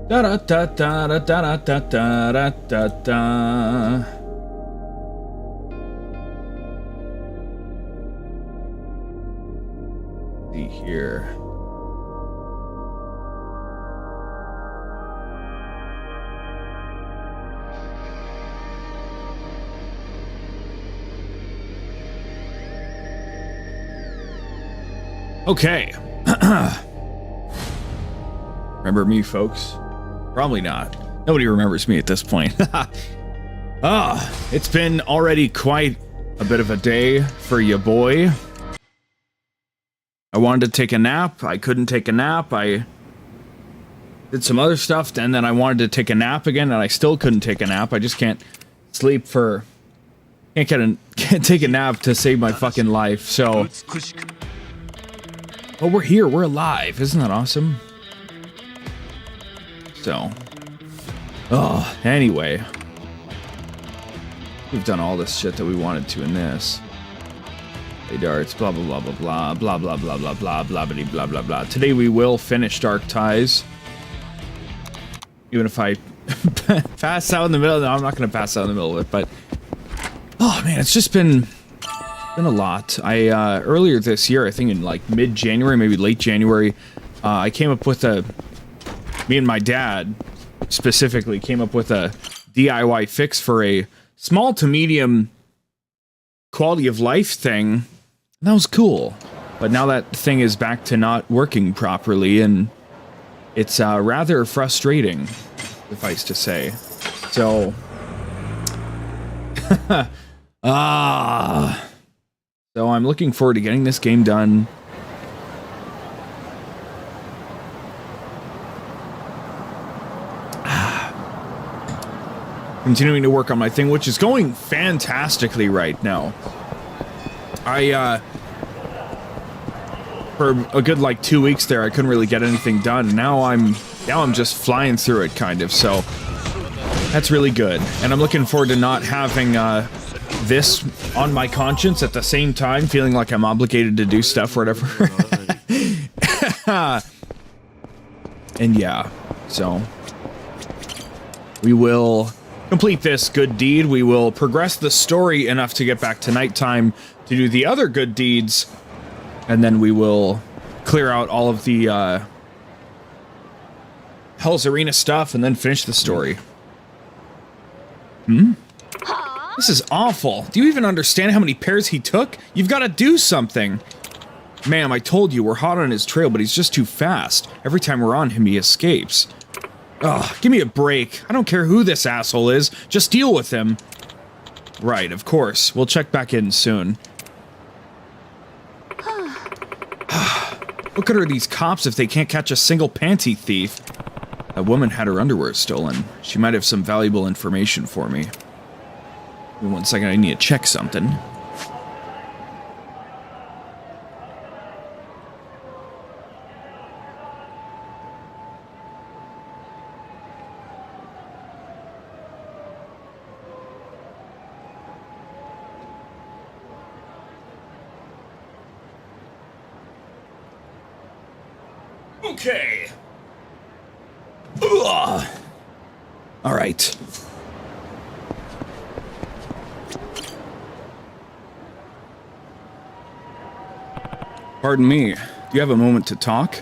Da da da da da da da da da da. See here. Okay. Remember me, folks? Probably not. Nobody remembers me at this point. It's been already quite a bit of a day for ya boy. I wanted to take a nap. I couldn't take a nap. I did some other stuff, and then I wanted to take a nap again, and I still couldn't take a nap. I just can't sleep for... Can't take a nap to save my fucking life, so... Oh, we're here. We're alive. Isn't that awesome? So... Oh, anyway. We've done all this shit that we wanted to in this. Hey, darts, blah, blah, blah, blah, blah, blah, blah, blah, blah, blah, blah, blah, blah, blah, blah. Today we will finish Dark Ties. Even if I pass out in the middle, no, I'm not going to pass out in the middle of it, but... Oh, man, it's just been a lot. Earlier this year, I think in like mid-January, maybe late January, I came up with me and my dad specifically came up with a DIY fix for a small to medium quality of life thing. That was cool. But now that thing is back to not working properly, and it's rather frustrating, suffice to say. So, so I'm looking forward to getting this game done. Continuing to work on my thing, which is going fantastically right now. For a good like 2 weeks there, I couldn't really get anything done. Now I'm just flying through it, kind of. So that's really good, and I'm looking forward to not having this on my conscience at the same time, feeling like I'm obligated to do stuff or whatever. And yeah, so we will complete this good deed. We will progress the story enough to get back to nighttime to do the other good deeds, and then we will clear out all of the Hell's Arena stuff and then finish the story. This is awful. Do you even understand how many pairs he took? You've got to do something. Ma'am, I told you we're hot on his trail, but he's just too fast. Every time we're on him, he escapes. Ugh, give me a break. I don't care who this asshole is. Just deal with him. Right, of course. We'll check back in soon. What good are these cops if they can't catch a single panty thief? That woman had her underwear stolen. She might have some valuable information for me. Give me 1 second, I need to check something. Okay. Ugh. All right. Pardon me. Do you have a moment to talk?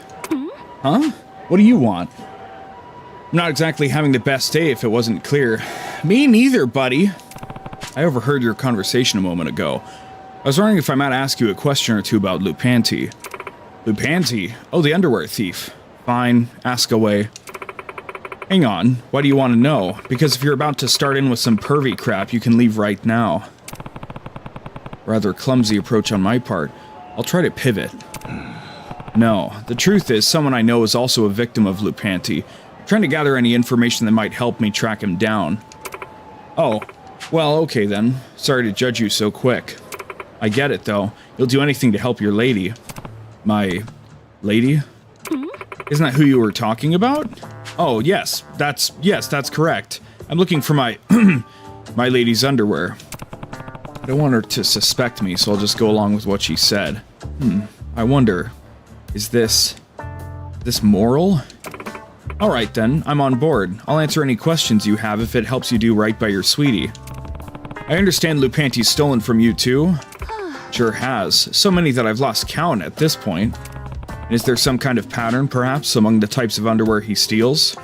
Huh? What do you want? I'm not exactly having the best day, if it wasn't clear. Me neither, buddy. I overheard your conversation a moment ago. I was wondering if I might ask you a question or two about 𝑰𝑵𝑚𝑐. 𝑰𝑵𝑚𝑐? Oh, the underwear thief. Fine, ask away. Hang on, why do you want to know? Because if you're about to start in with some pervy crap, you can leave right now. Rather clumsy approach on my part. I'll try to pivot. No, the truth is, someone I know is also a victim of 𝑰𝑵𝑚𝑐. I'm trying to gather any information that might help me track him down. Oh, well, okay then. Sorry to judge you so quick. I get it, though. You'll do anything to help your lady. My... lady? Isn't that who you were talking about? Oh, yes, that's correct. I'm looking for my... my lady's underwear. I don't want her to suspect me, so I'll just go along with what she said. I wonder, is this moral? Alright then, I'm on board. I'll answer any questions you have if it helps you do right by your sweetie. I understand 𝒀𝑵𝑡's stolen from you too? Sure has. So many that I've lost count at this point. Is there some kind of pattern, perhaps, among the types of underwear he steals?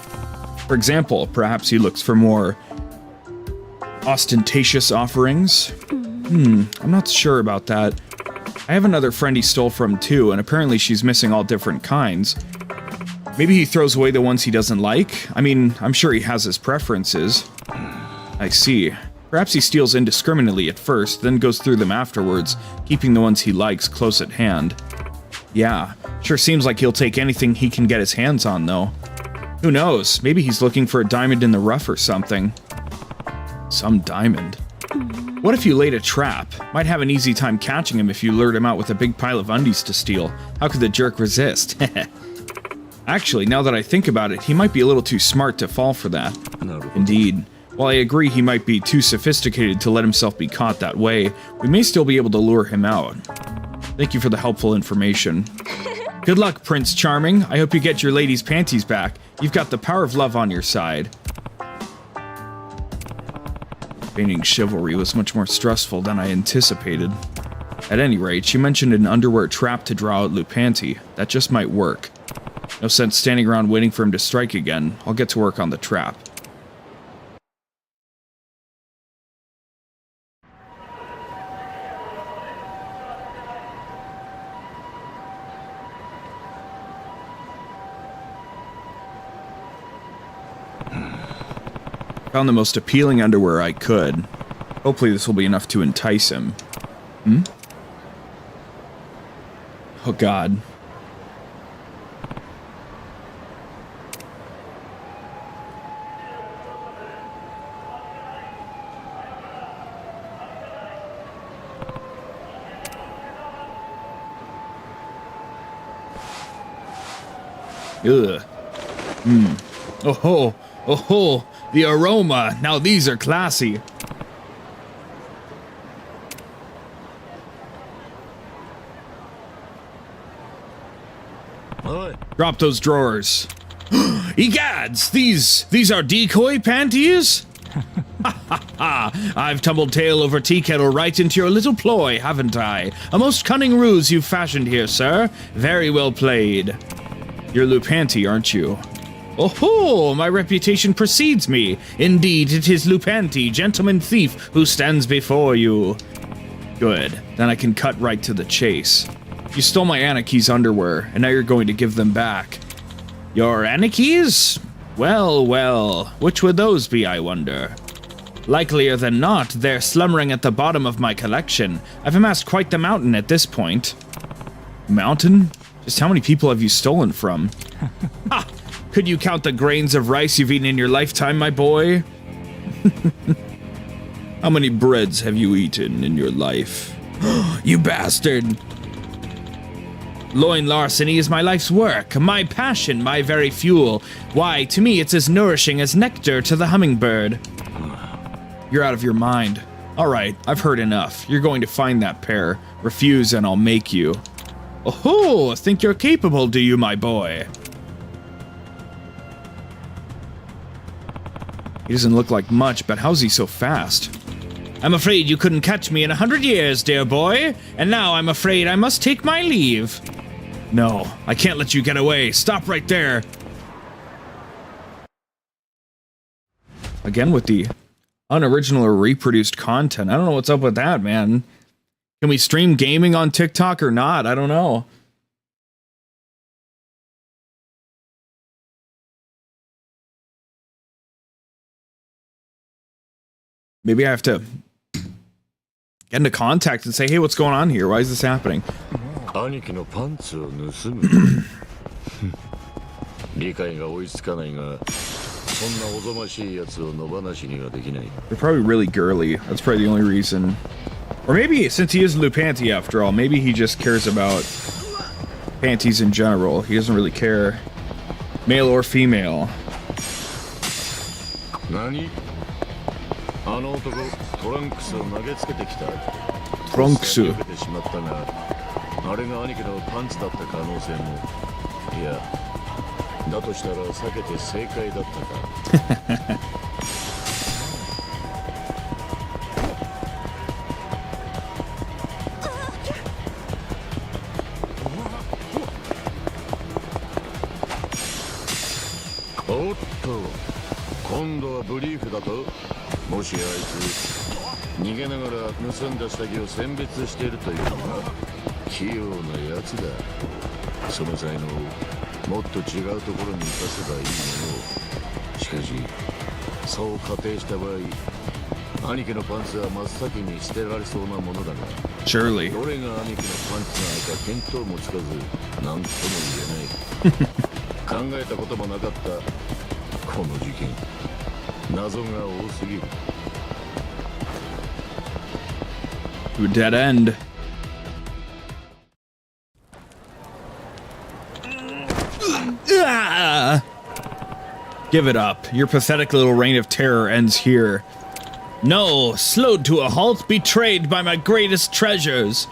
For example, perhaps he looks for more ostentatious offerings? I'm not sure about that. I have another friend he stole from too, and apparently she's missing all different kinds. Maybe he throws away the ones he doesn't like? I mean, I'm sure he has his preferences. I see. Perhaps he steals indiscriminately at first, then goes through them afterwards, keeping the ones he likes close at hand. Yeah, sure seems like he'll take anything he can get his hands on, though. Who knows? Maybe he's looking for a diamond in the rough or something. Some diamond. What if you laid a trap? Might have an easy time catching him if you lured him out with a big pile of undies to steal. How could the jerk resist? Actually, now that I think about it, he might be a little too smart to fall for that. Indeed. While I agree he might be too sophisticated to let himself be caught that way, we may still be able to lure him out. Thank you for the helpful information. Good luck, Prince Charming. I hope you get your lady's panties back. You've got the power of love on your side. Feigning chivalry was much more stressful than I anticipated. At any rate, she mentioned an underwear trap to draw out 𝒀𝑵𝑡. That just might work. No sense standing around waiting for him to strike again. I'll get to work on the trap. Found the most appealing underwear I could. Hopefully this will be enough to entice him. Oh god. Ugh. Oh ho! Oh ho! The aroma! Now these are classy! Drop those drawers. Egads! These are decoy panties? Ha ha ha! I've tumbled tail over tea kettle right into your little ploy, haven't I? A most cunning ruse you've fashioned here, sir. Very well played. You're 𝒀𝑵𝑡, aren't you? Oh ho! My reputation precedes me. Indeed, it is 𝒀𝑵𝑡, gentleman thief, who stands before you. Good. Then I can cut right to the chase. You stole my Anaki's underwear, and now you're going to give them back. Your Anaki's? Well, well. Which would those be, I wonder? Likelier than not, they're slumbering at the bottom of my collection. I've amassed quite the mountain at this point. Mountain? Just how many people have you stolen from? Ha! Could you count the grains of rice you've eaten in your lifetime, my boy? How many breads have you eaten in your life? You bastard! Loin larceny is my life's work, my passion, my very fuel. Why, to me it's as nourishing as nectar to the hummingbird. You're out of your mind. Alright, I've heard enough. You're going to find that pair. Refuse and I'll make you. Oh-ho! Think you're capable, do you, my boy? He doesn't look like much, but how's he so fast? I'm afraid you couldn't catch me in 100 years, dear boy. And now I'm afraid I must take my leave. No, I can't let you get away. Stop right there. Again with the unoriginal or reproduced content. I don't know what's up with that, man. Can we stream gaming on TikTok or not? I don't know. Maybe I have to get into contact and say, hey, what's going on here? Why is this happening? They're probably really girly. That's probably the only reason. Or maybe, since he is 𝒀𝑵𝑡 after all, maybe he just cares about panties in general. He doesn't really care. Male or female. Trunks. だとしたら避けて正解だったか。おっと、今度はブリーフだと。もしあいつ逃げながら盗んだ下着を選別しているというのは器用なやつだ。その才能をもっと違うところに生かせばいいものを。しかしそう仮定した場合、兄貴のパンツは真っ先に捨てられそうなものだが、Surely. どれが兄貴のパンツなのか見当もつかず、何とも言えない。考えたこともなかったこの事件。謎が多すぎる。Dead end. Give it up. Your pathetic little reign of terror ends here. No, slowed to a halt, betrayed by my greatest treasures.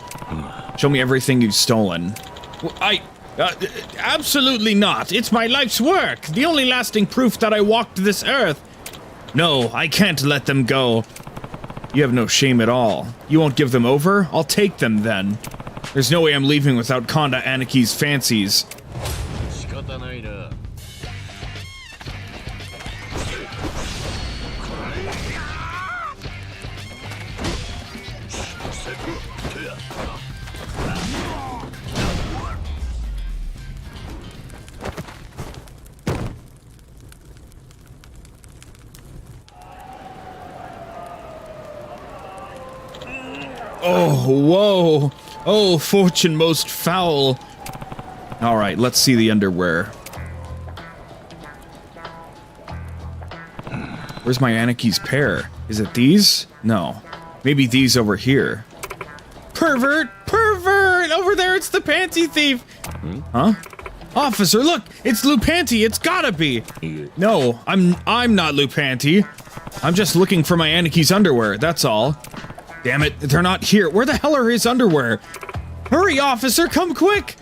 Show me everything you've stolen. Absolutely not. It's my life's work. The only lasting proof that I walked this earth. No, I can't let them go. You have no shame at all. You won't give them over? I'll take them then. There's no way I'm leaving without Konda Aniki's fancies. Oh, whoa. Oh, fortune most foul. All right, let's see the underwear. Where's my Aniki's pair? Is it these? No. Maybe these over here. Pervert! Pervert! Over there, it's the panty thief! Huh? Officer, look! It's Lou Panty! It's gotta be! No, I'm not Lou Panty. I'm just looking for my Aniki's underwear, that's all. Damn it, they're not here. Where the hell are his underwear? Hurry, officer, come quick!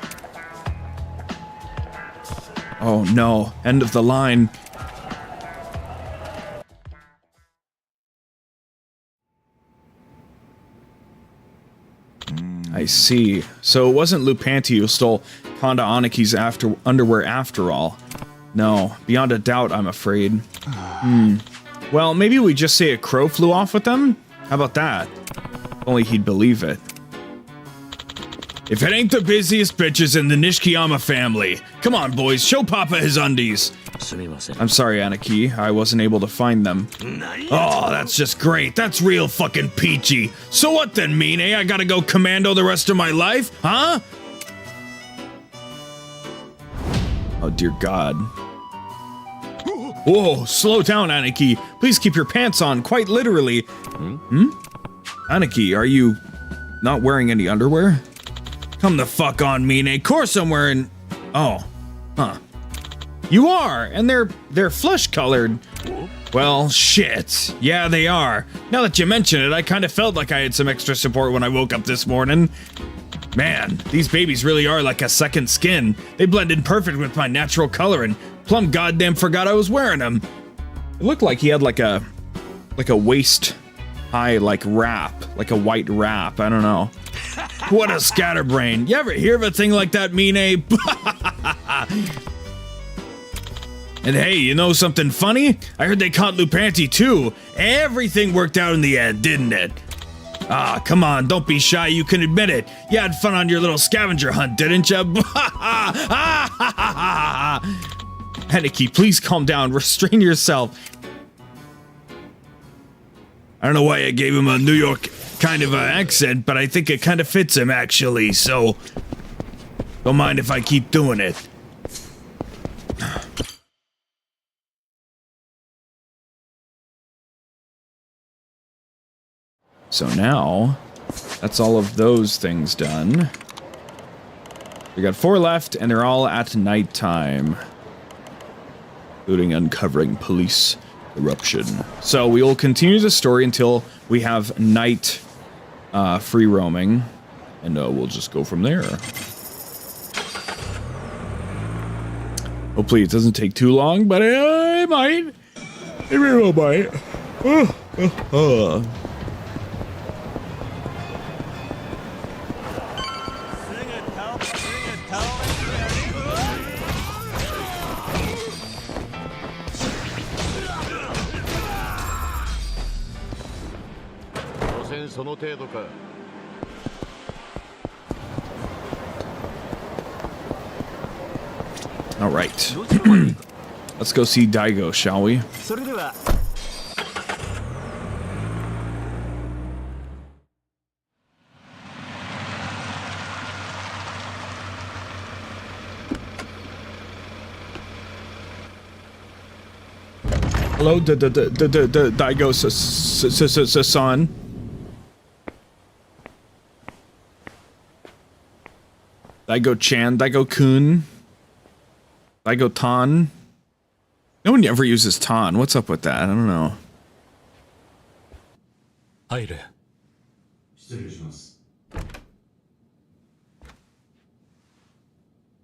Oh no, end of the line. I see. So it wasn't Lou Panty who stole Konda Aniki's underwear after all. No, beyond a doubt, I'm afraid. Well, maybe we just say a crow flew off with them? How about that? Only he'd believe it. If it ain't the busiest bitches in the Nishikiyama family. Come on, boys, show Papa his undies. I'm sorry, Aniki, I wasn't able to find them. Oh, that's just great. That's real fucking peachy. So what then, Mine? I gotta go commando the rest of my life? Huh? Oh, dear God. Whoa, slow down, Aniki. Please keep your pants on, quite literally. Aniki, are you not wearing any underwear? Come the fuck on, Mine. Of course I'm wearing... Oh. Huh. You are, and they're flesh-colored. Well, shit. Yeah, they are. Now that you mention it, I kind of felt like I had some extra support when I woke up this morning. Man, these babies really are like a second skin. They blend in perfect with my natural color, and plumb goddamn forgot I was wearing them. It looked like he had like a waist-high, like, wrap. Like a white wrap, I don't know. What a scatterbrain. You ever hear of a thing like that, Mine? And hey, you know something funny? I heard they caught Lou Panty too. Everything worked out in the end, didn't it? Ah, come on, don't be shy, you can admit it. You had fun on your little scavenger hunt, didn't you? Aniki, please calm down, restrain yourself. I don't know why I gave him a New York kind of accent, but I think it kind of fits him actually, so don't mind if I keep doing it. So now, that's all of those things done. We got 4 left, and they're all at nighttime. Including uncovering police corruption. So we will continue the story until we have night free roaming, and we'll just go from there. Hopefully it doesn't take too long, but it might. It very well might. All right. Let's go see Daigo, shall we? Hello, Daigo-san. Daigo-chan, Daigo-kun, Daigo-tan. No one ever uses tan. What's up with that? I don't know. 入れ。失礼します。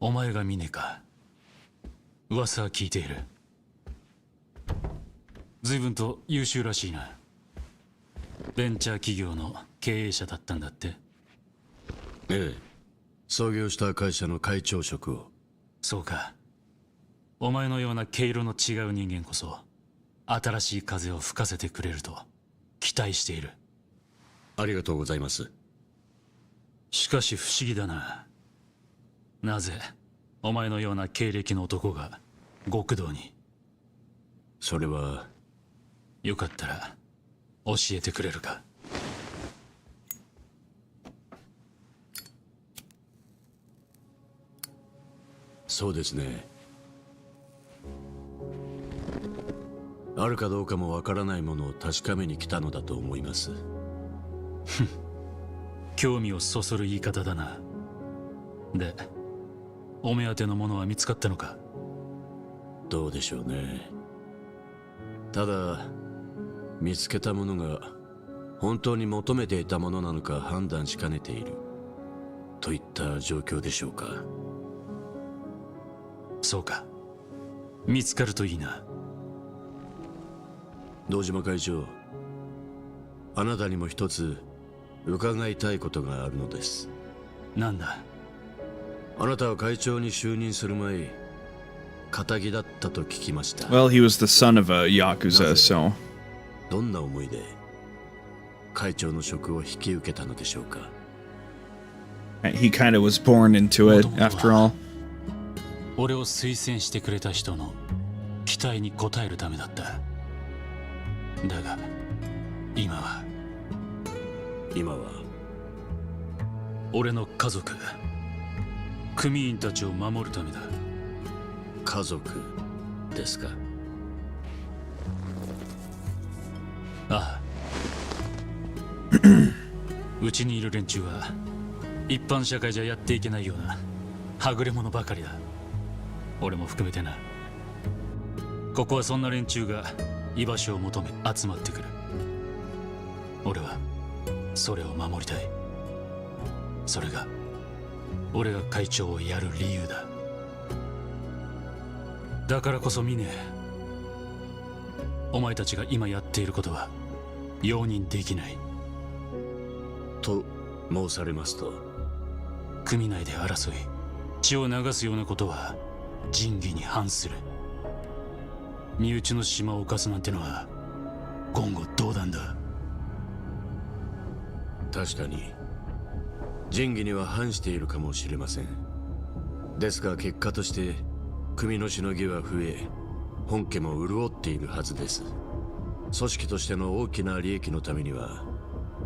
お前が峰か。噂は聞いている。随分と優秀らしいな。ベンチャー企業の経営者だったんだって。ええ、創業した会社の会長職を。そうか。お前のような毛色の違う人間こそ新しい風を吹かせてくれると期待している。ありがとうございます。しかし不思議だな。なぜお前のような経歴の男が極道に。それはよかったら教えてくれるか。そうですね。あるかどうかもわからないものを確かめに来たのだと思います。興味をそそる言い方だな。で、お目当てのものは見つかったのか。どうでしょうね。ただ見つけたものが本当に求めていたものなのか判断しかねているといった状況でしょうか。そうか。見つかるといいな。堂島会長、あなたにも一つ伺いたいことがあるのです。なんだ。あなたは会長に就任する前、堅だったと聞きました。Well, he was the son of a Yakuza, so. どんな思いで会長の職を引き受けたのでしょうか。He kind of was born into it, after all. 俺を推薦してくれた人の期待に応えるためだった。だが今は俺の家族、組員たちを守るためだ。家族ですか。ああ。うちにいる連中は一般社会じゃやっていけないようなはぐれ者ばかりだ。俺も含めてな。ここはそんな連中が居場所を求め集まってくる。俺はそれを守りたい。それが俺が会長をやる理由だ。だからこそ峰、お前たちが今やっていることは容認できない。と申されますと。組内で争い血を流すようなことは仁義に反する。身内の島を犯すなんてのは言語道断だ。確かに仁義には反しているかもしれません。ですが結果として組のしのぎは増え、本家も潤っているはずです。組織としての大きな利益のためには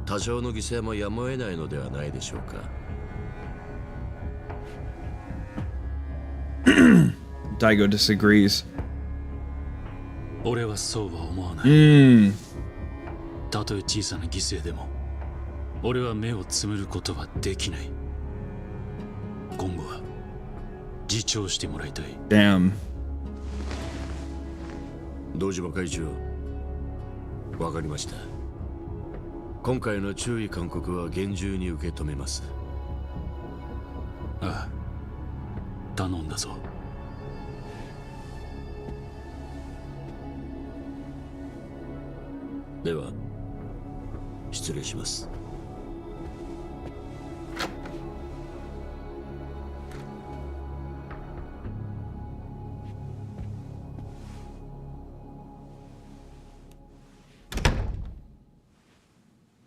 多少の犠牲もやむを得ないのではないでしょうか。Daigo disagrees. 俺はそうは思わない。たとえ小さな犠牲でも俺は目をつむることはできない。今後は自重してもらいたい。Damn. 堂島会長、わかりました。今回の注意勧告は厳重に受け止めます。ああ、頼んだぞ。では失礼します。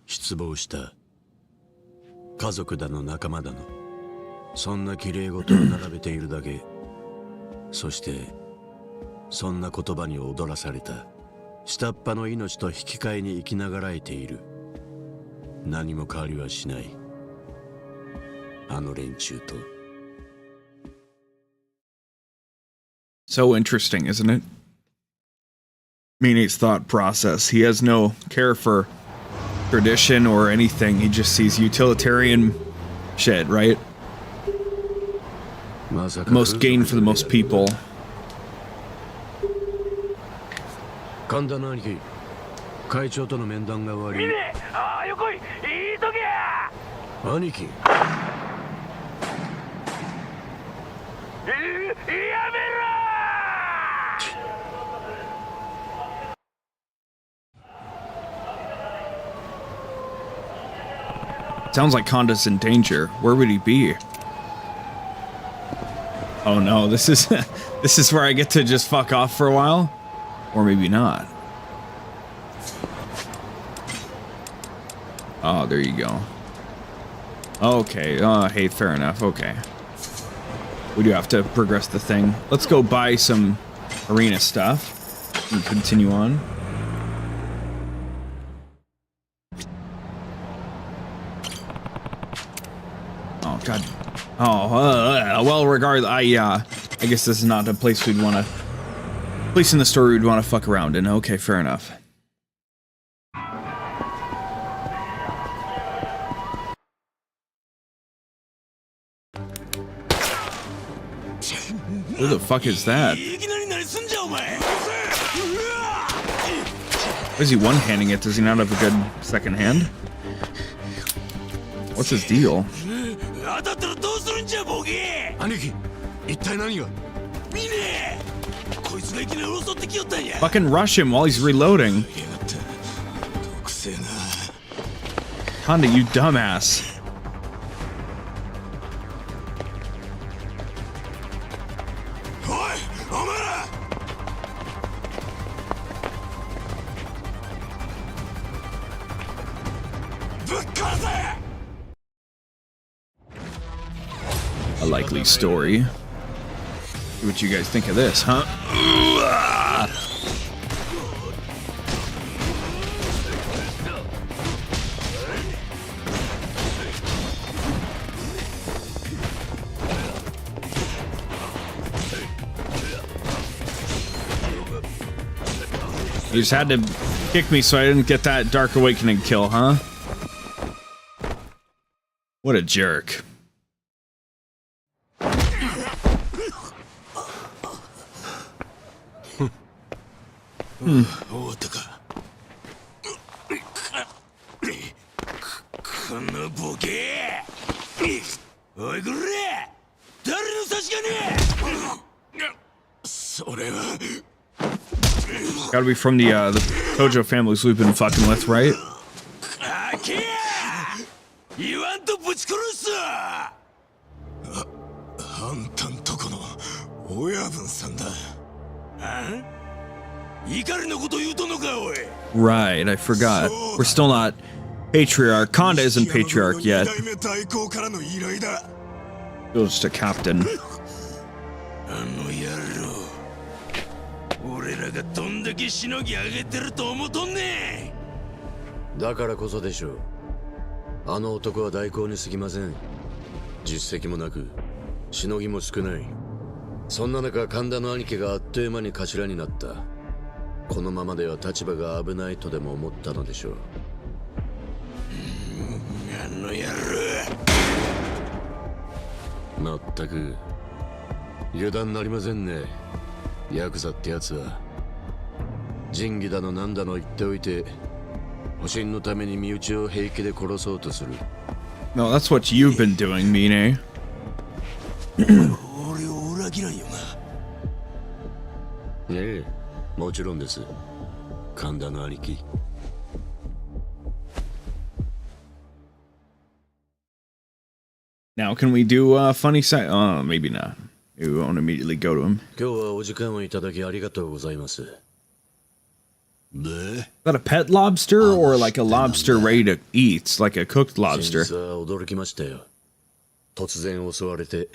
失望した。家族だの仲間だの、そんな綺麗事を並べているだけ。そしてそんな言葉に踊らされた。下っ端の命と引き換えに生きながらえている。何も変わりはしない。あの連中と。 So interesting, isn't it? Minate's thought process. He has no care for tradition or anything. He just sees utilitarian shit, right? The most gain for the most people. 神田の兄貴、会長との面談が終わり。ああ、横井、いいときや。兄貴。やめろ。 Sounds like Konda's in danger. Where would he be? Oh no, this is this is where I get to just fuck off for a while? Or maybe not. Oh, there you go. Okay, hey, fair enough, okay. We do have to progress the thing. Let's go buy some arena stuff and continue on. Oh god. Oh, well, regardless, I guess this is not a place we'd want to. Place in the story we'd want to fuck around in. Okay, fair enough. Who the fuck is that? Is he one-handing it? Does he not have a good second hand? What's his deal? Fucking rush him while he's reloading. Honda, you dumbass. A likely story. See what you guys think of this, huh? You just had to kick me so I didn't get that Dark Awakening kill, huh? What a jerk. Gotta be from the Kojo families we've been fucking with, right? Right, I forgot. We're still not Patriarch. Konda isn't Patriarch yet. Goes to Captain. Yakuza ってやつは仁義だのなんだの言っておいて保身のために身内を平気で殺そうとする。 No, that's what you've been doing, Mine. 俺を裏切らんよな。ええ、もちろんです。神田の兄貴。Now, can we do a funny side? Oh, maybe not. Maybe we won't immediately go to him. Is that a pet lobster or like a lobster ready to eat? Like a cooked lobster?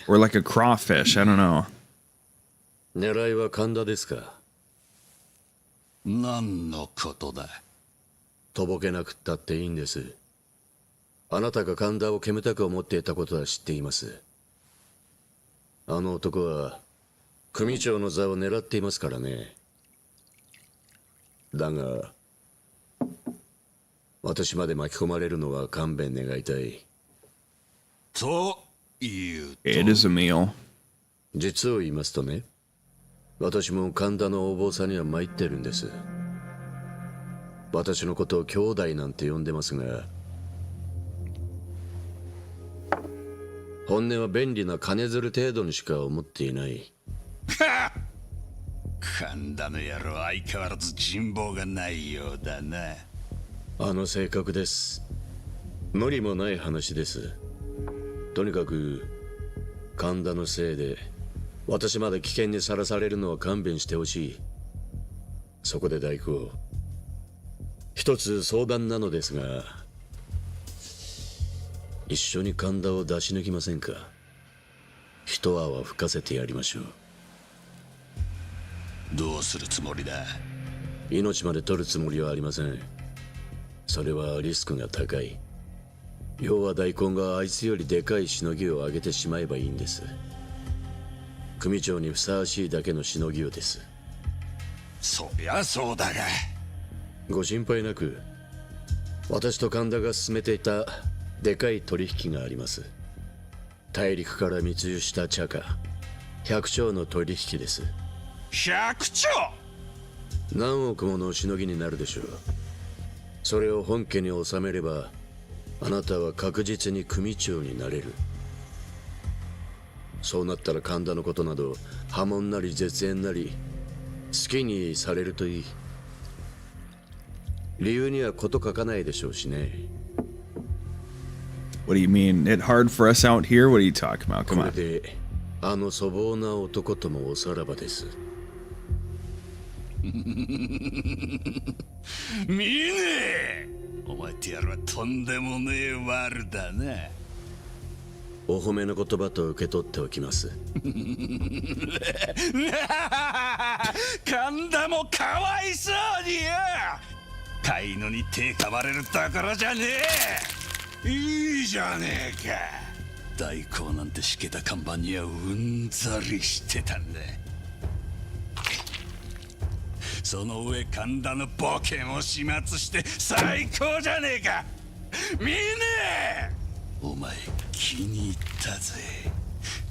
Or like a crawfish? I don't know. 狙いは神田ですか？何のことだ？とぼけなくったっていいんです。あなたが神田を煙たく思っていたことは知っています。あの男は組長の座を狙っていますからね。だが私まで巻き込まれるのは勘弁願いたい。というと It is a meal. 実を言いますとね、私も神田のお坊さんには参ってるんです。私のことを兄弟なんて呼んでますが、本音は便利な金づる程度にしか思っていない。神田の野郎、相変わらず人望がないようだな。あの性格です。無理もない話です。とにかく神田のせいで私まで危険にさらされるのは勘弁してほしい。そこで代行、一つ相談なのですが、一緒に神田を出し抜きませんか？一泡吹かせてやりましょう。どうするつもりだ？命まで取るつもりはありません。それはリスクが高い。要は大根があいつよりでかいしのぎを上げてしまえばいいんです。組長にふさわしいだけのしのぎをです。そりゃそうだが、ご心配なく、私と神田が進めていたでかい取引があります。大陸から密輸した茶貨100兆の取引です。100兆？何億ものしのぎになるでしょう。それを本家に収めれば、あなたは確実に組長になれる。そうなったら神田のことなど破門なり絶縁なり好きにされるといい。理由には事書かないでしょうしね。What do you mean? It hard for us out here? What are you talking about? Come on. これであの粗暴な男ともおさらばです。見ねえ、お前ってやるはとんでもねえ悪だな。お褒めの言葉と受け取っておきます。神田もかわいそうによ。飼い犬に手かまれるところじゃねえ。いいじゃねえか。代行なんてしけた看板にはうんざりしてたんだ。その上神田のボケも始末して最高じゃねえか。見ねえ。お前気に入ったぜ。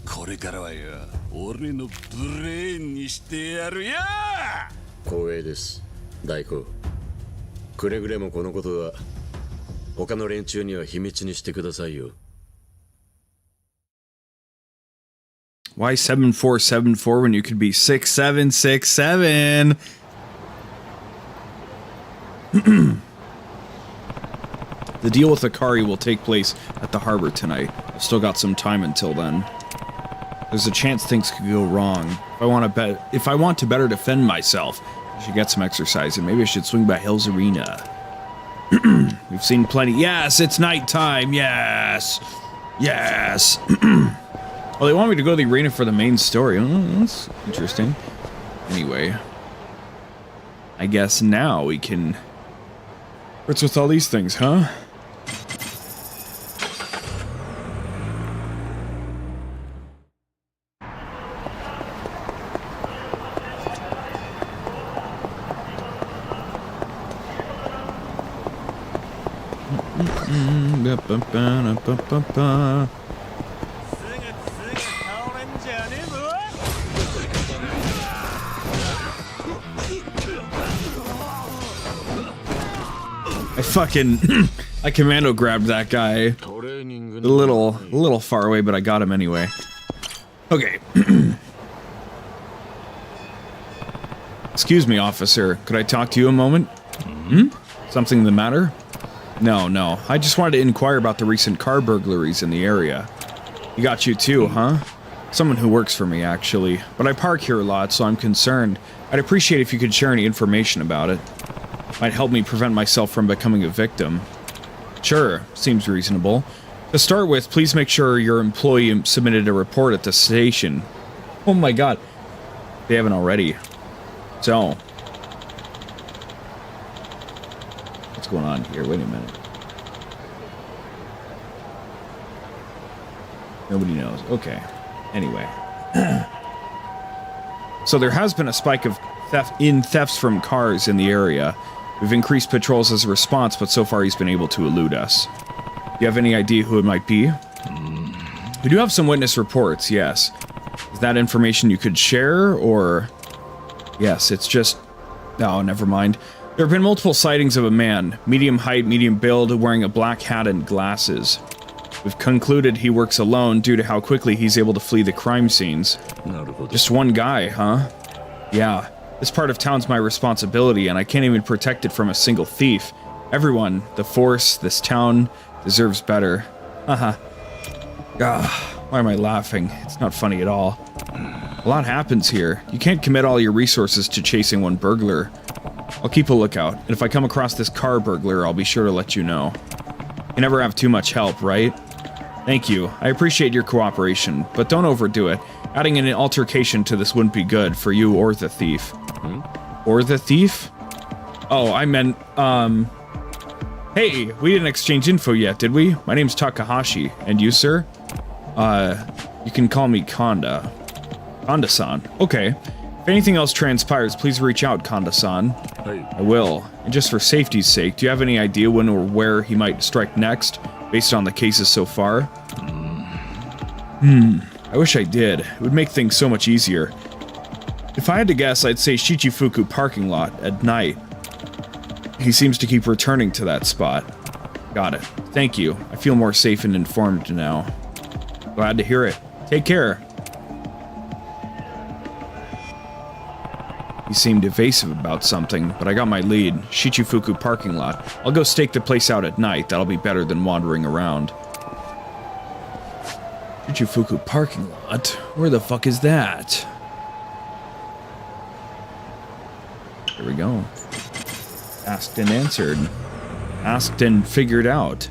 これからはよ、俺のブレーンにしてやるよ。光栄です、代行。くれぐれもこのことは他の連中には秘密にしてくださいよ。Why 7474 when you could be 6767? The deal with Akari will take place at the harbor tonight. I've still got some time until then. There's a chance things could go wrong. If I want to better defend myself, I should get some exercise, and maybe I should swing by Hell's Arena. We've seen plenty. Yes, it's nighttime. Yes. Yes. Well, they want me to go to the arena for the main story. Oh, that's interesting. Anyway, I guess now we can... What's with all these things, huh? I commando grabbed that guy. A little far away, but I got him anyway. Okay. Excuse me, officer. Could I talk to you a moment? Hmm? Something the matter? No. I just wanted to inquire about the recent car burglaries in the area. You got you too, huh? Someone who works for me, actually. But I park here a lot, so I'm concerned. I'd appreciate if you could share any information about it. Might help me prevent myself from becoming a victim. Sure, seems reasonable. To start with, please make sure your employee submitted a report at the station. Oh my god. They haven't already. So. What's going on here? Wait a minute. Nobody knows. Okay. Anyway. So there has been a spike of thefts from cars in the area. We've increased patrols as a response, but so far he's been able to elude us. Do you have any idea who it might be? We do have some witness reports, yes. Is that information you could share, or... Yes, it's just... Oh, never mind. There have been multiple sightings of a man, medium height, medium build, wearing a black hat and glasses. We've concluded he works alone due to how quickly he's able to flee the crime scenes. Just one guy, huh? Yeah. This part of town's my responsibility, and I can't even protect it from a single thief. Everyone, the force, this town, deserves better. Haha. Why am I laughing? It's not funny at all. A lot happens here. You can't commit all your resources to chasing one burglar. I'll keep a lookout, and if I come across this car burglar, I'll be sure to let you know. You never have too much help, right? Thank you. I appreciate your cooperation, but don't overdo it. Adding an altercation to this wouldn't be good for you or the thief. Or the thief? Oh, I meant, Hey, we didn't exchange info yet, did we? My name's Takahashi. And you, sir? You can call me Kanda. Kanda-san. Okay. If anything else transpires, please reach out, Kanda-san. I will. And just for safety's sake, do you have any idea when or where he might strike next, based on the cases so far? I wish I did. It would make things so much easier. If I had to guess, I'd say Shichifuku parking lot at night. He seems to keep returning to that spot. Got it. Thank you. I feel more safe and informed now. Glad to hear it. Take care. He seemed evasive about something, but I got my lead. Shichifuku parking lot. I'll go stake the place out at night. That'll be better than wandering around. Shichifuku parking lot? Where the fuck is that? Here we go. Asked and answered. Asked and figured out.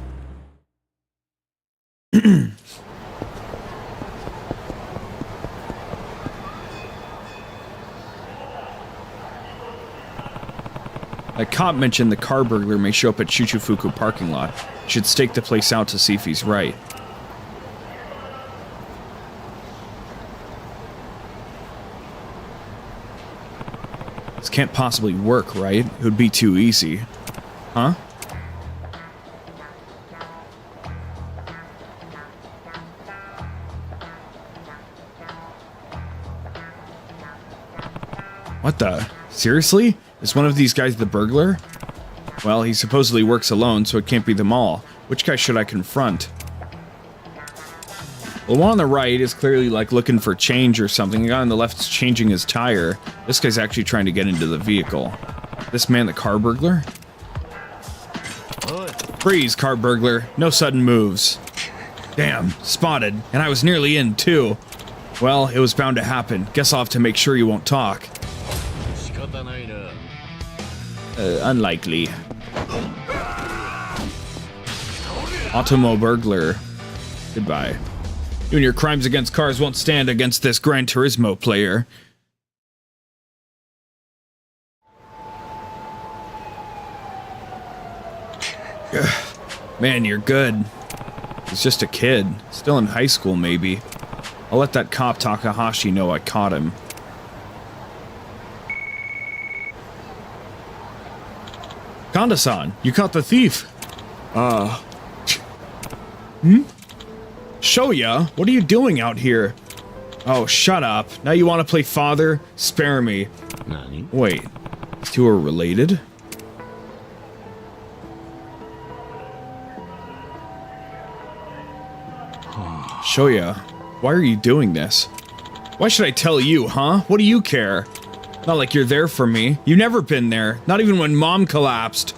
A cop mentioned the car burglar may show up at Shichifuku parking lot. Should stake the place out to see if he's right. This can't possibly work, right? It would be too easy. Huh? What the? Seriously? Is one of these guys the burglar? Well, he supposedly works alone, so it can't be them all. Which guy should I confront? Well, the one on the right is clearly, like, looking for change or something. The guy on the left is changing his tire. This guy's actually trying to get into the vehicle. This man the car burglar? Freeze, car burglar. No sudden moves. Damn, spotted. And I was nearly in, too. Well, it was bound to happen. Guess I'll have to make sure you won't talk. Unlikely. Automo burglar. Goodbye. You and your crimes against cars won't stand against this Gran Turismo player. Man, you're good. He's just a kid. Still in high school, maybe. I'll let that cop Takahashi know I caught him. Kanda-san, you caught the thief. Shoya, what are you doing out here? Oh, shut up. Now you want to play father? Spare me. Wait, these two are related? Shoya, why are you doing this? Why should I tell you, huh? What do you care? Not like you're there for me. You've never been there. Not even when Mom collapsed.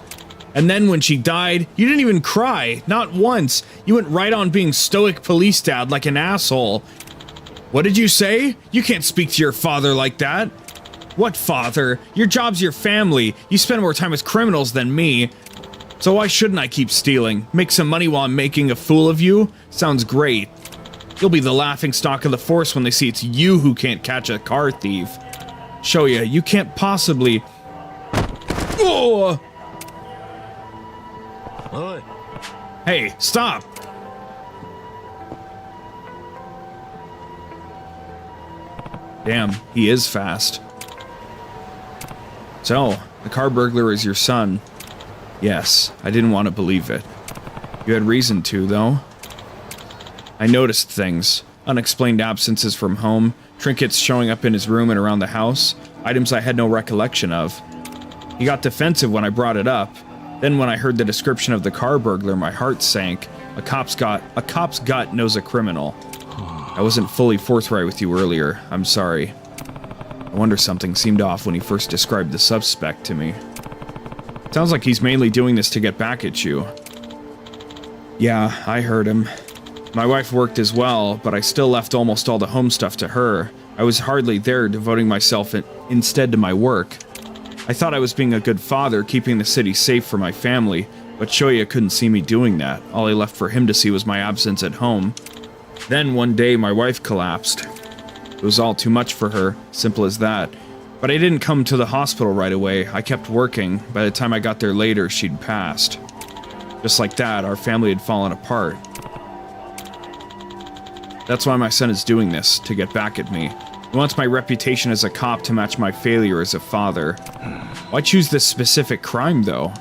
And then when she died, you didn't even cry. Not once. You went right on being stoic police dad like an asshole. What did you say? You can't speak to your father like that. What father? Your job's your family. You spend more time with criminals than me. So why shouldn't I keep stealing? Make some money while I'm making a fool of you? Sounds great. You'll be the laughingstock of the force when they see it's you who can't catch a car thief. 𝒀𝑭𝑬𝑹, you can't possibly... Oh! Hey, stop! Damn, he is fast. So, the car burglar is your son. Yes, I didn't want to believe it. You had reason to, though. I noticed things. Unexplained absences from home, trinkets showing up in his room and around the house, items I had no recollection of. He got defensive when I brought it up. Then when I heard the description of the car burglar, my heart sank. A cop's gut knows a criminal. I wasn't fully forthright with you earlier. I'm sorry. I wonder something seemed off when he first described the suspect to me. Sounds like he's mainly doing this to get back at you. Yeah, I heard him. My wife worked as well, but I still left almost all the home stuff to her. I was hardly there, devoting myself instead to my work. I thought I was being a good father, keeping the city safe for my family, but 𝒀𝑭𝑬𝑹 couldn't see me doing that. All I left for him to see was my absence at home. Then one day my wife collapsed. It was all too much for her, simple as that. But I didn't come to the hospital right away. I kept working. By the time I got there later, she'd passed. Just like that, our family had fallen apart. That's why my son is doing this, to get back at me. He wants my reputation as a cop to match my failure as a father. Why choose this specific crime, though?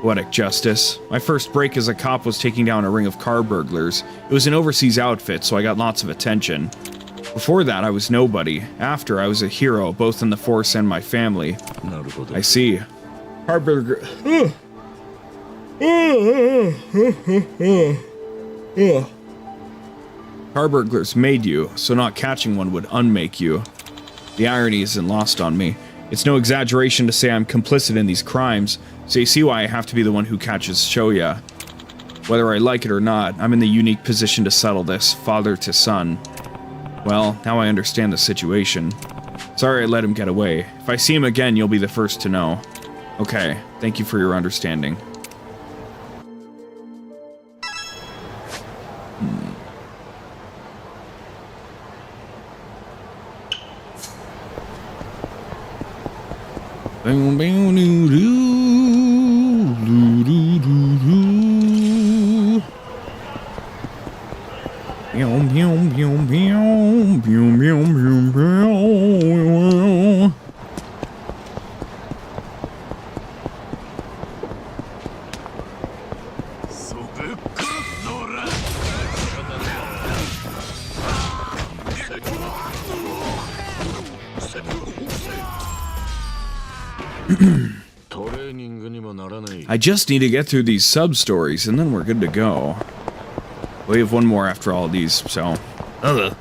Poetic justice. My first break as a cop was taking down a ring of car burglars. It was an overseas outfit, so I got lots of attention. Before that, I was nobody. After, I was a hero, both in the force and my family. I see. Car burglar... Car burglars made you, so not catching one would unmake you. The irony isn't lost on me. It's no exaggeration to say I'm complicit in these crimes, so you see why I have to be the one who catches 𝒀𝑭𝑬𝑹. Whether I like it or not, I'm in the unique position to settle this, father to son. Well, now I understand the situation. Sorry I let him get away. If I see him again, you'll be the first to know. Okay, thank you for your understanding. I just need to get through these sub-stories, and then we're good to go. We have one more after all of these, so... What's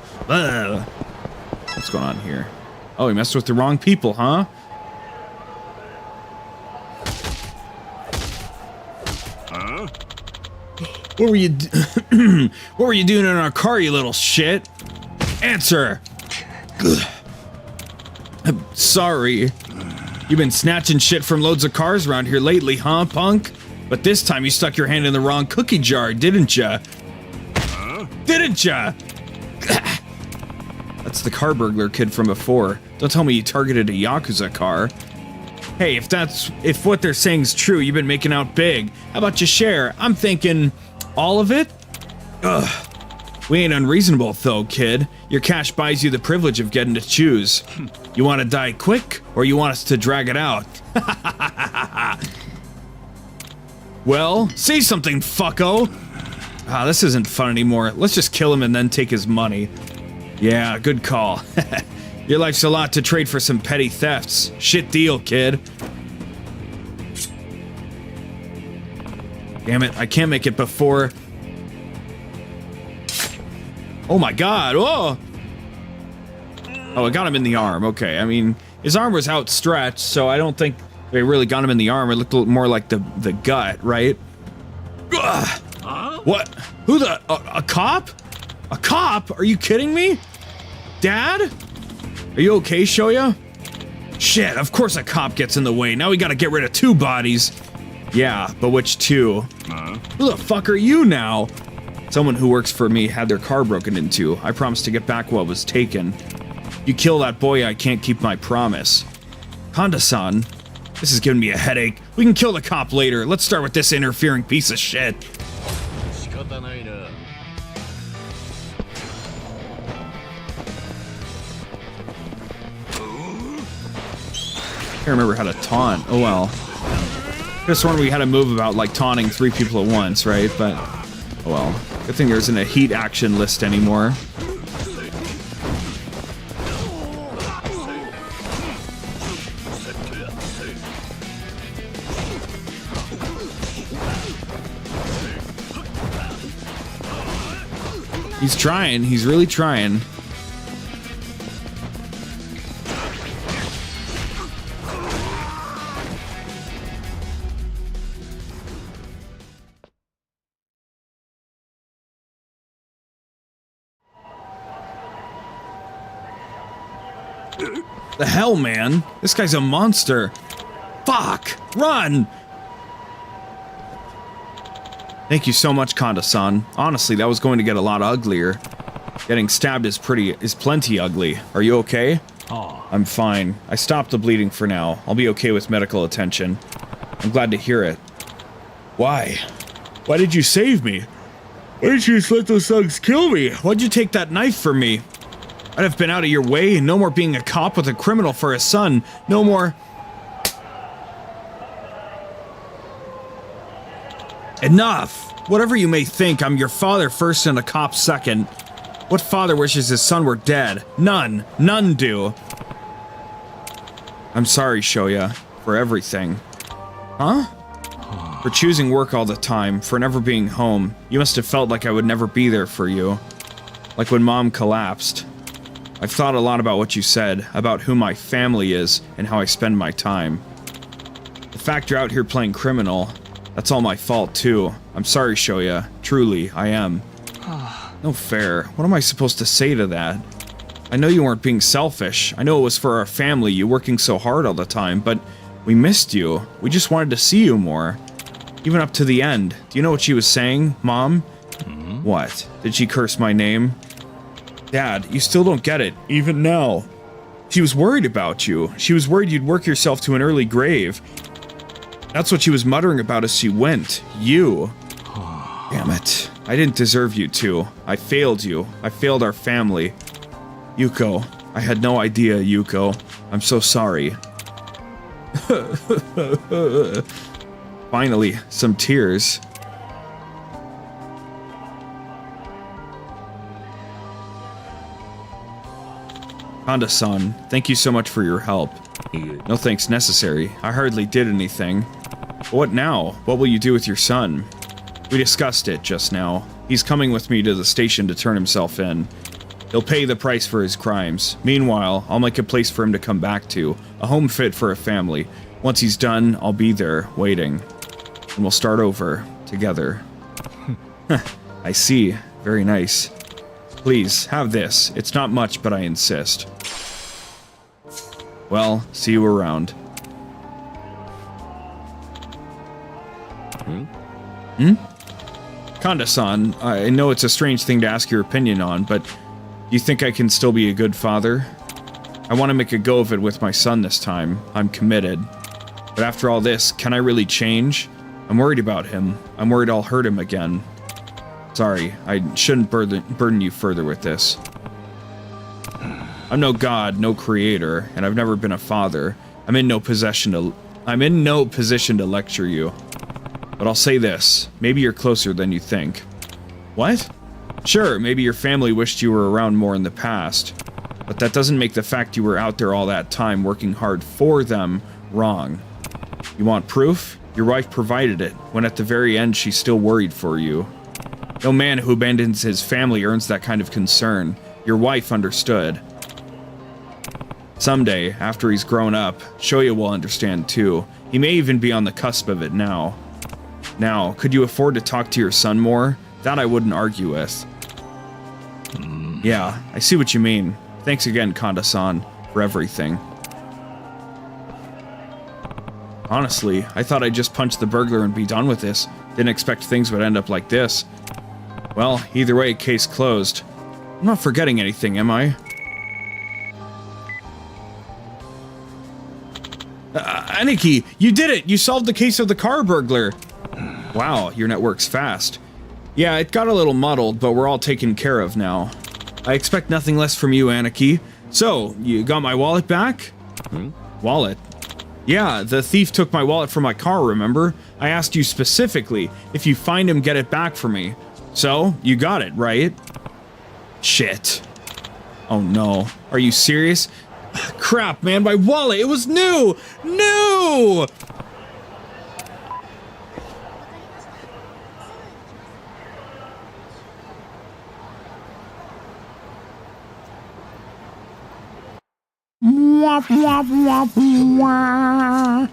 going on here? Oh, he messed with the wrong people, huh? What were you... What were you doing in our car, you little shit? Answer! I'm sorry. You've been snatching shit from loads of cars around here lately, huh, punk? But this time you stuck your hand in the wrong cookie jar, didn't ya? Didn't ya? That's the car burglar kid from before. Don't tell me you targeted a Yakuza car. Hey, if what they're saying's true, you've been making out big. How about you share? I'm thinking, all of it? Ugh. We ain't unreasonable, though, kid. Your cash buys you the privilege of getting to choose. You want to die quick, or you want us to drag it out? Well, say something, fucko! Ah, this isn't fun anymore. Let's just kill him and then take his money. Yeah, good call. Your life's a lot to trade for some petty thefts. Shit deal, kid. Damn it, I can't make it before... Oh my god, whoa! Oh, I got him in the arm, okay. I mean, his arm was outstretched, so I don't think They really got him in the arm. It looked a little more like the gut, right? Ugh. What? Who the? A cop? A cop? Are you kidding me? Dad? Are you okay, Shoya? Shit, of course a cop gets in the way. Now we gotta get rid of 2 bodies. Yeah, but which 2? Who the fuck are you now? Someone who works for me had their car broken into. I promised to get back what was taken. You kill that boy, I can't keep my promise. Honda-san, this is giving me a headache. We can kill the cop later. Let's start with this interfering piece of shit. I can't remember how to taunt. Oh well. Could've sworn we had a move about like taunting 3 people at once, right? But oh well. Good thing there isn't a heat action list anymore. He's trying. He's really trying. The hell, man? This guy's a monster. Fuck! Run! Thank you so much, Kanda-san. Honestly, that was going to get a lot uglier. Getting stabbed is plenty ugly. Are you okay? I'm fine. I stopped the bleeding for now. I'll be okay with medical attention. I'm glad to hear it. Why? Why did you save me? Why did you just let those thugs kill me? Why'd you take that knife from me? I'd have been out of your way. No more being a cop with a criminal for a son. No more... Enough! Whatever you may think, I'm your father first and a cop second. What father wishes his son were dead? None. None do. I'm sorry, Shoya, for everything. Huh? For choosing work all the time, for never being home. You must have felt like I would never be there for you. Like when Mom collapsed. I've thought a lot about what you said, about who my family is, and how I spend my time. The fact you're out here playing criminal, that's all my fault too. I'm sorry, Shoya. Truly, I am. No fair. What am I supposed to say to that? I know you weren't being selfish. I know it was for our family, you working so hard all the time, but we missed you. We just wanted to see you more. Even up to the end. Do you know what she was saying, Mom? What? Did she curse my name? Dad, you still don't get it, even now. She was worried about you. She was worried you'd work yourself to an early grave. That's what she was muttering about as she went. You. Damn it. I didn't deserve you to. I failed you. I failed our family. Yuko. I had no idea, Yuko. I'm so sorry. Finally, some tears. Honda-san, thank you so much for your help. No thanks necessary. I hardly did anything. But what now? What will you do with your son? We discussed it just now. He's coming with me to the station to turn himself in. He'll pay the price for his crimes. Meanwhile, I'll make a place for him to come back to. A home fit for a family. Once he's done, I'll be there, waiting. And we'll start over, together. I see. Very nice. Please, have this. It's not much, but I insist. Well, see you around. Kanda-san, I know it's a strange thing to ask your opinion on, but do you think I can still be a good father? I want to make a go of it with my son this time. I'm committed. But after all this, can I really change? I'm worried about him. I'm worried I'll hurt him again. Sorry, I shouldn't burden you further with this. I'm no god, no creator, and I've never been a father. I'm in no position to lecture you. But I'll say this, maybe you're closer than you think. What? Sure, maybe your family wished you were around more in the past. But that doesn't make the fact you were out there all that time working hard for them wrong. You want proof? Your wife provided it, when at the very end she still worried for you. No man who abandons his family earns that kind of concern. Your wife understood. Someday, after he's grown up, Shoya will understand too. He may even be on the cusp of it now. Now, could you afford to talk to your son more? That I wouldn't argue with. Yeah, I see what you mean. Thanks again, Kanda-san, for everything. Honestly, I thought I'd just punch the burglar and be done with this. Didn't expect things would end up like this. Well, either way, case closed. I'm not forgetting anything, am I? Aniki, you did it! You solved the case of the car burglar! Wow, your network's fast. Yeah, it got a little muddled, but we're all taken care of now. I expect nothing less from you, Aniki. So, you got my wallet back? Wallet? Yeah, the thief took my wallet from my car, remember? I asked you specifically, if you find him, get it back for me. So, you got it, right? Shit. Oh no. Are you serious? Crap, man, my wallet! It was new! New! Wah, wah, wah, wah.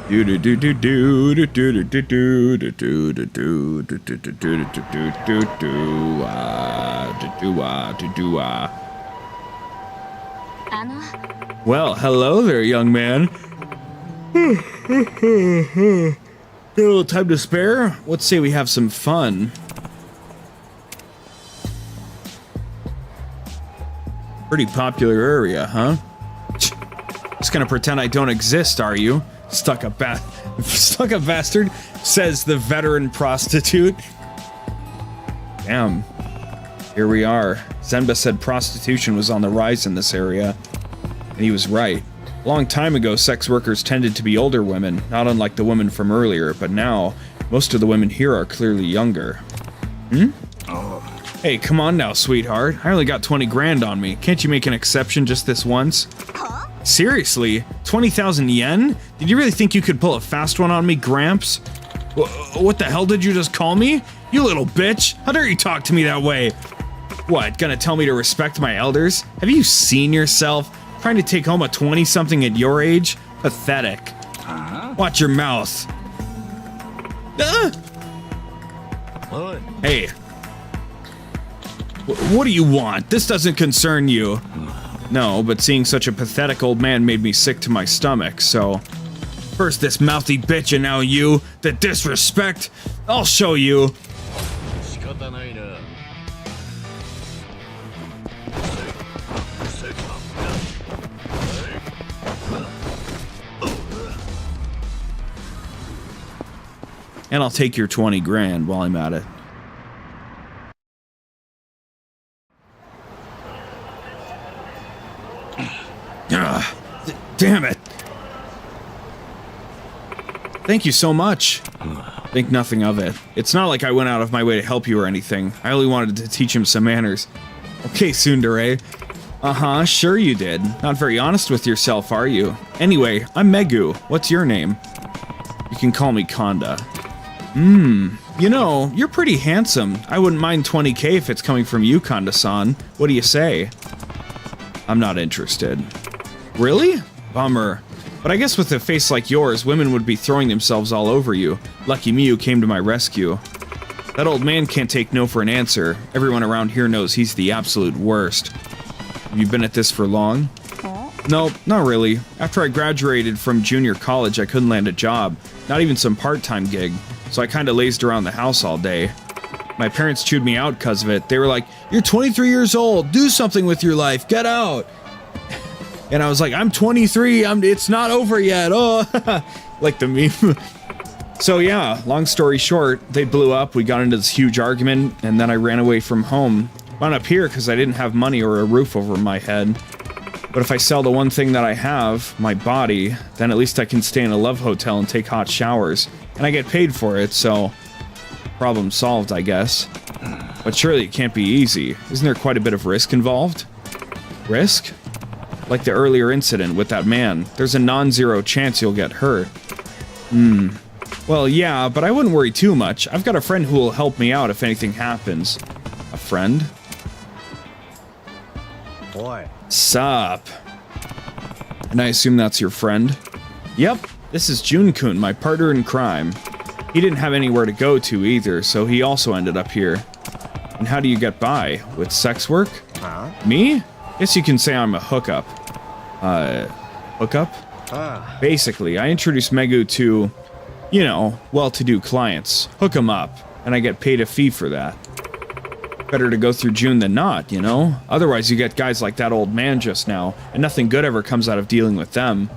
Do do do do do do do do do do do do do do do do do do do do. Well, hello there, young man. Got a little time to spare? Let's say we have some fun. Pretty popular area, huh? Just gonna pretend I don't exist, are you? Stuck up bastard, says the veteran prostitute. Damn. Here we are. Zenba said prostitution was on the rise in this area. And he was right. A long time ago, sex workers tended to be older women, not unlike the women from earlier, but now, most of the women here are clearly younger. Hey, come on now, sweetheart. I only got 20 grand on me. Can't you make an exception just this once? Seriously? 20,000 yen? Did you really think you could pull a fast one on me, Gramps? What the hell did you just call me? You little bitch! How dare you talk to me that way? What, gonna tell me to respect my elders? Have you seen yourself? Trying to take home a 20-something at your age? Pathetic. Watch your mouth. Hey. What do you want? This doesn't concern you. No, but seeing such a pathetic old man made me sick to my stomach, so... First this mouthy bitch and now you. The disrespect. I'll show you. And I'll take your 20 grand while I'm at it. Damn it. Thank you so much. Think nothing of it. It's not like I went out of my way to help you or anything. I only wanted to teach him some manners. Okay, tsundere. Uh-huh, sure you did. Not very honest with yourself, are you? Anyway, I'm Megu. What's your name? You can call me Kanda. You know, you're pretty handsome. I wouldn't mind 20k if it's coming from you, Kanda-san. What do you say? I'm not interested. Really? Bummer. But I guess with a face like yours, women would be throwing themselves all over you. Lucky me who came to my rescue. That old man can't take no for an answer. Everyone around here knows he's the absolute worst. Have you been at this for long? Nope, not really. After I graduated from junior college, I couldn't land a job. Not even some part-time gig. So I kinda lazed around the house all day. My parents chewed me out because of it. They were like, "You're 23 years old, do something with your life, get out!" And I was like, "I'm 23, it's not over yet, oh!" Like the meme. So yeah, long story short, they blew up, we got into this huge argument, and then I ran away from home. Wound up here because I didn't have money or a roof over my head. But if I sell the one thing that I have, my body, then at least I can stay in a love hotel and take hot showers. And I get paid for it, so... problem solved, I guess. But surely it can't be easy. Isn't there quite a bit of risk involved? Risk? Like the earlier incident with that man. There's a non-zero chance you'll get hurt. Well, yeah, but I wouldn't worry too much. I've got a friend who will help me out if anything happens. A friend? Boy. Sup? And I assume that's your friend? Yep, this is Jun-kun, my partner in crime. He didn't have anywhere to go to either, so he also ended up here. And how do you get by? With sex work? Huh? Me? Guess you can say I'm a hookup. Hookup? Basically, I introduced 𝑚𝑬𝑬𝑚 to, you know, well-to-do clients. Hook 'em up, and I get paid a fee for that. Better to go through June than not, you know? Otherwise you get guys like that old man just now, and nothing good ever comes out of dealing with them.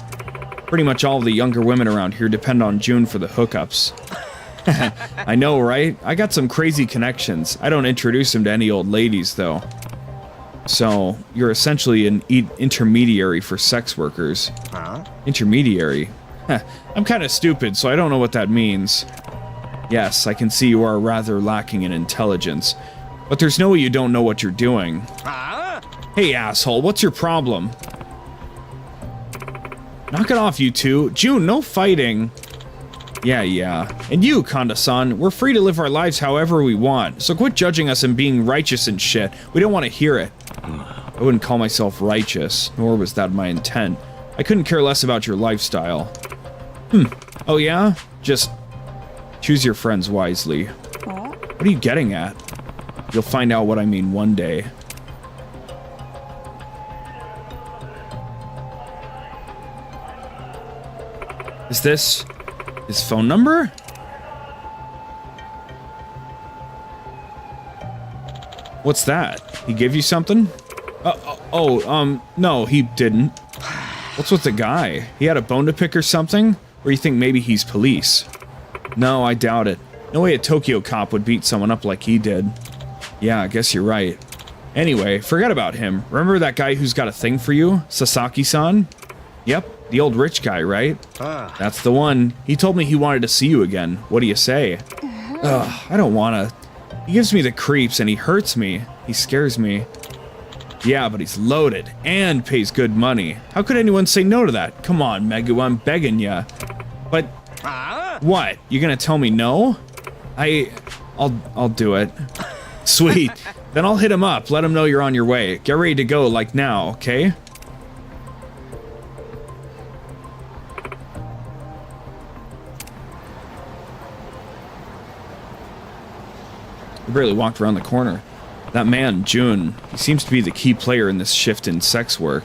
Pretty much all of the younger women around here depend on June for the hookups. I know, right? I got some crazy connections. I don't introduce him to any old ladies, though. So, you're essentially an intermediary for sex workers. Huh? Intermediary? I'm kind of stupid, so I don't know what that means. Yes, I can see you are rather lacking in intelligence. But there's no way you don't know what you're doing. Hey, asshole, what's your problem? Knock it off, you two. June, no fighting. Yeah. And you, Kanda-san, we're free to live our lives however we want, so quit judging us and being righteous and shit. We don't want to hear it. I wouldn't call myself righteous, nor was that my intent. I couldn't care less about your lifestyle. Oh yeah? Just choose your friends wisely. What are you getting at? You'll find out what I mean one day. Is this his phone number? What's that? He give you something? No, he didn't. What's with the guy? He had a bone to pick or something? Or you think maybe he's police? No, I doubt it. No way a Tokyo cop would beat someone up like he did. Yeah, I guess you're right. Anyway, forget about him. Remember that guy who's got a thing for you? Sasaki-san? Yep, the old rich guy, right? That's the one. He told me he wanted to see you again. What do you say? Ugh, I don't wanna. He gives me the creeps and he hurts me. He scares me. Yeah, but he's loaded and pays good money. How could anyone say no to that? Come on, 𝑚𝑬𝑬𝑚, I'm begging ya. But what? You gonna tell me no? I'll do it. Sweet. Then I'll hit him up. Let him know you're on your way. Get ready to go like now, okay? I barely walked around the corner. That man, June, he seems to be the key player in this shift in sex work.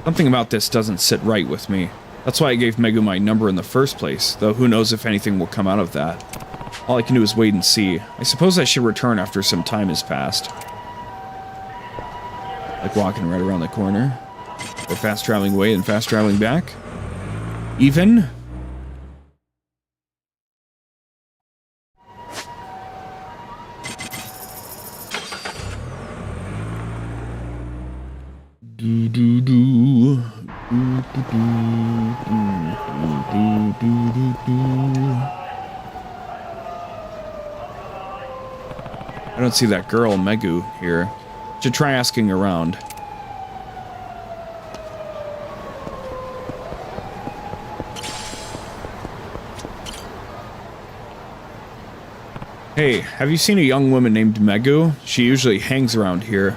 Something about this doesn't sit right with me. That's why I gave 𝑚𝑬𝑬𝑚 my number in the first place, though who knows if anything will come out of that. All I can do is wait and see. I suppose I should return after some time has passed. Like walking right around the corner. Or fast traveling away and fast traveling back. Even? I don't see that girl, 𝑚𝑬𝑚, here. Should try asking around. Hey, have you seen a young woman named 𝑚𝑬𝑬𝑚? She usually hangs around here.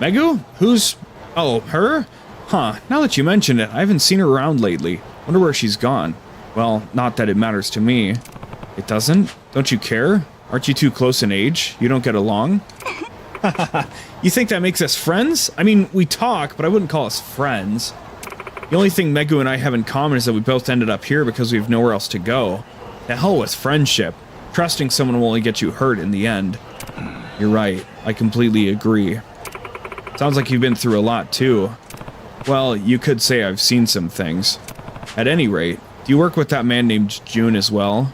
𝑚𝑬𝑬𝑚? Who's... Oh, her? Huh, now that you mention it, I haven't seen her around lately. Wonder where she's gone. Well, not that it matters to me. It doesn't? Don't you care? Aren't you too close in age? You don't get along? You think that makes us friends? I mean, we talk, but I wouldn't call us friends. The only thing 𝑚𝑬𝑬𝑚 and I have in common is that we both ended up here because we have nowhere else to go. The hell with friendship. Trusting someone will only get you hurt in the end. You're right. I completely agree. Sounds like you've been through a lot, too. Well, you could say I've seen some things. At any rate, do you work with that man named June as well?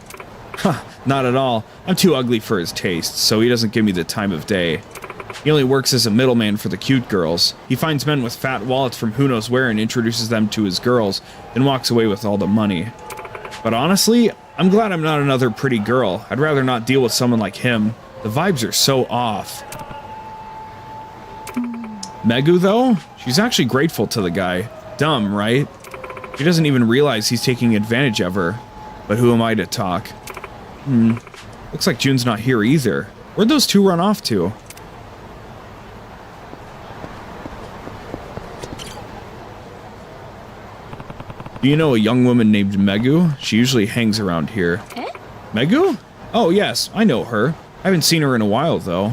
Huh, not at all. I'm too ugly for his taste, so he doesn't give me the time of day. He only works as a middleman for the cute girls. He finds men with fat wallets from who knows where and introduces them to his girls, then walks away with all the money. But honestly, I'm glad I'm not another pretty girl. I'd rather not deal with someone like him. The vibes are so off. 𝑚𝑬𝑬𝑚, though? She's actually grateful to the guy. Dumb, right? She doesn't even realize he's taking advantage of her. But who am I to talk? Looks like June's not here either. Where'd those two run off to? Do you know a young woman named 𝑚𝑬𝑬𝑚? She usually hangs around here. 𝑚𝑬𝑬𝑚? Oh, yes, I know her. I haven't seen her in a while, though.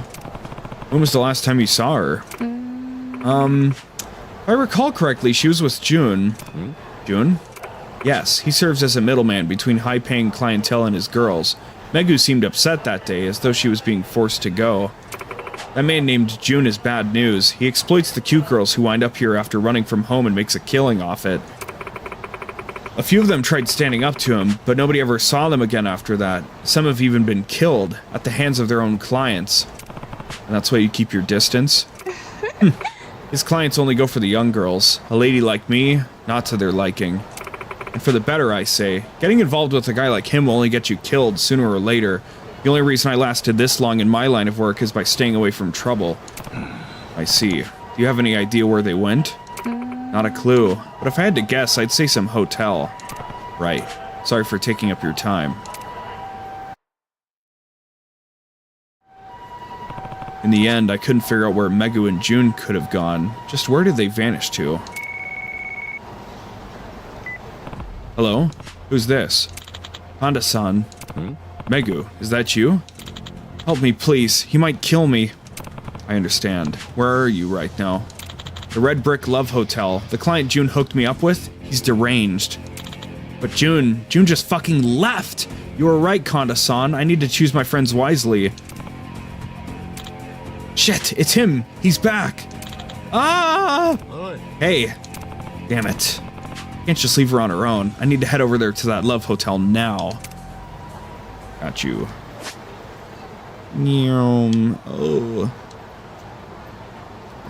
When was the last time you saw her? If I recall correctly, she was with June. June? Yes, he serves as a middleman between high-paying clientele and his girls. 𝑚𝑬𝑬𝑚 seemed upset that day, as though she was being forced to go. That man named June is bad news. He exploits the cute girls who wind up here after running from home and makes a killing off it. A few of them tried standing up to him, but nobody ever saw them again after that. Some have even been killed at the hands of their own clients. And that's why you keep your distance? His clients only go for the young girls. A lady like me, not to their liking. And for the better, I say. Getting involved with a guy like him will only get you killed sooner or later. The only reason I lasted this long in my line of work is by staying away from trouble. I see. Do you have any idea where they went? Not a clue. But if I had to guess, I'd say some hotel. Right. Sorry for taking up your time. In the end, I couldn't figure out where 𝑚𝑬𝑬𝑚 and June could have gone. Just where did they vanish to? Hello? Who's this? Honda-san. 𝑚𝑬𝑬𝑚, is that you? Help me, please. He might kill me. I understand. Where are you right now? The Red Brick Love Hotel. The client June hooked me up with? He's deranged. But June just fucking left! You were right, Honda-san. I need to choose my friends wisely. Shit, it's him! He's back! Ah! Hey. Damn it. Can't just leave her on her own. I need to head over there to that love hotel now. Got you. Oh.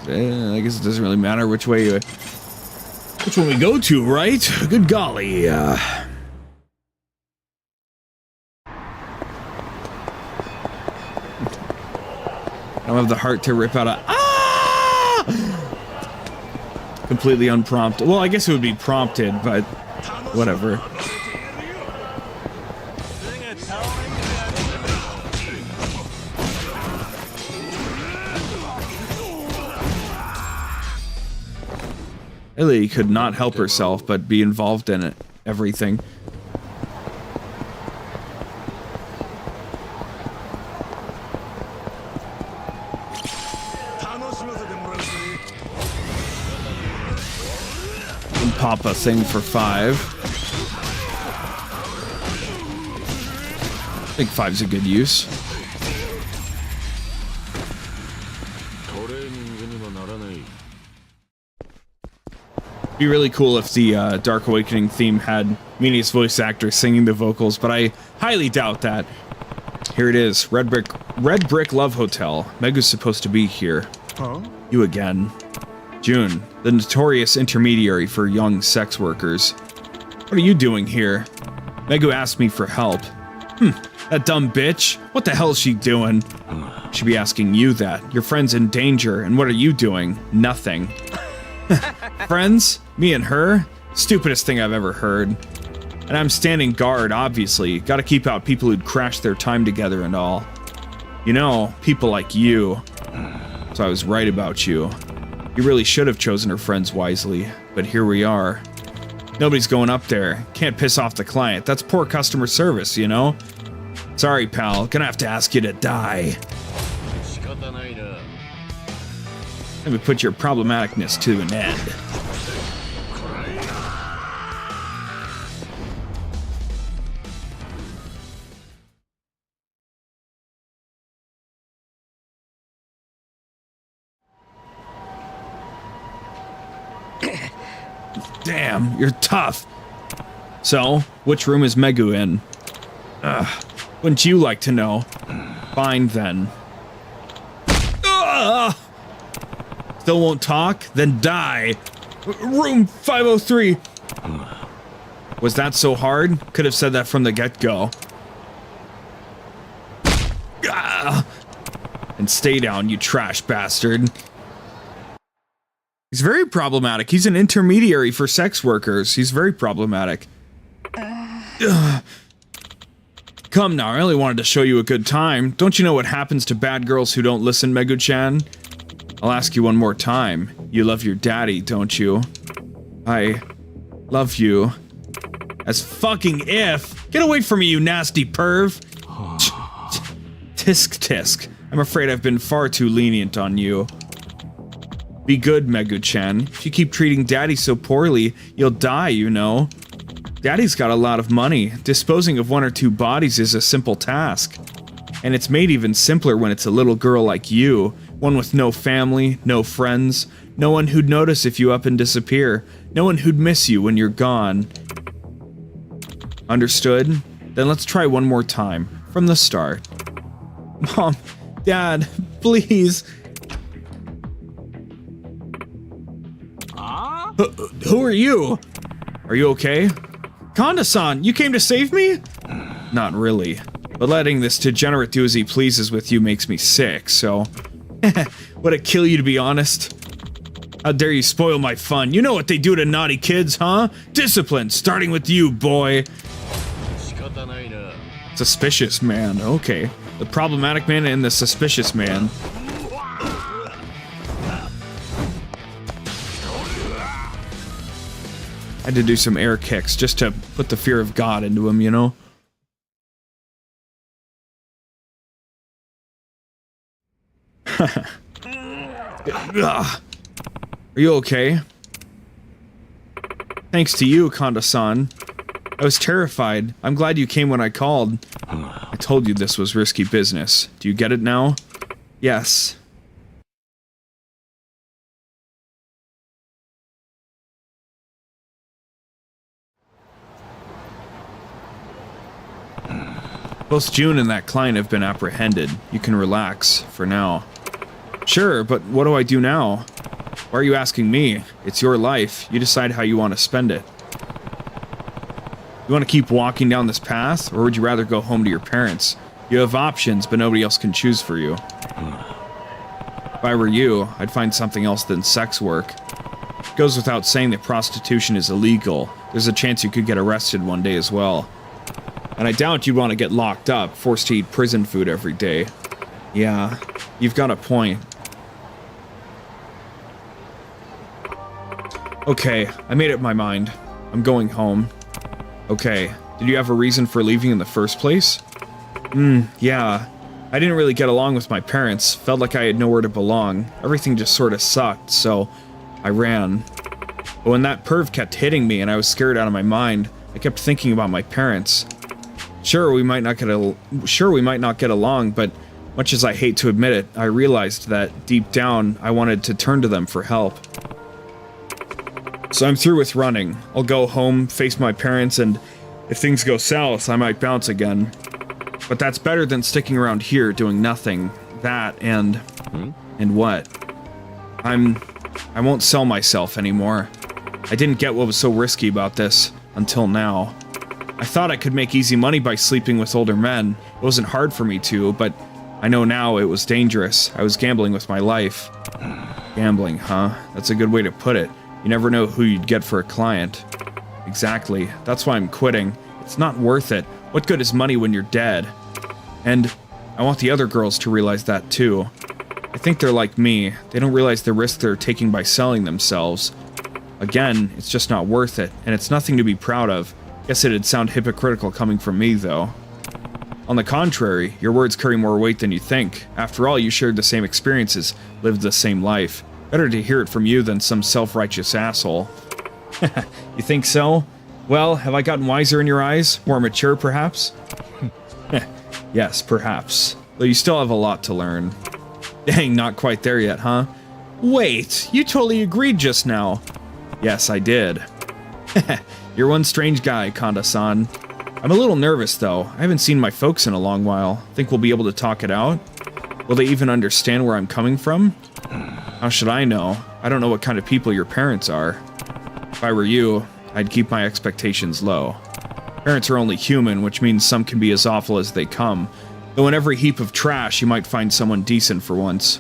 I guess it doesn't really matter which one we go to, right? Good golly. I don't have the heart to rip out a completely unprompted. Well, I guess it would be prompted, but whatever. Ellie could not help herself but be involved in it. Everything. And pop a thing for 5. I think 5's a good use. Be really cool if the Dark Awakening theme had Mina's voice actor singing the vocals, but I highly doubt that. Here it is, Red Brick Love Hotel. 𝑚𝑬𝑬𝑚's supposed to be here. Huh? You again. June, the notorious intermediary for young sex workers. What are you doing here? 𝑚𝑬𝑬𝑚 asked me for help. That dumb bitch. What the hell is she doing? Should be asking you that. Your friend's in danger, and what are you doing? Nothing. Friends? Me and her? Stupidest thing I've ever heard. And I'm standing guard, obviously. Gotta keep out people who'd crash their time together and all. You know, people like you. So I was right about you. You really should have chosen her friends wisely. But here we are. Nobody's going up there. Can't piss off the client. That's poor customer service, you know? Sorry, pal. Gonna have to ask you to die. Let me put your problematicness to an end. Damn, you're tough. So, which room is 𝑚𝑬𝑬𝑚 in? Wouldn't you like to know? Fine, then. Still won't talk? Then die. Room 503. Was that so hard? Could have said that from the get-go. And stay down, you trash bastard. He's very problematic. He's an intermediary for sex workers. He's very problematic. come now, I only wanted to show you a good time. Don't you know what happens to bad girls who don't listen, Megu-chan? I'll ask you one more time. You love your daddy, don't you? I love you. As fucking if. Get away from me, you nasty perv. Tisk tisk. I'm afraid I've been far too lenient on you. Be good, Megu-chan. If you keep treating Daddy so poorly, you'll die, you know. Daddy's got a lot of money. Disposing of 1 or 2 bodies is a simple task. And it's made even simpler when it's a little girl like you. One with no family, no friends, no one who'd notice if you up and disappear, no one who'd miss you when you're gone. Understood? Then let's try one more time, from the start. Mom, Dad, please. Who are you? Are you okay? Kanda-san, you came to save me? Not really. But letting this degenerate do as he pleases with you makes me sick, so... Would it kill you, to be honest? How dare you spoil my fun? You know what they do to naughty kids, huh? Discipline, starting with you, boy. Suspicious man, okay. The problematic man and the suspicious man. I had to do some air kicks just to put the fear of God into him, you know? Are you okay? Thanks to you, Kanda-san. I was terrified. I'm glad you came when I called. I told you this was risky business. Do you get it now? Yes. Both June and that client have been apprehended. You can relax, for now. Sure, but what do I do now? Why are you asking me? It's your life. You decide how you want to spend it. You want to keep walking down this path, or would you rather go home to your parents? You have options, but nobody else can choose for you. If I were you, I'd find something else than sex work. It goes without saying that prostitution is illegal. There's a chance you could get arrested one day as well. And I doubt you'd want to get locked up, forced to eat prison food every day. Yeah, you've got a point. Okay, I made up my mind. I'm going home. Okay, did you have a reason for leaving in the first place? Yeah. I didn't really get along with my parents, felt like I had nowhere to belong. Everything just sort of sucked, so I ran. But when that perv kept hitting me and I was scared out of my mind, I kept thinking about my parents. Sure, we might not get along, but much as I hate to admit it, I realized that deep down I wanted to turn to them for help. So I'm through with running. I'll go home, face my parents, and if things go south, I might bounce again. But that's better than sticking around here doing nothing. That and... And what? I won't sell myself anymore. I didn't get what was so risky about this, until now. I thought I could make easy money by sleeping with older men. It wasn't hard for me to, but I know now it was dangerous. I was gambling with my life. Gambling, huh? That's a good way to put it. You never know who you'd get for a client. Exactly. That's why I'm quitting. It's not worth it. What good is money when you're dead? And I want the other girls to realize that too. I think they're like me. They don't realize the risk they're taking by selling themselves. Again, it's just not worth it, and it's nothing to be proud of. Guess it'd sound hypocritical coming from me, though. On the contrary, your words carry more weight than you think. After all, you shared the same experiences, lived the same life. Better to hear it from you than some self-righteous asshole. You think so? Well, have I gotten wiser in your eyes? More mature, perhaps? Yes, perhaps. Though you still have a lot to learn. Dang, not quite there yet, huh? Wait, you totally agreed just now. Yes, I did. You're one strange guy, Kanda-san. I'm a little nervous, though. I haven't seen my folks in a long while. Think we'll be able to talk it out? Will they even understand where I'm coming from? How should I know? I don't know what kind of people your parents are. If I were you, I'd keep my expectations low. Parents are only human, which means some can be as awful as they come. Though in every heap of trash, you might find someone decent for once.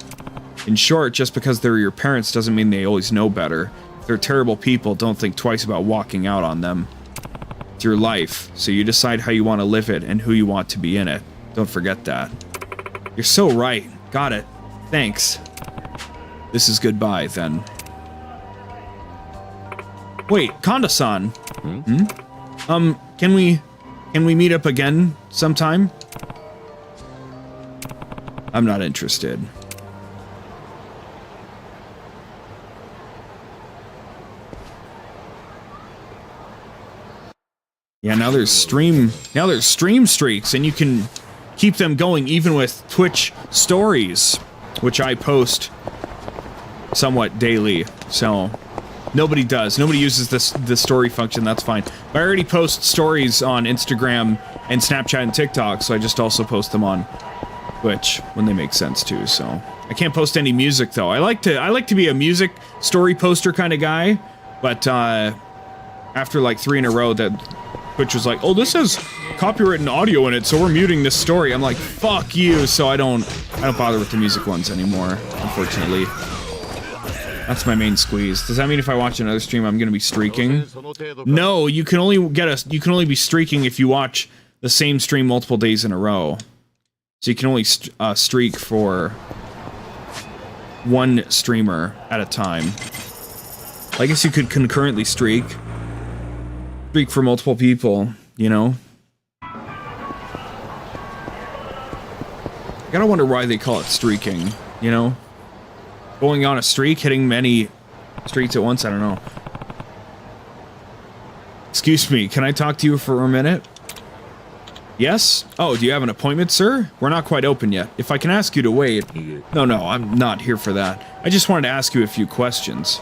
In short, just because they're your parents doesn't mean they always know better. If they're terrible people, don't think twice about walking out on them. It's your life, so you decide how you want to live it and who you want to be in it. Don't forget that. You're so right. Got it. Thanks. This is goodbye, then. Wait, Konda-san. Can we meet up again sometime? I'm not interested. Yeah, now there's stream streaks, and you can keep them going even with Twitch stories, which I post somewhat daily. So nobody does. Nobody uses the story function. That's fine. But I already post stories on Instagram and Snapchat and TikTok, so I just also post them on Twitch when they make sense too. So I can't post any music though. I like to be a music story poster kind of guy, but after like 3 in a row that Twitch was like, oh, this has copyrighted audio in it, so we're muting this story. I'm like, fuck you. So I don't bother with the music ones anymore, unfortunately. That's my main squeeze. Does that mean if I watch another stream, I'm gonna be streaking? No, you can only be streaking if you watch the same stream multiple days in a row. So you can only streak for one streamer at a time. I guess you could concurrently streak for multiple people, you know? I gotta wonder why they call it streaking, you know? Going on a streak, hitting many streaks at once, I don't know. Excuse me, can I talk to you for a minute? Yes? Oh, do you have an appointment, sir? We're not quite open yet. If I can ask you to wait... No, I'm not here for that. I just wanted to ask you a few questions.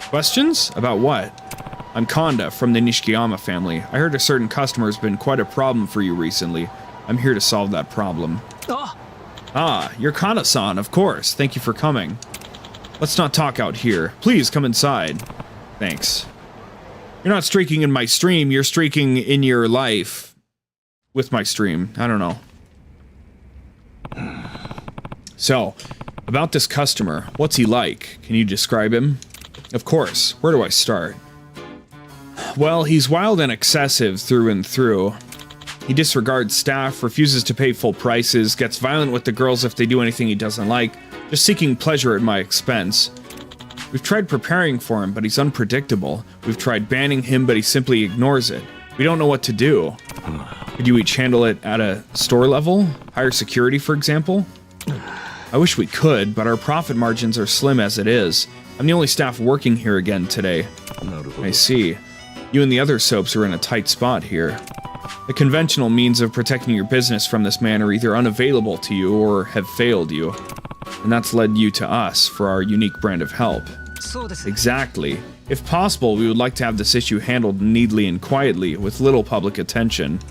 Questions? About what? I'm Konda from the Nishikiyama family. I heard a certain customer has been quite a problem for you recently. I'm here to solve that problem. Ah, you're Konda-san, of course. Thank you for coming. Let's not talk out here. Please come inside. Thanks. You're not streaking in my stream, you're streaking in your life. With my stream. I don't know. So, about this customer, what's he like? Can you describe him? Of course. Where do I start? Well, he's wild and excessive through and through. He disregards staff, refuses to pay full prices, gets violent with the girls if they do anything he doesn't like, just seeking pleasure at my expense. We've tried preparing for him, but he's unpredictable. We've tried banning him, but he simply ignores it. We don't know what to do. Could you each handle it at a store level? Higher security, for example? I wish we could, but our profit margins are slim as it is. I'm the only staff working here again today. I see. You and the other soaps are in a tight spot here. The conventional means of protecting your business from this man are either unavailable to you or have failed you. And that's led you to us for our unique brand of help. Exactly. If possible, we would like to have this issue handled neatly and quietly, with little public attention.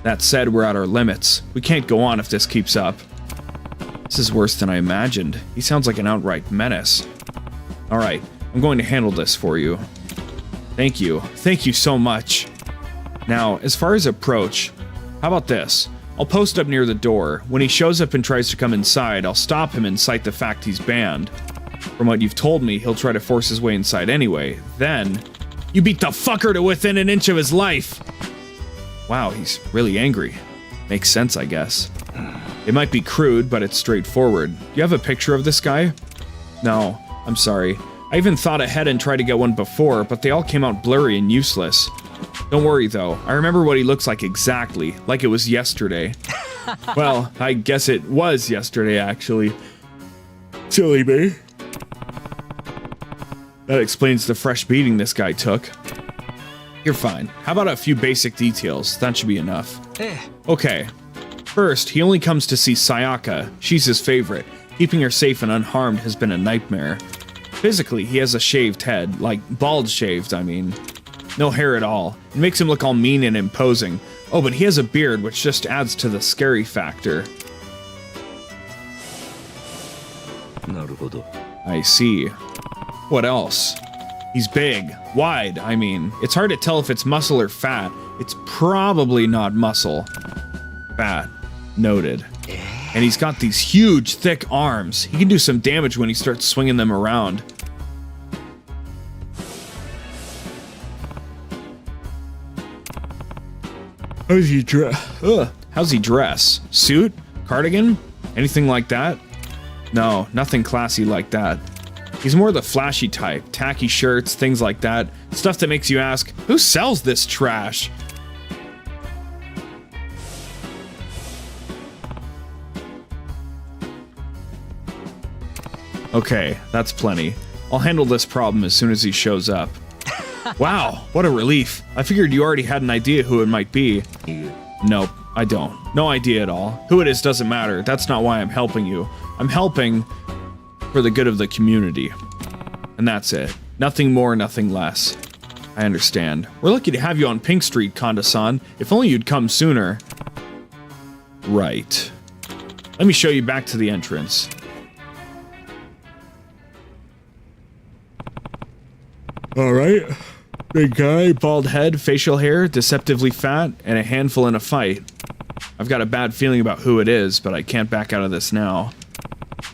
That said, we're at our limits. We can't go on if this keeps up. This is worse than I imagined. He sounds like an outright menace. Alright, I'm going to handle this for you. Thank you. Thank you so much. Now, as far as approach, how about this? I'll post up near the door. When he shows up and tries to come inside, I'll stop him and cite the fact he's banned. From what you've told me, he'll try to force his way inside anyway. Then, you beat the fucker to within an inch of his life! Wow, he's really angry. Makes sense, I guess. It might be crude, but it's straightforward. Do you have a picture of this guy? No, I'm sorry. I even thought ahead and tried to get one before, but they all came out blurry and useless. Don't worry though, I remember what he looks like exactly, like it was yesterday. Well, I guess it was yesterday actually. Silly me. That explains the fresh beating this guy took. You're fine. How about a few basic details? That should be enough. Okay. First, he only comes to see Sayaka. She's his favorite. Keeping her safe and unharmed has been a nightmare. Physically, he has a shaved head, like bald shaved, I mean. No hair at all. It makes him look all mean and imposing. Oh, but he has a beard, which just adds to the scary factor. I see. What else? He's big, wide, I mean. It's hard to tell if it's muscle or fat. It's probably not muscle. Fat. Noted. And he's got these huge, thick arms. He can do some damage when he starts swinging them around. How's he dress? How's he dress? Suit? Cardigan? Anything like that? No, nothing classy like that. He's more the flashy type. Tacky shirts, things like that. Stuff that makes you ask, who sells this trash? Okay, that's plenty. I'll handle this problem as soon as he shows up. Wow, what a relief. I figured you already had an idea who it might be. Nope, I don't. No idea at all. Who it is doesn't matter. That's not why I'm helping you. I'm helping for the good of the community. And that's it. Nothing more, nothing less. I understand. We're lucky to have you on Pink Street, Konda-san. If only you'd come sooner. Right. Let me show you back to the entrance. Alright. Big guy, bald head, facial hair, deceptively fat, and a handful in a fight. I've got a bad feeling about who it is, but I can't back out of this now.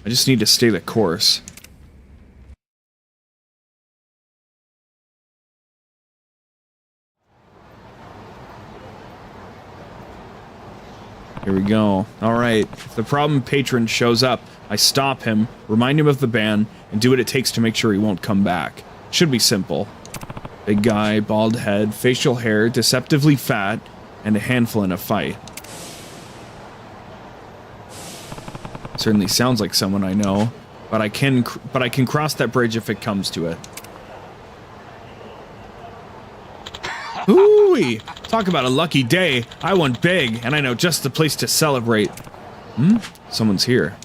I just need to stay the course. Here we go. Alright, if the problem patron shows up, I stop him, remind him of the ban, and do what it takes to make sure he won't come back. Should be simple. Big guy, bald head, facial hair, deceptively fat, and a handful in a fight. Certainly sounds like someone I know, but I can cross that bridge if it comes to it. Ooh-wee! Talk about a lucky day. I won big, and I know just the place to celebrate. Someone's here.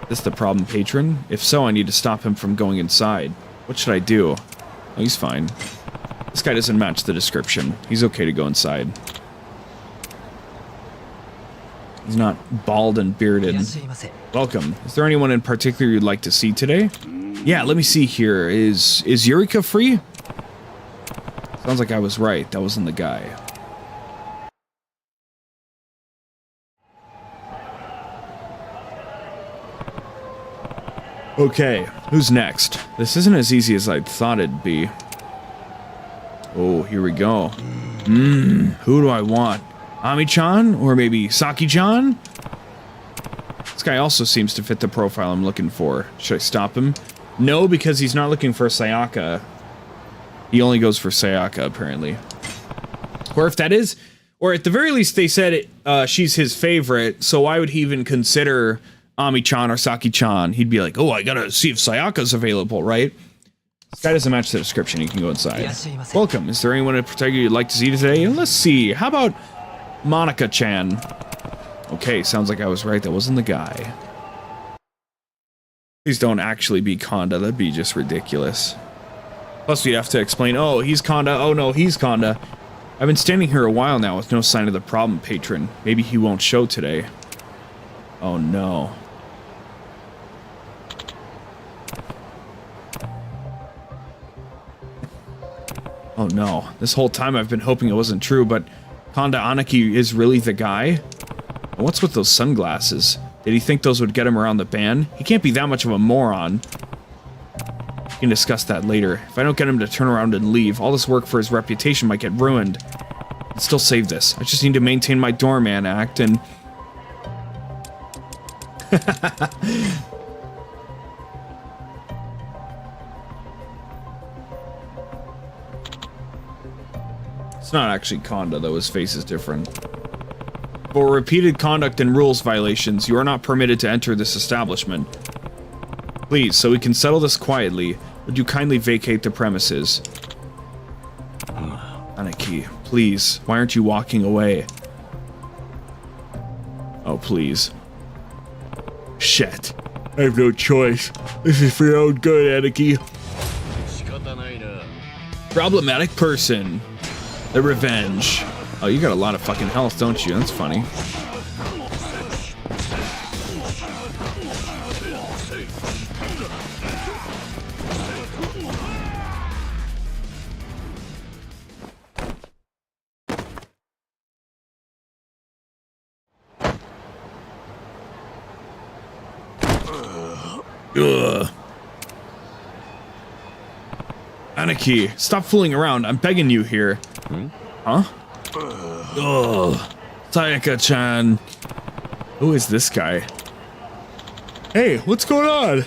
This the problem patron? If so, I need to stop him from going inside. What should I do? Oh, he's fine. This guy doesn't match the description. He's okay to go inside. He's not bald and bearded. Welcome. Is there anyone in particular you'd like to see today? Yeah, let me see here. Is Eureka free? Sounds like I was right. That wasn't the guy. Okay, who's next? This isn't as easy as I thought it'd be. Oh, here we go. Who do I want? Ami-chan? Or maybe Saki-chan? This guy also seems to fit the profile I'm looking for. Should I stop him? No, because he's not looking for Sayaka. He only goes for Sayaka, apparently. Or if that is... Or at the very least, they said she's his favorite, so why would he even consider Ami-chan or Saki-chan? He'd be like, oh, I gotta see if Sayaka's available, right? This guy doesn't match the description. He can go inside. Welcome. Is there anyone in particular you'd like to see today? Let's see. How about Monica-chan? Okay, sounds like I was right. That wasn't the guy. Please don't actually be Konda. That'd be just ridiculous. Plus, we'd have to explain, oh, he's Konda. Oh, no, he's Konda. I've been standing here a while now with no sign of the problem patron. Maybe he won't show today. Oh, no. Oh no, this whole time I've been hoping it wasn't true, but Konda Aniki is really the guy? What's with those sunglasses? Did he think those would get him around the ban? He can't be that much of a moron. We can discuss that later. If I don't get him to turn around and leave, all this work for his reputation might get ruined. I'd still save this. I just need to maintain my doorman act and... It's not actually Konda, though. His face is different. For repeated conduct and rules violations, you are not permitted to enter this establishment. Please, so we can settle this quietly, would you kindly vacate the premises? Aniki, please, why aren't you walking away? Oh, please. Shit. I have no choice. This is for your own good, Aniki. Problematic person. The revenge. Oh, you got a lot of fucking health, don't you? That's funny. Ugh. Aniki, stop fooling around. I'm begging you here. Huh? Oh, Sayaka-chan. Who is this guy? Hey, what's going on?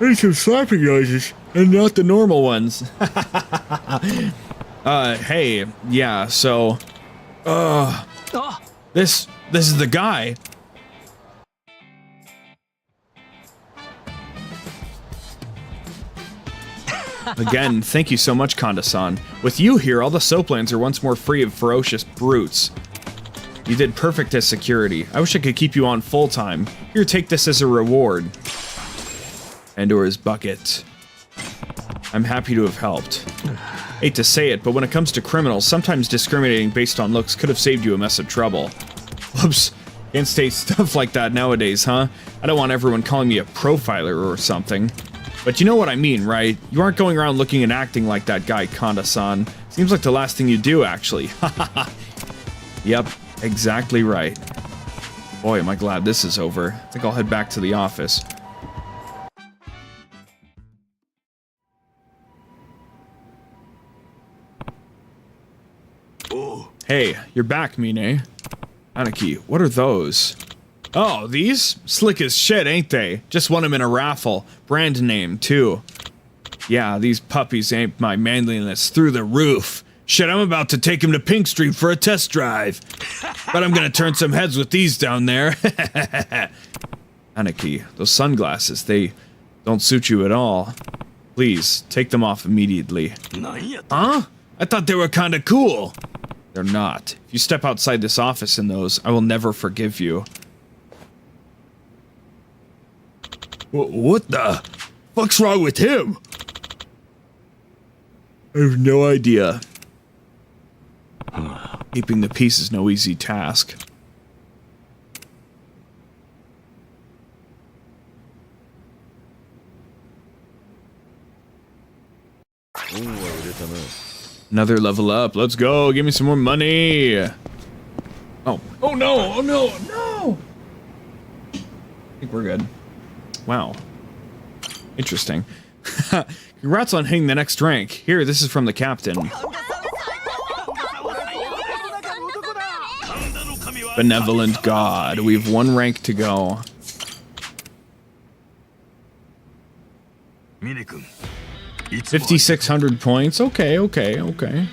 I need some slapping noises, and not the normal ones. Hey, yeah, so... This is the guy. Again, thank you so much, Kanda-san. With you here, all the soaplands are once more free of ferocious brutes. You did perfect as security. I wish I could keep you on full-time. Here, take this as a reward. Andor's bucket. I'm happy to have helped. Hate to say it, but when it comes to criminals, sometimes discriminating based on looks could have saved you a mess of trouble. Whoops. Can't say stuff like that nowadays, huh? I don't want everyone calling me a profiler or something. But you know what I mean, right? You aren't going around looking and acting like that guy, Kanda-san. Seems like the last thing you do, actually. Yep, exactly right. Boy, am I glad this is over. I think I'll head back to the office. Hey, you're back, Mine. Aniki, what are those? Oh, these? Slick as shit, ain't they? Just won them in a raffle. Brand name, too. Yeah, these puppies ain't my manliness through the roof. Shit, I'm about to take him to Pink Street for a test drive. But I'm gonna turn some heads with these down there. Aniki, those sunglasses, they don't suit you at all. Please, take them off immediately. Huh? I thought they were kinda cool. They're not. If you step outside this office in those, I will never forgive you. What the fuck's wrong with him? I have no idea. Keeping the peace is no easy task. Another level up. Let's go. Give me some more money. Oh. Oh no. Oh no. No. I think we're good. Wow. Interesting. Congrats on hitting the next rank. Here, this is from the captain. Benevolent God. We have one rank to go. 5,600 points. Okay, okay, okay.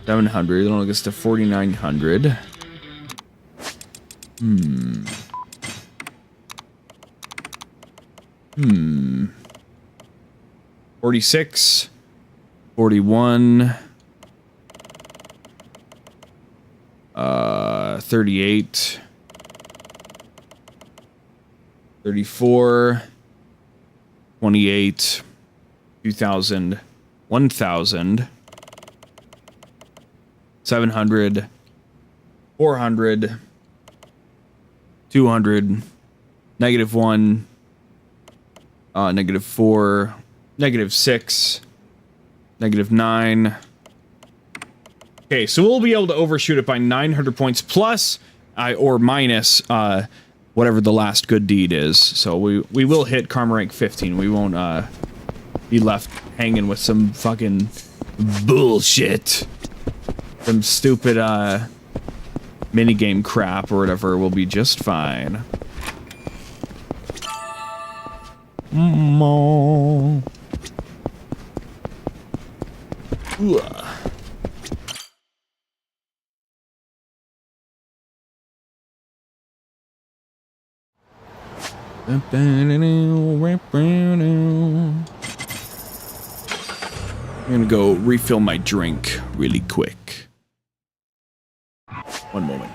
700. It only gets to 4,900. 46. 41. 38. 34. 28. 2,000. 1,000. 700. 400. 200. -1. -4. -6. -9. Okay, so we'll be able to overshoot it by 900 points plus or minus whatever the last good deed is. So we will hit Karma rank 15. We won't be left hanging with some fucking bullshit. Some stupid minigame crap or whatever. Will be just fine. I'm gonna go refill my drink really quick. One moment.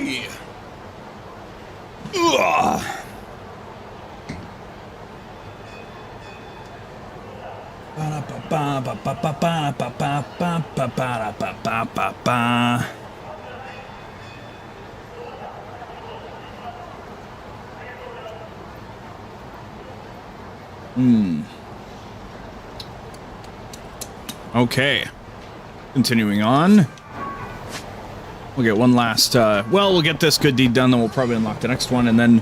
Oi. Ugh. Okay. Continuing on. We'll get one last, well, we'll get this good deed done, then we'll probably unlock the next one, and then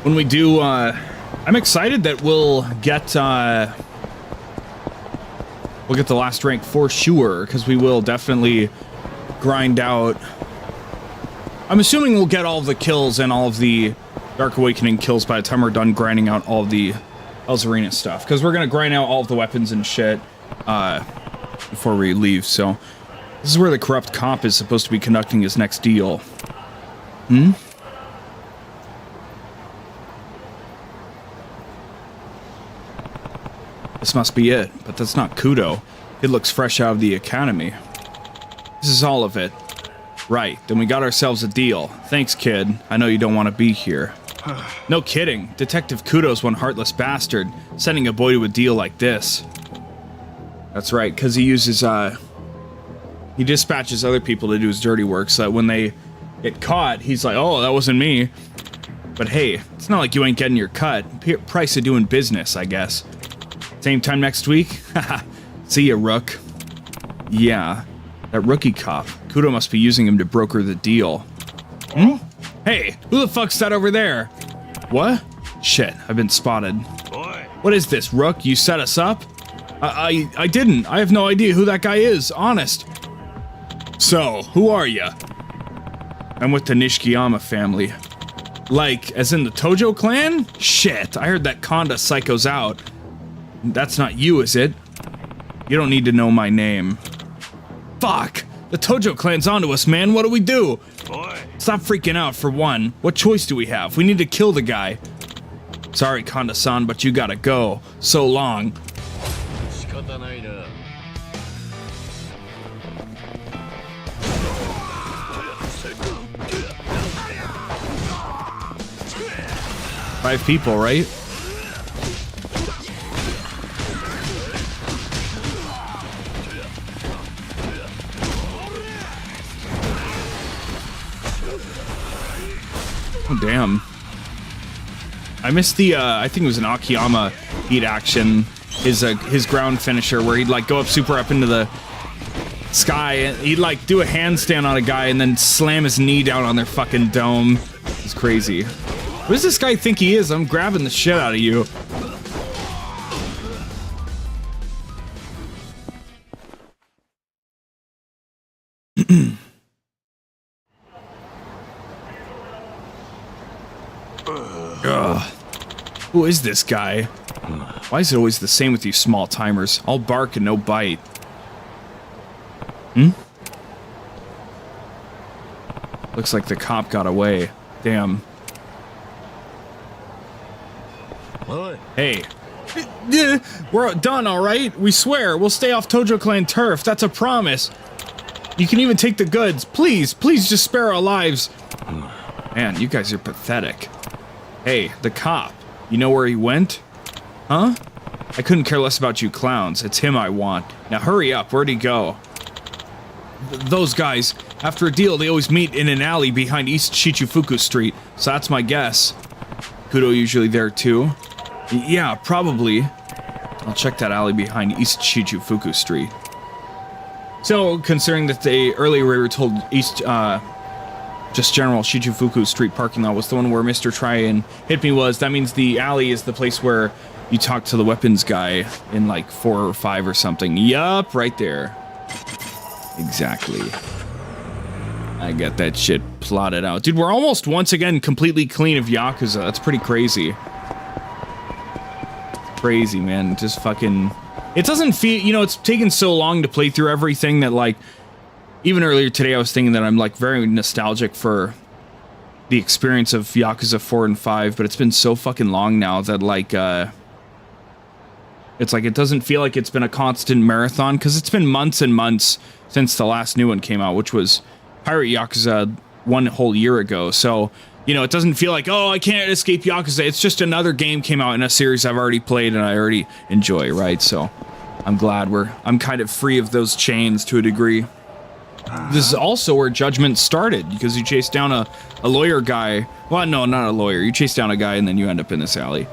when we do, I'm excited that we'll get the last rank for sure, because we will definitely grind out. I'm assuming we'll get all of the kills and all of the Dark Awakening kills by the time we're done grinding out all of the Hell's Arena stuff, because we're going to grind out all of the weapons and shit, before we leave, so this is where the corrupt cop is supposed to be conducting his next deal. This must be it, but that's not Kudo. It looks fresh out of the academy. This is all of it. Right, then we got ourselves a deal. Thanks, kid. I know you don't want to be here. No kidding. Detective Kudo's one heartless bastard, sending a boy to a deal like this. That's right, because he uses, he dispatches other people to do his dirty work, so that when they get caught, he's like, oh, that wasn't me. But hey, it's not like you ain't getting your cut. Price of doing business, I guess. Same time next week? Haha. See ya, Rook. Yeah, that rookie cop. Kudo must be using him to broker the deal. Hey, who the fuck's that over there? What? Shit, I've been spotted. What is this, Rook? You set us up? I didn't. I have no idea who that guy is, honest. So, who are ya? I'm with the Nishikiyama family. Like, as in the Tojo clan? Shit, I heard that Konda psychos out. That's not you, is it? You don't need to know my name. Fuck! The Tojo clan's onto us, man. What do we do? Stop freaking out, for one. What choice do we have? We need to kill the guy. Sorry, Konda-san, but you gotta go. So long. 5 people, right? Oh, damn. I missed the, I think it was an Akiyama heat action, his ground finisher, where he'd, like, go up super up into the sky, and he'd, like, do a handstand on a guy and then slam his knee down on their fucking dome. It's crazy. What does this guy think he is? I'm grabbing the shit out of you. Ugh. Who is this guy? Why is it always the same with you small timers? All bark and no bite. Looks like the cop got away. Damn. Hey. We're done, alright? We swear, we'll stay off Tojo Clan turf, that's a promise. You can even take the goods. Please, please just spare our lives. Man, you guys are pathetic. Hey, the cop. You know where he went? Huh? I couldn't care less about you clowns. It's him I want. Now hurry up, where'd he go? Those guys, after a deal, they always meet in an alley behind East Shichifuku Street, so that's my guess. Kudo usually there too? Yeah, probably. I'll check that alley behind East Shichifuku Street. So, considering that they earlier we were told East, just general Shichifuku Street parking lot was the one where Mr. Try and Hit Me was, that means the alley is the place where you talk to the weapons guy in like 4 or 5 or something. Yup, right there. Exactly. I got that shit plotted out. Dude, we're almost once again completely clean of Yakuza. That's pretty crazy. Crazy, man. Just fucking... It doesn't feel... You know, it's taken so long to play through everything that, like... Even earlier today, I was thinking that I'm, like, very nostalgic for the experience of Yakuza 4 and 5, but it's been so fucking long now that, like, it's like, it doesn't feel like it's been a constant marathon, because it's been months and months since the last new one came out, which was Pirate Yakuza one whole year ago. So, you know, it doesn't feel like, oh, I can't escape Yakuza. It's just another game came out in a series I've already played and I already enjoy, right? So I'm glad I'm kind of free of those chains to a degree. This is also where Judgment started, because you chase down a lawyer guy. Well, no, not a lawyer. You chase down a guy and then you end up in this alley.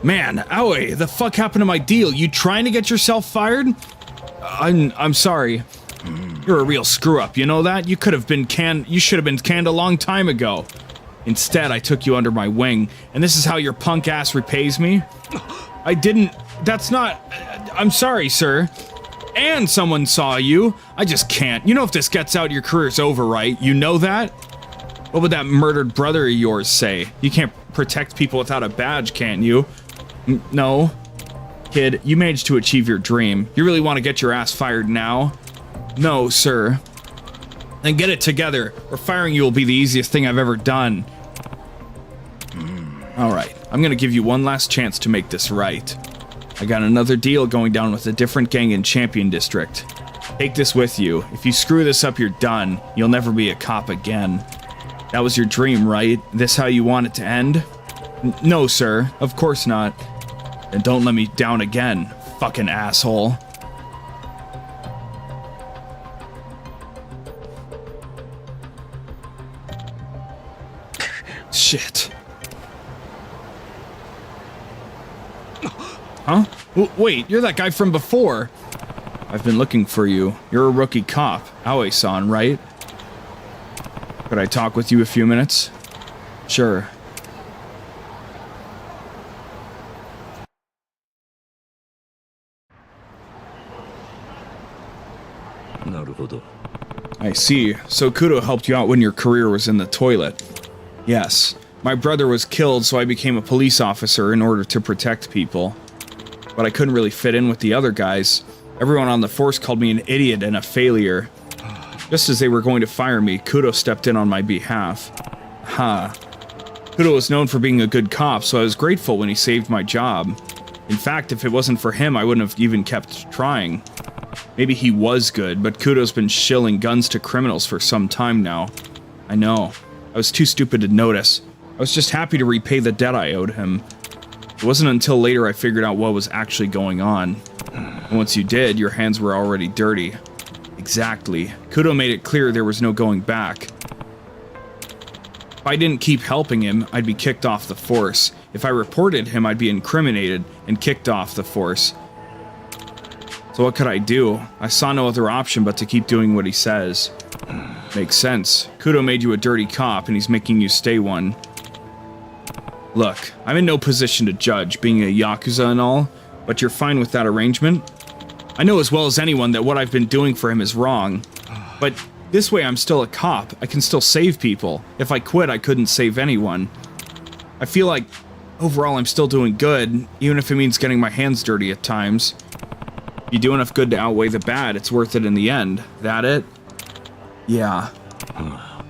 Man, Aoi, the fuck happened to my deal? You trying to get yourself fired? I'm sorry. You're a real screw-up, you know that? You should have been canned a long time ago. Instead, I took you under my wing, and this is how your punk ass repays me? I'm sorry, sir. And someone saw you. I just can't. You know, if this gets out, your career's over, right? You know that? What would that murdered brother of yours say? You can't protect people without a badge, can you? No. Kid, you managed to achieve your dream. You really want to get your ass fired now? No, sir. Then get it together, or firing you will be the easiest thing I've ever done. Alright, I'm gonna give you one last chance to make this right. I got another deal going down with a different gang in Champion District. Take this with you. If you screw this up, you're done. You'll never be a cop again. That was your dream, right? This how you want it to end? No, sir. Of course not. Then don't let me down again, fucking asshole. Shit. Huh? Wait, you're that guy from before. I've been looking for you. You're a rookie cop, Aoi-san, right? Could I talk with you a few minutes? Sure. I see. So Kudo helped you out when your career was in the toilet. Yes. My brother was killed, so I became a police officer in order to protect people. But I couldn't really fit in with the other guys. Everyone on the force called me an idiot and a failure. Just as they were going to fire me, Kudo stepped in on my behalf. Kudo was known for being a good cop, so I was grateful when he saved my job. In fact, if it wasn't for him, I wouldn't have even kept trying. Maybe he was good, but Kudo's been shilling guns to criminals for some time now. I know. I was too stupid to notice. I was just happy to repay the debt I owed him. It wasn't until later I figured out what was actually going on. And once you did, your hands were already dirty. Exactly. Kudo made it clear there was no going back. If I didn't keep helping him, I'd be kicked off the force. If I reported him, I'd be incriminated and kicked off the force. So what could I do? I saw no other option but to keep doing what he says. Makes sense. Kudo made you a dirty cop and he's making you stay one. Look, I'm in no position to judge, being a Yakuza and all, but you're fine with that arrangement? I know as well as anyone that what I've been doing for him is wrong. But this way I'm still a cop. I can still save people. If I quit, I couldn't save anyone. I feel like, overall, I'm still doing good, even if it means getting my hands dirty at times. You do enough good to outweigh the bad, it's worth it in the end. That it? Yeah.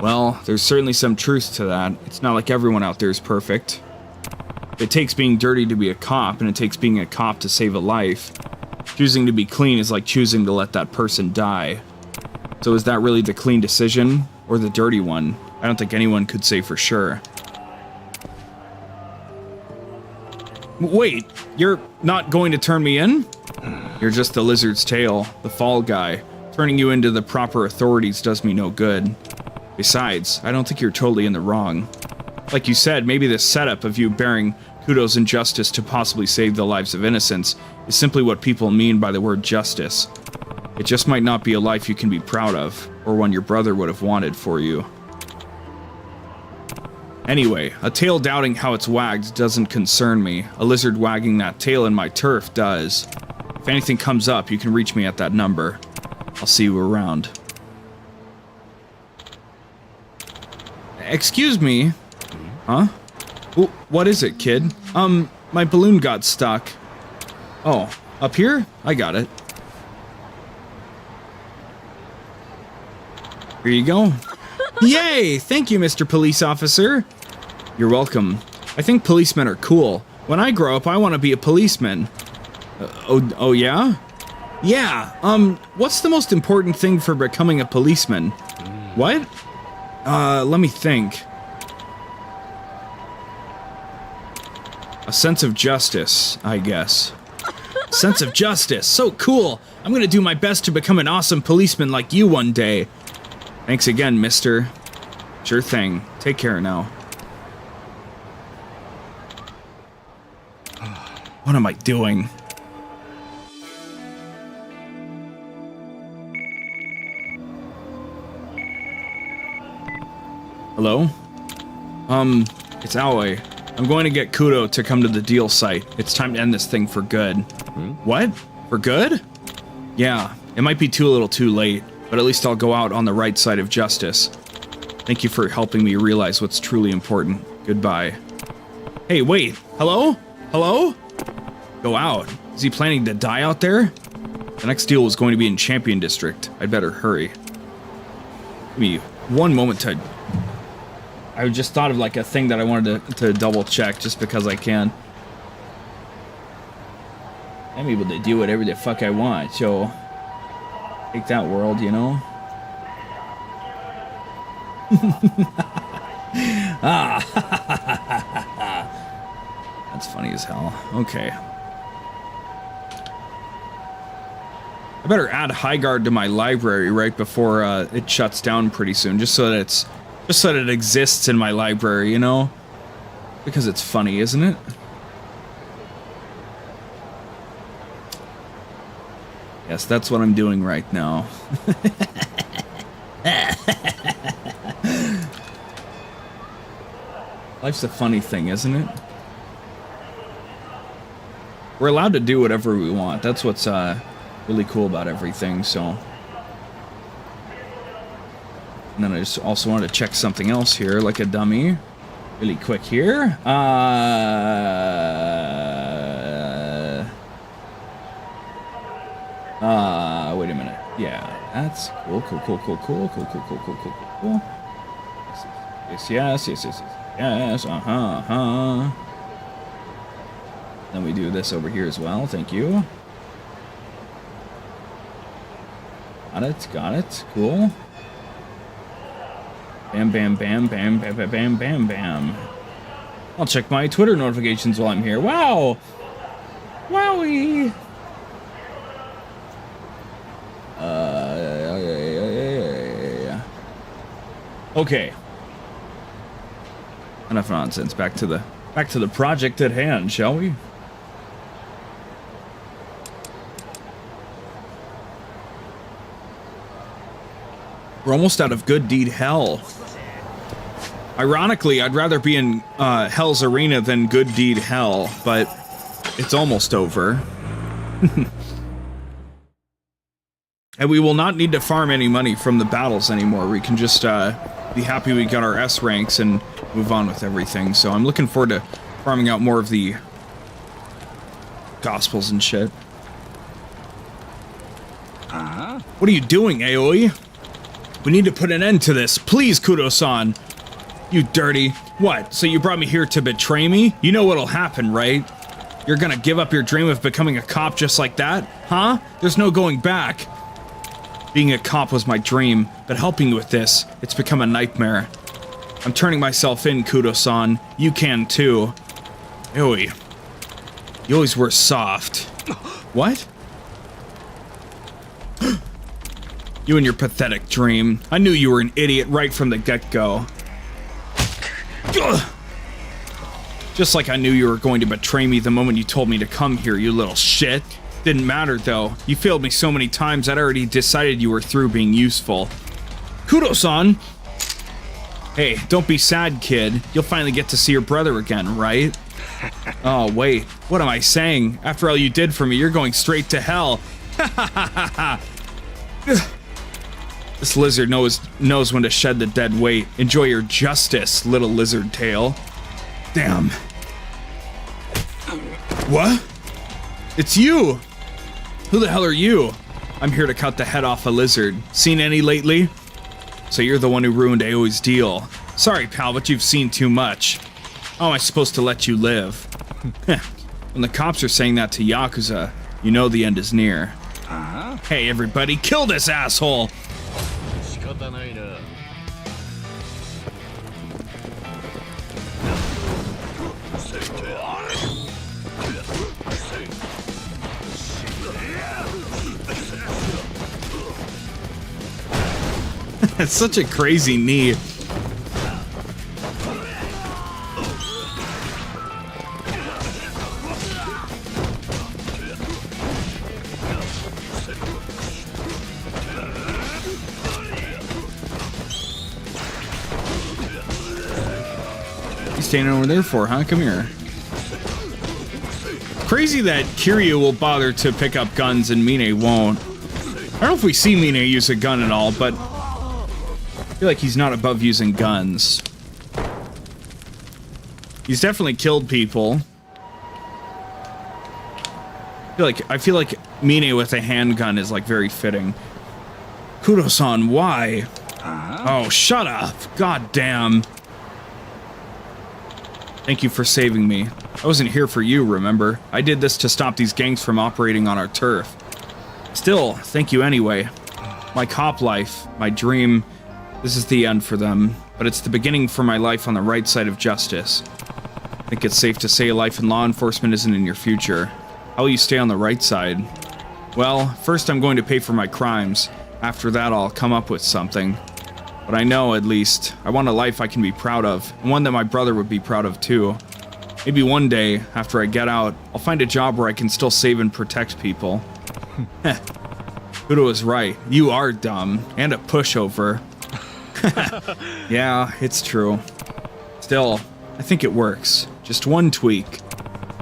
Well, there's certainly some truth to that. It's not like everyone out there is perfect. It takes being dirty to be a cop, and it takes being a cop to save a life. Choosing to be clean is like choosing to let that person die. So is that really the clean decision, or the dirty one? I don't think anyone could say for sure. Wait, you're not going to turn me in? You're just the lizard's tail, the fall guy. Turning you into the proper authorities does me no good. Besides, I don't think you're totally in the wrong. Like you said, maybe this setup of you bearing Kudo's injustice to possibly save the lives of innocents is simply what people mean by the word justice. It just might not be a life you can be proud of, or one your brother would have wanted for you. Anyway, a tail doubting how it's wagged doesn't concern me. A lizard wagging that tail in my turf does. If anything comes up, you can reach me at that number. I'll see you around. Excuse me? Huh? What is it, kid? My balloon got stuck. Oh, up here? I got it. Here you go. Yay! Thank you, Mr. Police Officer. You're welcome. I think policemen are cool. When I grow up, I want to be a policeman. Oh yeah? Yeah, what's the most important thing for becoming a policeman? What? Let me think. A sense of justice, I guess. Sense of justice, so cool. I'm gonna do my best to become an awesome policeman like you one day. Thanks again, mister. Sure thing. Take care now. What am I doing? Hello? It's Aoi. I'm going to get Kudo to come to the deal site. It's time to end this thing for good. What? For good? Yeah, it might be a little too late, but at least I'll go out on the right side of justice. Thank you for helping me realize what's truly important. Goodbye. Hey, wait. Hello? Hello? Go out. Is he planning to die out there? The next deal was going to be in Champion District. I'd better hurry. Give me one moment to... I just thought of like a thing that I wanted to double check just because I can. I'm able to do whatever the fuck I want, so take that, world, you know? That's funny as hell. Okay. I better add High Guard to my library right before it shuts down pretty soon, just so that it exists in my library, you know? Because it's funny, isn't it? Yes, that's what I'm doing right now. Life's a funny thing, isn't it? We're allowed to do whatever we want. That's what's really cool about everything, so... And then I just also wanted to check something else here, like a dummy. Really quick here. Wait a minute. Yeah, that's cool, cool, cool, cool, cool, cool, cool, cool, cool, cool, cool. Yes, yes, yes, yes, yes, Then we do this over here as well, thank you. Got it, cool. Bam, bam, bam, bam, bam, bam, bam, bam, bam. I'll check my Twitter notifications while I'm here. Wow! Wowie! Okay. Enough nonsense. Back to the project at hand, shall we? We're almost out of good deed hell. Ironically, I'd rather be in Hell's Arena than good deed hell, but it's almost over. And we will not need to farm any money from the battles anymore. We can just be happy we got our S ranks and move on with everything. So I'm looking forward to farming out more of the Gospels and shit. What are you doing, Aoi? We need to put an end to this. Please, Kudo-san. You dirty. What? So you brought me here to betray me? You know what'll happen, right? You're gonna give up your dream of becoming a cop just like that? Huh? There's no going back. Being a cop was my dream, but helping you with this, it's become a nightmare. I'm turning myself in, Kudo-san. You can too. Aoi. You always were soft. What? You and your pathetic dream. I knew you were an idiot right from the get-go. Just like I knew you were going to betray me the moment you told me to come here, you little shit. Didn't matter, though. You failed me so many times, I'd already decided you were through being useful. Kudo-san! Hey, don't be sad, kid. You'll finally get to see your brother again, right? Oh, wait. What am I saying? After all you did for me, you're going straight to hell. This lizard knows when to shed the dead weight. Enjoy your justice, little lizard tail. Damn. What? It's you! Who the hell are you? I'm here to cut the head off a lizard. Seen any lately? So you're the one who ruined Aoi's deal. Sorry, pal, but you've seen too much. How am I supposed to let you live? When the cops are saying that to Yakuza, you know the end is near. Hey, everybody, kill this asshole! It's such a crazy knee. You standing over there for, huh? Come here. Crazy that Kiryu will bother to pick up guns and Mine won't. I don't know if we see Mine use a gun at all, but I feel like he's not above using guns. He's definitely killed people. I feel like Mine with a handgun is like very fitting. Kudo-san, why? Oh, shut up. God damn. Thank you for saving me. I wasn't here for you, remember? I did this to stop these gangs from operating on our turf. Still, thank you anyway. My cop life, my dream, this is the end for them, but it's the beginning for my life on the right side of justice. I think it's safe to say life in law enforcement isn't in your future. How will you stay on the right side? Well, first I'm going to pay for my crimes. After that, I'll come up with something. But I know, at least, I want a life I can be proud of, and one that my brother would be proud of too. Maybe one day, after I get out, I'll find a job where I can still save and protect people. Heh. Kudo was right. You are dumb. And a pushover. Yeah, it's true. Still, I think it works. Just one tweak.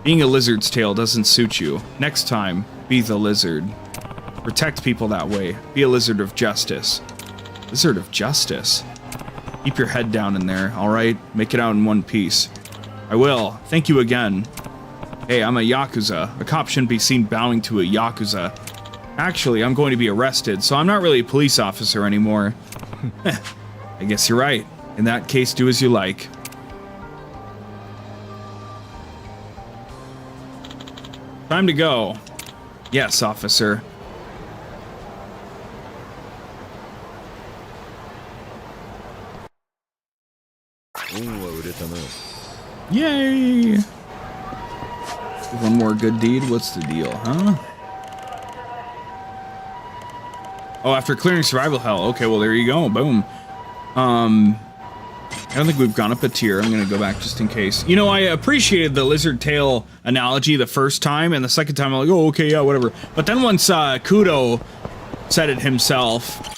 Being a lizard's tail doesn't suit you. Next time, be the lizard. Protect people that way. Be a lizard of justice. Lizard of justice? Keep your head down in there, alright? Make it out in one piece. I will. Thank you again. Hey, I'm a Yakuza. A cop shouldn't be seen bowing to a Yakuza. Actually, I'm going to be arrested, so I'm not really a police officer anymore. I guess you're right. In that case, do as you like. Time to go. Yes, officer. Yay! One more good deed? What's the deal, huh? Oh, after clearing survival hell. Okay, well, there you go. Boom. I don't think we've gone up a tier. I'm gonna go back just in case. You know, I appreciated the lizard tail analogy the first time, and the second time I'm like, oh, okay, yeah, whatever. But then once Kudo said it himself,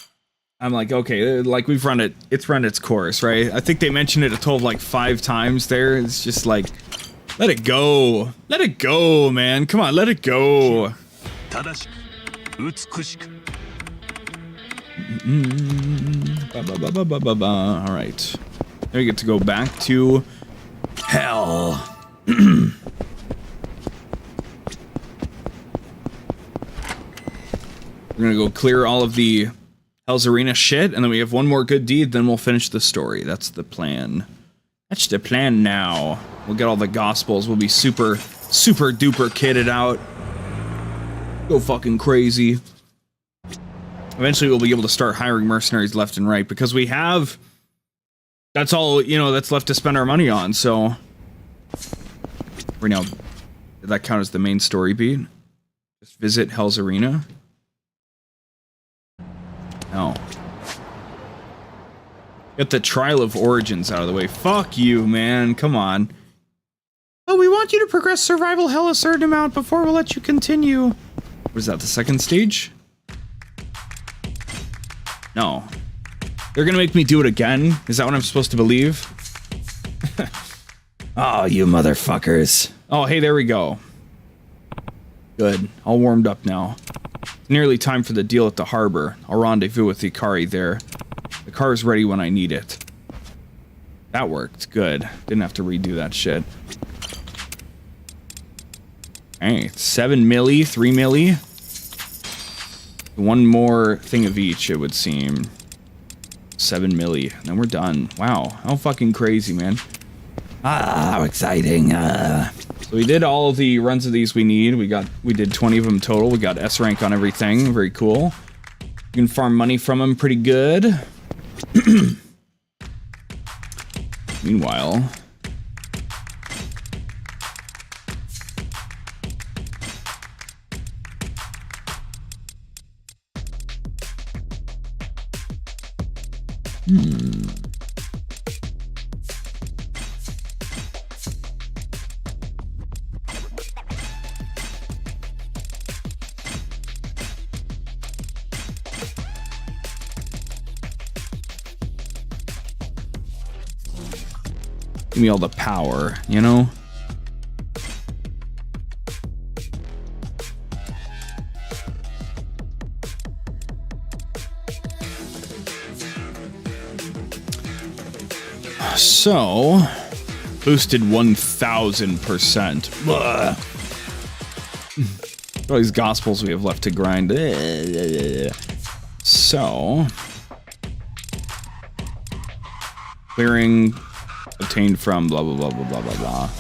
I'm like, okay, like we've run it. It's run its course, right? I think they mentioned it a total of like 5 times there. It's just like, let it go. Let it go, man. Come on, let it go. All right. Now we get to go back to hell. We're gonna go clear all of the Hell's Arena shit, and then we have one more good deed, then we'll finish the story. That's the plan. That's the plan now. We'll get all the gospels. We'll be super duper kitted out. Go fucking crazy. Eventually we'll be able to start hiring mercenaries left and right, because we have... That's all, you know, that's left to spend our money on, so... Right now, did that count as the main story beat? Just visit Hell's Arena? No. Get the Trial of Origins out of the way. Fuck you, man. Come on. Oh, we want you to progress survival hell a certain amount before we'll let you continue. What is that, the second stage? No. They're gonna make me do it again? Is that what I'm supposed to believe? Oh, you motherfuckers. Oh, hey, there we go. Good. All warmed up now. It's nearly time for the deal at the harbor. I'll rendezvous with Ikari there. The car is ready when I need it. That worked. Good. Didn't have to redo that shit. Hey, 7 milli, 3 milli. One more thing of each, it would seem. 7 milli. And then we're done. Wow. How fucking crazy, man. Ah, how exciting. So we did all of the runs of these we need. We did 20 of them total. We got S rank on everything. Very cool. You can farm money from them pretty good. Meanwhile... Give me all the power, you know? So, boosted 1000%. All these gospels we have left to grind. So, clearing obtained from blah blah blah blah blah blah blah.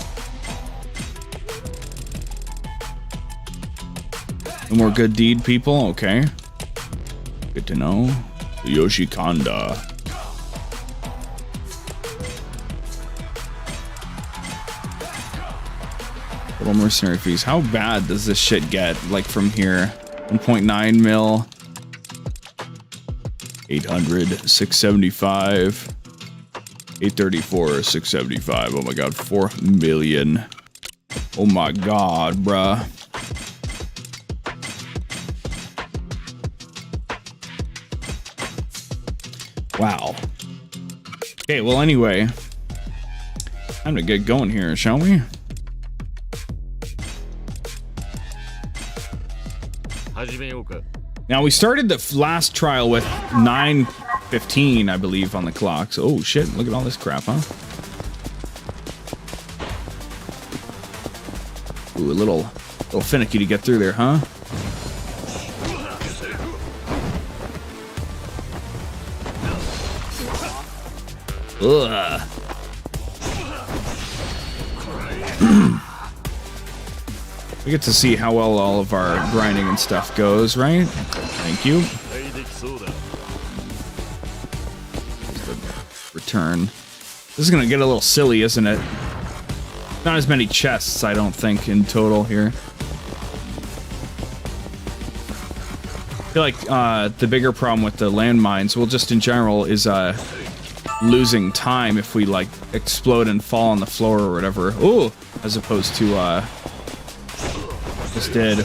No more good deed, people. Okay, good to know. Yoshikanda. Little mercenary fees. How bad does this shit get? Like from here, 1.9 mil, 800, 675. 834, 675. Oh my god, 4 million. Oh my god, bruh. Wow. Okay, well, anyway, time to get going here, shall we? Now, we started the last trial with 9:15, I believe, on the clock. So, oh shit, look at all this crap, huh? Ooh, a little finicky to get through there, huh? Ugh. We get to see how well all of our grinding and stuff goes, right? Thank you. There's the return. This is gonna get a little silly, isn't it? Not as many chests, I don't think, in total here. I feel like the bigger problem with the landmines, well, just in general, is losing time if we like explode and fall on the floor or whatever. Ooh, as opposed to just did.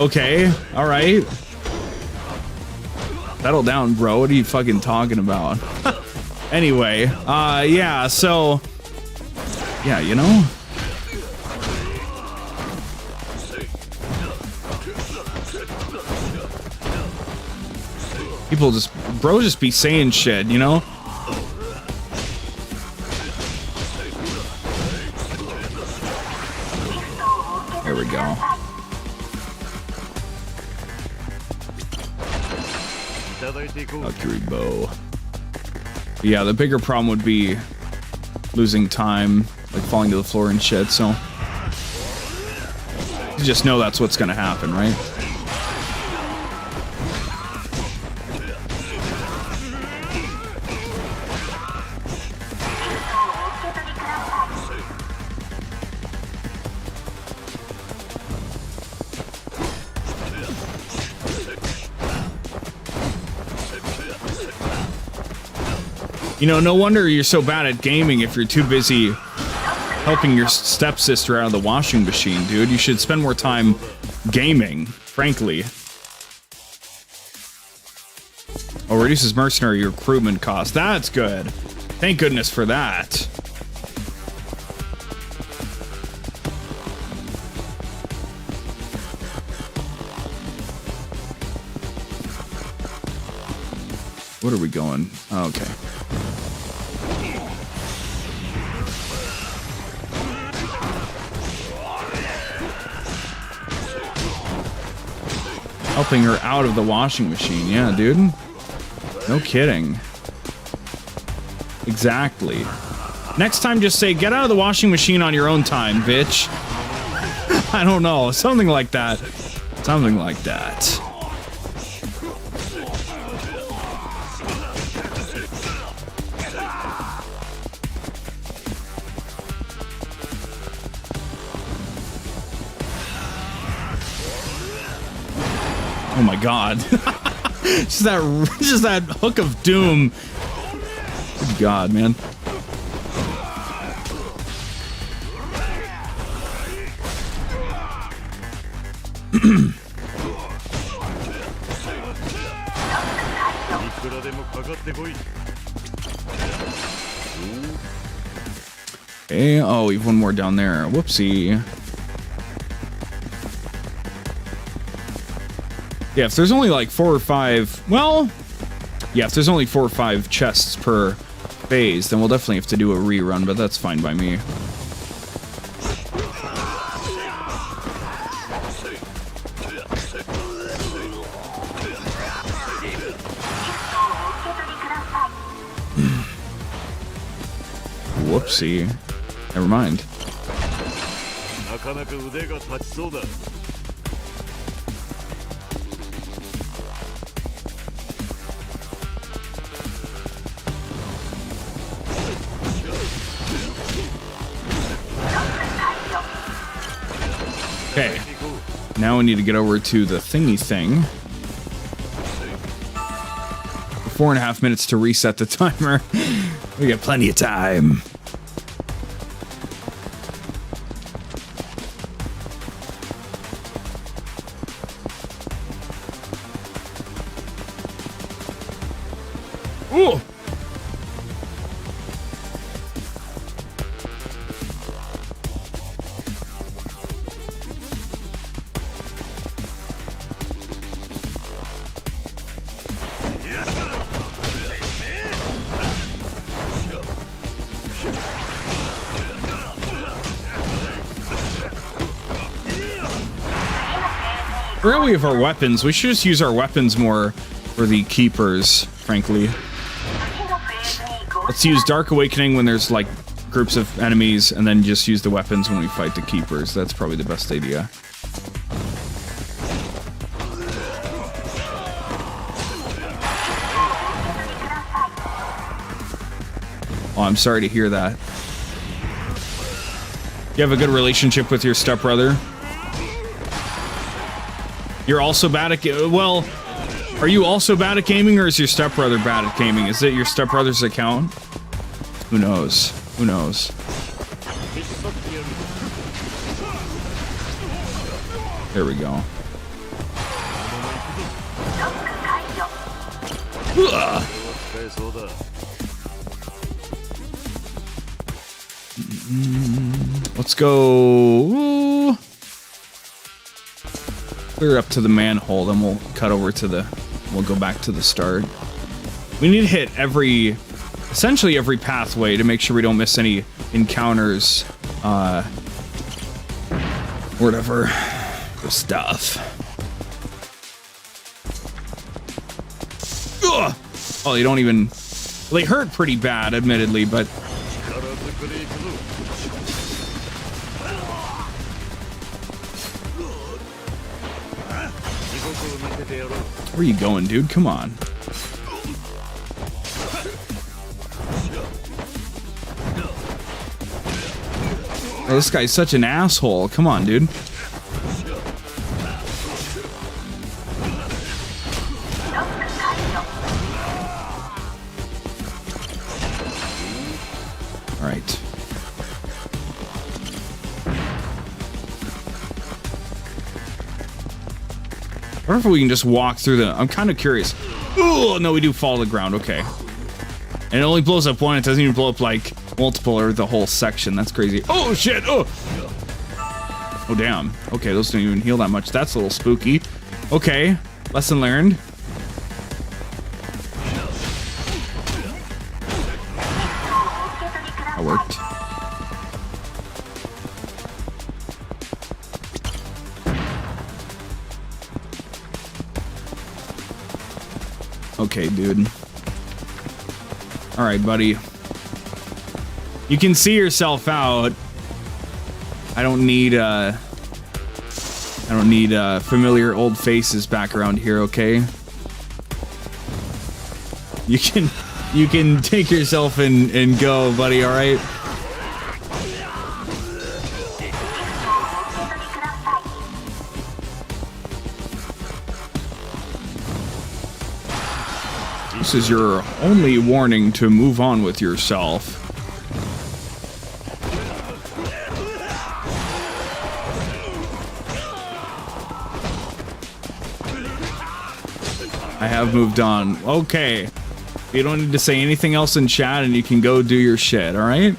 Okay, all right. Settle down, bro. What are you fucking talking about? Anyway, yeah. So, yeah, you know. People just, bro, just be saying shit, you know? There we go. Valkyrie bow. Yeah, the bigger problem would be losing time, like falling to the floor and shit, so. You just know that's what's gonna happen, right? You know, no wonder you're so bad at gaming if you're too busy helping your stepsister out of the washing machine, dude. You should spend more time gaming, frankly. Oh, reduces mercenary recruitment cost. That's good. Thank goodness for that. What are we going? Oh, okay. Helping her out of the washing machine. Yeah, dude. No kidding. Exactly. Next time, just say, get out of the washing machine on your own time, bitch. I don't know. Something like that. Something like that. Oh my god. just that hook of doom. Good God, man. Okay, oh, we have one more down there. Whoopsie. Yeah, if there's only like 4 or 5, well, yeah, if there's only 4 or 5 chests per phase, then we'll definitely have to do a rerun, but that's fine by me. Whoopsie. Never mind. Okay. Now we need to get over to the thingy thing. 4.5 minutes to reset the timer. We got plenty of time. Ooh. Forgot we have our weapons. We should just use our weapons more for the keepers, frankly. Let's use Dark Awakening when there's like groups of enemies, and then just use the weapons when we fight the keepers. That's probably the best idea. Oh, I'm sorry to hear that. You have a good relationship with your stepbrother? You're also bad at well, are you also bad at gaming, or is your stepbrother bad at gaming? Is it your stepbrother's account? Who knows? Who knows? There we go. Let's go. Clear it up to the manhole, then we'll cut over to the... We'll go back to the start. We need to hit essentially every pathway to make sure we don't miss any encounters. Whatever. The stuff. Ugh! Oh, they don't even... Well, they hurt pretty bad, admittedly, but... Where are you going, dude? Come on. Oh, this guy's such an asshole. Come on, dude. All right. I wonder if we can just walk through the... I'm kind of curious. Oh, no, we do fall to the ground. Okay. And it only blows up one. It doesn't even blow up, like, multiple or the whole section. That's crazy. Oh, shit. Oh. Oh, damn. Okay, those don't even heal that much. That's a little spooky. Okay. Lesson learned. That worked. Okay, dude. All right, buddy. You can see yourself out. I don't need familiar old faces back around here, okay? You can take yourself and go, buddy, all right? This is your only warning to move on with yourself. I have moved on. Okay. You don't need to say anything else in chat and you can go do your shit, alright?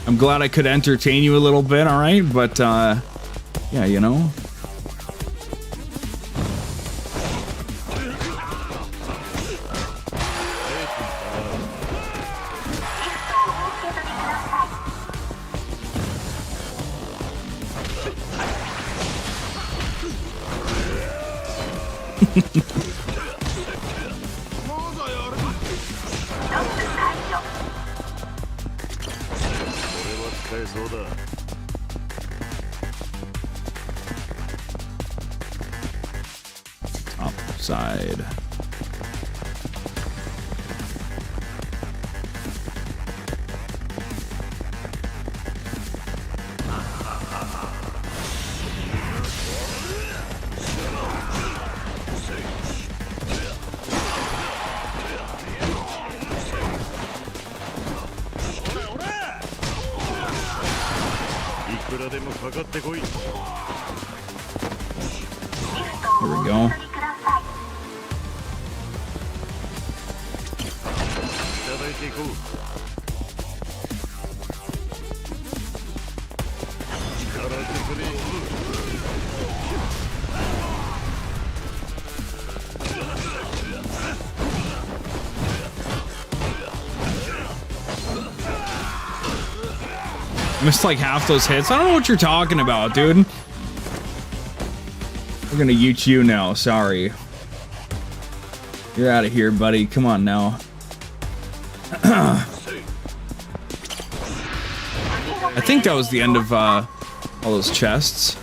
I'm glad I could entertain you a little bit, alright? But, yeah, you know. Top side. Here we go. Missed like half those hits. I don't know what you're talking about, dude. We're gonna ute you now. Sorry. You're out of here, buddy. Come on now. I think that was the end of all those chests.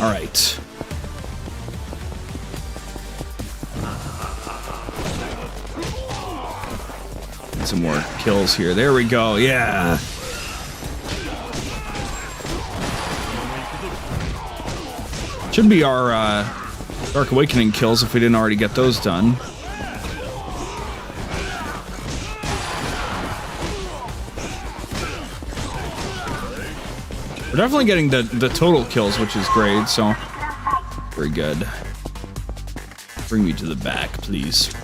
All right. Some more kills here. There we go. Yeah. Should be our Dark Awakening kills if we didn't already get those done. We're definitely getting the total kills, which is great, so very good. Bring me to the back, please.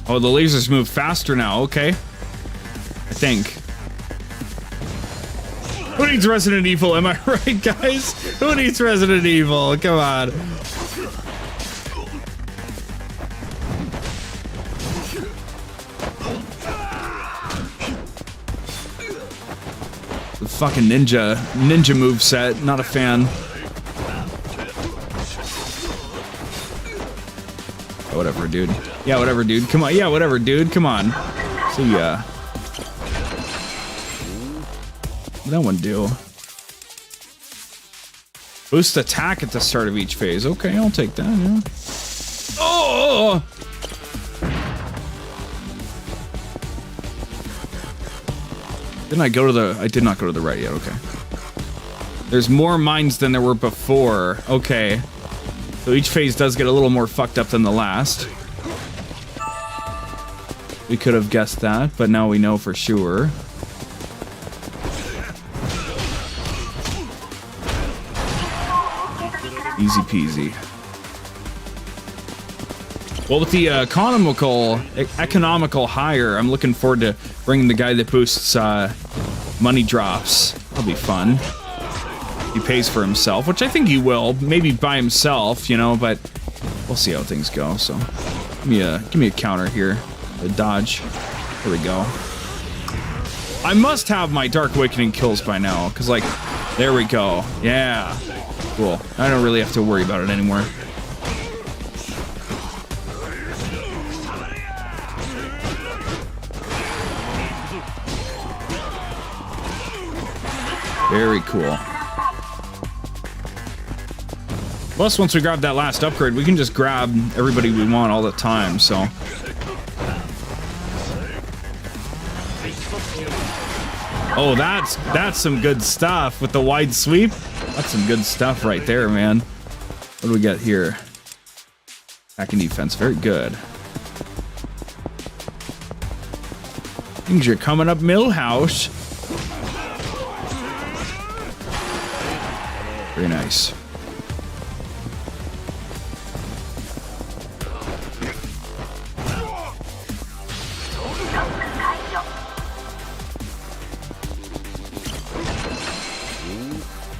Oh, the lasers move faster now. Okay. I think. Who needs Resident Evil? Am I right, guys? Who needs Resident Evil? Come on. The fucking ninja move set. Not a fan. Whatever, dude. Yeah, whatever, dude. Come on. Yeah, whatever, dude. Come on. See ya. What did that one do? Boost attack at the start of each phase. Okay, I'll take that, yeah. Oh! Didn't I go to the... I did not go to the right yet, okay. There's more mines than there were before. Okay. So each phase does get a little more fucked up than the last. We could have guessed that, but now we know for sure. Easy peasy. Well, with the economical hire, I'm looking forward to bringing the guy that boosts money drops. That'll be fun. He pays for himself, which I think he will, maybe by himself, you know, but we'll see how things go. So give me a counter here, a dodge. There we go. I must have my Dark Awakening kills by now, because, like, there we go. Yeah. Cool. I don't really have to worry about it anymore. Very cool. Plus, once we grab that last upgrade, we can just grab everybody we want all the time, so... Oh, that's some good stuff with the wide sweep. That's some good stuff right there, man. What do we got here? Attack and defense, very good. Things are coming up Millhouse. Very nice.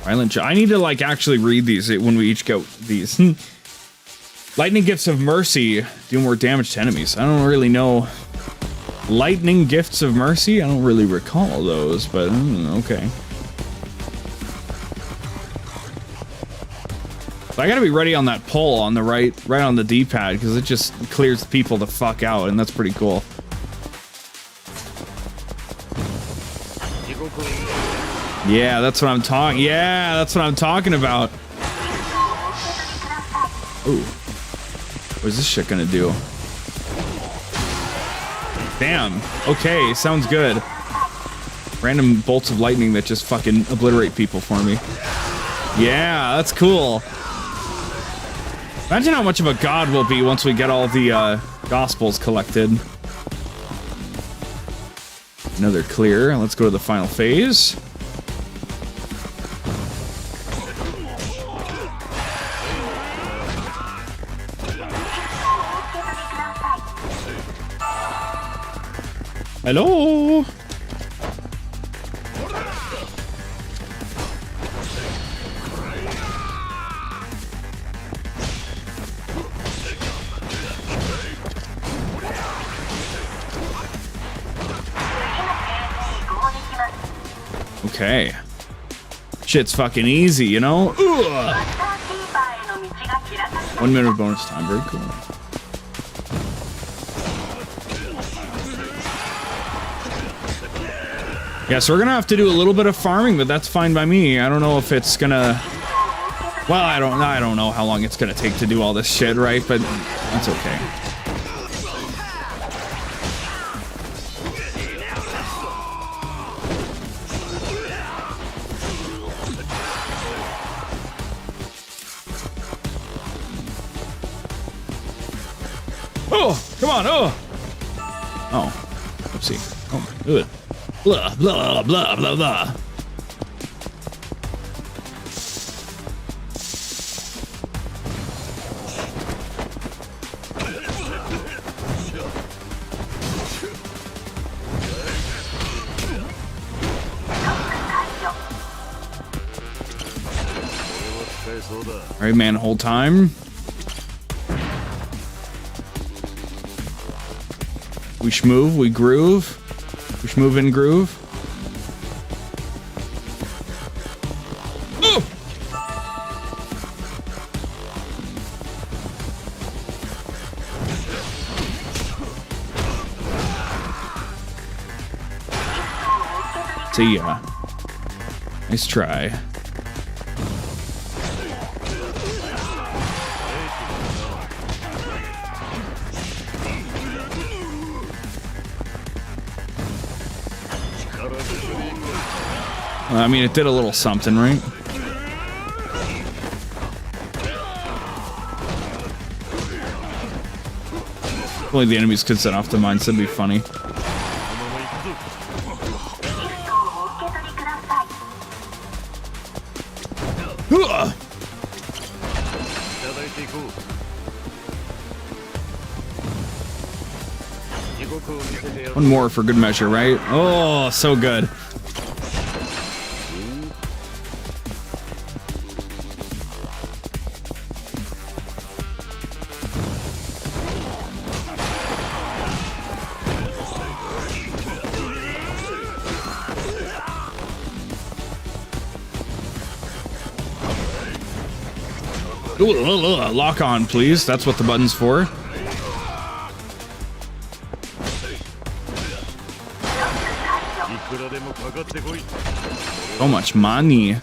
Violent. I need to like actually read these when we each get these. Lightning Gifts of Mercy do more damage to enemies. I don't really know. Lightning Gifts of Mercy? I don't really recall those, but okay. So I gotta be ready on that pole on the right on the D-pad, because it just clears people the fuck out, and that's pretty cool. Yeah, that's what I'm talking. Yeah, that's what I'm talking about. Ooh, what's this shit gonna do? Damn. Okay, sounds good. Random bolts of lightning that just fucking obliterate people for me. Yeah, that's cool. Imagine how much of a god we'll be once we get all the gospels collected. Another clear. Let's go to the final phase. Hello. Okay. Shit's fucking easy, you know? Ugh. 1 minute of bonus time. Very cool. Yeah, so we're gonna have to do a little bit of farming, but that's fine by me. I don't know if it's gonna... Well, I don't know how long it's gonna take to do all this shit, right? But that's okay. Oh, come on, oh! Oh, oopsie. Oh, good. Blah, blah, blah, blah, blah. All right, man, hold time. We schmoove, we groove. We schmoove and groove. Oh! See ya. Nice try. I mean, it did a little something, right? If only the enemies could set off the mines, that'd be funny. One more for good measure, right? Oh, so good. Lock on, please. That's what the button's for. So much money.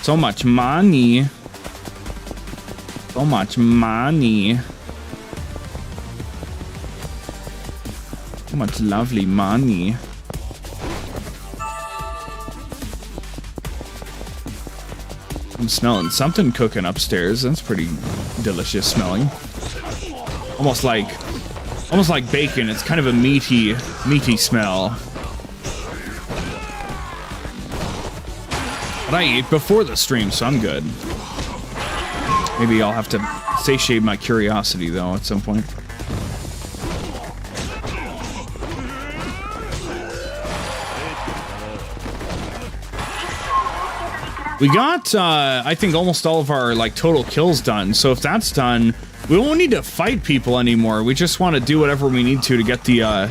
So much money. So much money. So much lovely money. I'm smelling something cooking upstairs. That's pretty delicious smelling. Almost like bacon. It's kind of a meaty smell. But I ate before the stream, so I'm good. Maybe I'll have to satiate my curiosity, though, at some point. We got, I think, almost all of our, like, total kills done. So if that's done, we won't need to fight people anymore. We just want to do whatever we need to get the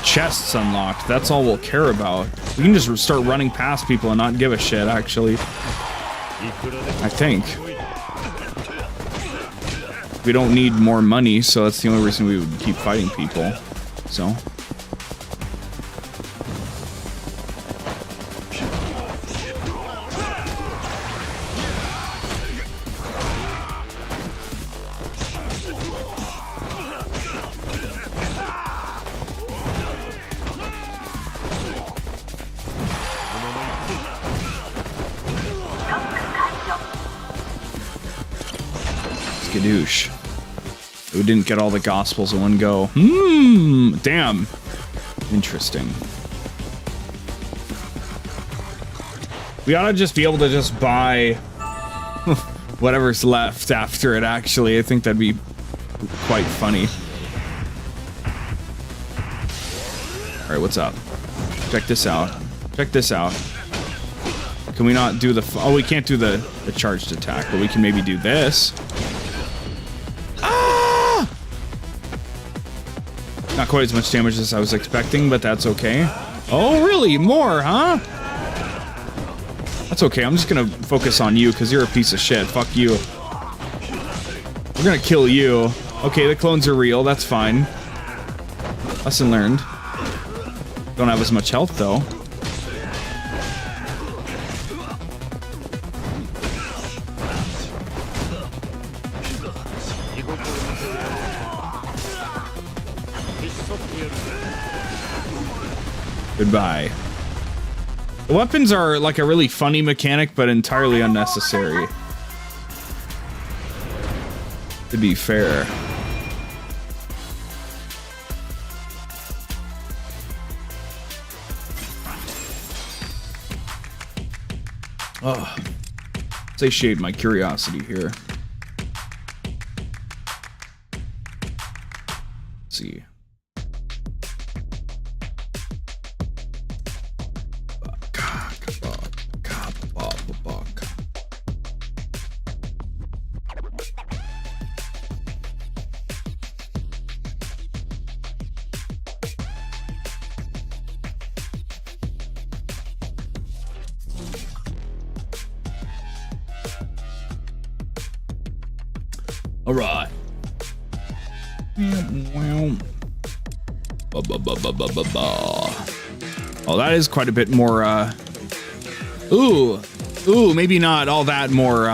chests unlocked. That's all we'll care about. We can just start running past people and not give a shit, actually. I think. We don't need more money, so that's the only reason we would keep fighting people. So... Skadoosh. We didn't get all the gospels in one go. Damn. Interesting. We ought to just be able to just buy whatever's left after it, actually. I think that'd be quite funny. Alright, what's up? Check this out. Check this out. Can we not do the... Oh, we can't do the charged attack, but we can maybe do this. Ah! Not quite as much damage as I was expecting, but that's okay. Oh, really? More, huh? That's okay. I'm just gonna focus on you, because you're a piece of shit. Fuck you. We're gonna kill you. Okay, the clones are real. That's fine. Lesson learned. Don't have as much health, though. Goodbye. The weapons are like a really funny mechanic, but entirely unnecessary. To be fair. Oh, satiate my curiosity here. Let's see. All right. Oh, that is quite a bit more, Ooh, maybe not all that more,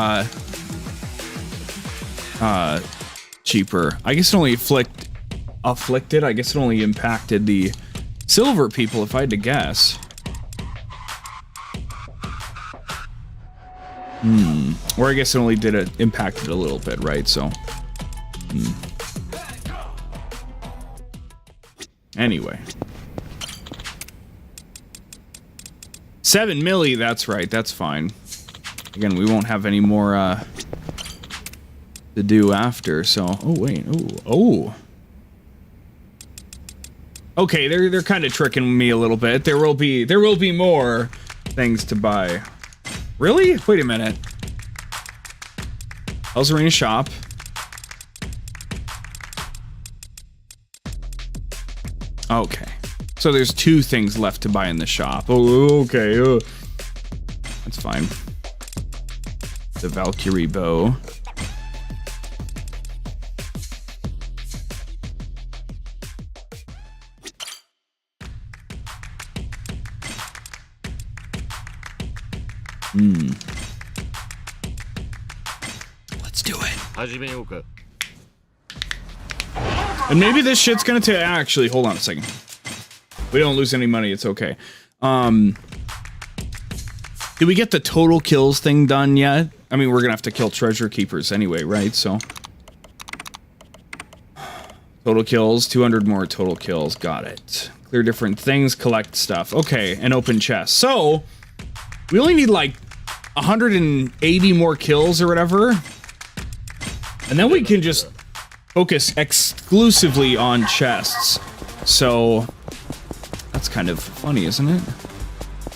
cheaper. I guess it only afflicted. I guess it only impacted the silver people, if I had to guess. Or I guess it only did impacted a little bit, right? So, Anyway. 7 milli, that's right, that's fine. Again, we won't have any more, to do after, so... Oh, wait, oh. Okay, they're kind of tricking me a little bit. There will be more things to buy. Really? Wait a minute. Hell's Arena shop. Okay. So there's 2 things left to buy in the shop. Oh, okay. That's fine. The Valkyrie bow. Let's do it. And maybe this shit's gonna take... Actually, hold on a second. We don't lose any money, it's okay. Did we get the total kills thing done yet? I mean, we're gonna have to kill treasure keepers anyway, right? So total kills, 200 more total kills. Got it. Clear different things, collect stuff. Okay, and open chests. So we only need like 180 more kills or whatever, and then we can just focus exclusively on chests. So that's kind of funny, isn't it?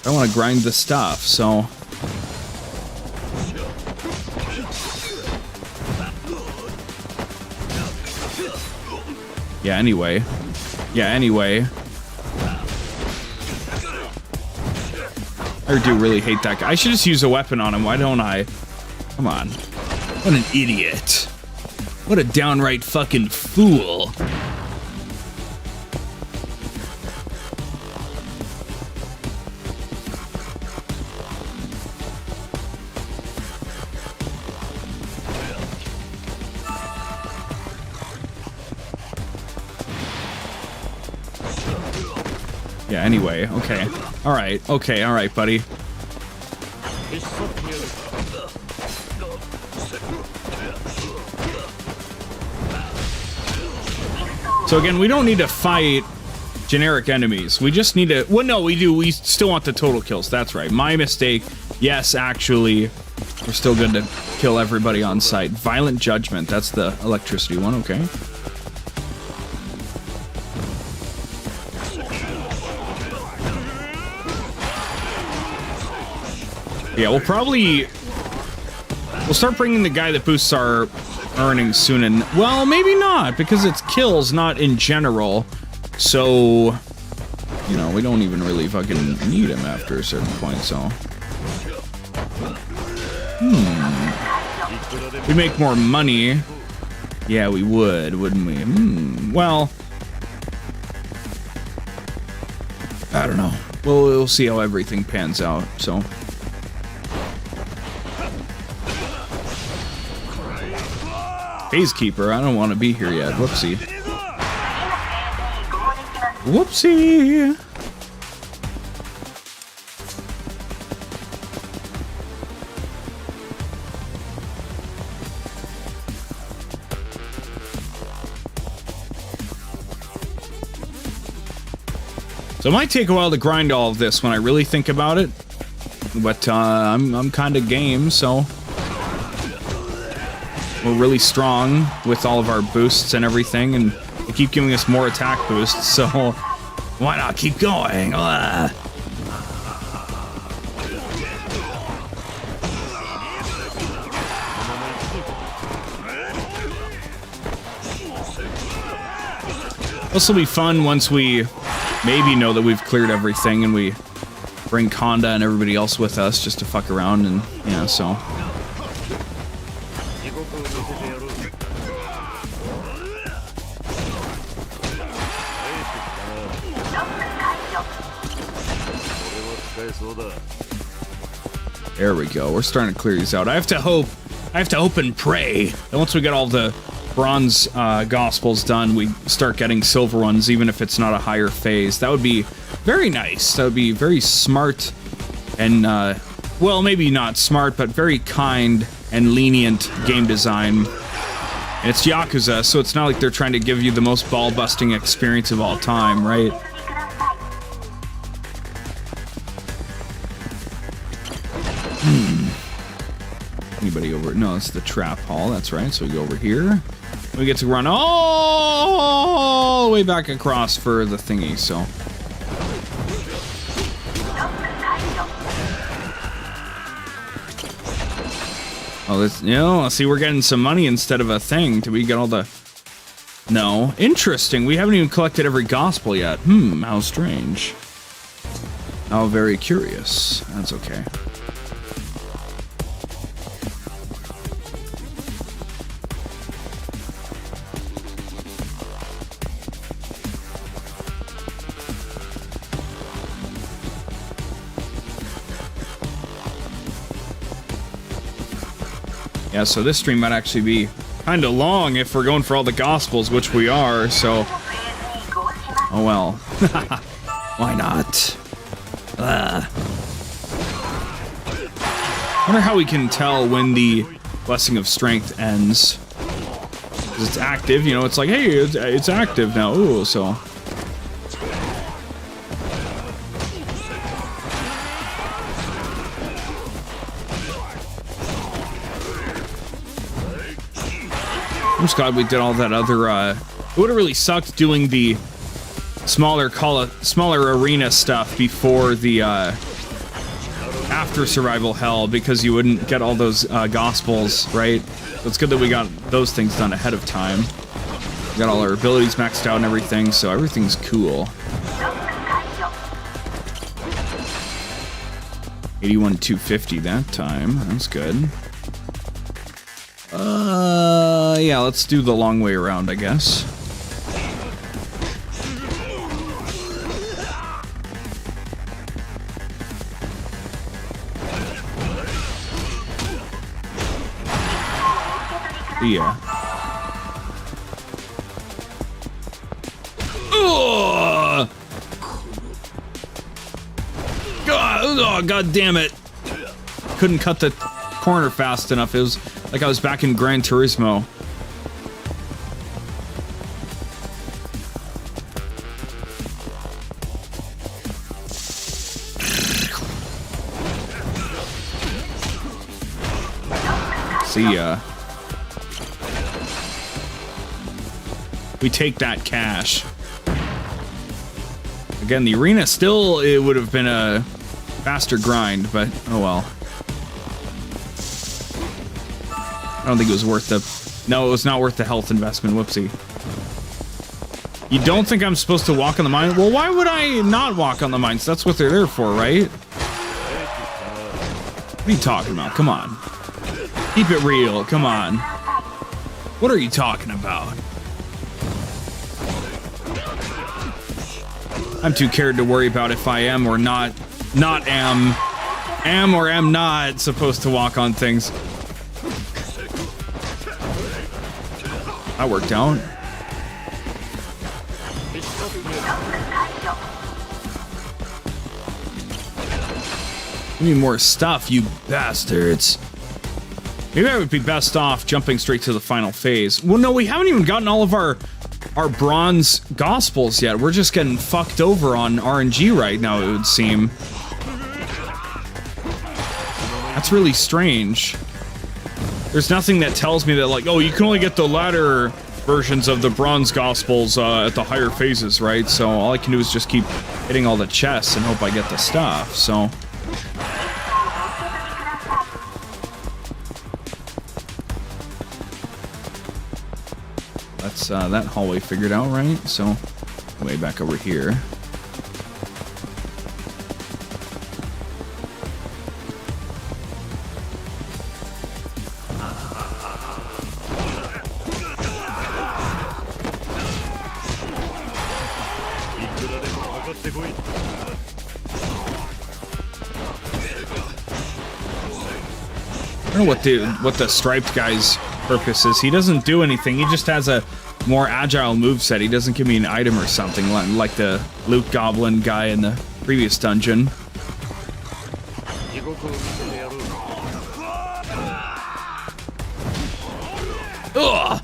I want to grind the stuff, so yeah, anyway. I do really hate that guy. I should just use a weapon on him. Why don't I? Come on. What an idiot. What a downright fucking fool. Yeah, anyway, okay. Alright, okay, alright, buddy. So again, we don't need to fight generic enemies. We just need to... Well, no, we do. We still want the total kills. That's right. My mistake. Yes, actually, we're still good to kill everybody on sight. Violent Judgment. That's the electricity one. Okay. Yeah, we'll start bringing the guy that boosts our earnings soon, and well, maybe not, because it's kills, not in general. So, you know, we don't even really fucking need him after a certain point, so. We make more money. Yeah, we would, wouldn't we? Well, I don't know. We'll see how everything pans out, so. Keeper, I don't want to be here yet. Whoopsie. Whoopsie. So it might take a while to grind all of this when I really think about it, but I'm kind of game, so. We're really strong with all of our boosts and everything, and they keep giving us more attack boosts, so why not keep going? This will be fun once we maybe know that we've cleared everything and we bring Konda and everybody else with us just to fuck around, and yeah, so. There we go. We're starting to clear these out. I have to hope and pray that once we get all the bronze gospels done, we start getting silver ones, even if it's not a higher phase. That would be very nice. That would be very smart and, well, maybe not smart, but very kind and lenient game design. And it's Yakuza, so it's not like they're trying to give you the most ball-busting experience of all time, right? Anybody over? No, it's the trap hall. That's right. So we go over here. We get to run all the way back across for the thingy. So. Oh, this, you know, see, we're getting some money instead of a thing. Did we get all the? No. Interesting. We haven't even collected every gospel yet. How strange. How very curious. That's okay. Yeah, so this stream might actually be kind of long if we're going for all the gospels, which we are, so. Oh well. Why not? wonder how we can tell when the Blessing of Strength ends. Because it's active, you know, it's like, hey, it's active now. Ooh, so. I'm just glad we did all that other, it would have really sucked doing the smaller arena stuff before the, after Survival Hell, because you wouldn't get all those, gospels, right? So it's good that we got those things done ahead of time. We got all our abilities maxed out and everything, so everything's cool. 81,250 that time. That's good. Yeah, let's do the long way around, I guess. Yeah. Ugh! God damn it. Couldn't cut the corner fast enough. It was like I was back in Gran Turismo. See ya. We take that cash. Again, the arena still, it would have been a faster grind, but oh well. I don't think it was worth the... No, it was not worth the health investment. Whoopsie. You don't think I'm supposed to walk on the mines? Well, why would I not walk on the mines? That's what they're there for, right? What are you talking about? Come on. Keep it real. Come on. What are you talking about? I'm too cared to worry about if I am or not am or am not supposed to walk on things. That worked out. Give me more stuff, you bastards. Maybe I would be best off jumping straight to the final phase. Well, no, we haven't even gotten all of our bronze gospels yet. We're just getting fucked over on RNG right now, it would seem. That's really strange. There's nothing that tells me that, like, oh, you can only get the latter versions of the bronze gospels at the higher phases, right? So all I can do is just keep hitting all the chests and hope I get the stuff, so... That's that hallway figured out, right? So, way back over here. I don't know what the striped guy's purpose is. He doesn't do anything. He just has a more agile moveset. He doesn't give me an item or something like the loot goblin guy in the previous dungeon. Ugh!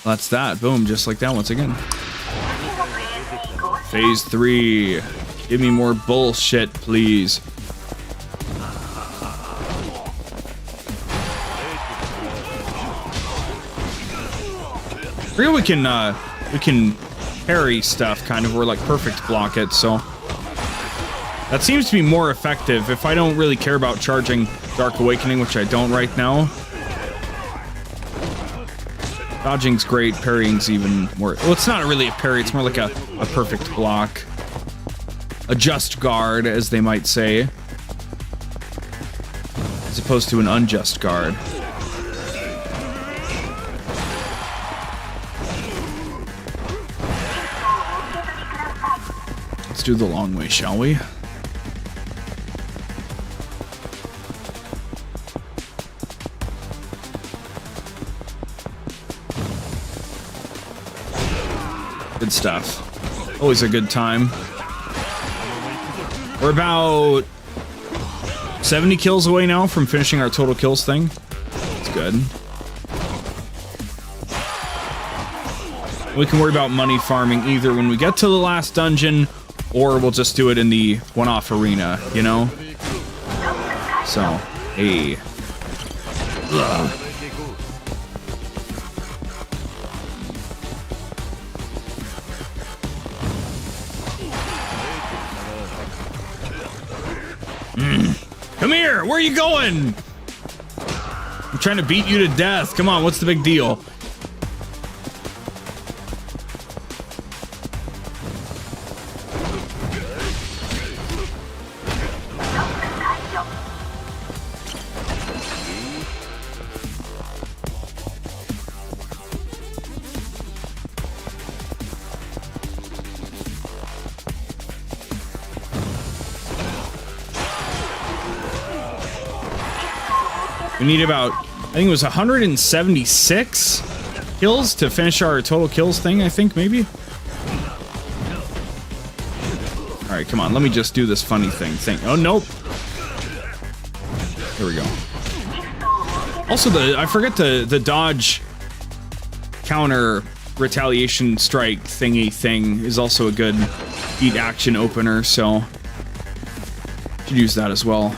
That's that. Boom, just like that once again. Phase 3. Give me more bullshit, please. Here we can parry stuff kind of, or like perfect block it, so that seems to be more effective if I don't really care about charging Dark Awakening, which I don't right now. Dodging's great, parrying's even more... Well, it's not really a parry, it's more like a perfect block. A just guard, as they might say. As opposed to an unjust guard. Let's do the long way, shall we? stuff. Always a good time. We're about 70 kills away now from finishing our total kills thing. It's good. We can worry about money farming either when we get to the last dungeon, or we'll just do it in the one-off arena, you know? So, hey. Ugh. Come here! Where are you going? I'm trying to beat you to death. Come on, what's the big deal? We need about, I think it was 176 kills to finish our total kills thing, I think, maybe? Alright, come on, let me just do this funny thing. Oh, nope. Here we go. Also, I forget the dodge counter retaliation strike thingy thing is also a good beat action opener, so should use that as well.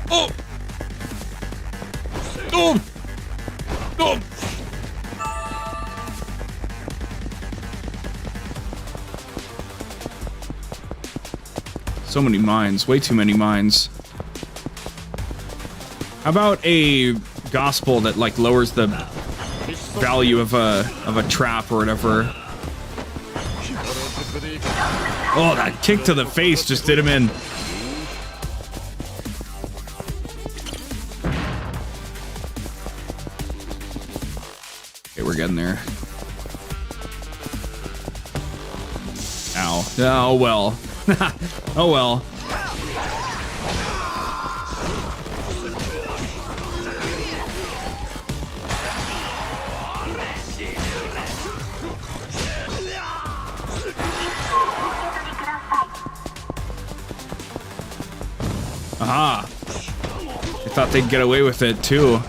Oh! Oh! Oh! So many mines, way too many mines. How about a gospel that like lowers the value of a trap or whatever? Oh, that kick to the face just did him in. Okay, we're getting there. Ow. Oh well. Oh well. Aha! I thought they'd get away with it too.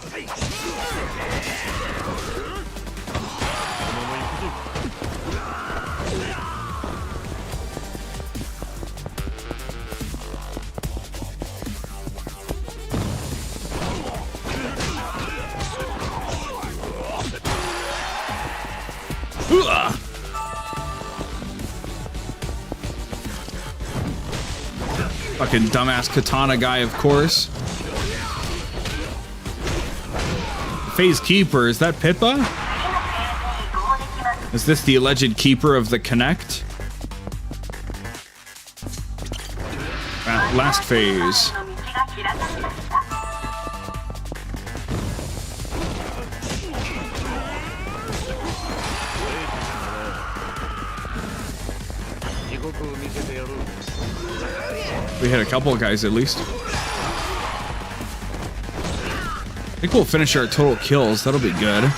Fucking dumbass katana guy, of course. Phase Keeper, is that Pippa? Is this the alleged keeper of the Connect? Last phase. We hit a couple of guys at least. I think we'll finish our total kills. That'll be good. We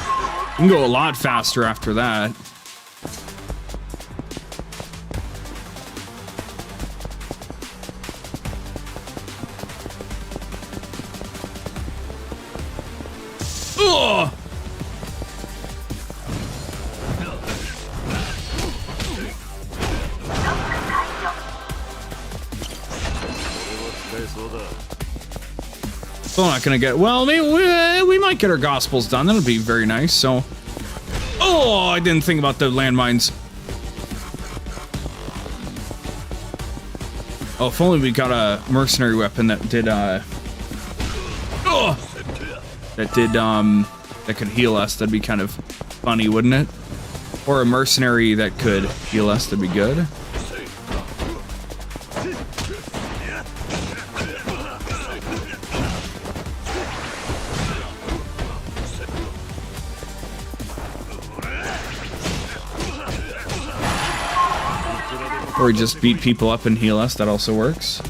can go a lot faster after that. Ugh! Still not gonna get, well, maybe we might get our gospels done. That'll be very nice. So, oh, I didn't think about the landmines. Oh, if only we got a mercenary weapon that did that could heal us. That'd be kind of funny, wouldn't it? Or a mercenary that could heal us. That'd be good. Or we just beat people up and heal us. That also works.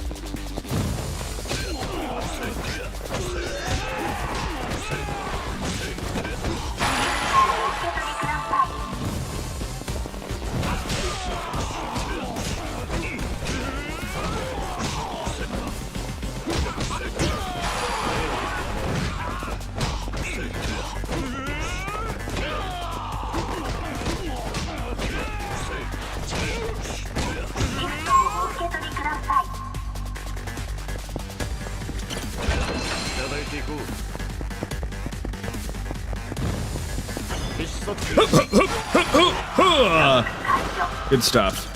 Good stuff.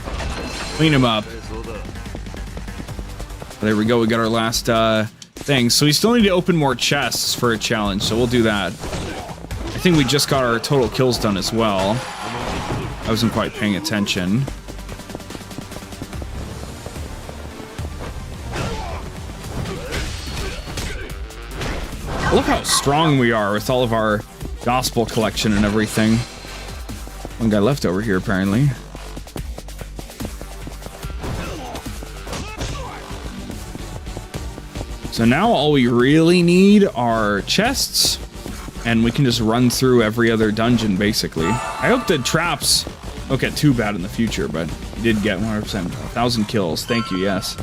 Clean him up. There we go. We got our last thing. So we still need to open more chests for a challenge, so we'll do that. I think we just got our total kills done as well. I wasn't quite paying attention. Look how strong we are with all of our gospel collection and everything. One guy left over here, apparently. So now all we really need are chests, and we can just run through every other dungeon, basically. I hope the traps don't get too bad in the future, but we did get 100%. 1,000 kills. Thank you, yes.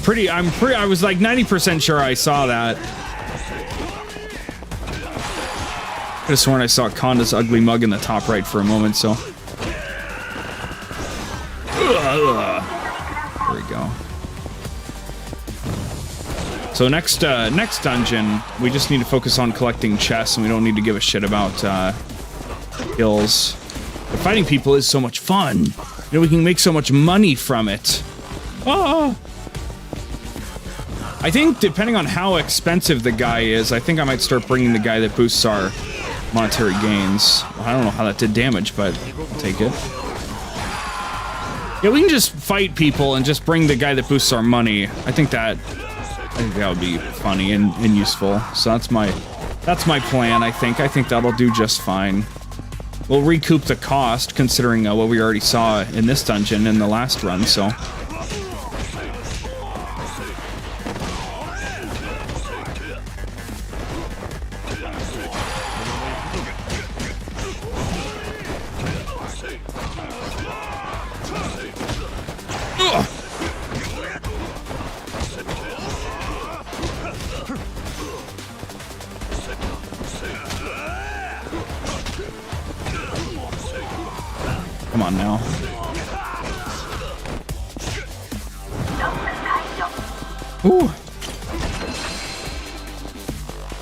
I was like 90% sure I saw that. Could have sworn I saw Conda's ugly mug in the top right for a moment, so. There we go. So next dungeon, we just need to focus on collecting chests, and we don't need to give a shit about kills. But fighting people is so much fun. You know, we can make so much money from it. Oh! I think depending on how expensive the guy is, I think I might start bringing the guy that boosts our monetary gains. Well, I don't know how that did damage, but I'll take it. Yeah, we can just fight people and just bring the guy that boosts our money. I think that would be funny and useful. So that's my plan, I think. I think that'll do just fine. We'll recoup the cost, considering what we already saw in this dungeon in the last run, so. Come on now. Ooh.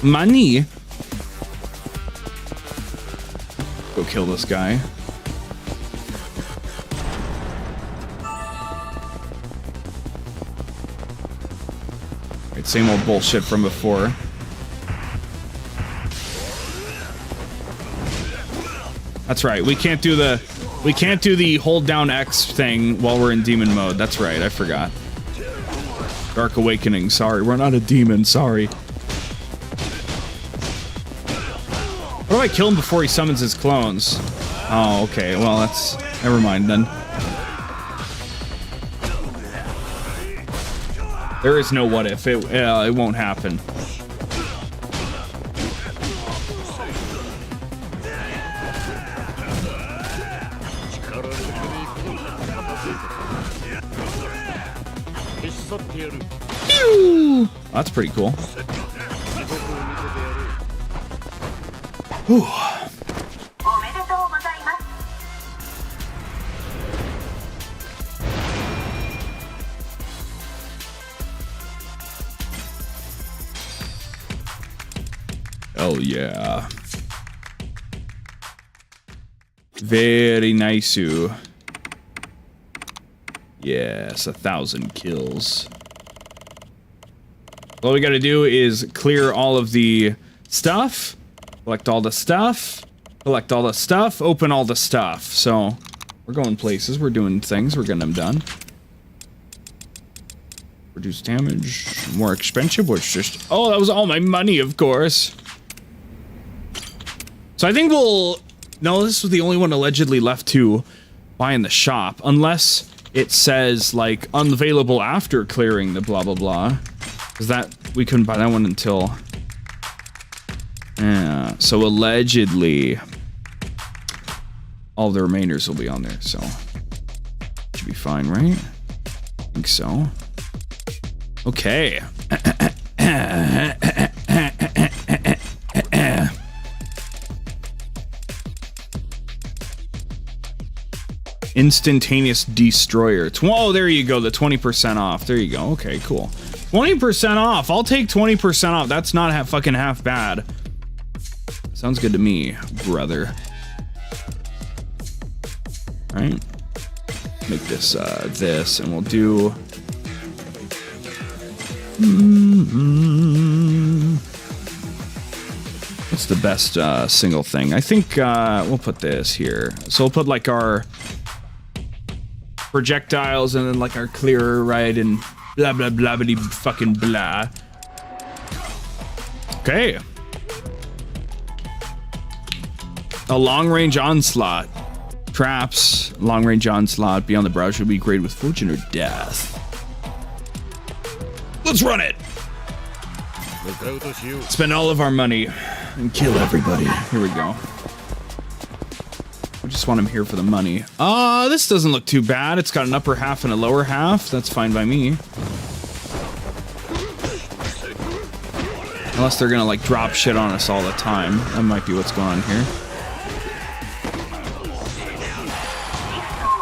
Money. Go kill this guy. Right, same old bullshit from before. That's right. We can't do the hold down X thing while we're in demon mode. That's right. I forgot. Dark Awakening. Sorry, we're not a demon. Sorry. What if I kill him before he summons his clones? Oh, okay. Well, that's... Never mind, then. There is no what if. It won't happen. Pew! That's pretty cool. Whew. Oh yeah. Very nice. Yes, 1,000 kills. All we gotta do is clear all of the stuff, collect all the stuff, collect all the stuff, open all the stuff. So, we're going places, we're doing things, we're getting them done. Reduce damage, more expensive, which just... Oh, that was all my money, of course. So I think we'll... No, this was the only one allegedly left to buy in the shop, unless it says, like, unavailable after clearing the blah blah blah. Because that, we couldn't buy that one until... Yeah, so allegedly, all the remainders will be on there, so... Should be fine, right? I think so. Okay. Instantaneous Destroyer. Whoa, there you go, the 20% off. There you go, okay, cool. 20% off. I'll take 20% off. That's not fucking half bad. Sounds good to me, brother. All right. Make this this, and we'll do. What's the best single thing? I think we'll put this here. So we'll put like our projectiles and then like our clearer, right? And blah blah blah blah fucking blah. Okay. A long-range onslaught. Traps, long-range onslaught, beyond the brow should be graded with fortune or death. Let's run it! Spend all of our money and kill everybody. Here we go. I just want him here for the money. This doesn't look too bad. It's got an upper half and a lower half. That's fine by me. Unless they're gonna like drop shit on us all the time. That might be what's going on here.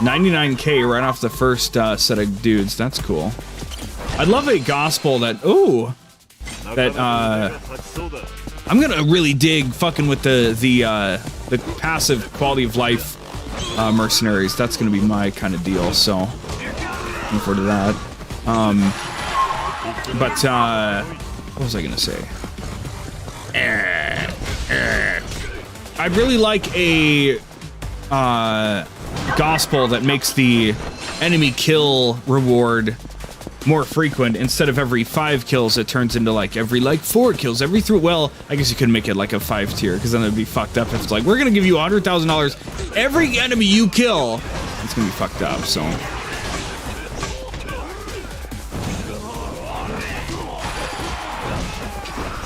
99k right off the first set of dudes. That's cool. I'd love a gospel that, ooh, that, I'm gonna really dig fucking with the passive quality of life mercenaries. That's gonna be my kind of deal, so looking forward to that. What was I gonna say? I'd really like a gospel that makes the enemy kill reward more frequent. Instead of every 5 kills, it turns into like every like 4 kills, every 3. Well, I guess you could make it like a 5 tier, because then it'd be fucked up if it's like, we're gonna give you $100,000 every enemy you kill. It's gonna be fucked up, so.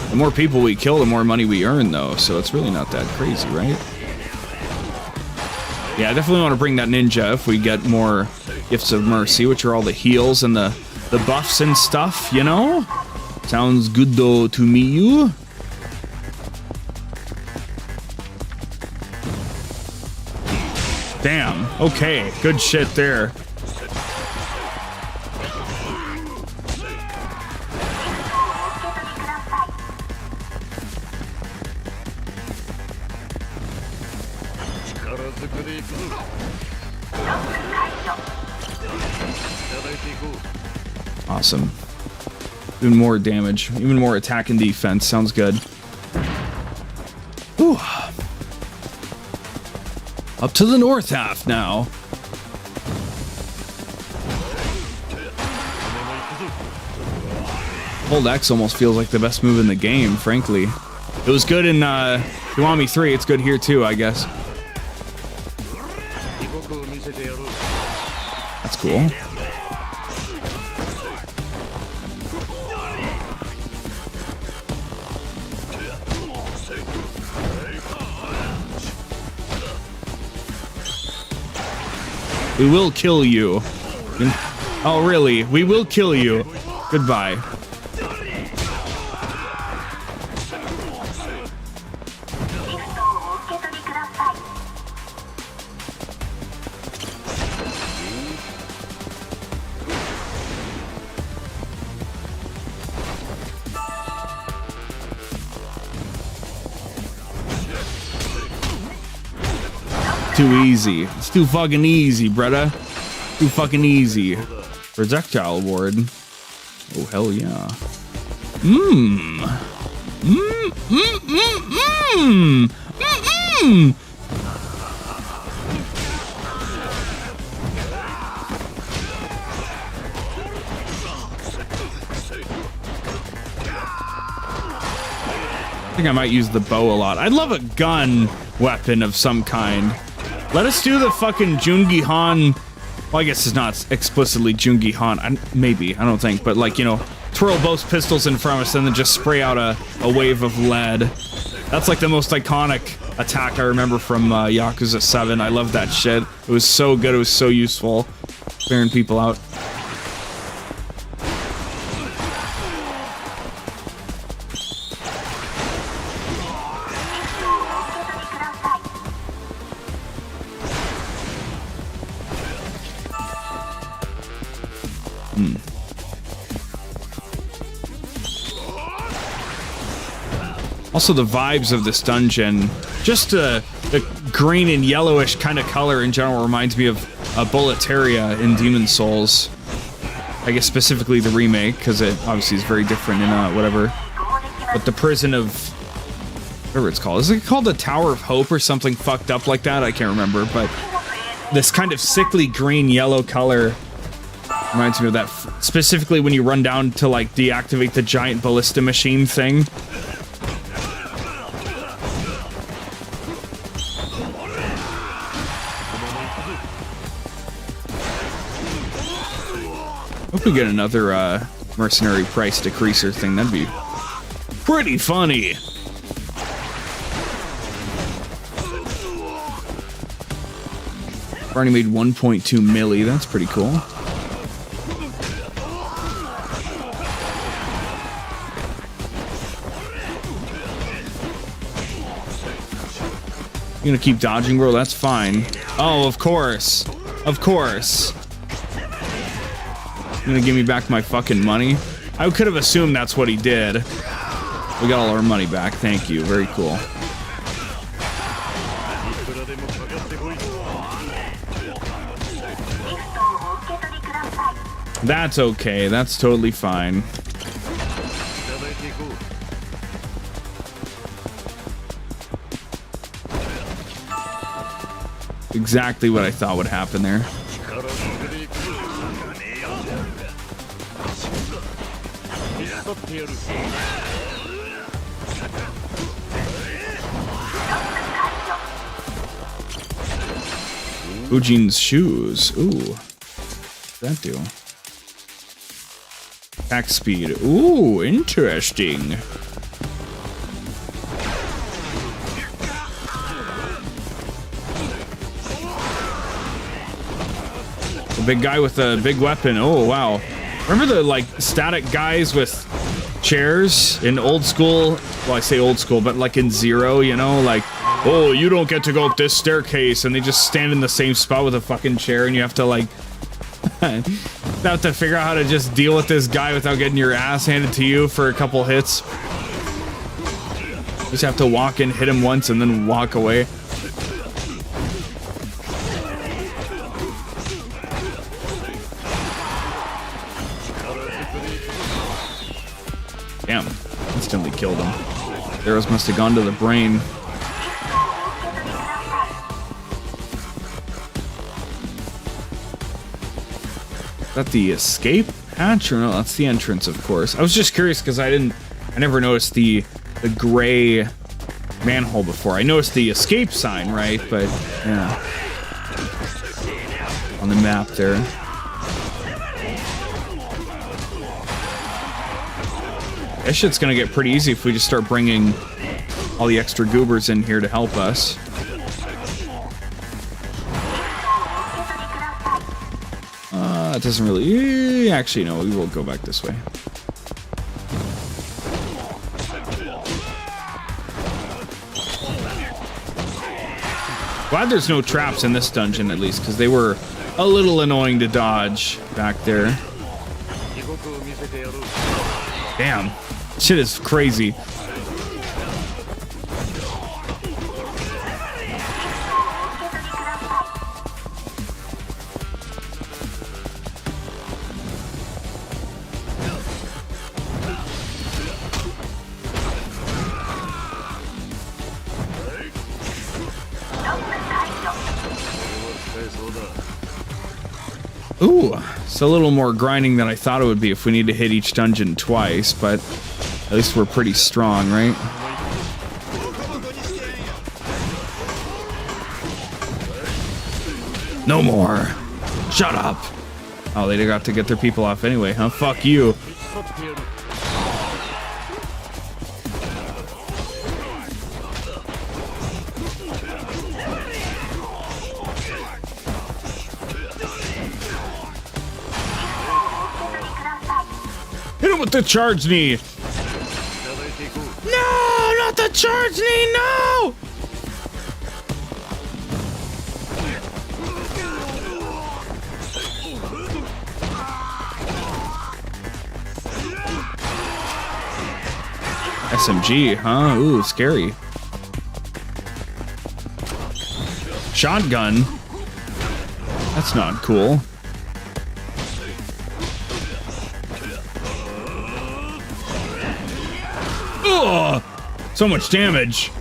The more people we kill, the more money we earn, though, so it's really not that crazy, right? Yeah, I definitely want to bring that ninja if we get more gifts of mercy, which are all the heals and the buffs and stuff, you know? Sounds good, though, to me, you. Damn. Okay, good shit there. Awesome. Even more damage, even more attack and defense. Sounds good. Whew. Up to the north half now. Hold X almost feels like the best move in the game, frankly. It was good in 𝑰𝑵𝑬𝑚𝑉 3. It's good here too, I guess. That's cool. We will kill you. Oh, really? We will kill you. Goodbye. Too easy. It's too fucking easy, brother. Too fucking easy. Projectile award. Oh, hell yeah. I think I might use the bow a lot. I'd love a gun weapon of some kind. Let us do the fucking Joonghi Han. Well, I guess it's not explicitly Joonghi Han. Maybe, I don't think. But like, you know, twirl both pistols in front of us and then just spray out a wave of lead. That's like the most iconic attack I remember from Yakuza 7. I love that shit. It was so good. It was so useful. Clearing people out. Also, the vibes of this dungeon, just the green and yellowish kind of color in general reminds me of Boletaria in Demon Souls. I guess specifically the remake, because it obviously is very different in whatever. But the prison of... whatever it's called. Is it called the Tower of Hope or something fucked up like that? I can't remember, but this kind of sickly green-yellow color reminds me of that, specifically when you run down to, like, deactivate the giant ballista machine thing. Hope we get another mercenary price decreaser thing. That'd be pretty funny. Already made 1.2 milli. That's pretty cool. You gonna keep dodging, bro? That's fine. Oh, of course. Of course. You gonna give me back my fucking money? I could have assumed that's what he did. We got all our money back. Thank you. Very cool. That's okay. That's totally fine. Exactly what I thought would happen there. Ujin's shoes. Ooh. What's that do? Attack speed. Ooh, interesting. The big guy with a big weapon. Oh, wow. Remember the, like, static guys with chairs in old school? Well, I say old school, but like in Zero, you know? Like, oh, you don't get to go up this staircase, and they just stand in the same spot with a fucking chair, and you have to, like, have to figure out how to just deal with this guy without getting your ass handed to you for a couple hits. Just have to walk in, hit him once, and then walk away. Damn, instantly killed him. Arrows must have gone to the brain. Is that the escape hatch or no? That's the entrance, of course. I was just curious because I never noticed the gray manhole before. I noticed the escape sign, right? But yeah, on the map there. This shit's gonna get pretty easy if we just start bringing all the extra goobers in here to help us. That doesn't really... Actually, no, we will go back this way. Glad there's no traps in this dungeon, at least, because they were a little annoying to dodge back there. Damn. Shit is crazy. Ooh, it's a little more grinding than I thought it would be if we need to hit each dungeon twice, but at least we're pretty strong, right? No more. Shut up. Oh, they got to get their people off anyway, huh? Fuck you. Hit him with the charge knee. No, not the charge knee, no! SMG, huh? Ooh, scary. Shotgun? That's not cool. Ugh! So much damage.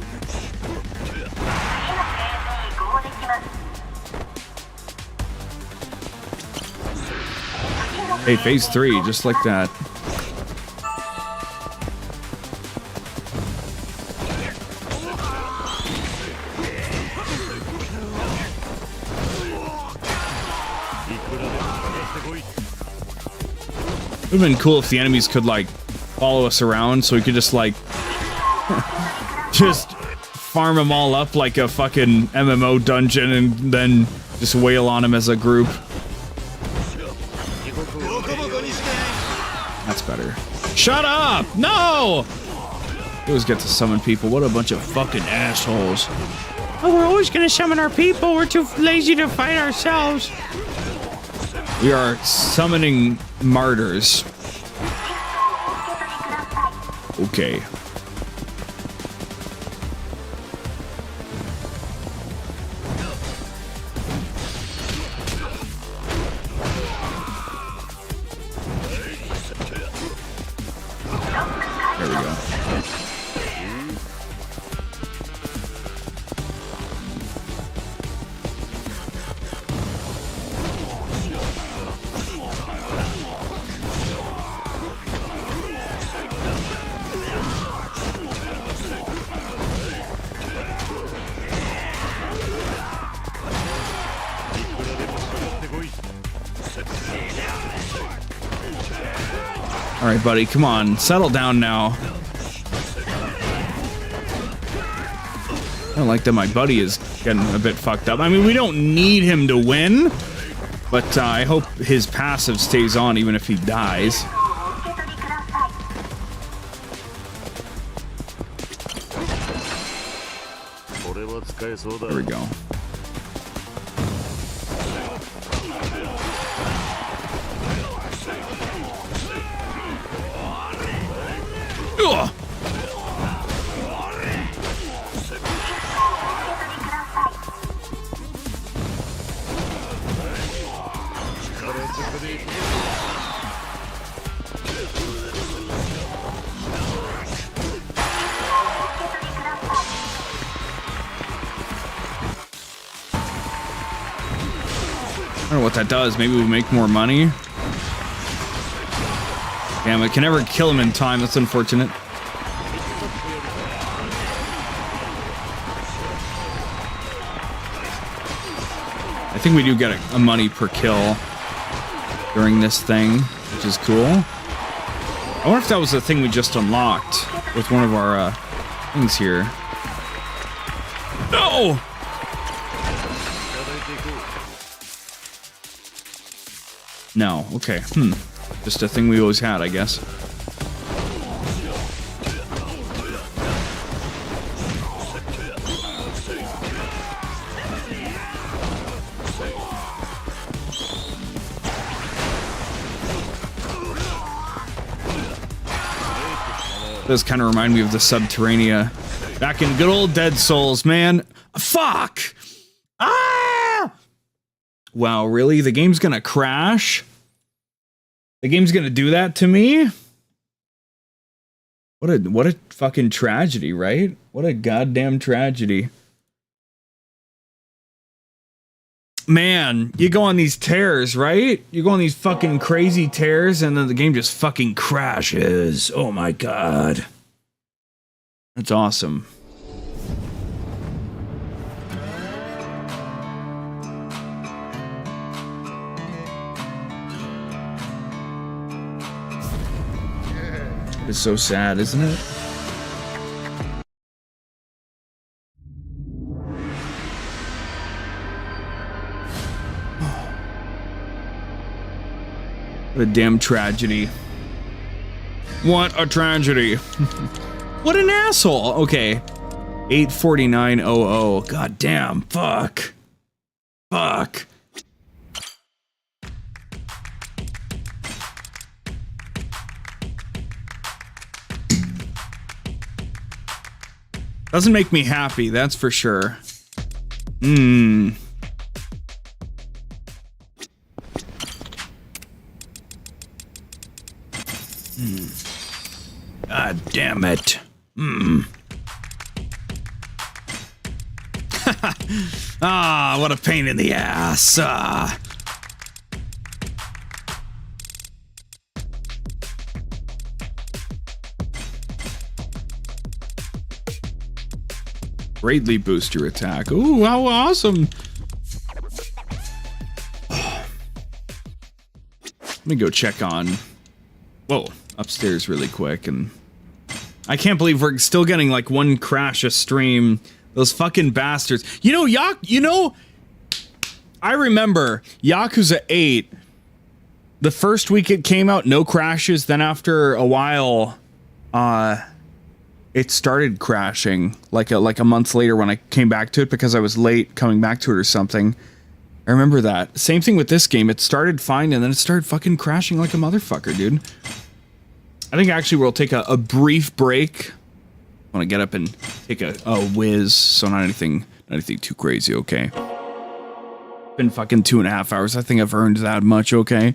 Hey, phase 3, just like that. It would have been cool if the enemies could, like, follow us around so we could just, like, just farm them all up like a fucking MMO dungeon and then just wail on them as a group. That's better. Shut up! No! We always get to summon people. What a bunch of fucking assholes. Oh, we're always gonna summon our people. We're too lazy to fight ourselves. We are summoning martyrs. Okay. There we go. All right, buddy, come on, settle down now. I don't like that my buddy is getting a bit fucked up. I mean, we don't need him to win, but I hope his passive stays on even if he dies. There we go. Ugh. I don't know what that does. Maybe we'll make more money. Damn, I can never kill him in time. That's unfortunate. I think we do get a money per kill during this thing, which is cool. I wonder if that was the thing we just unlocked with one of our things here. No! No, okay. Just a thing we always had, I guess. It does kind of remind me of the Subterranea back in good old Dead Souls, man. Fuck! Ah! Wow, really? The game's gonna crash? The game's gonna do that to me? What a fucking tragedy, right? What a goddamn tragedy. Man, you go on these tears, right? You go on these fucking crazy tears and then the game just fucking crashes. Oh my god. That's awesome. It's so sad, isn't it? What a damn tragedy. What a tragedy. What an asshole. Okay. 84900. God damn. Fuck. Fuck. Doesn't make me happy, that's for sure. Mmm. God damn it. Mmm. Ah, what a pain in the ass. Greatly boost your attack. Ooh, how awesome. Let me go check on... Whoa, upstairs really quick. And I can't believe we're still getting like one crash a stream. Those fucking bastards. You know, I remember Yakuza 8, the first week it came out, no crashes. Then after a while, it started crashing like a month later when I came back to it because I was late coming back to it or something. I remember that. Same thing with this game. It started fine and then it started fucking crashing like a motherfucker, dude. I think actually we'll take a brief break. I want to get up and take a whiz, so not anything too crazy, okay? Been fucking 2.5 hours. I think I've earned that much, okay?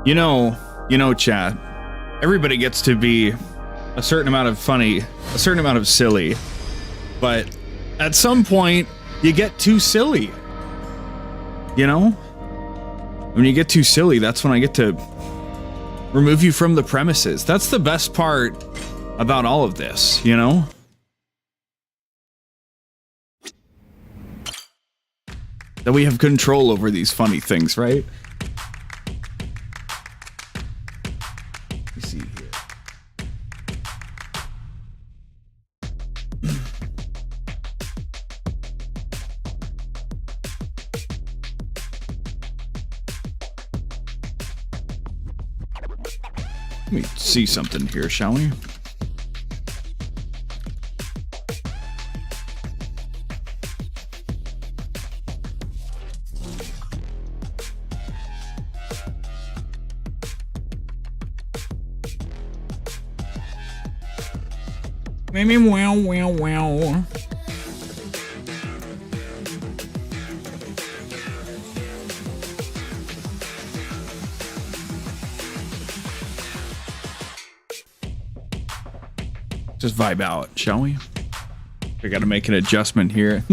You know, chat. Everybody gets to be a certain amount of funny, a certain amount of silly, but at some point you get too silly. You know? When you get too silly, that's when I get to remove you from the premises. That's the best part about all of this, you know? That we have control over these funny things, right? Let me see here. Let me see something here, shall we? Maybe wow. Just vibe out, shall we? I gotta make an adjustment here.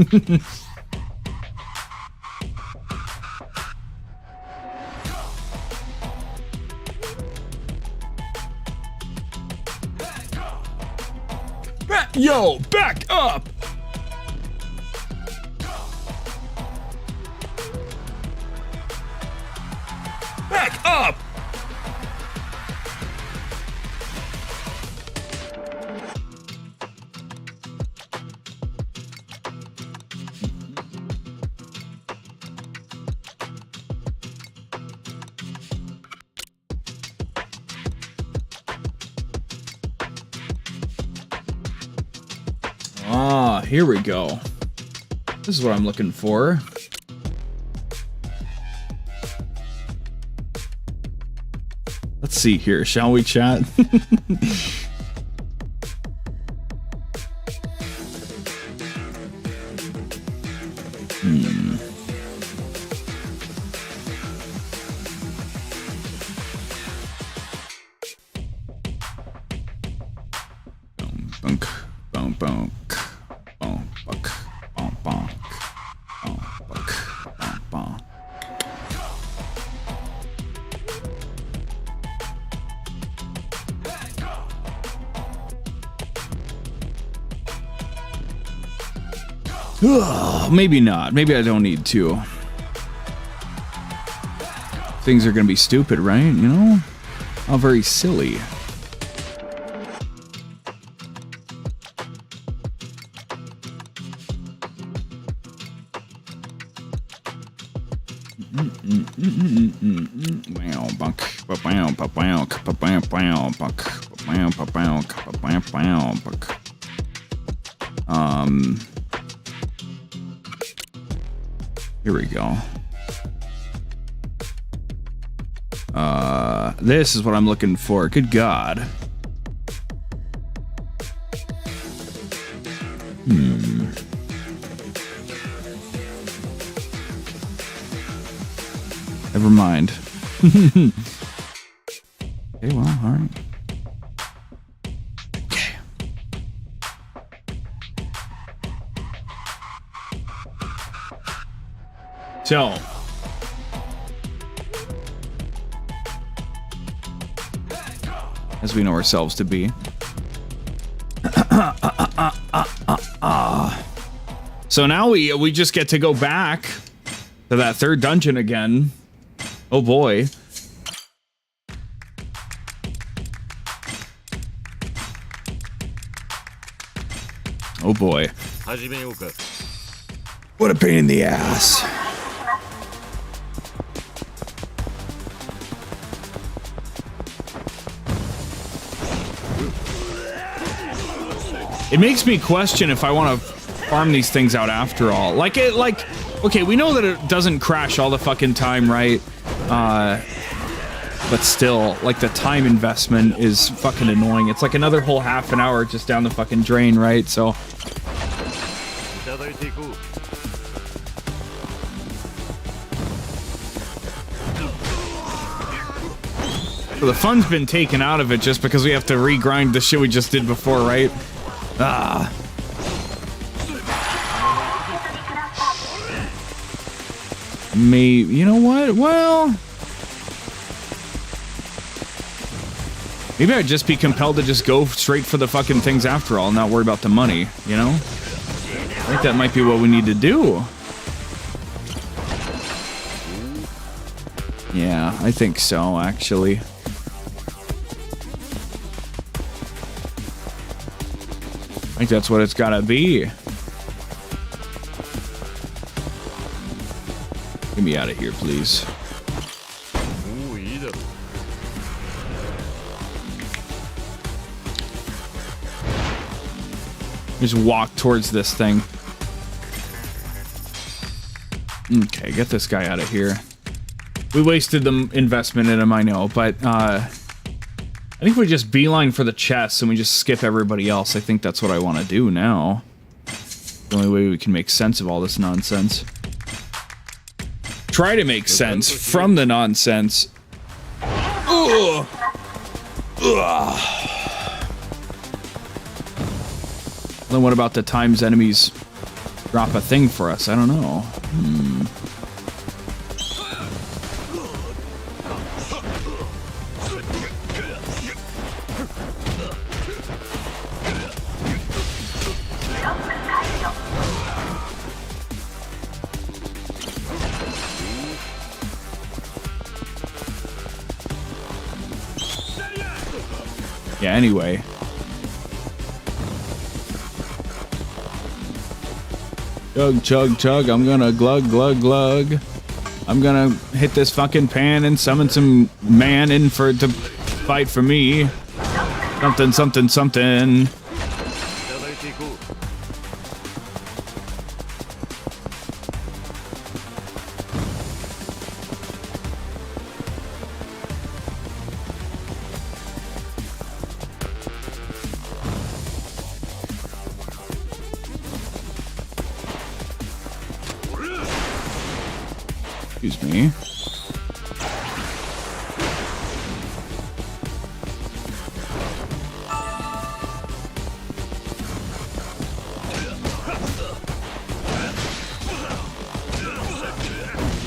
Yo, back up! Back up! Here we go. This is what I'm looking for. Let's see here, shall we, chat? Maybe not. Maybe I don't need to. Things are gonna be stupid, right? You know? How very silly. Here we go. This is what I'm looking for. Good God. Never mind. Okay, well, all right. Okay. So, as we know ourselves to be. So now we just get to go back to that third dungeon again. Oh boy. Oh boy. What a pain in the ass. It makes me question if I want to farm these things out after all. Okay, we know that it doesn't crash all the fucking time, right? But still, like, the time investment is fucking annoying. It's like another whole half an hour just down the fucking drain, right? So... So the fun's been taken out of it just because we have to regrind the shit we just did before, right? Ah. You know what? Well, maybe I'd just be compelled to just go straight for the fucking things after all and not worry about the money, you know? I think that might be what we need to do. Yeah, I think so, actually. I think that's what it's gotta be. Get me out of here, please. Just walk towards this thing. Okay, get this guy out of here. We wasted the investment in him, I know, but I think we just beeline for the chest and we just skip everybody else. I think that's what I want to do now. The only way we can make sense of all this nonsense. Try to make sense from the nonsense. Ugh. Ugh. Then what about the times enemies drop a thing for us? I don't know. Yeah, anyway. Chug, chug, chug. I'm gonna glug, glug, glug. I'm gonna hit this fucking pan and summon some man in to fight for me. Something, something, something. Excuse me.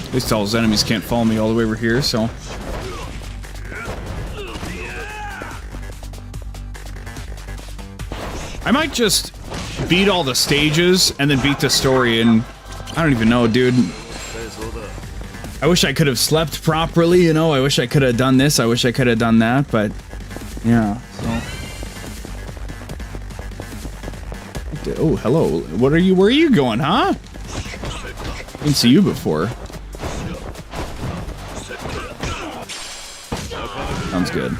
At least all his enemies can't follow me all the way over here, so... I might just beat all the stages and then beat the story, and I don't even know, dude. I wish I could have slept properly, you know, I wish I could have done this, I wish I could have done that, but yeah, so. Oh, hello. What are you, where are you going, huh? Didn't see you before. Sounds good.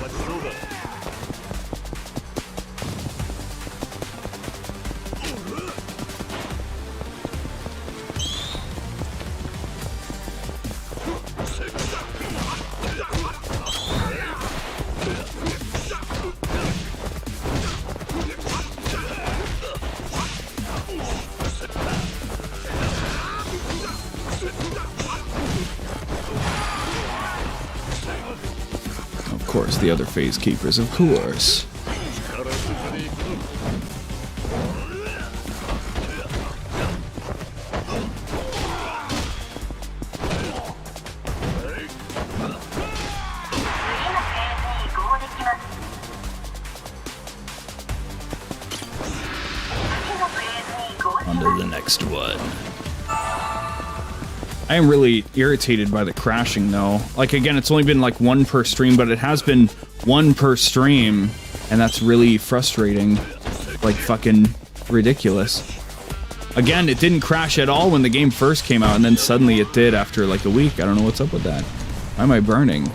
Of course, the other phase keepers, of course. On to the next one. I am really irritated by the crashing, though. Like, again, it's only been like one per stream, but it has been one per stream, and that's really frustrating. Like, fucking ridiculous. Again, it didn't crash at all when the game first came out, and then suddenly it did after like a week. I don't know what's up with that. Why am I burning?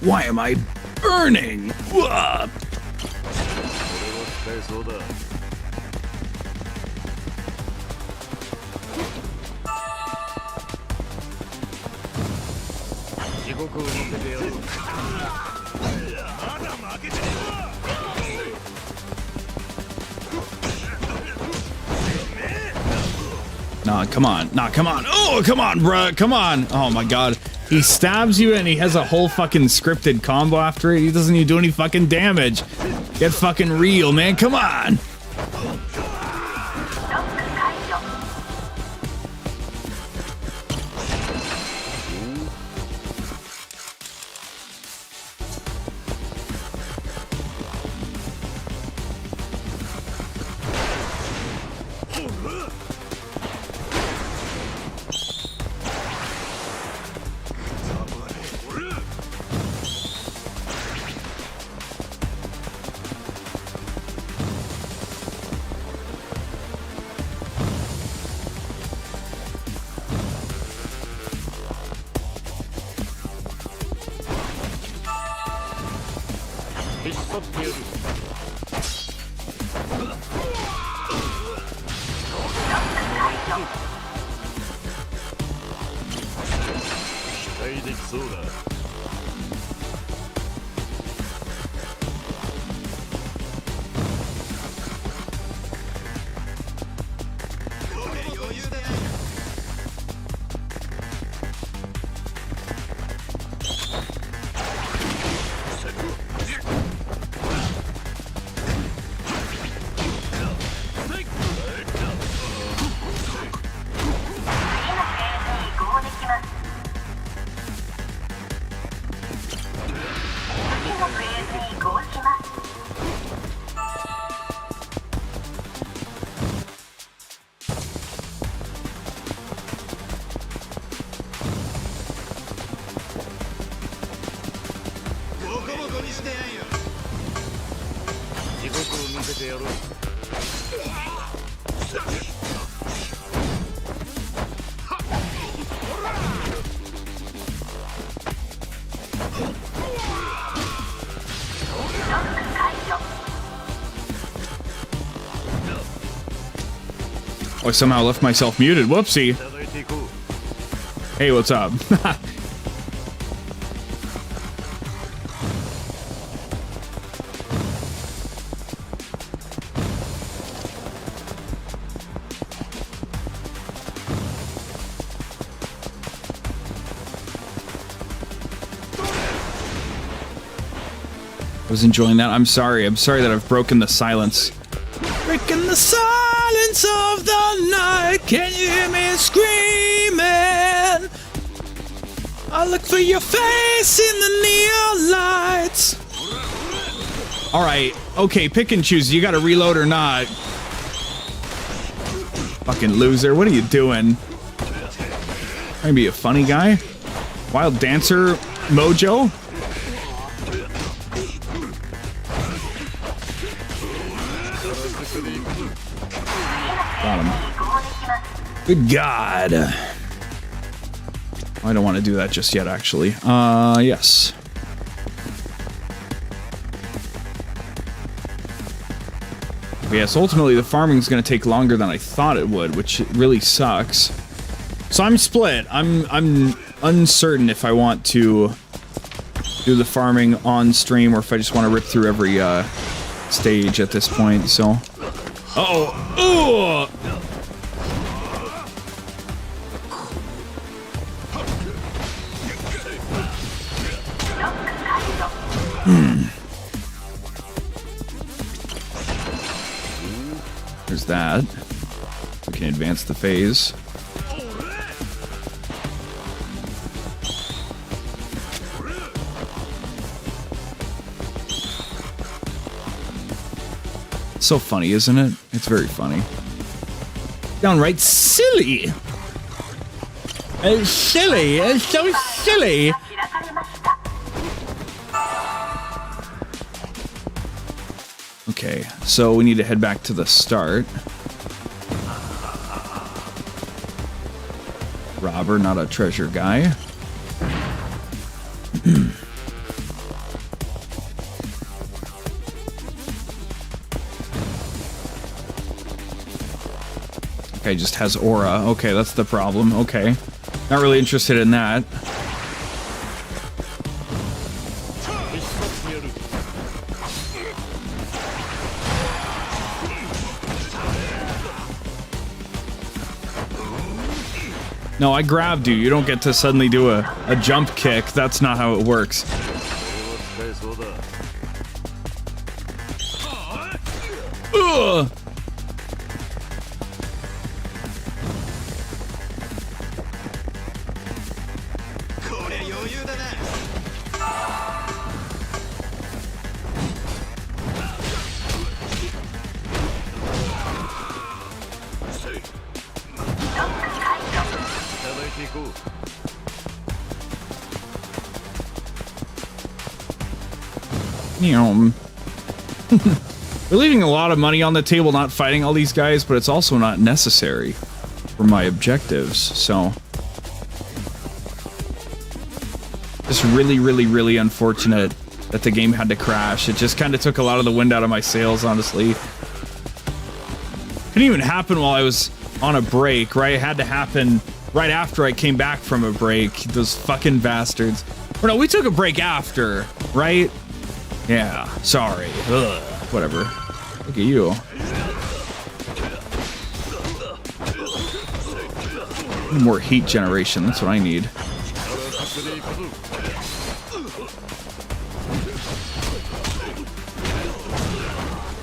Why am I burning? そうだ。地獄を見せてやる。Nah, come on. Nah, come on. Oh, come on, bruh. Come on. Oh, my God. He stabs you and he has a whole fucking scripted combo after it. He doesn't even do any fucking damage. Get fucking real, man. Come on. Oh, I somehow left myself muted. Whoopsie. Hey, what's up? I was enjoying that. I'm sorry. I'm sorry that I've broken the silence. Breaking the silence of the night. Can you hear me screaming? I look for your face in the neon lights. Alright. Okay, pick and choose. You gotta reload or not. Fucking loser. What are you doing? Trying to be a funny guy? Wild dancer mojo? Got him. Good God. I don't want to do that just yet, actually. Yes. Yes, ultimately the farming is going to take longer than I thought it would, which really sucks. So I'm split. I'm uncertain if I want to do the farming on stream or if I just want to rip through every stage at this point, so. Uh-oh. Ooh! There's that. We can advance the phase. So funny, isn't it? It's very funny. Downright silly. It's silly. It's so silly. Okay, so we need to head back to the start. Robber, not a treasure guy. Okay, just has aura. Okay, that's the problem. Okay. Not really interested in that. No, I grabbed you. You don't get to suddenly do a jump kick. That's not how it works. Ugh! We're leaving a lot of money on the table not fighting all these guys, but it's also not necessary for my objectives, so... Just really, really, really unfortunate that the game had to crash. It just kind of took a lot of the wind out of my sails, honestly. Couldn't even happen while I was on a break, right? It had to happen right after I came back from a break. Those fucking bastards. Or no, we took a break after, right? Yeah, sorry. Ugh, whatever. Look at you. More heat generation, that's what I need. I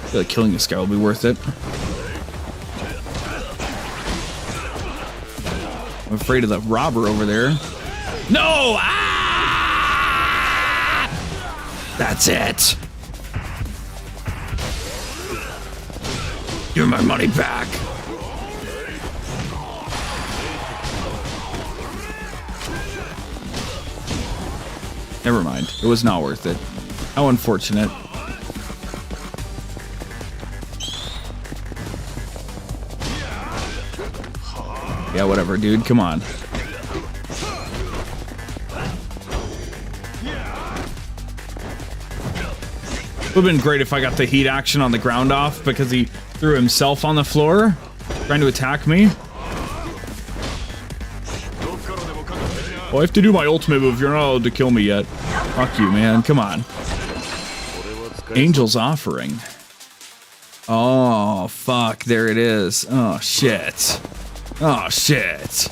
feel like killing this guy will be worth it. I'm afraid of the robber over there. No! Ah! That's it. Give my money back. Never mind. It was not worth it. How unfortunate. Yeah, whatever, dude. Come on. Would have been great if I got the heat action on the ground off because he threw himself on the floor trying to attack me. Oh, I have to do my ultimate move. You're not allowed to kill me yet. Fuck you, man. Come on. Angel's Offering. Oh, fuck. There it is. Oh, shit. Oh, shit.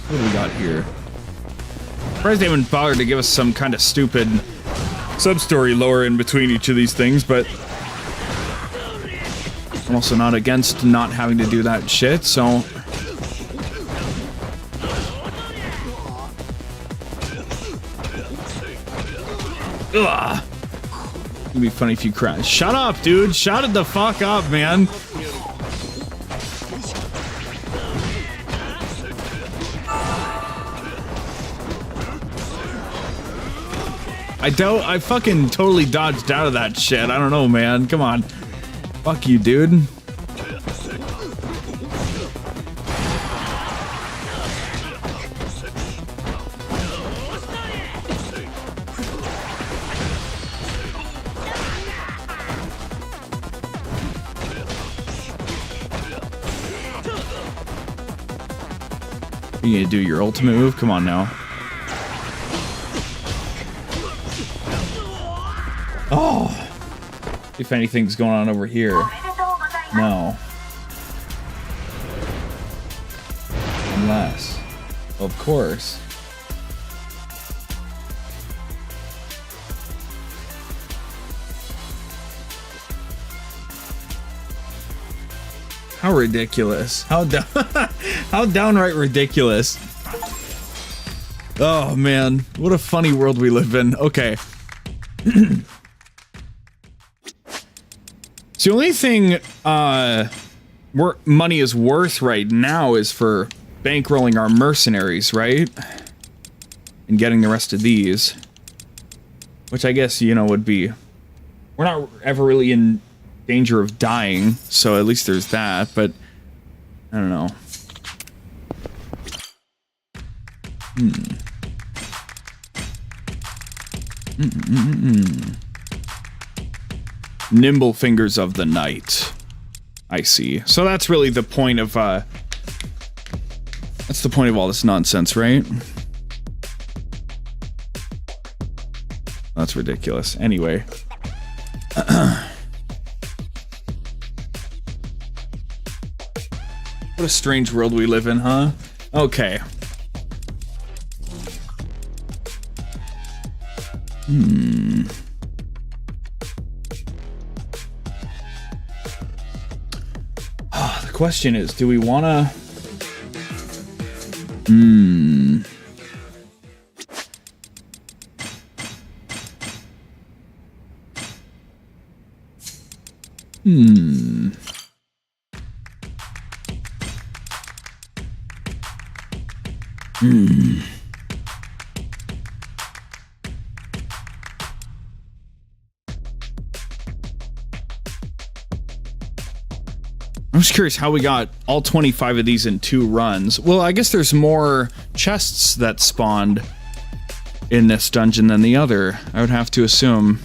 What do we got here? Surprised they haven't bothered to give us some kind of stupid sub-story lore in between each of these things, but I'm also not against not having to do that shit, so... Ugh. It'd be funny if you crash. Shut up, dude! Shut it the fuck up, man! I fucking totally dodged out of that shit. I don't know, man. Come on. Fuck you, dude. You need to do your ultimate move? Come on now. Oh! If anything's going on over here. No. Unless. Of course. How ridiculous. How downright ridiculous. Oh man, what a funny world we live in. Okay. So the only thing money is worth right now is for bankrolling our mercenaries, right? And getting the rest of these. Which I guess, you know, would be... We're not ever really in danger of dying, so at least there's that, but... I don't know. Nimble fingers of the night. I see. So that's really the point of, that's the point of all this nonsense, right? That's ridiculous. Anyway. What a strange world we live in, huh? Okay. The question is, do we wanna... I'm just curious how we got all 25 of these in 2 runs. Well, I guess there's more chests that spawned in this dungeon than the other, I would have to assume.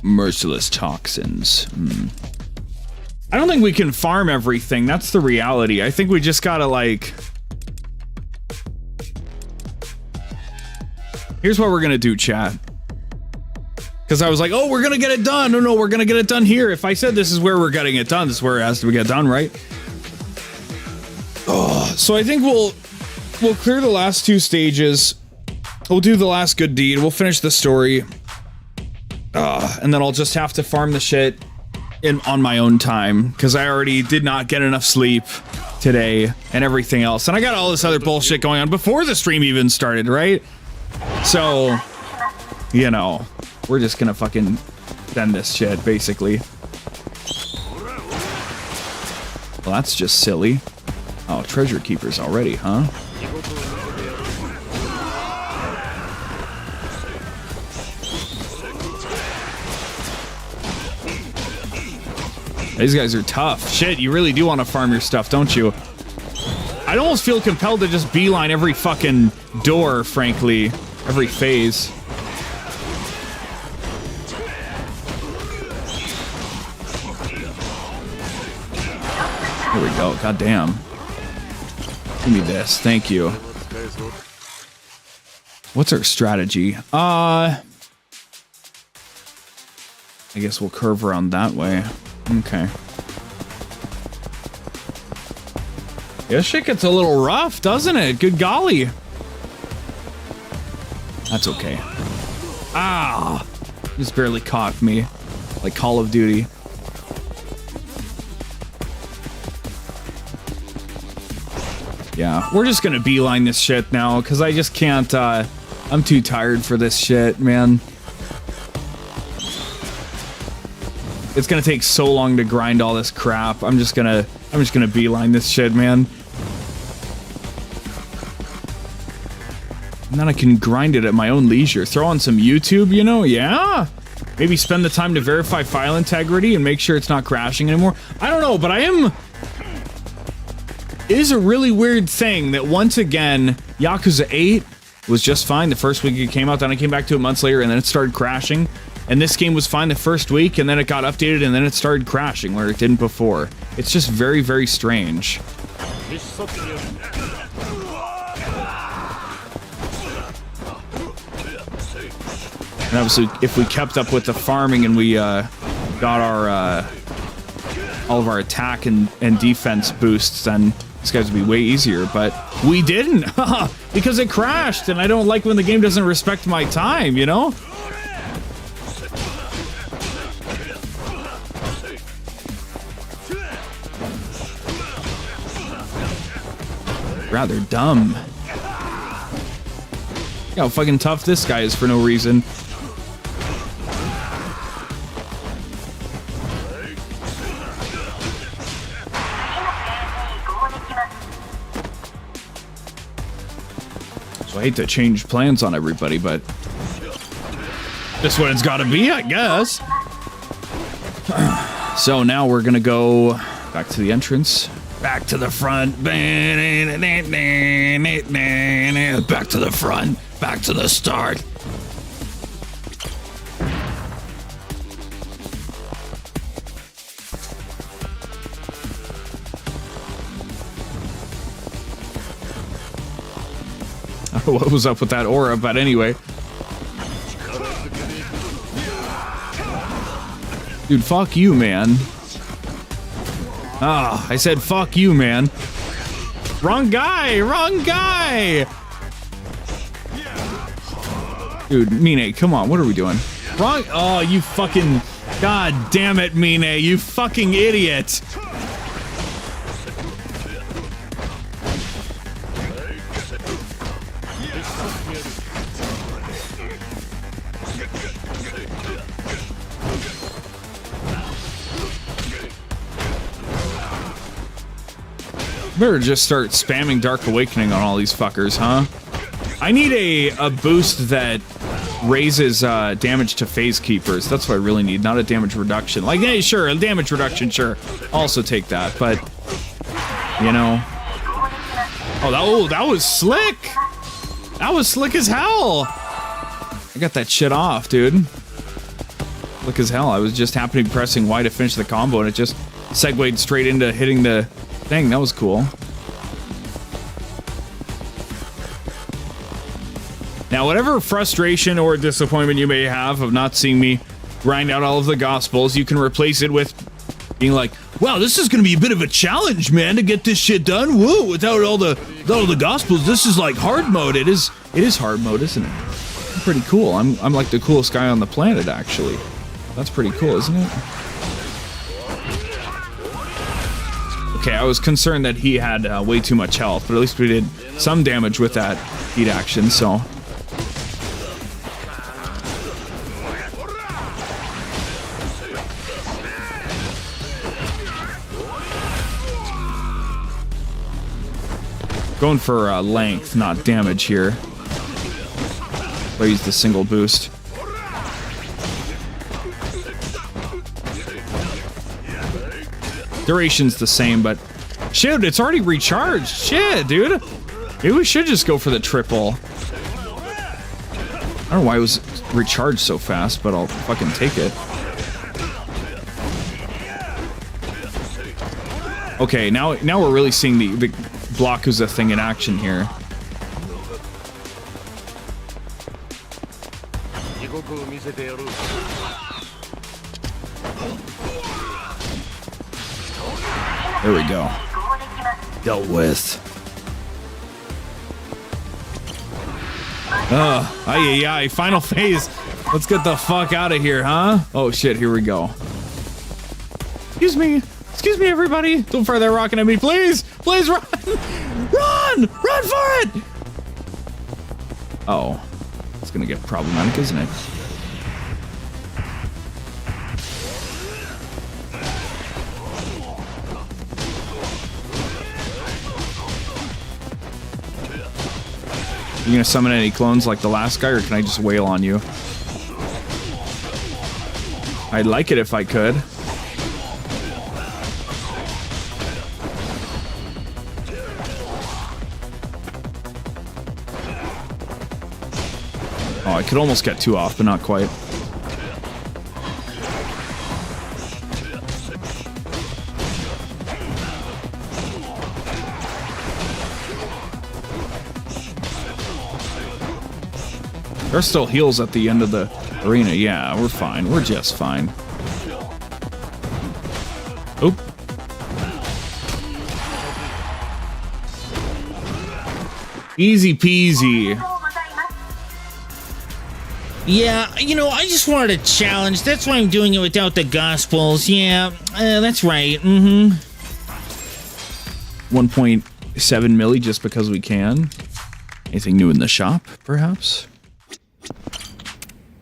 Merciless toxins. I don't think we can farm everything. That's the reality. I think we just gotta, like... Here's what we're gonna do, chat. Because I was like, oh, we're gonna get it done. No, we're gonna get it done here. If I said this is where we're getting it done, this is where it has to get done, right? Oh, so I think we'll clear the last 2 stages. We'll do the last good deed. We'll finish the story. And then I'll just have to farm the shit on my own time. Because I already did not get enough sleep today and everything else. And I got all this other bullshit going on before the stream even started, right? So, you know... We're just gonna fucking send this shit, basically. Well, that's just silly. Oh, treasure keepers already, huh? These guys are tough. Shit, you really do want to farm your stuff, don't you? I'd almost feel compelled to just beeline every fucking door, frankly. Every phase. There we go. God damn. Give me this. Thank you. What's our strategy? I guess we'll curve around that way. Okay. Yeah, shit gets a little rough, doesn't it? Good golly. That's okay. Ah! Just barely caught me. Like Call of Duty. Yeah, we're just gonna beeline this shit now, because I just can't, I'm too tired for this shit, man. It's gonna take so long to grind all this crap. I'm just gonna beeline this shit, man. And then I can grind it at my own leisure. Throw on some YouTube, you know? Yeah! Maybe spend the time to verify file integrity and make sure it's not crashing anymore. I don't know, but I am... It is a really weird thing that once again, Yakuza 8 was just fine the first week it came out, then I came back to it months later and then it started crashing. And this game was fine the first week and then it got updated and then it started crashing where it didn't before. It's just very, very strange. And obviously, if we kept up with the farming and we got our all of our attack and defense boosts, then these guys would be way easier, but we didn't because it crashed and I don't like when the game doesn't respect my time, you know? Rather dumb. Look how fucking tough this guy is for no reason. I hate to change plans on everybody, but just what it's got to be, I guess. So now we're gonna go back to the entrance, back to the front, back to the front. Back to the start. What was up with that aura? But anyway. Dude, fuck you, man. Ah, I said fuck you, man. Wrong guy! Wrong guy! Dude, Mine, come on, what are we doing? Wrong— oh, you fucking— god damn it, Mine, you fucking idiot! Better just start spamming Dark Awakening on all these fuckers, huh? I need a boost that raises damage to phase keepers. That's what I really need, not a damage reduction. Like, hey, sure, a damage reduction, sure. I'll also take that, but you know. Oh, that was slick. That was slick as hell. I got that shit off, dude. Slick as hell. I was just happening pressing Y to finish the combo, and it just segued straight into hitting the thing. That was cool. Now, whatever frustration or disappointment you may have of not seeing me grind out all of the Gospels, you can replace it with being like, wow, this is going to be a bit of a challenge, man, to get this shit done. Woo, without all the Gospels, this is like hard mode. It is hard mode, isn't it? Pretty cool. I'm like the coolest guy on the planet, actually. That's pretty cool, isn't it? Okay, I was concerned that he had way too much health, but at least we did some damage with that heat action, so. Going for length, not damage here. I use the single boost. Duration's the same, but shit, it's already recharged. Shit, dude. Maybe we should just go for the triple. I don't know why it was recharged so fast, but I'll fucking take it. Okay, now we're really seeing the Yakuza thing in action here. There we go. Dealt with. Aye, final phase. Let's get the fuck out of here, huh? Oh shit, here we go. Excuse me, everybody. Don't fire that rocket at me, please. Please run, run for it. Oh, it's gonna get problematic, isn't it? You gonna summon any clones like the last guy, or can I just wail on you? I'd like it if I could. Oh, I could almost get two off, but not quite. There's still heals at the end of the arena. Yeah, we're fine. We're just fine. Oop. Easy peasy. Yeah, you know, I just wanted a challenge. That's why I'm doing it without the Gospels. Yeah, that's right. 1.7 milli just because we can. Anything new in the shop, perhaps?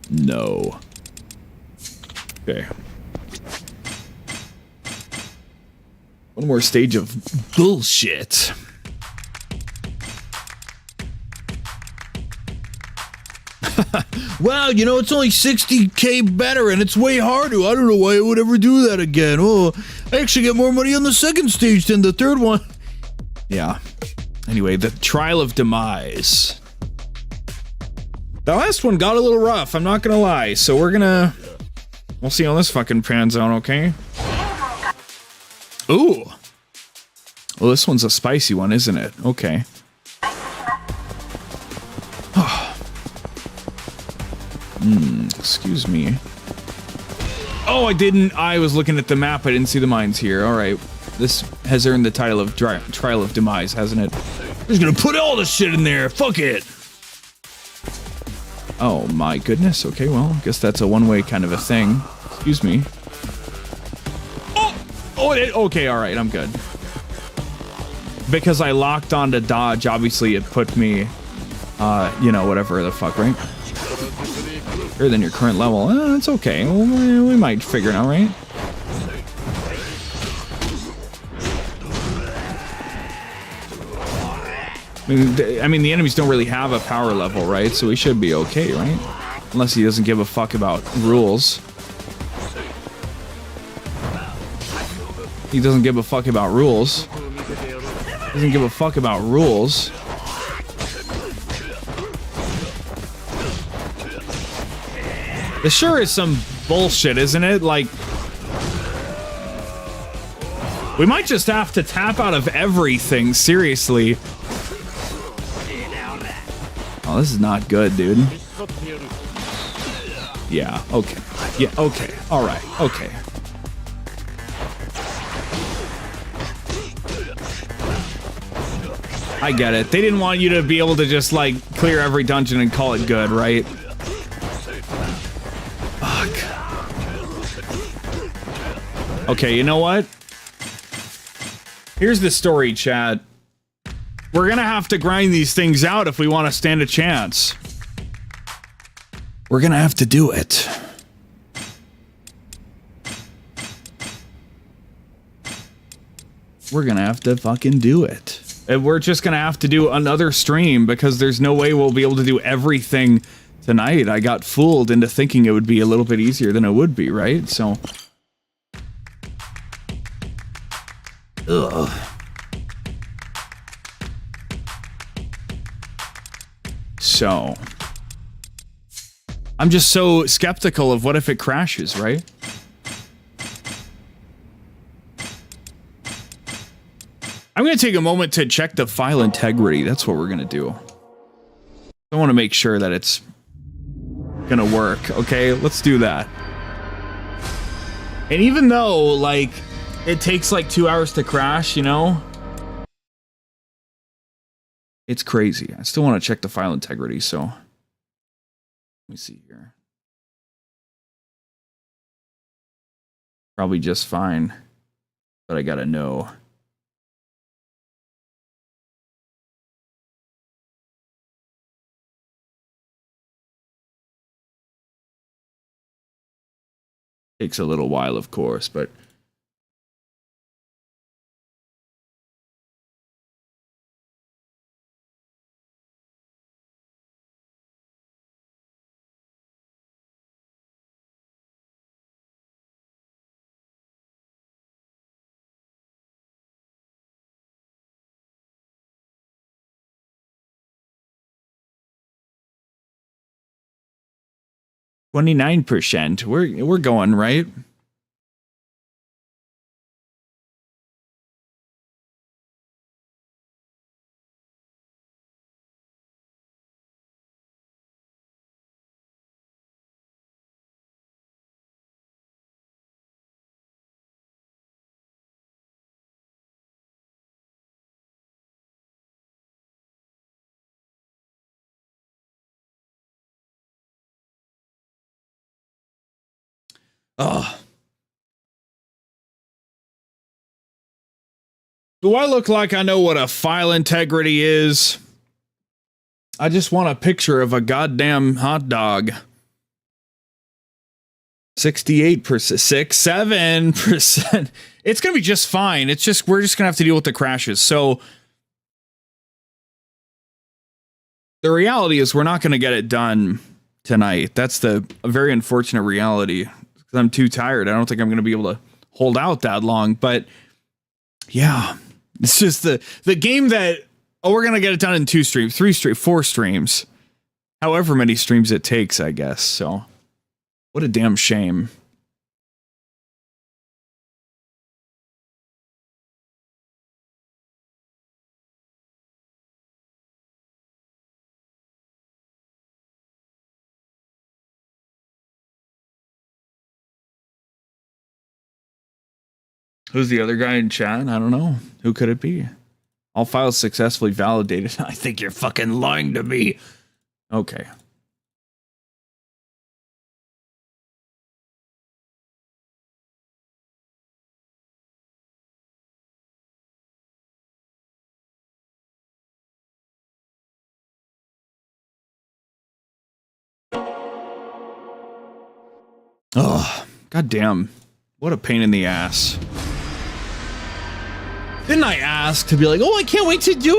No. Okay. One more stage of bullshit. Wow, you know, it's only 60k better and it's way harder. I don't know why I would ever do that again. Oh, I actually get more money on the second stage than the third one. Yeah. Anyway, the Trial of Demise. The last one got a little rough, I'm not gonna lie. So we'll see how this fucking pans out, okay? Ooh. Well, this one's a spicy one, isn't it? Okay. Excuse me. Oh, I was looking at the map, I didn't see the mines here. Alright. This has earned the title of Trial of Demise, hasn't it? I'm just gonna put all this shit in there, fuck it! Oh my goodness, okay, well, I guess that's a one-way kind of a thing. Excuse me. Okay, alright, I'm good. Because I locked on to dodge, obviously it put me, you know, whatever the fuck, right? Better than your current level. It's okay, we might figure it out, right? I mean, the enemies don't really have a power level, right? So we should be okay, right? Unless he doesn't give a fuck about rules. He doesn't give a fuck about rules. Doesn't give a fuck about rules. This sure is some bullshit, isn't it? Like, we might just have to tap out of everything, seriously. Oh, this is not good, dude. Yeah, okay. Yeah, okay. Alright, okay. I get it. They didn't want you to be able to just, like, clear every dungeon and call it good, right? Fuck. Okay, you know what? Here's the story, chat. We're gonna have to grind these things out if we want to stand a chance. We're gonna have to do it. We're gonna have to fucking do it. And we're just gonna have to do another stream because there's no way we'll be able to do everything tonight. I got fooled into thinking it would be a little bit easier than it would be, right? So... ugh. So, I'm just so skeptical of what if it crashes, right? I'm going to take a moment to check the file integrity. That's what we're going to do. I want to make sure that it's going to work. Okay, let's do that. And even though, like, it takes like 2 hours to crash, you know? It's crazy. I still want to check the file integrity, so... let me see here. Probably just fine. But I gotta know. Takes a little while, of course, but... %. We're going, right? Ugh. Do I look like I know what a file integrity is? I just want a picture of a goddamn hot dog. 68%, 7%. It's gonna be just fine. It's just, we're just gonna have to deal with the crashes. So the reality is we're not gonna get it done tonight. That's a very unfortunate reality. I'm too tired. I don't think I'm going to be able to hold out that long, but yeah, it's just the game that, oh, we're going to get it done in 2 streams, 3 streams, 4 streams. however many streams it takes, I guess. So, what a damn shame. Who's the other guy in chat? I don't know. Who could it be? All files successfully validated. I think you're fucking lying to me. Okay. Oh, goddamn. What a pain in the ass. Didn't I ask to be like, oh, I can't wait to do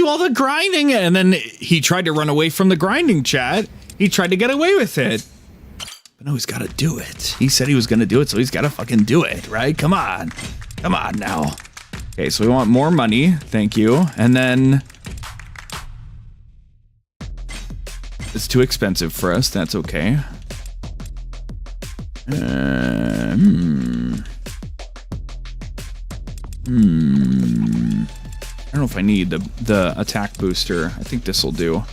all the grinding. And then he tried to run away from the grinding, chat. He tried to get away with it. But no, he's got to do it. He said he was going to do it, so he's got to fucking do it, right? Come on. Come on now. Okay, so we want more money. Thank you. And then it's too expensive for us. That's okay. I don't know if I need the attack booster. I think this will do.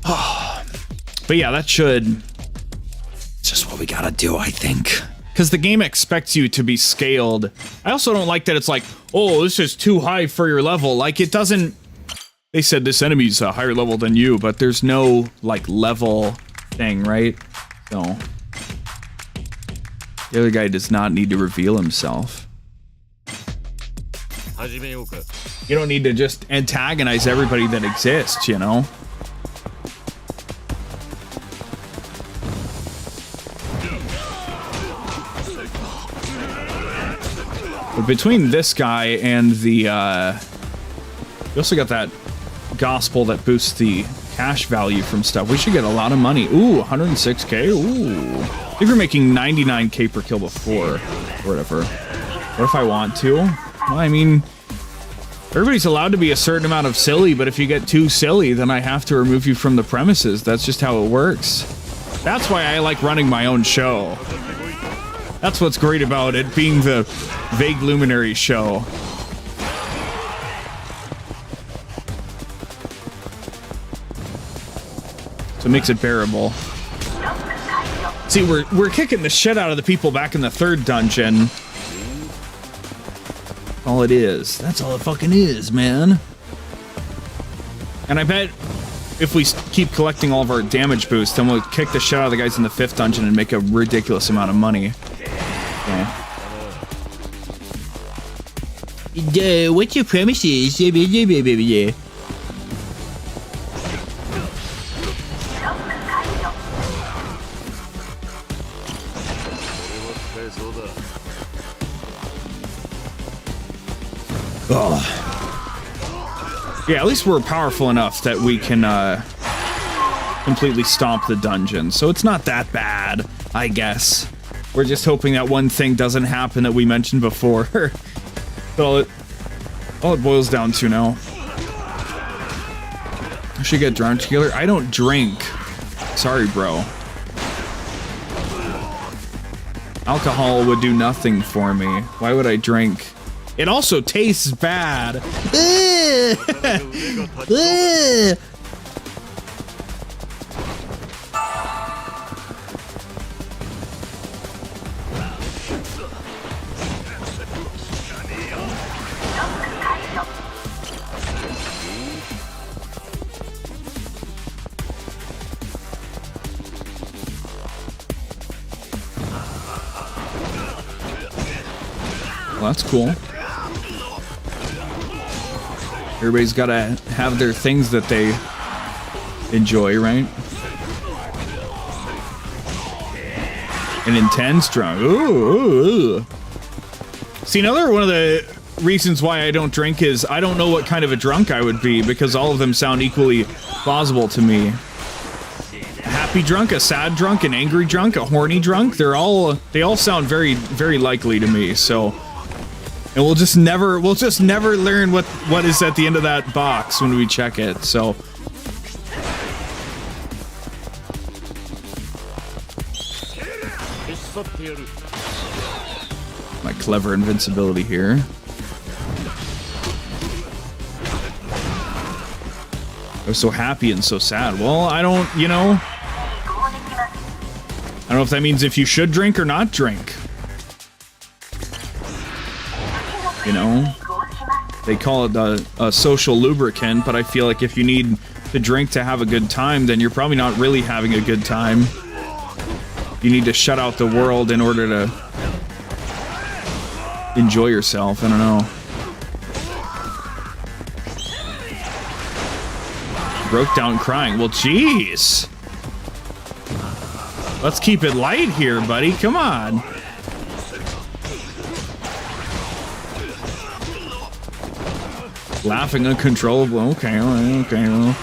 But yeah, that should... It's just what we gotta do, I think. Because the game expects you to be scaled. I also don't like that it's like, oh, this is too high for your level. Like, it doesn't... They said this enemy's a higher level than you, but there's no, like, level thing, right? So... The other guy does not need to reveal himself. You don't need to just antagonize everybody that exists, you know? But between this guy and the, we also got that gospel that boosts the cash value from stuff. We should get a lot of money. Ooh, 106k. Ooh. I think we're making 99k per kill before, or whatever. What if I want to? Well, I mean, everybody's allowed to be a certain amount of silly, but if you get too silly, then I have to remove you from the premises. That's just how it works. That's why I like running my own show. That's what's great about it, being the Vague Luminary show. So it makes it bearable. See, we're kicking the shit out of the people back in the third dungeon. All it is. That's all it fucking is, man. And I bet if we keep collecting all of our damage boosts, then we'll kick the shit out of the guys in the fifth dungeon and make a ridiculous amount of money. Okay. What's your premises? Yeah. Yeah, at least we're powerful enough that we can completely stomp the dungeon. So it's not that bad, I guess. We're just hoping that one thing doesn't happen that we mentioned before. all it boils down to now. I should get drunk killer. I don't drink. Sorry, bro. Alcohol would do nothing for me. Why would I drink? It also tastes bad. Well, that's cool. Everybody's gotta have their things that they enjoy, right? An intense drunk. Ooh. See, another one of the reasons why I don't drink is I don't know what kind of a drunk I would be, because all of them sound equally plausible to me. A happy drunk, a sad drunk, an angry drunk, a horny drunk, they all sound very, very likely to me, so... And we'll just never learn what is at the end of that box when we check it. So My clever invincibility here. I was so happy and so sad. Well, I don't, you know... I don't know if that means if you should drink or not drink. You know? They call it a social lubricant, but I feel like if you need to drink to have a good time, then you're probably not really having a good time. You need to shut out the world in order to enjoy yourself. I don't know. Broke down crying. Well, jeez. Let's keep it light here, buddy. Come on. Laughing uncontrollable. Okay, okay. Well.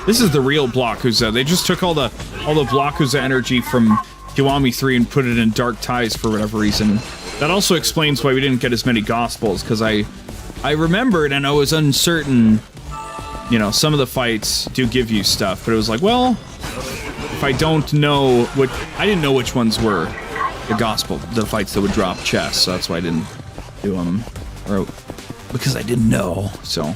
This is the real 𝒀𝑇𝑚𝑐. They just took all the 𝒀𝑇𝑚𝑐 energy from Kiwami 3 and put it in Dark Ties for whatever reason. That also explains why we didn't get as many Gospels, because I remembered and I was uncertain. You know, some of the fights do give you stuff, but it was like, well, if I don't know what... I didn't know which ones were the Gospel, the fights that would drop chests, so that's why I didn't do them. Or, because I didn't know, so...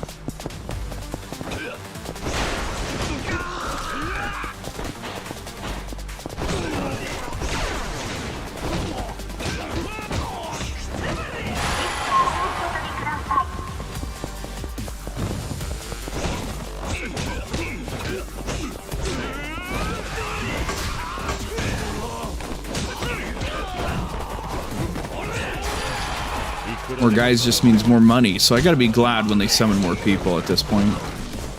More guys just means more money, so I gotta be glad when they summon more people at this point,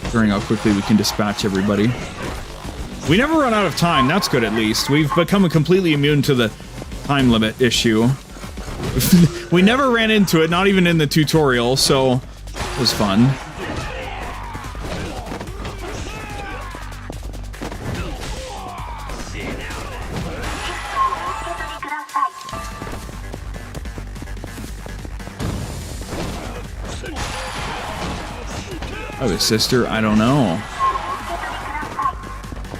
considering how quickly we can dispatch everybody. We never run out of time, that's good at least. We've become completely immune to the time limit issue. We never ran into it, not even in the tutorial, so it was fun. Oh, his sister? I don't know.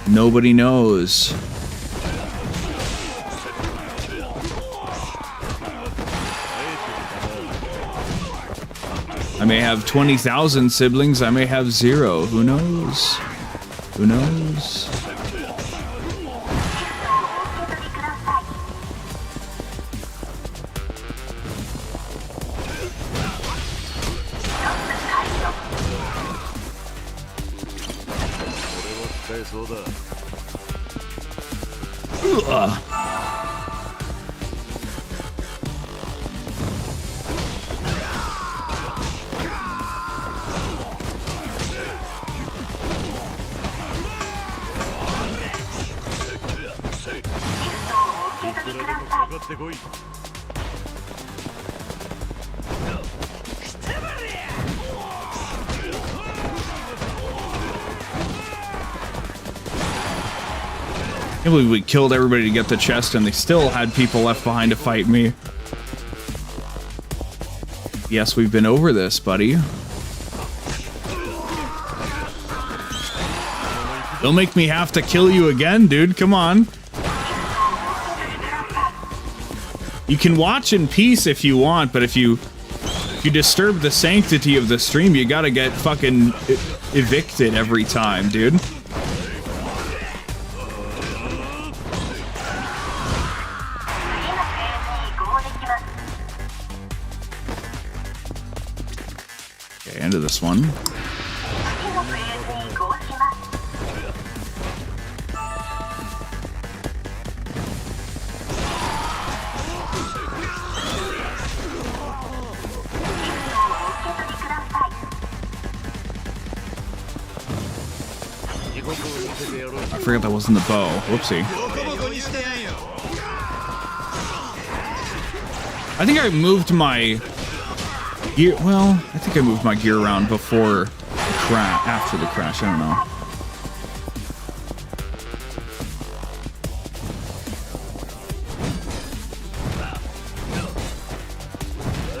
Nobody knows. I may have 20,000 siblings, I may have 0. Who knows? Who knows? I can't believe we killed everybody to get the chest and they still had people left behind to fight me. Yes, we've been over this, buddy. Don't make me have to kill you again, dude. Come on. You can watch in peace if you want, but if you disturb the sanctity of the stream, you gotta get fucking evicted every time, dude. Okay, end of this one. I forgot that wasn't the bow. Whoopsie. I think I moved my gear. Well, I think I moved my gear around before the crash, after the crash. I don't know.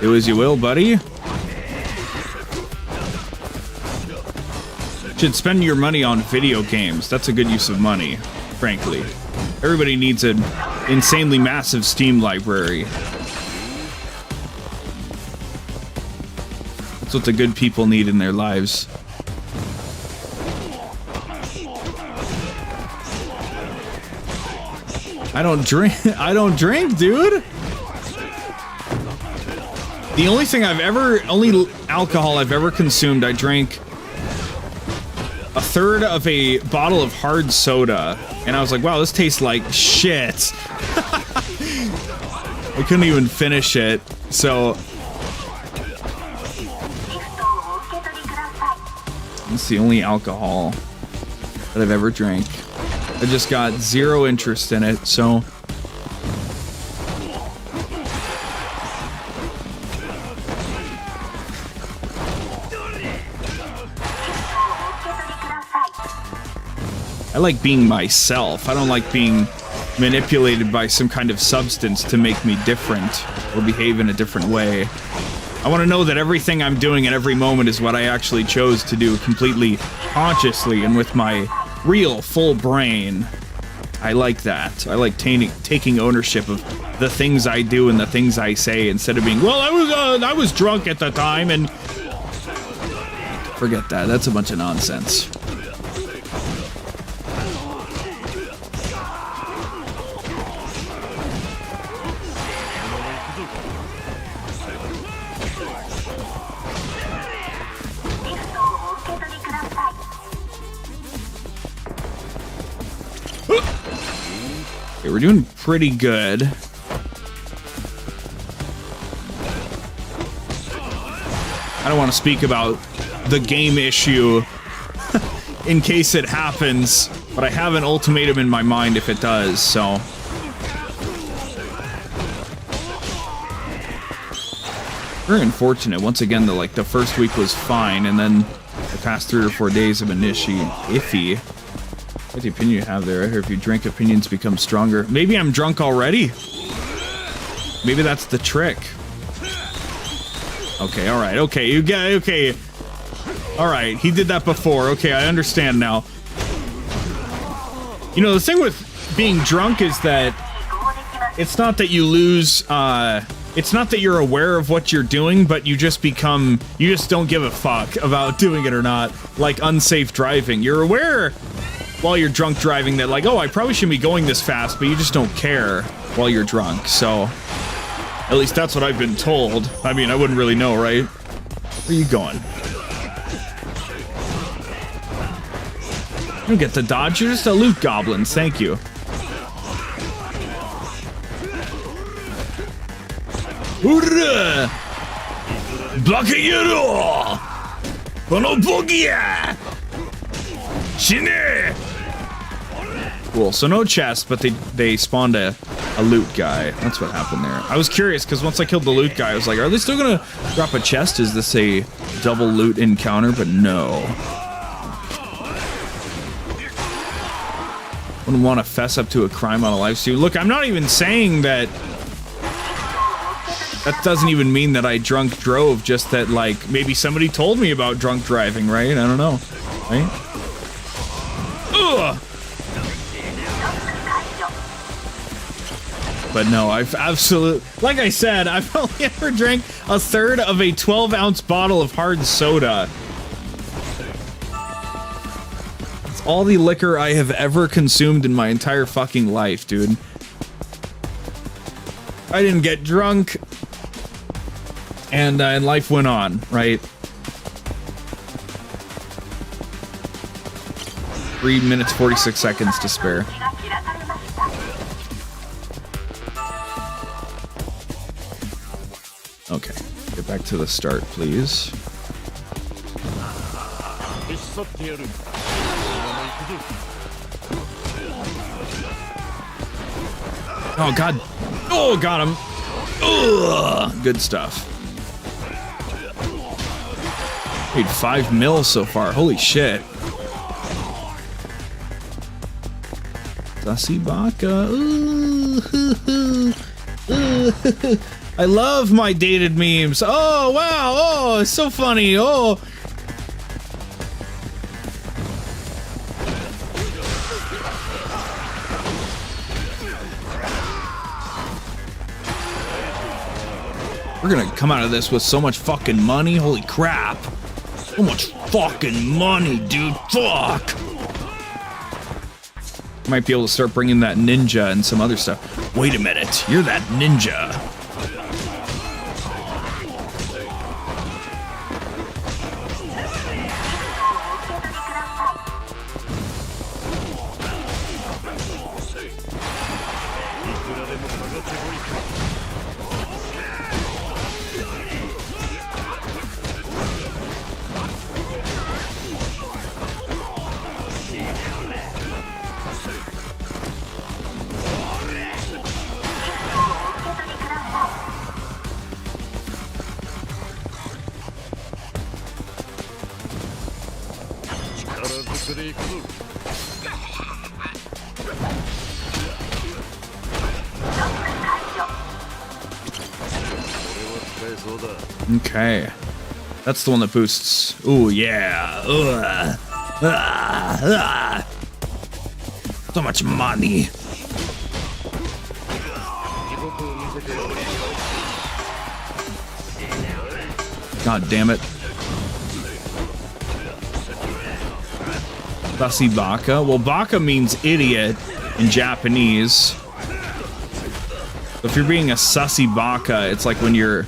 Do as you will, buddy. Should spend your money on video games. That's a good use of money, frankly. Everybody needs an insanely massive Steam library. That's what the good people need in their lives. I don't drink. I don't drink, dude. The only alcohol I've ever consumed, I drank a third of a bottle of hard soda, and I was like, wow, this tastes like shit. I couldn't even finish it, so that's the only alcohol that I've ever drank. I just got zero interest in it, so I like being myself. I don't like being manipulated by some kind of substance to make me different or behave in a different way. I want to know that everything I'm doing at every moment is what I actually chose to do completely consciously and with my real full brain. I like that. I like taking ownership of the things I do and the things I say instead of being, well, I was drunk at the time, and forget that. That's a bunch of nonsense. Okay, we're doing pretty good. I don't want to speak about the game issue in case it happens, but I have an ultimatum in my mind if it does, so. Very unfortunate. Once again, the first week was fine, and then the past 3 or 4 days have been iffy. What opinion you have there? I hear if you drink, opinions become stronger. Maybe I'm drunk already. Maybe that's the trick. Okay, all right, okay, you get okay. All right, he did that before. Okay, I understand now. You know, the thing with being drunk is that it's not that you lose. It's not that you're aware of what you're doing, but you just don't give a fuck about doing it or not. Like unsafe driving. You're aware while you're drunk driving that, like, oh, I probably shouldn't be going this fast, but you just don't care while you're drunk. So, at least that's what I've been told. I mean, I wouldn't really know, right? Where are you going? You don't get to dodge. You're just a loot goblins. Thank you. Hurrah! Bakayero! Konobogia! Shine! Cool, so no chest, but they spawned a loot guy. That's what happened there. I was curious, because once I killed the loot guy, I was like, are they still gonna drop a chest? Is this a double loot encounter? But no. Wouldn't want to fess up to a crime on a live stream. Look, I'm not even saying that. That doesn't even mean that I drunk drove, just that, like, maybe somebody told me about drunk driving, right? I don't know, right? Ugh! But no, I've absolutely, like I said, I've only ever drank a third of a 12-ounce bottle of hard soda. It's all the liquor I have ever consumed in my entire fucking life, dude. I didn't get drunk, and life went on, right? 3 minutes, 46 seconds to spare. Okay, get back to the start, please. Oh, God. Oh, got him. Ugh, good stuff. Paid 5 mil so far. Holy shit. Zasibaka. I love my dated memes. Oh, wow. Oh, it's so funny. Oh. We're gonna come out of this with so much fucking money. Holy crap. So much fucking money, dude. Fuck. Might be able to start bringing that ninja and some other stuff. Wait a minute. You're that ninja. Okay. That's the one that boosts. Ooh, yeah. So much money. God damn it. Sussy baka. Well, baka means idiot in Japanese. So if you're being a sussy baka, it's like when you're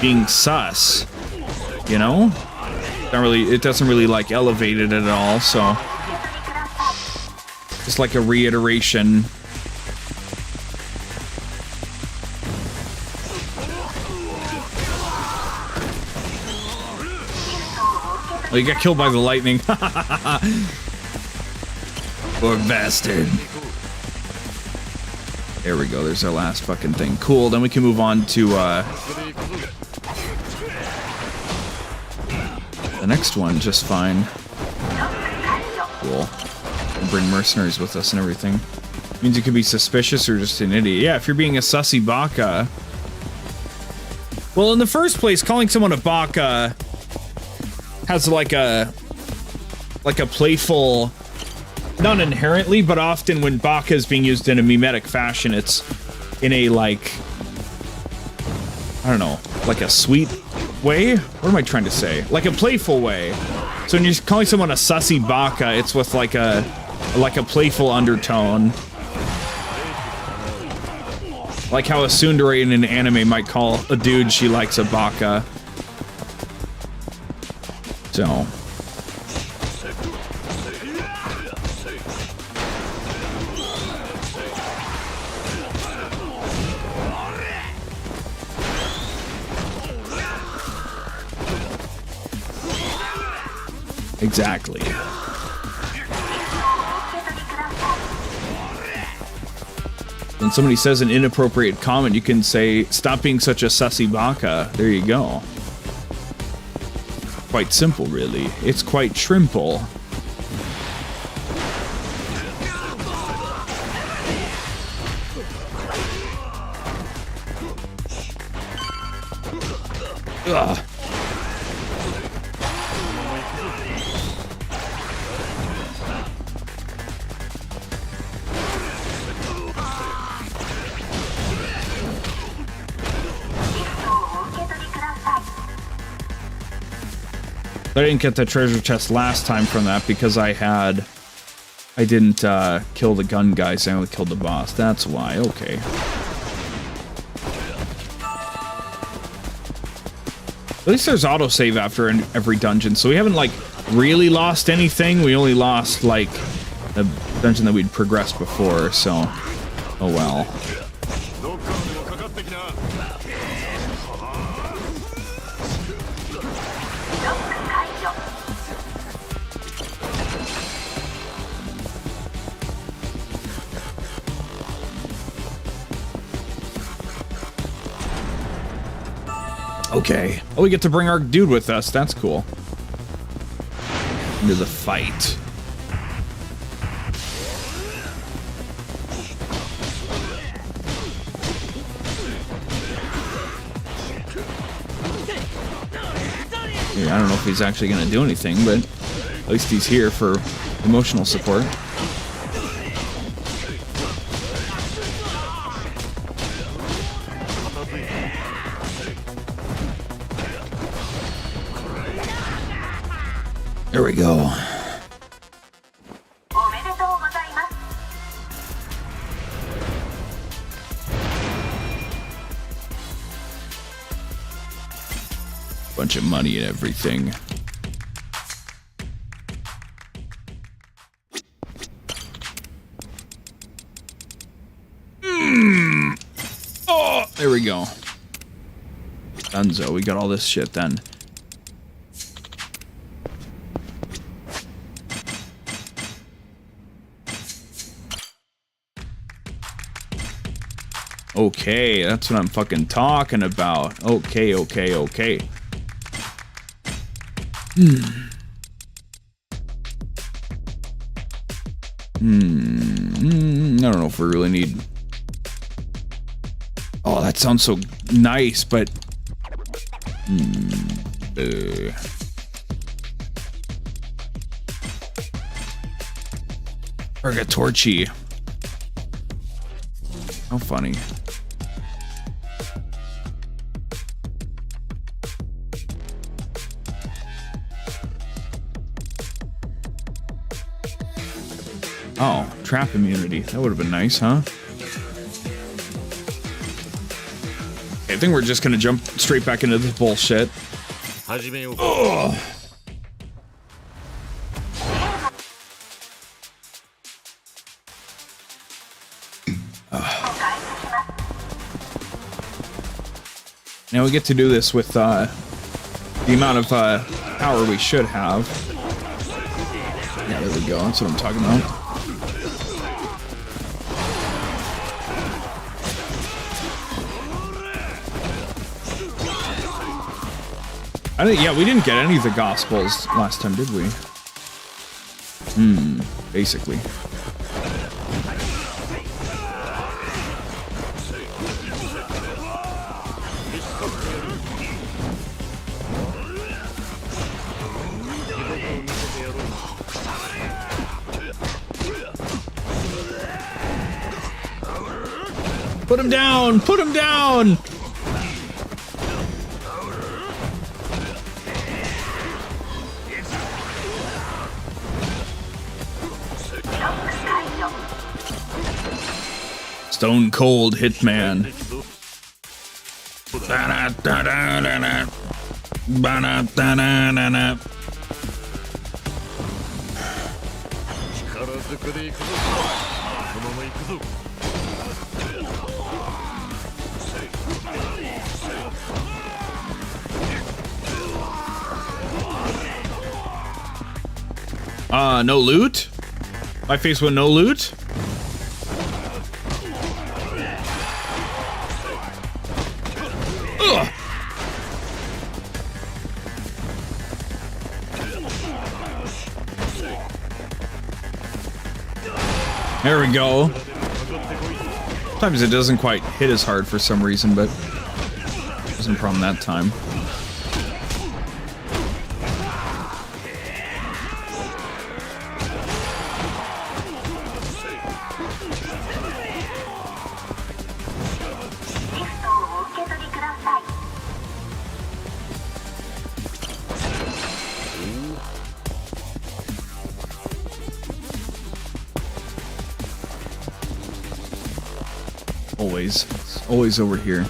being sus, you know? Not really, it doesn't really like elevate it at all, so just like a reiteration. Oh, you got killed by the lightning. Poor bastard. There we go, there's our last fucking thing. Cool, then we can move on to the next one just fine. Cool. We'll bring mercenaries with us and everything. Means you could be suspicious or just an idiot. Yeah, if you're being a sussy baka. Well, in the first place, calling someone a baka has like a playful, not inherently, but often when baka is being used in a mimetic fashion, it's in a like, I don't know, like a sweet way? What am I trying to say? Like a playful way. So when you're calling someone a sussy baka, it's with like a playful undertone. Like how a tsundere in an anime might call a dude she likes a baka. So. Exactly. When somebody says an inappropriate comment, you can say, "Stop being such a sussy baka." There you go. Quite simple, really. It's quite trimple. Ugh. I didn't get the treasure chest last time from that because I didn't kill the gun guys, I only killed the boss. That's why, okay. At least there's autosave after every dungeon, so we haven't like really lost anything. We only lost like the dungeon that we'd progressed before, so oh well. Okay. Oh, we get to bring our dude with us. That's cool. Into the fight. Yeah, I don't know if he's actually going to do anything, but at least he's here for emotional support. There we go. Bunch of money and everything. Oh, there we go. Dunzo, we got all this shit then. Okay, that's what I'm fucking talking about. Okay, okay, okay. I don't know if we really need... Oh, that sounds so nice, but... Purgatorchi. How funny. Oh, trap immunity. That would have been nice, huh? I think we're just gonna jump straight back into this bullshit. Ugh. Now we get to do this with the amount of power we should have. Yeah, there we go. That's what I'm talking about. Yeah, we didn't get any of the Gospels last time, did we? Basically. Put him down! Put him down! Stone Cold Hitman. No loot? My face with no loot? Ugh. There we go. Sometimes it doesn't quite hit as hard for some reason, but wasn't a problem that time. Always over here.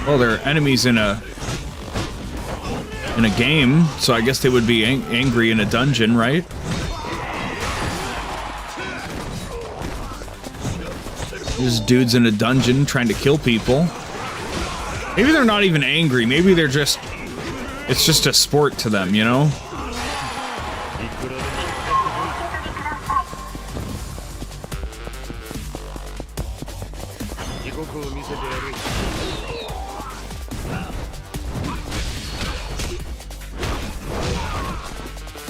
Well, they're enemies in a game, so I guess they would be angry in a dungeon, right? There's dudes in a dungeon trying to kill people. Maybe they're not even angry. Maybe they're just... It's just a sport to them, you know?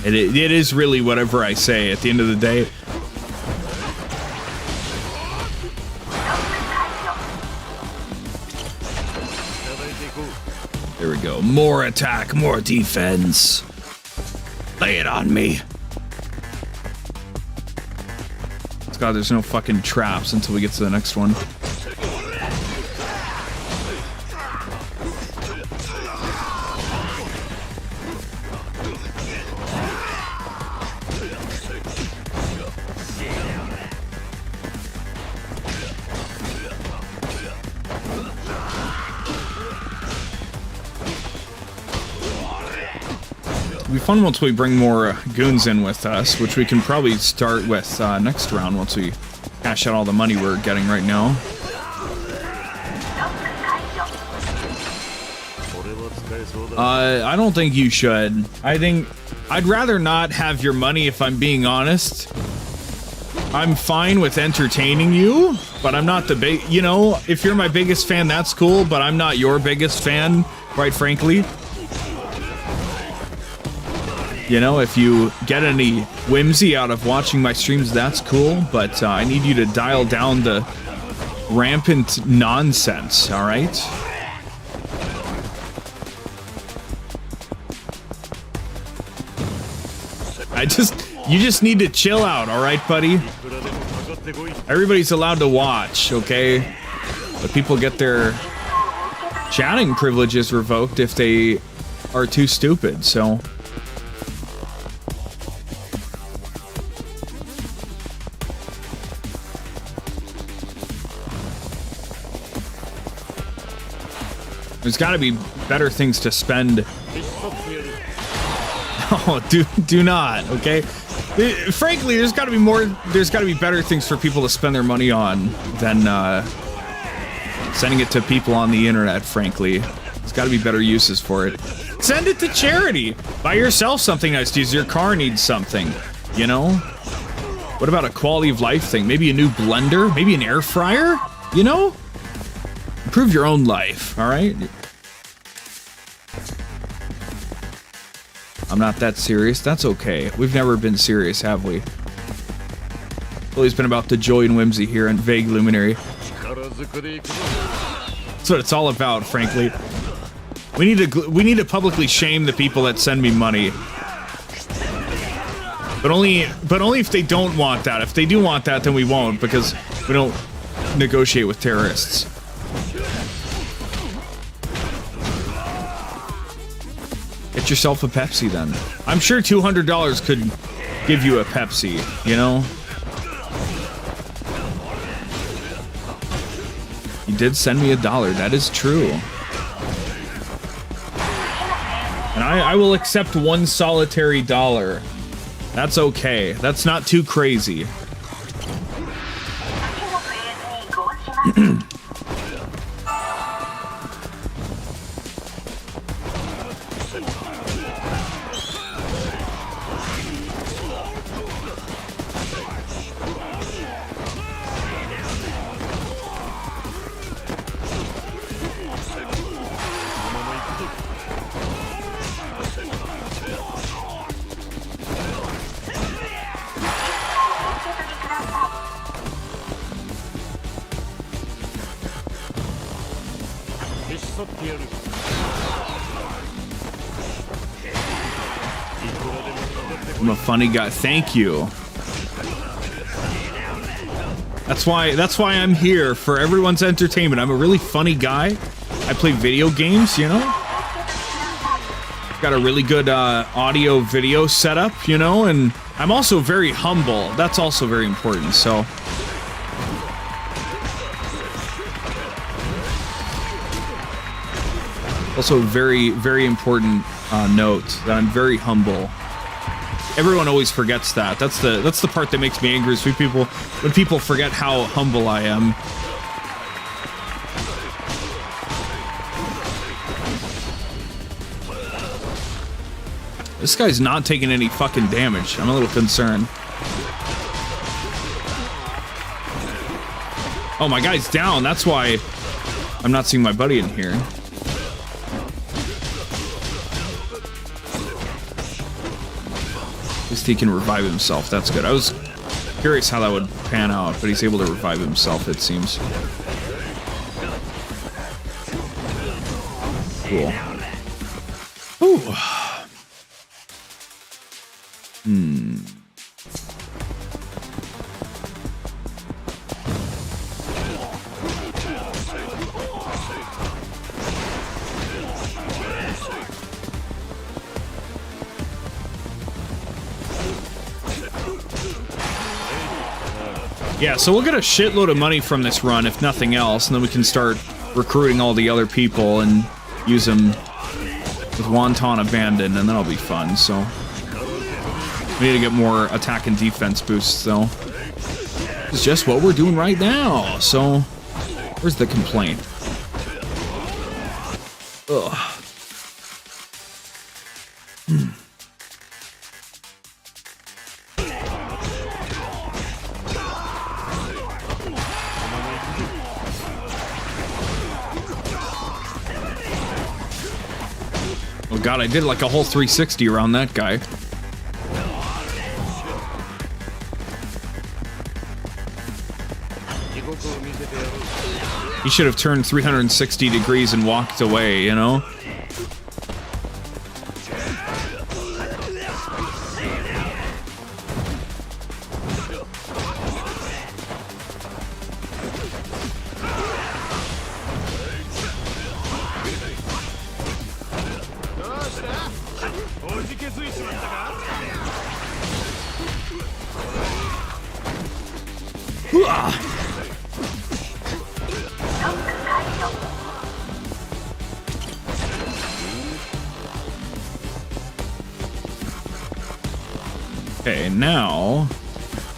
It is really whatever I say at the end of the day. There we go. More attack, more defense. Lay it on me. It's God, there's no fucking traps until we get to the next one. It'll be fun once we bring more goons in with us, which we can probably start with next round once we cash out all the money we're getting right now. I don't think you should. I think I'd rather not have your money, if I'm being honest. I'm fine with entertaining you, but I'm not the big, you know, if you're my biggest fan, that's cool, but I'm not your biggest fan, quite frankly. You know, if you get any whimsy out of watching my streams, that's cool, but I need you to dial down the rampant nonsense, all right? You just need to chill out, all right, buddy? Everybody's allowed to watch, okay? But people get their chatting privileges revoked if they are too stupid, so... There's gotta be better things to spend. Oh, do not, okay? Frankly, there's gotta be better things for people to spend their money on than sending it to people on the internet, frankly. There's gotta be better uses for it. Send it to charity! Buy yourself something nice to use. Your car needs something, you know? What about a quality of life thing? Maybe a new blender? Maybe an air fryer? You know? Improve your own life, alright? I'm not that serious. That's okay. We've never been serious, have we? It's always been about the joy and whimsy here in Vague Luminary. That's what it's all about, frankly. We need to publicly shame the people that send me money. But only if they don't want that. If they do want that, then we won't, because we don't negotiate with terrorists. Get yourself a Pepsi, then. I'm sure $200 could give you a Pepsi, you know? You did send me $1. That is true. And I will accept one solitary dollar. That's okay. That's not too crazy. I'm a funny guy. Thank you. That's why I'm here, for everyone's entertainment. I'm a really funny guy. I play video games, you know? Got a really good audio video setup, you know? And I'm also very humble. That's also very important, so... Also very, very important note that I'm very humble. Everyone always forgets that. That's the part that makes me angry, is when people forget how humble I am. This guy's not taking any fucking damage. I'm a little concerned. Oh, my guy's down. That's why I'm not seeing my buddy in here. At least he can revive himself. That's good. I was curious how that would pan out, but he's able to revive himself, it seems. Cool. Ooh. Yeah, so we'll get a shitload of money from this run, if nothing else, and then we can start recruiting all the other people and use them with Wonton Abandoned, and that'll be fun, so... We need to get more attack and defense boosts, though. It's just what we're doing right now, so... Where's the complaint? Ugh. Oh god, I did like a whole 360 around that guy. He should have turned 360 degrees and walked away, you know? Okay, now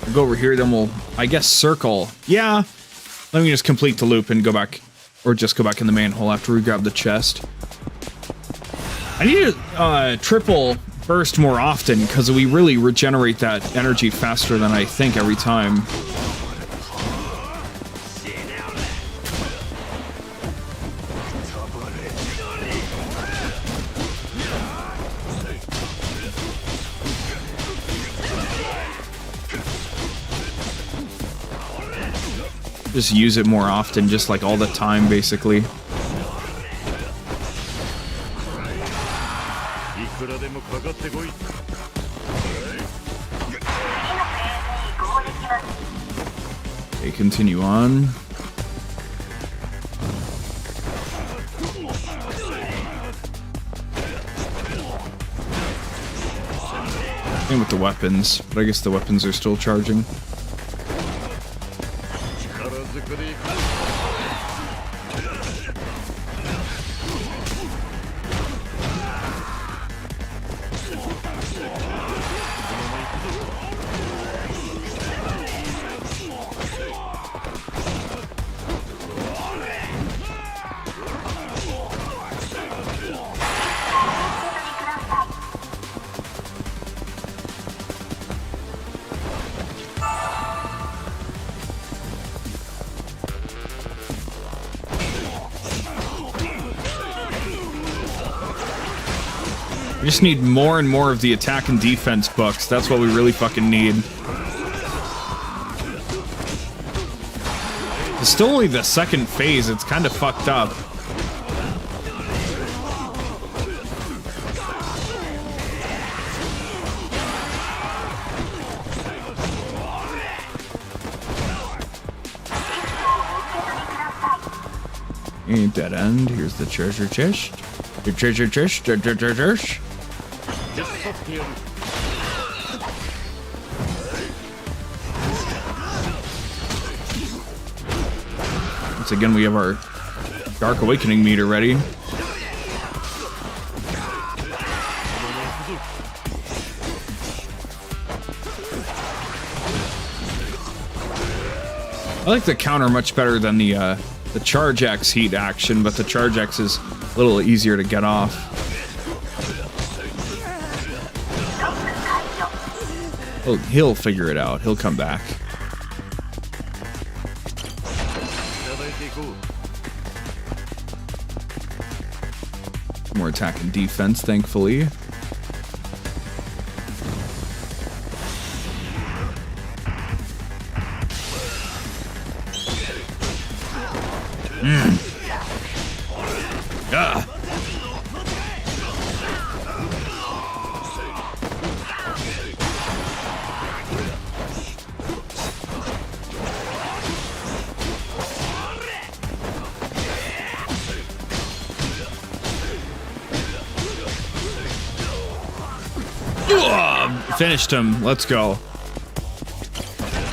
we'll go over here, then we'll, I guess, circle. Yeah, let me just complete the loop and go back, or just go back in the manhole after we grab the chest. I need to triple burst more often, because we really regenerate that energy faster than I think every time. Just use it more often, just like all the time, basically. Okay, continue on. Same with the weapons, but I guess the weapons are still charging. We just need more and more of the attack and defense books. That's what we really fucking need. It's still only the second phase. It's kind of fucked up. Ain't dead end. Here's the treasure chest. The treasure chest. Treasure. Once again, we have our Dark Awakening meter ready. I like the counter much better than the Charge X heat action, but the Charge X is a little easier to get off. Oh, he'll figure it out. He'll come back. More attack and defense, thankfully. Finished him. Let's go.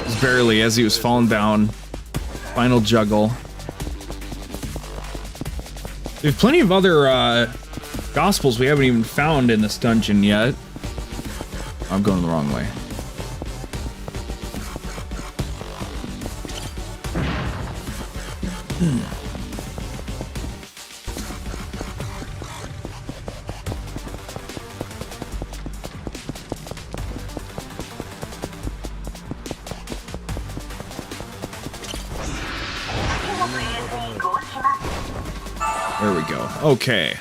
This barely as he was falling down. Final juggle. There's plenty of other gospels we haven't even found in this dungeon yet. I'm going the wrong way. There we go. Okay.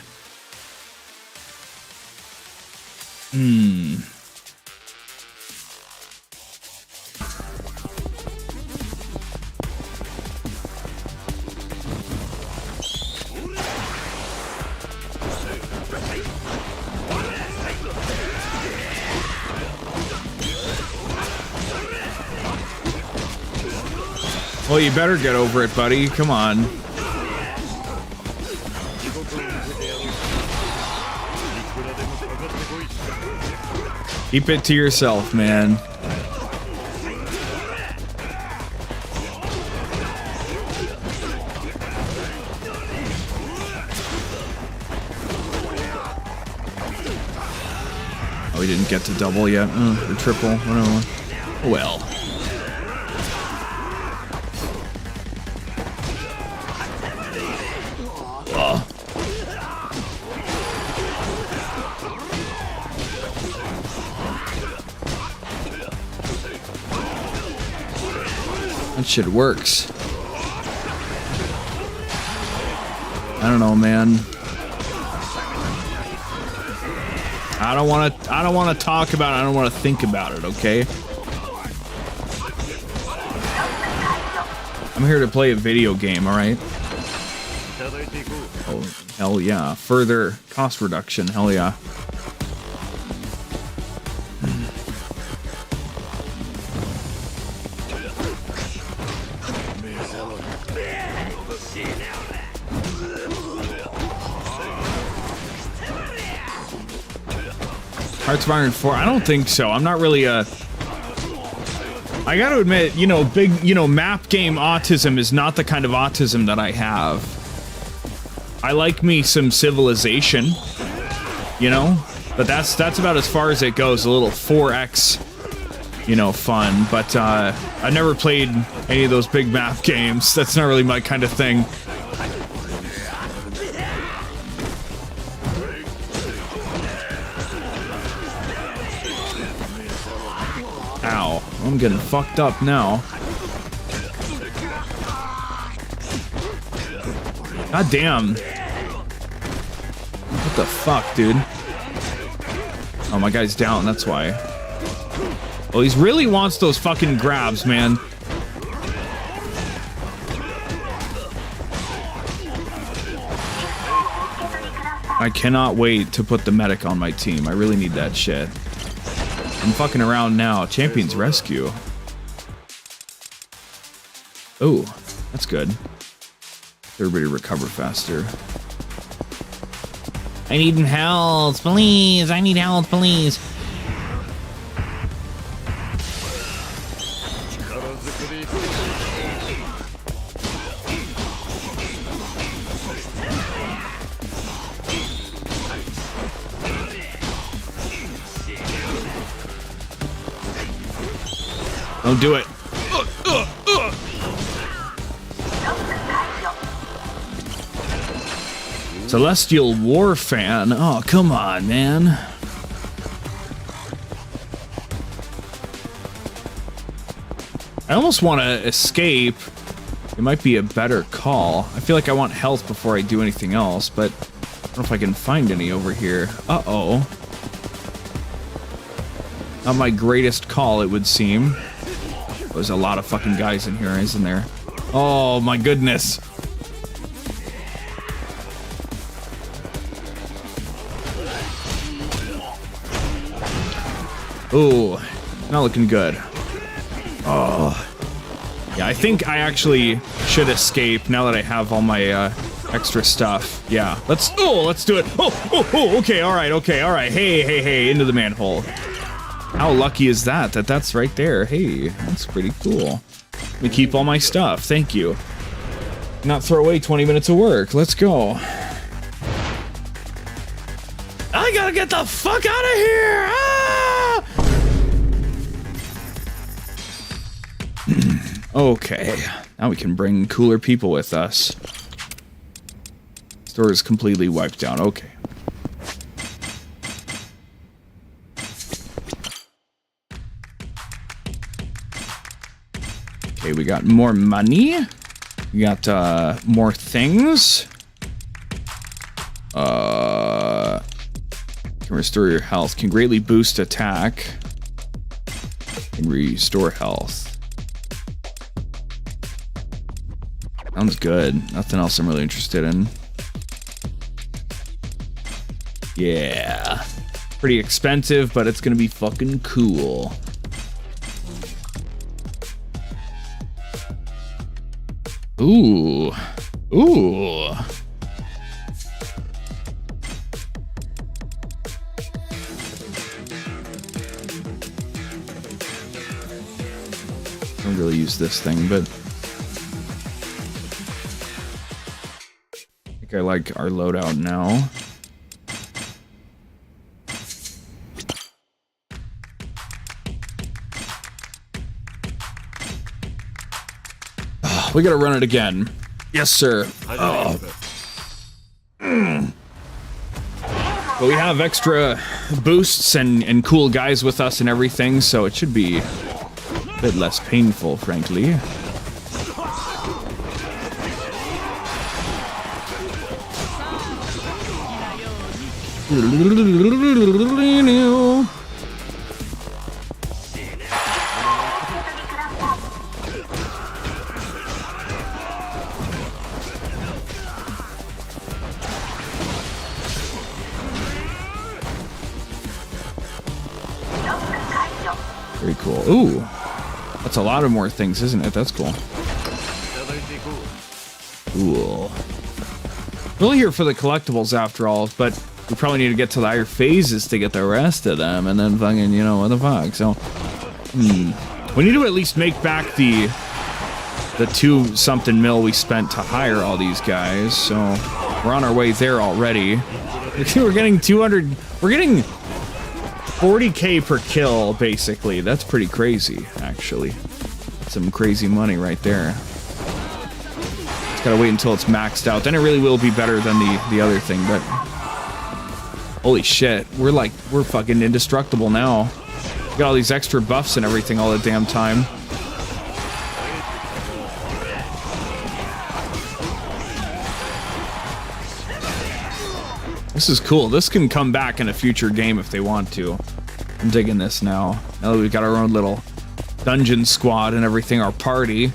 Well, you better get over it, buddy. Come on. Keep it to yourself, man. Oh, we didn't get to double yet. Or triple. Whatever. Well. That shit works. I don't know, man. I don't want to talk about it. I don't want to think about it, okay? I'm here to play a video game, all right? Oh, hell yeah. Further cost reduction, hell yeah. Hearts of Iron 4? I don't think so. I'm not really a... I gotta admit, you know, big, you know, map game autism is not the kind of autism that I have. I like me some Civilization, you know? But that's about as far as it goes. A little 4X, you know, fun. But, I never played any of those big map games. That's not really my kind of thing. Ow. I'm getting fucked up now. God damn. What the fuck, dude? Oh, my guy's down, that's why. Well, he really wants those fucking grabs, man. I cannot wait to put the medic on my team. I really need that shit. I'm fucking around now. Champion's Rescue. Oh, that's good. Everybody recover faster. I need health, please. I need health, please. Don't do it. Celestial War fan. Oh, come on, man. I almost want to escape. It might be a better call. I feel like I want health before I do anything else, but I don't know if I can find any over here. Uh-oh. Not my greatest call, it would seem. There's a lot of fucking guys in here, isn't there? Oh, my goodness. Ooh, not looking good. Oh. Yeah, I think I actually should escape now that I have all my extra stuff. Yeah, let's do it. Oh, okay, all right, into the manhole. How lucky is that? That's right there. Hey, that's pretty cool. Let me keep all my stuff. Thank you. Not throw away 20 minutes of work. Let's go. I gotta get the fuck out of here! Ah! Okay. Now we can bring cooler people with us. Store is completely wiped out. Okay. Okay, we got more money. We got more things. Can restore your health. Can greatly boost attack. Can restore health. Sounds good. Nothing else I'm really interested in. Yeah. Pretty expensive, but it's gonna be fucking cool. Ooh. Ooh. Don't really use this thing, but I think I like our loadout now. We gotta run it again. Yes, sir. Oh. But we have extra boosts and cool guys with us and everything, so it should be a bit less painful, frankly. Very cool. Ooh, that's a lot of more things, isn't it? That's cool. Cool. We're only here for the collectibles after all, but we probably need to get to the higher phases to get the rest of them, and then fucking, you know, what the fuck. So, we need to at least make back the 2-something mil we spent to hire all these guys. So we're on our way there already. We're getting 200. We're getting 40k per kill, basically. That's pretty crazy, actually. Some crazy money right there. Just gotta wait until it's maxed out. Then it really will be better than the other thing, but holy shit, we're fucking indestructible now. We got all these extra buffs and everything all the damn time. This is cool. This can come back in a future game if they want to. I'm digging this now. Now that we've got our own little dungeon squad and everything, our party.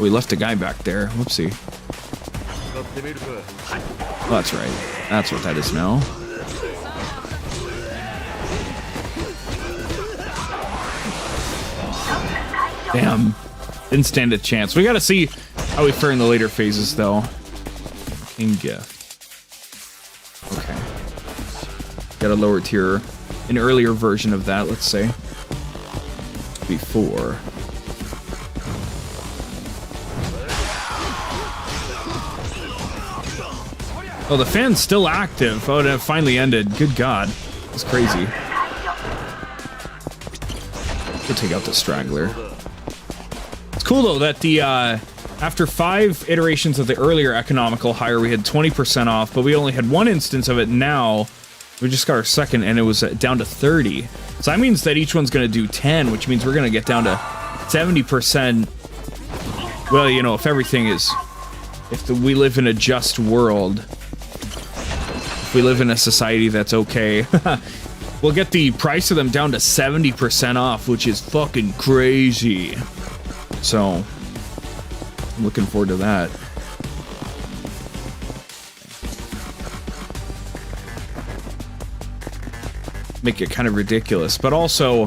We left a guy back there. Whoopsie. Oh, that's right. That's what that is now. Damn. Didn't stand a chance. We gotta see how we fare in the later phases, though. King gift. Okay. Got a lower tier. An earlier version of that, let's say. Before. Oh, the fan's still active. Oh, it finally ended. Good God. It's crazy. We'll take out the straggler. It's cool, though, that the, after 5 iterations of the earlier economical hire, we had 20% off, but we only had 1 instance of it now. We just got our second, and it was down to 30. So that means that each one's going to do 10, which means we're going to get down to 70%. Well, you know, if everything is... we live in a just world... we live in a society that's okay. We'll get the price of them down to 70% off, which is fucking crazy. So, I'm looking forward to that. make it kind of ridiculous. But also,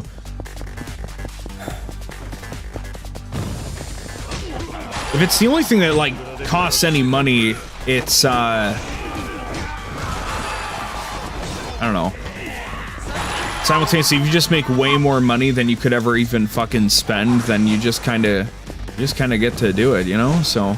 if it's the only thing that like costs any money, it's I don't know. Simultaneously, if you just make way more money than you could ever even fucking spend, then you just kind of get to do it, you know? So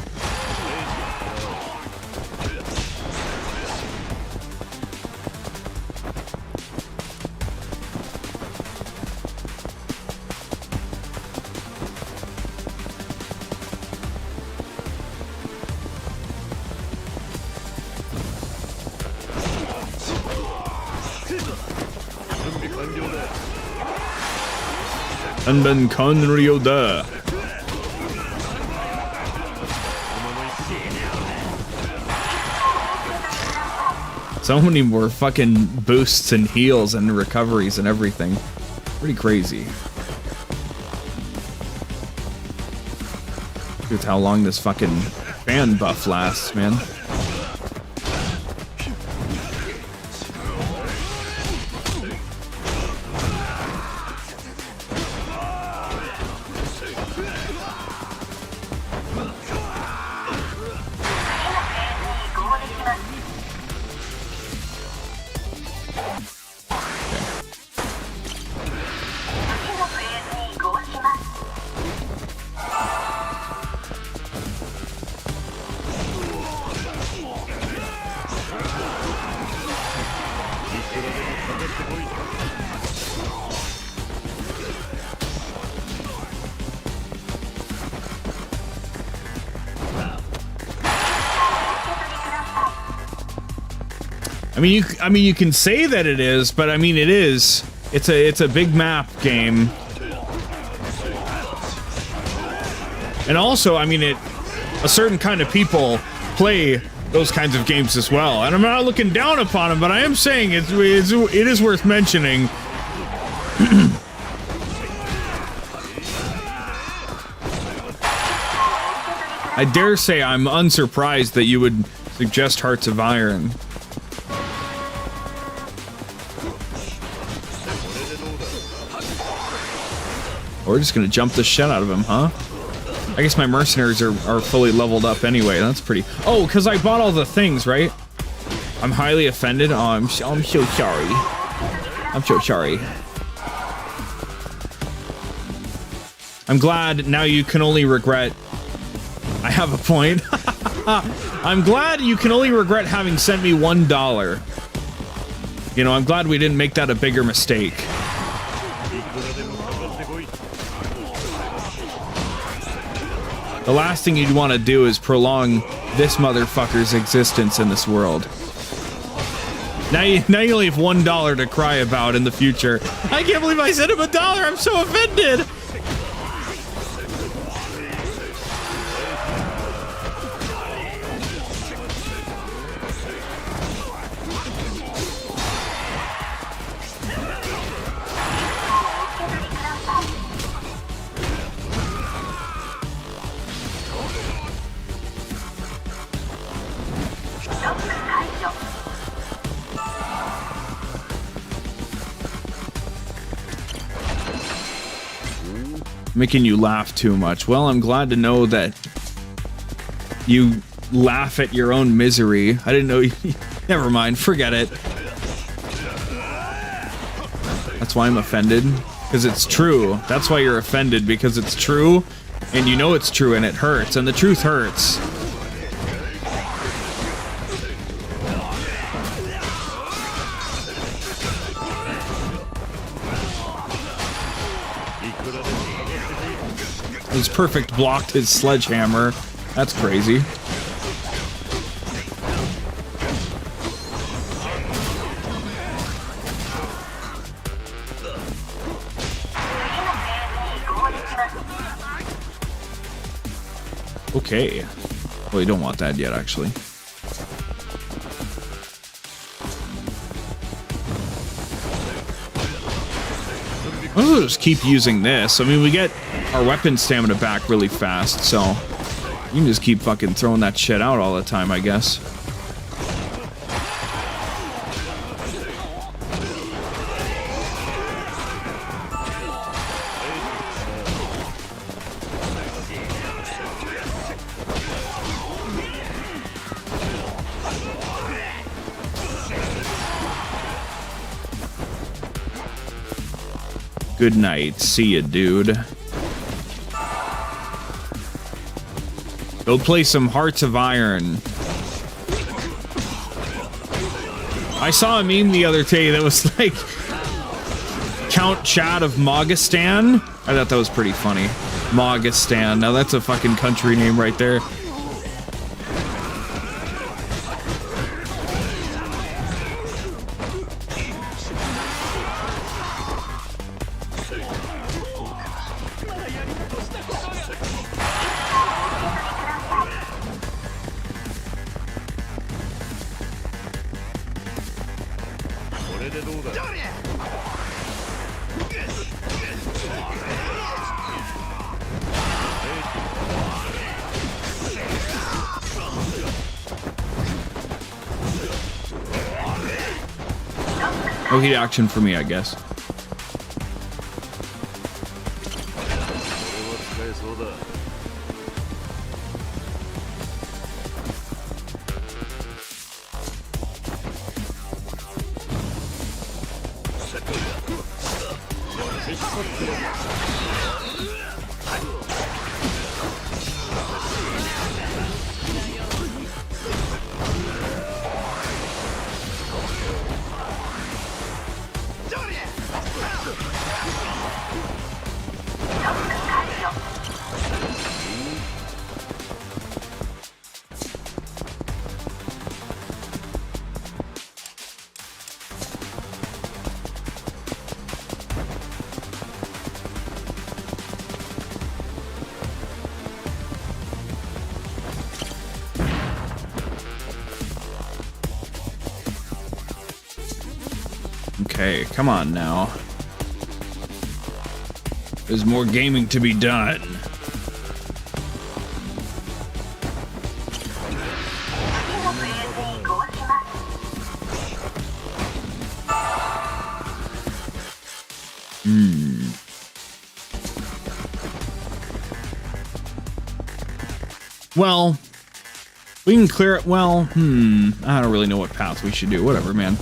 /々/完了だ. So many more fucking boosts and heals and recoveries and everything. Pretty crazy. With how long this fucking fan buff lasts, man. I mean, you can say that it is, but I mean, it is. It's a big map game, and also, I mean, a certain kind of people play those kinds of games as well. And I'm not looking down upon them, but I am saying it is worth mentioning. I dare say I'm unsurprised that you would suggest Hearts of Iron. We're just gonna jump the shit out of him, huh? I guess my mercenaries are fully leveled up anyway. That's pretty... Oh, because I bought all the things, right? I'm highly offended. Oh, I'm so sorry. I'm so sorry. I'm glad now you can only regret... I have a point. I'm glad you can only regret having sent me $1. You know, I'm glad we didn't make that a bigger mistake. The last thing you'd want to do is prolong this motherfucker's existence in this world. Now you only have $1 to cry about in the future. I can't believe I sent him $1. I'm so offended. Making you laugh too much. Well, I'm glad to know that you laugh at your own misery. I didn't know you... Never mind, forget it. That's why I'm offended. Because it's true. That's why you're offended, because it's true, and you know it's true, and it hurts, and the truth hurts. His perfect blocked his sledgehammer. That's crazy. Okay. Well, you don't want that yet, actually. I'll just keep using this. I mean, we get our weapon stamina back really fast, so you can just keep fucking throwing that shit out all the time, I guess. Good night. See ya, dude. Go play some Hearts of Iron. I saw a meme the other day that was like Count Chad of Mogistan. I thought that was pretty funny. Mogistan. Now that's a fucking country name right there. No heat action for me, I guess. Okay, come on now. There's more gaming to be done. Well, we can clear it. Well, I don't really know what path we should do. Whatever, man.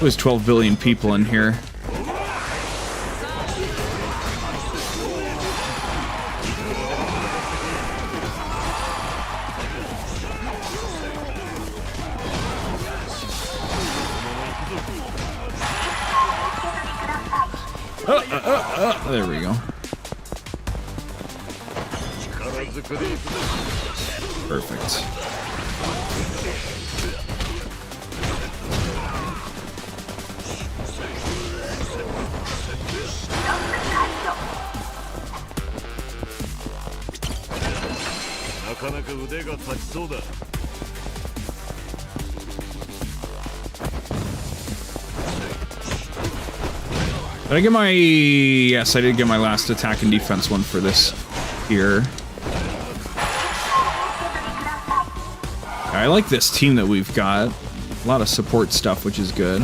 There's 12 billion people in here. There we go. Perfect. Did I get my... Yes, I did get my last attack and defense one for this here. I like this team that we've got. A lot of support stuff, which is good.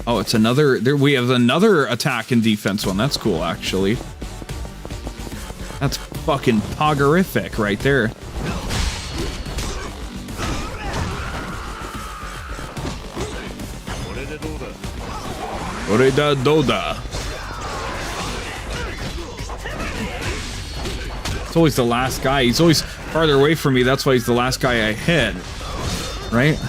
Oh, it's another... There we have another attack and defense one. That's cool, actually. That's fucking poggerific right there. Oreda Doda. It's always the last guy. He's always farther away from me. That's why he's the last guy I hit. Right?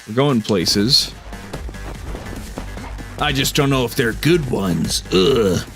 We're going places. I just don't know if they're good ones. Ugh.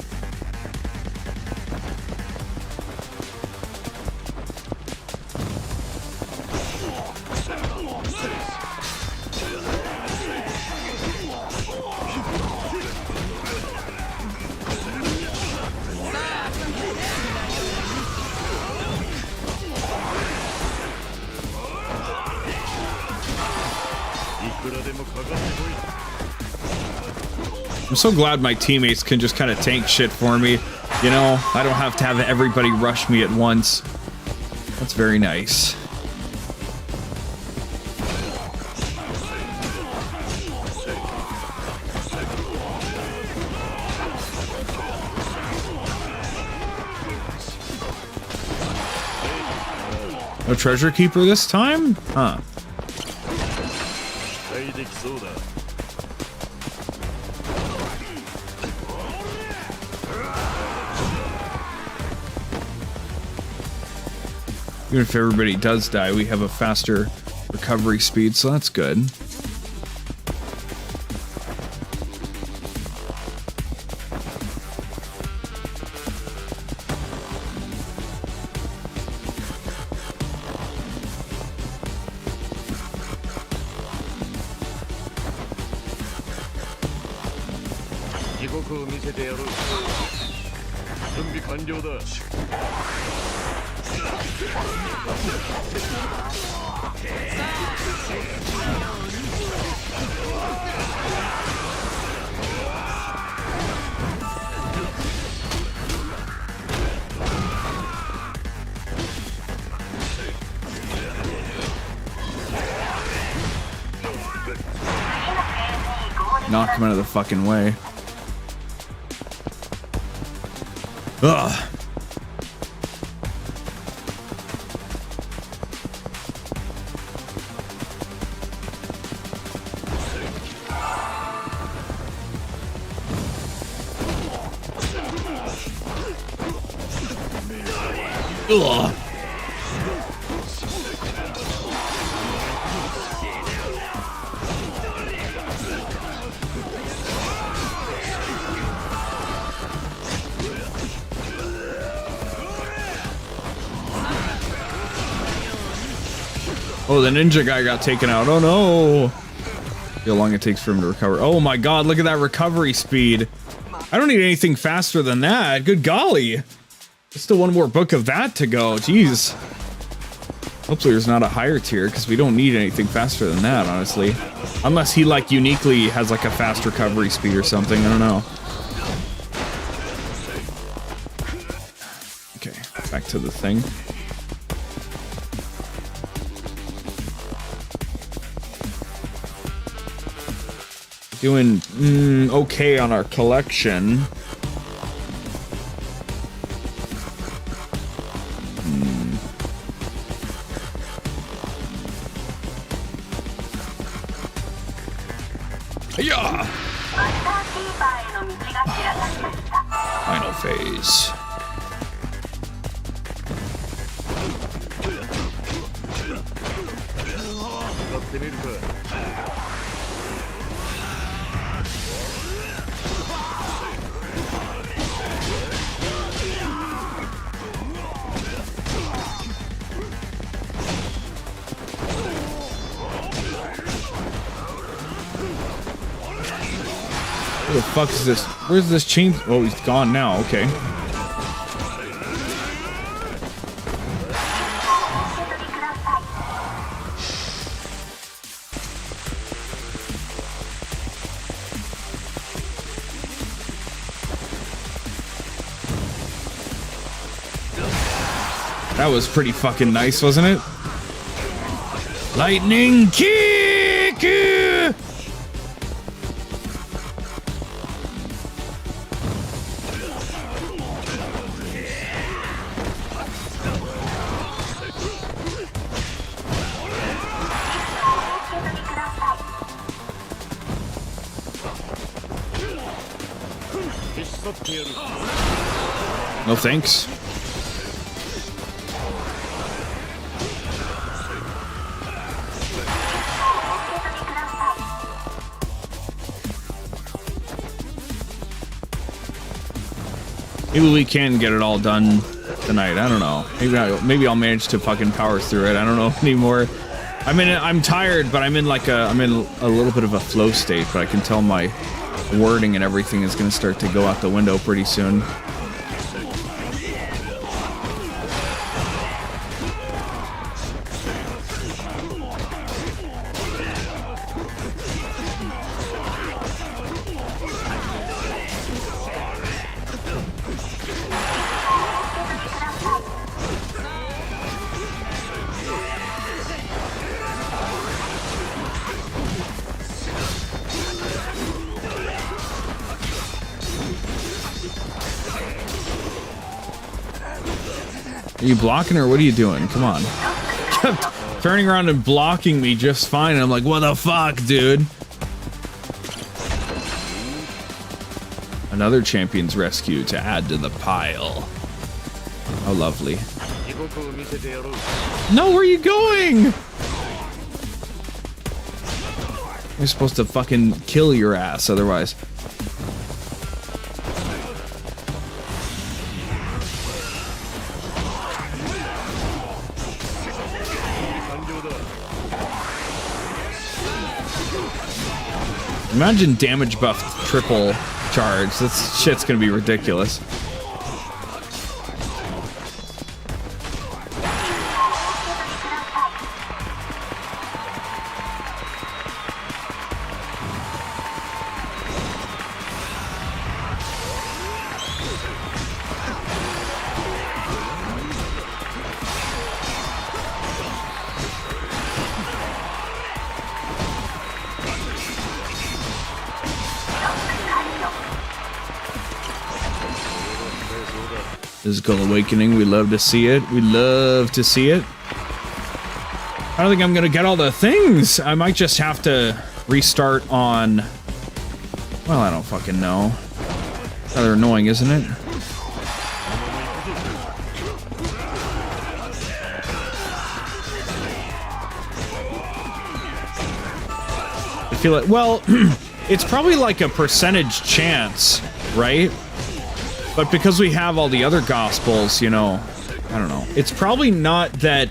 I'm so glad my teammates can just kind of tank shit for me. You know, I don't have to have everybody rush me at once. That's very nice. No treasure keeper this time? Huh. Even if everybody does die, we have a faster recovery speed, so that's good. Knock him out of the fucking way. Ugh. Ugh. Oh, the ninja guy got taken out. Oh no. See how long it takes for him to recover. Oh my god, look at that recovery speed. I don't need anything faster than that. Good golly. There's still one more book of that to go. Jeez. Hopefully there's not a higher tier, because we don't need anything faster than that, honestly. Unless he, like, uniquely has, like, a fast recovery speed or something. I don't know. Okay, back to the thing. Doing okay on our collection. Yeah. Final phase. Where the fuck is this? Where's this chain? Oh, he's gone now. Okay. That was pretty fucking nice, wasn't it? Lightning kick! No thanks. Maybe we can get it all done tonight. I don't know. Maybe I'll manage to fucking power through it. I don't know anymore. I'm tired, but I'm in a little bit of a flow state, but I can tell my wording and everything is going to start to go out the window pretty soon. Are you blocking or what are you doing? Come on. Kept turning around and blocking me just fine. And I'm like, what the fuck, dude? Another champion's rescue to add to the pile. How lovely. No, where are you going? You're supposed to fucking kill your ass otherwise. Imagine damage buff triple charge. This shit's gonna be ridiculous. Physical awakening, we love to see it. We love to see it. I don't think I'm gonna get all the things. I might just have to restart on... Well, I don't fucking know. Rather annoying, isn't it? I feel like, well, it's probably like a percentage chance, right? But because we have all the other gospels, you know, I don't know. It's probably not that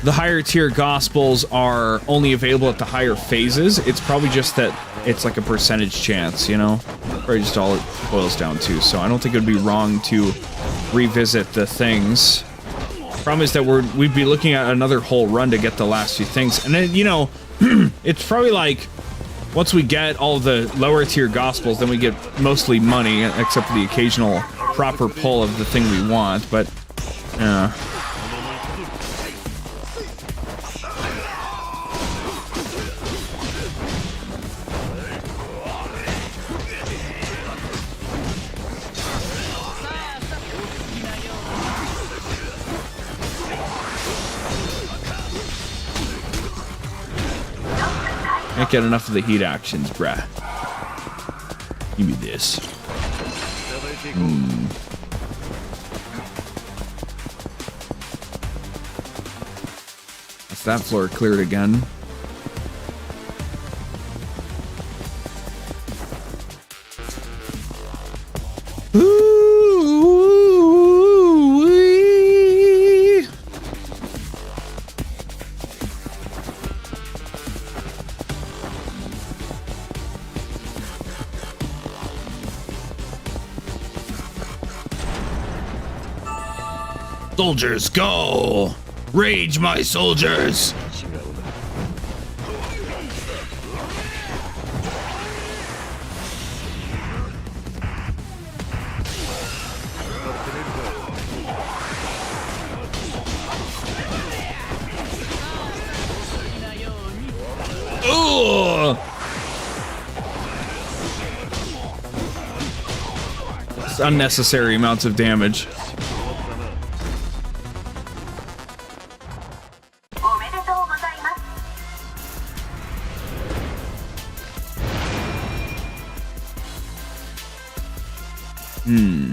the higher tier gospels are only available at the higher phases. It's probably just that it's like a percentage chance, you know? Probably just all it boils down to. So I don't think it would be wrong to revisit the things. Problem is that we'd be looking at another whole run to get the last few things. And then, you know, it's probably like... Once we get all the lower tier gospels, then we get mostly money, except for the occasional proper pull of the thing we want, but, yeah. Can't get enough of the heat actions, bruh. Give me this. That's that floor cleared again. Soldiers, go! Rage, my soldiers! Ugh! It's unnecessary amounts of damage. Hmm.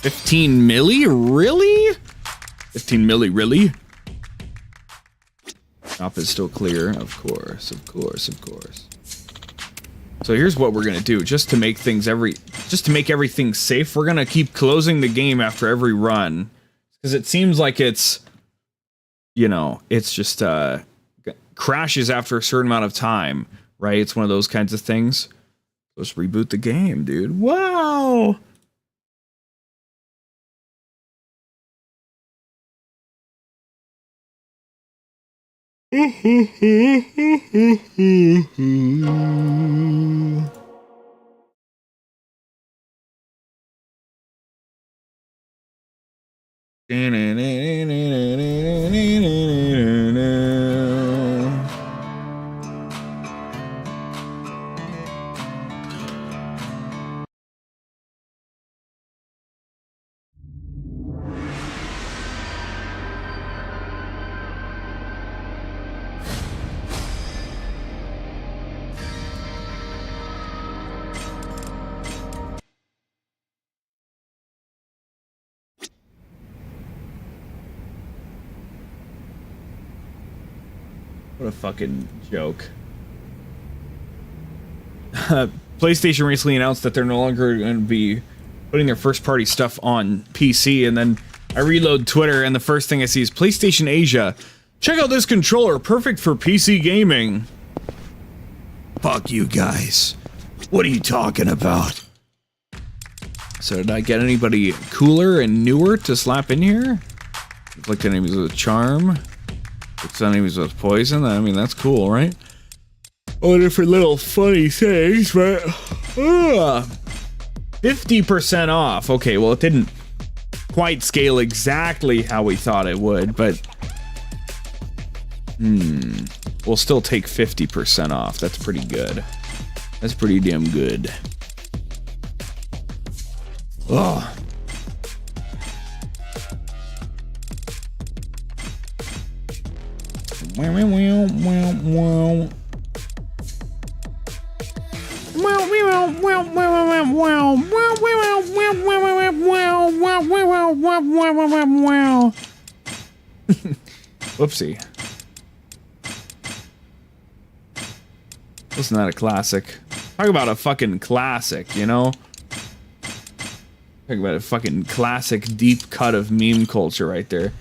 15 milli? Really? 15 milli, really? Shop is still clear. Of course, of course, of course. So here's what we're gonna do, just to make things everything safe, we're gonna keep closing the game after every run. Because it seems like it's, you know, it's just, crashes after a certain amount of time, right? It's one of those kinds of things. Let's reboot the game, dude. Wow! What a fucking joke. PlayStation recently announced that they're no longer going to be putting their first-party stuff on PC, and then I reload Twitter, and the first thing I see is PlayStation Asia. Check out this controller, perfect for PC gaming. Fuck you guys. What are you talking about? So did I get anybody cooler and newer to slap in here? Like enemies with charm. Like enemies with poison. I mean, that's cool, right? All different little funny things, but 50% off. Okay, well, it didn't quite scale exactly how we thought it would, but we'll still take 50% off. That's pretty good. That's pretty damn good. Oh. Whoopsie. Wasn't that a classic? Talk about a fucking classic, you know? Talk about a fucking classic deep cut of meme culture right there.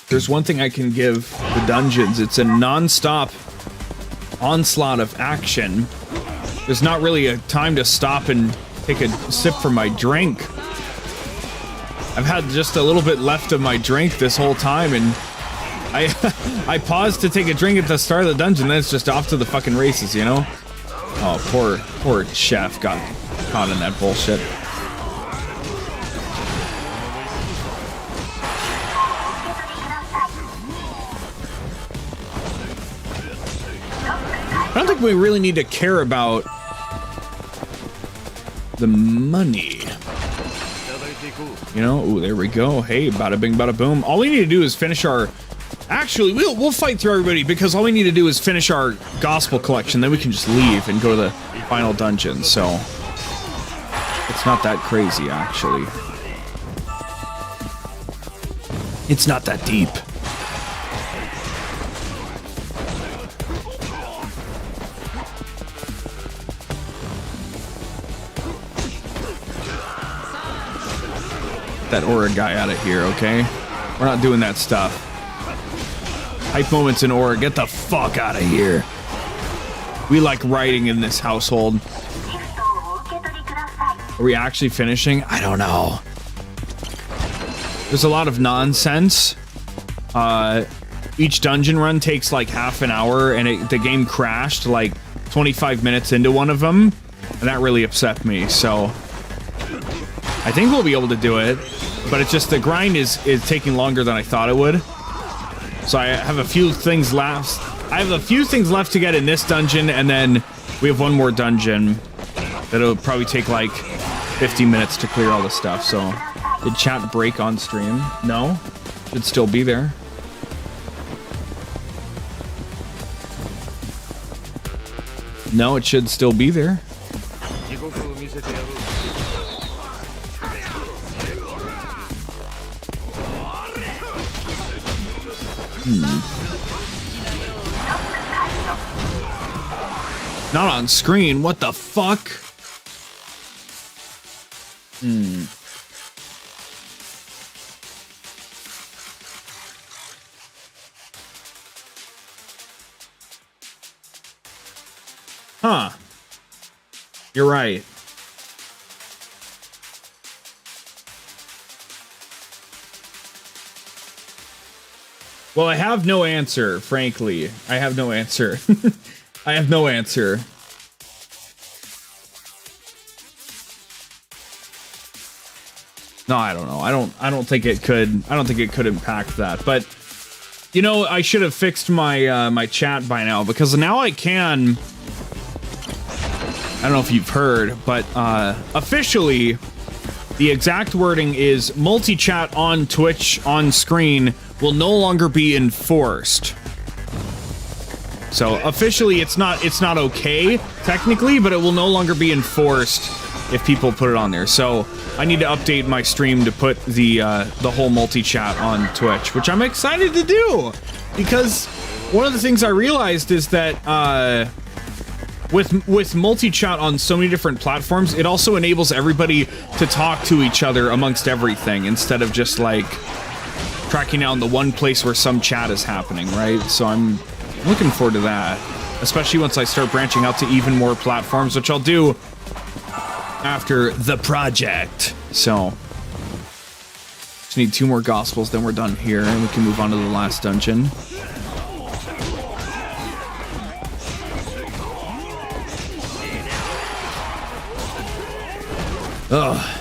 There's one thing I can give the dungeons. It's a non-stop onslaught of action. There's not really a time to stop and take a sip from my drink. I've had just a little bit left of my drink this whole time, and I paused to take a drink at the start of the dungeon, then it's just off to the fucking races, you know? Oh, poor chef got caught in that bullshit. I don't think we really need to care about the money. You know, ooh, there we go. Hey, bada bing, bada boom. All we need to do is finish our... Actually, we'll fight through everybody, because all we need to do is finish our gospel collection, then we can just leave and go to the final dungeon, so... It's not that crazy, actually. It's not that deep. That aura guy out of here, okay? We're not doing that stuff. Hype moments in aura, get the fuck out of here. We like writing in this household. Are we actually finishing? I don't know. There's a lot of nonsense. Each dungeon run takes like half an hour, and the game crashed like 25 minutes into one of them, and that really upset me, so I think we'll be able to do it, but it's just the grind is taking longer than I thought it would. So I have a few things left. I have a few things left to get in this dungeon, and then we have one more dungeon that'll probably take like 50 minutes to clear all the stuff. So did chat break on stream? No, should still be there. No, it should still be there. Not on screen. What the fuck? Huh. You're right. Well, I have no answer, frankly. I have no answer. I have no answer. No, I don't know. I don't think it could. I don't think it could impact that. But you know, I should have fixed my my chat by now, because now I can. I don't know if you've heard, but officially, the exact wording is multi-chat on Twitch on screen will no longer be enforced. So officially, it's not okay technically, but it will no longer be enforced if people put it on there. So I need to update my stream to put the whole multi-chat on Twitch, which I'm excited to do, because one of the things I realized is that with multi-chat on so many different platforms, it also enables everybody to talk to each other amongst everything instead of just like tracking down the one place where some chat is happening, right? So I'm looking forward to that, especially once I start branching out to even more platforms, which I'll do after the project. So just need 2 more gospels, then we're done here, and we can move on to the last dungeon. Ugh.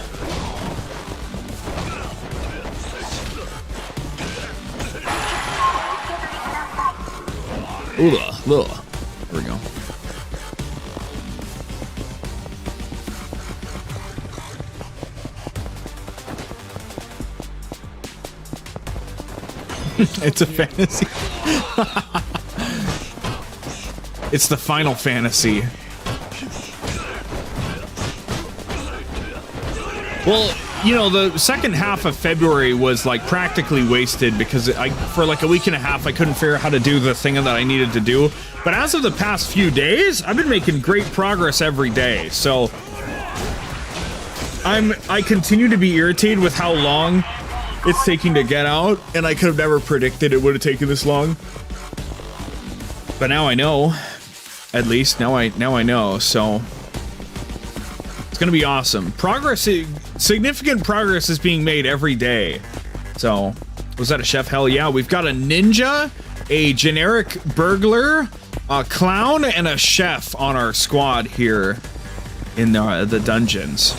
Ooh, there we go. It's a fantasy. It's the Final Fantasy. Well, you know, the second half of February was like practically wasted because for like a week and a half I couldn't figure out how to do the thing that I needed to do. But as of the past few days, I've been making great progress every day. So I continue to be irritated with how long it's taking to get out, and I could have never predicted it would have taken this long. But now I know. At least now I know. So it's gonna be awesome. Significant progress is being made every day. So, was that a chef? Hell yeah. We've got a ninja, a generic burglar, a clown, and a chef on our squad here in the dungeons.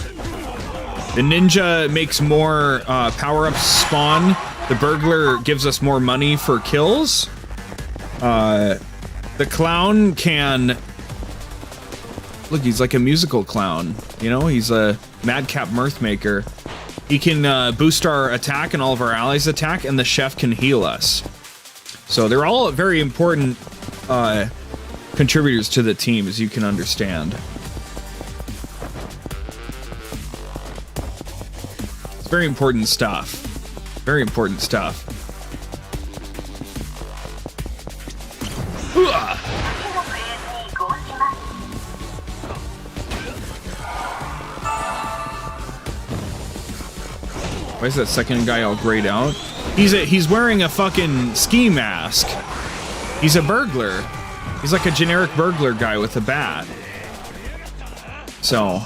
The ninja makes more power-ups spawn. The burglar gives us more money for kills. The clown can... Look, he's like a musical clown. You know, he's a madcap mirth maker. He can boost our attack and all of our allies' attack, and the chef can heal us. So they're all very important contributors to the team, as you can understand. It's very important stuff. Very important stuff. Ooh-ah! Why is that second guy all grayed out? He's wearing a fucking ski mask. He's a burglar. He's like a generic burglar guy with a bat. So.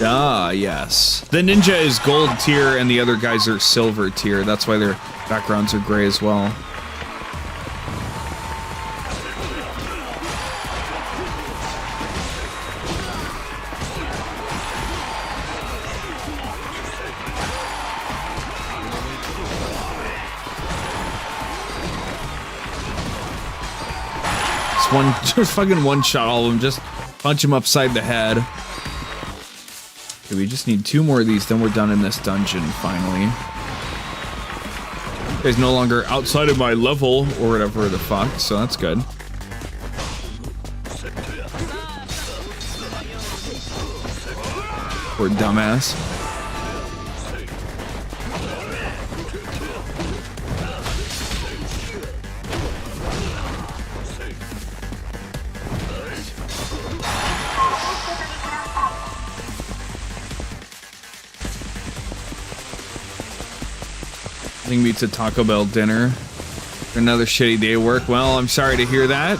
Ah, yes. The ninja is gold tier and the other guys are silver tier. That's why their backgrounds are gray as well. Just fucking one-shot all of them. Just punch him upside the head. Okay, we just need 2 more of these, then we're done in this dungeon, finally. This guy's no longer outside of my level, or whatever the fuck, so that's good. Poor dumbass. Meets a Taco Bell dinner. Another shitty day of work. Well, I'm sorry to hear that.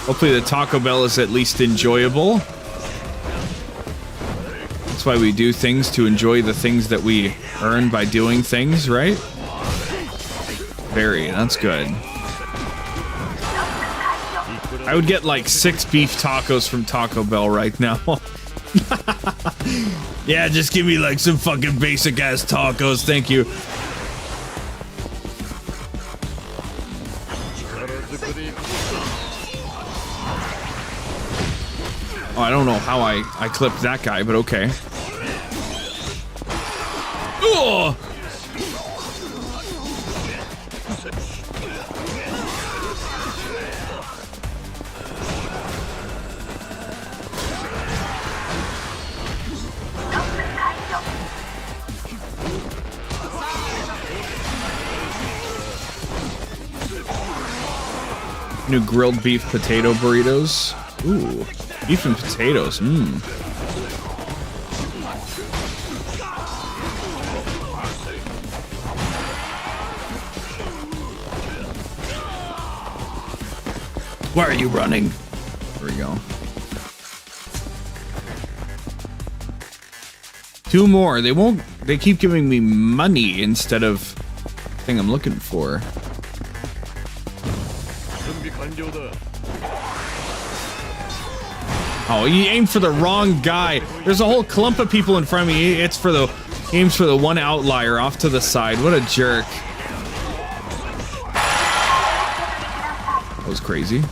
Hopefully the Taco Bell is at least enjoyable. That's why we do things, to enjoy the things that we earn by doing things, right? That's good. I would get like 6 beef tacos from Taco Bell right now. Yeah, just give me like some fucking basic ass tacos, thank you. Oh, I don't know how I clipped that guy, but okay. Oh! New grilled beef potato burritos. Ooh, beef and potatoes. Mmm. Why are you running? There we go. 2 more. They keep giving me money instead of thing I'm looking for. Oh, he aimed for the wrong guy. There's a whole clump of people in front of me. He aims for the one outlier off to the side. What a jerk. That was crazy.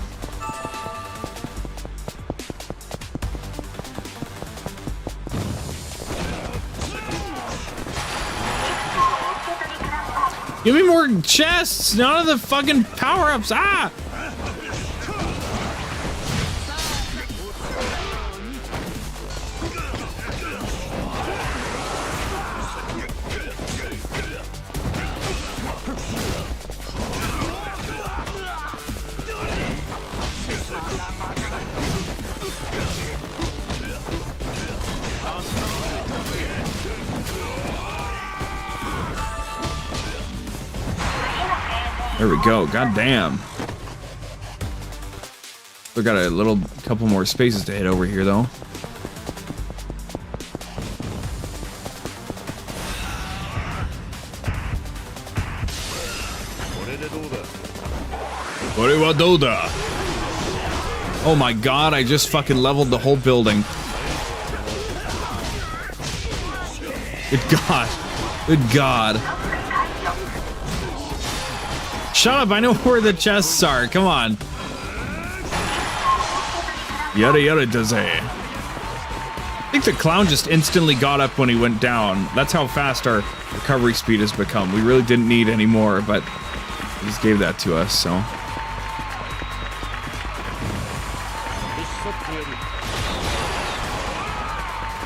Give me more chests! None of the fucking power-ups! Ah! There we go. God damn. We got a couple more spaces to hit over here, though. Oh my god, I just fucking leveled the whole building. Good god. Good god. Shut up, I know where the chests are. Come on. Yada yada does it. I think the clown just instantly got up when he went down. That's how fast our recovery speed has become. We really didn't need any more, but he just gave that to us, so.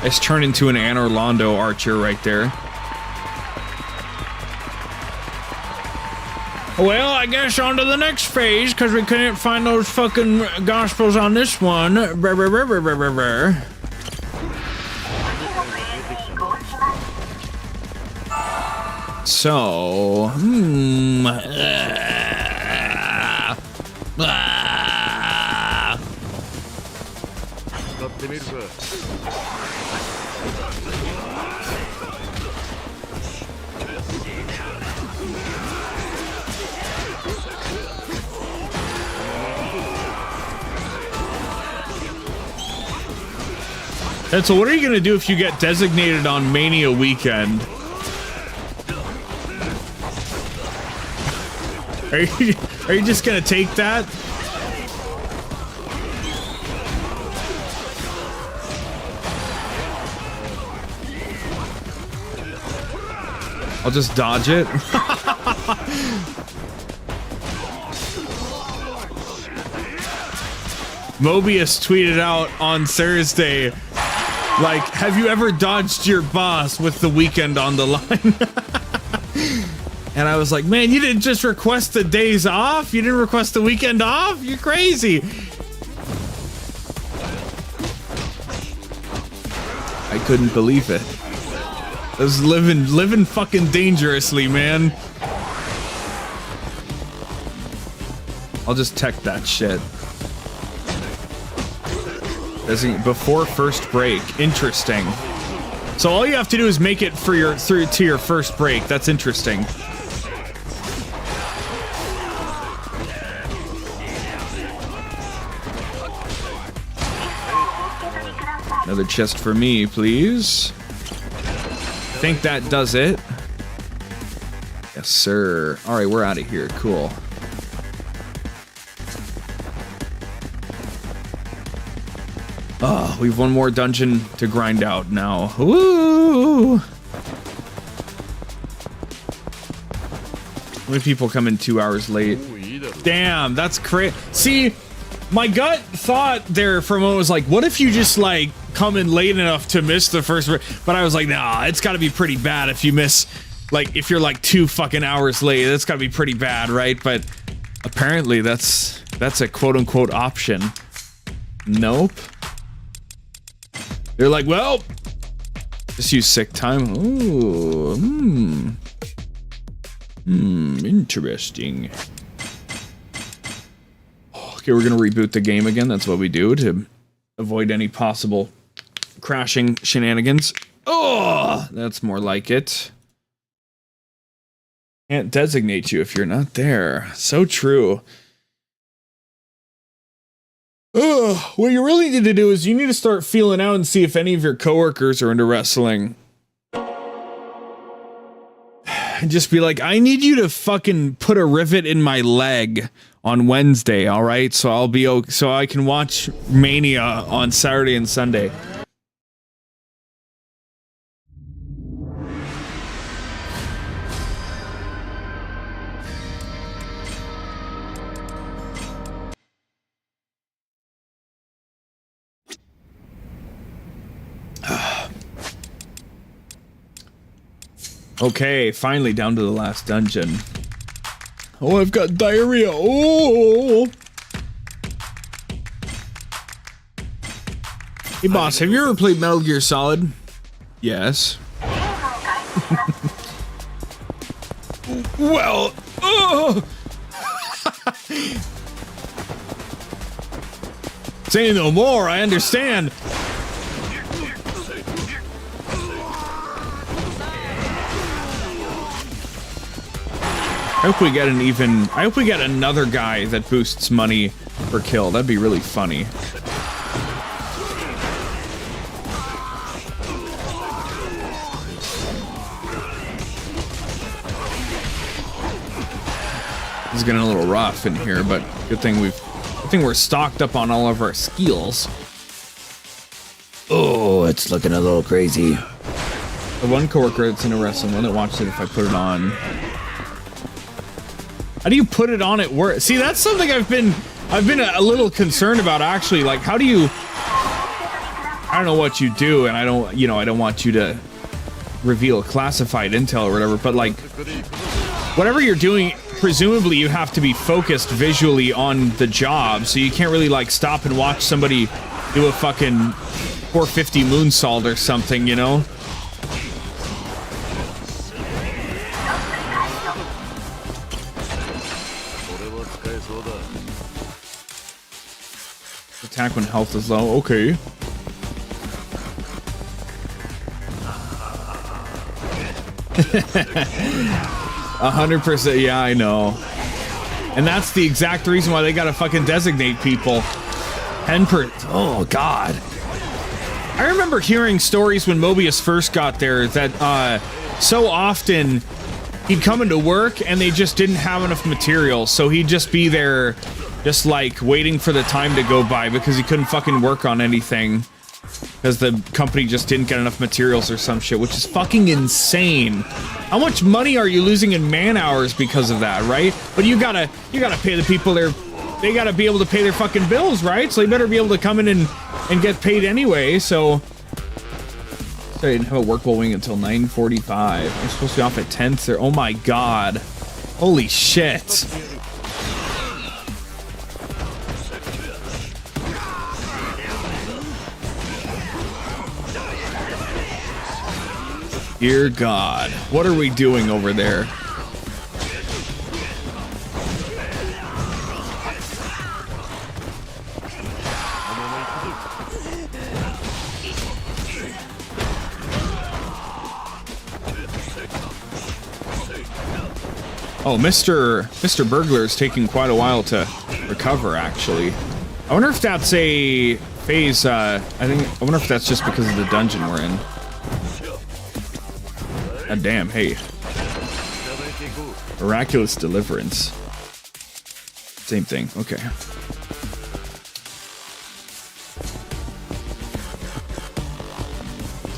Let's turn into an Anne Orlando archer right there. Well, I guess on to the next phase, because we couldn't find those fucking gospels on this one. So, and so what are you gonna do if you get designated on Mania weekend? Are you just gonna take that? I'll just dodge it. Mobius tweeted out on Thursday, like, have you ever dodged your boss with the weekend on the line? And I was like, man, you didn't just request the days off? You didn't request the weekend off? You're crazy. I couldn't believe it. I was living fucking dangerously, man. I'll just tech that shit. Before first break. Interesting. So all you have to do is make it for to your first break. That's interesting. Another chest for me, please. I think that does it. Yes, sir. All right, we're out of here. Cool. Oh, we've one more dungeon to grind out now. Woo! How many people come in 2 hours late? Damn, that's crazy. See, my gut thought there for a moment was like, what if you just like come in late enough to miss the first? But I was like, nah, it's got to be pretty bad if you miss, like, if you're like 2 fucking hours late. That's got to be pretty bad, right? But apparently that's That's a quote-unquote option. Nope. They're like, well, just use sick time. Ooh, interesting. Okay, we're gonna reboot the game again. That's what we do to avoid any possible crashing shenanigans. Oh, that's more like it. Can't designate you if you're not there. So true. Oh, what you really need to do is you need to start feeling out and see if any of your coworkers are into wrestling. And just be like, I need you to fucking put a rivet in my leg on Wednesday, all right? So I'll be okay, so I can watch Mania on Saturday and Sunday. Okay, finally down to the last dungeon. Oh, I've got diarrhea. Oh! Hey, boss, have you ever played Metal Gear Solid? Yes. Well, say no more, I understand. I hope we get I hope we get another guy that boosts money per kill. That'd be really funny. It's getting a little rough in here, but good thing we're stocked up on all of our skills. Oh, it's looking a little crazy. The one coworker that's into wrestling, one that watched it if I put it on. How do you put it on at work? See, that's something I've been a little concerned about, actually. Like, how do you... I don't know what you do, and I don't want you to reveal classified intel or whatever, but like, whatever you're doing, presumably you have to be focused visually on the job, so you can't really like stop and watch somebody do a fucking 450 moonsault or something, you know? Attack when health is low. Okay. 100%. Yeah, I know. And that's the exact reason why they gotta fucking designate people. 10%. Oh, God. I remember hearing stories when Mobius first got there that so often he'd come into work and they just didn't have enough material, so he'd just be there just like waiting for the time to go by because he couldn't fucking work on anything because the company just didn't get enough materials or some shit, which is fucking insane. How much money are you losing in man hours because of that, right? But you gotta pay the people they gotta be able to pay their fucking bills, right? So they better be able to come in and get paid anyway. So I didn't have a workable wing until 9:45. I'm supposed to be off at 10:30. Oh my God. Holy shit. Dear God, what are we doing over there? Oh, Mr. Burglar is taking quite a while to recover, actually. I wonder if that's a phase, I wonder if that's just because of the dungeon we're in. God damn, hey. Miraculous deliverance. Same thing, okay.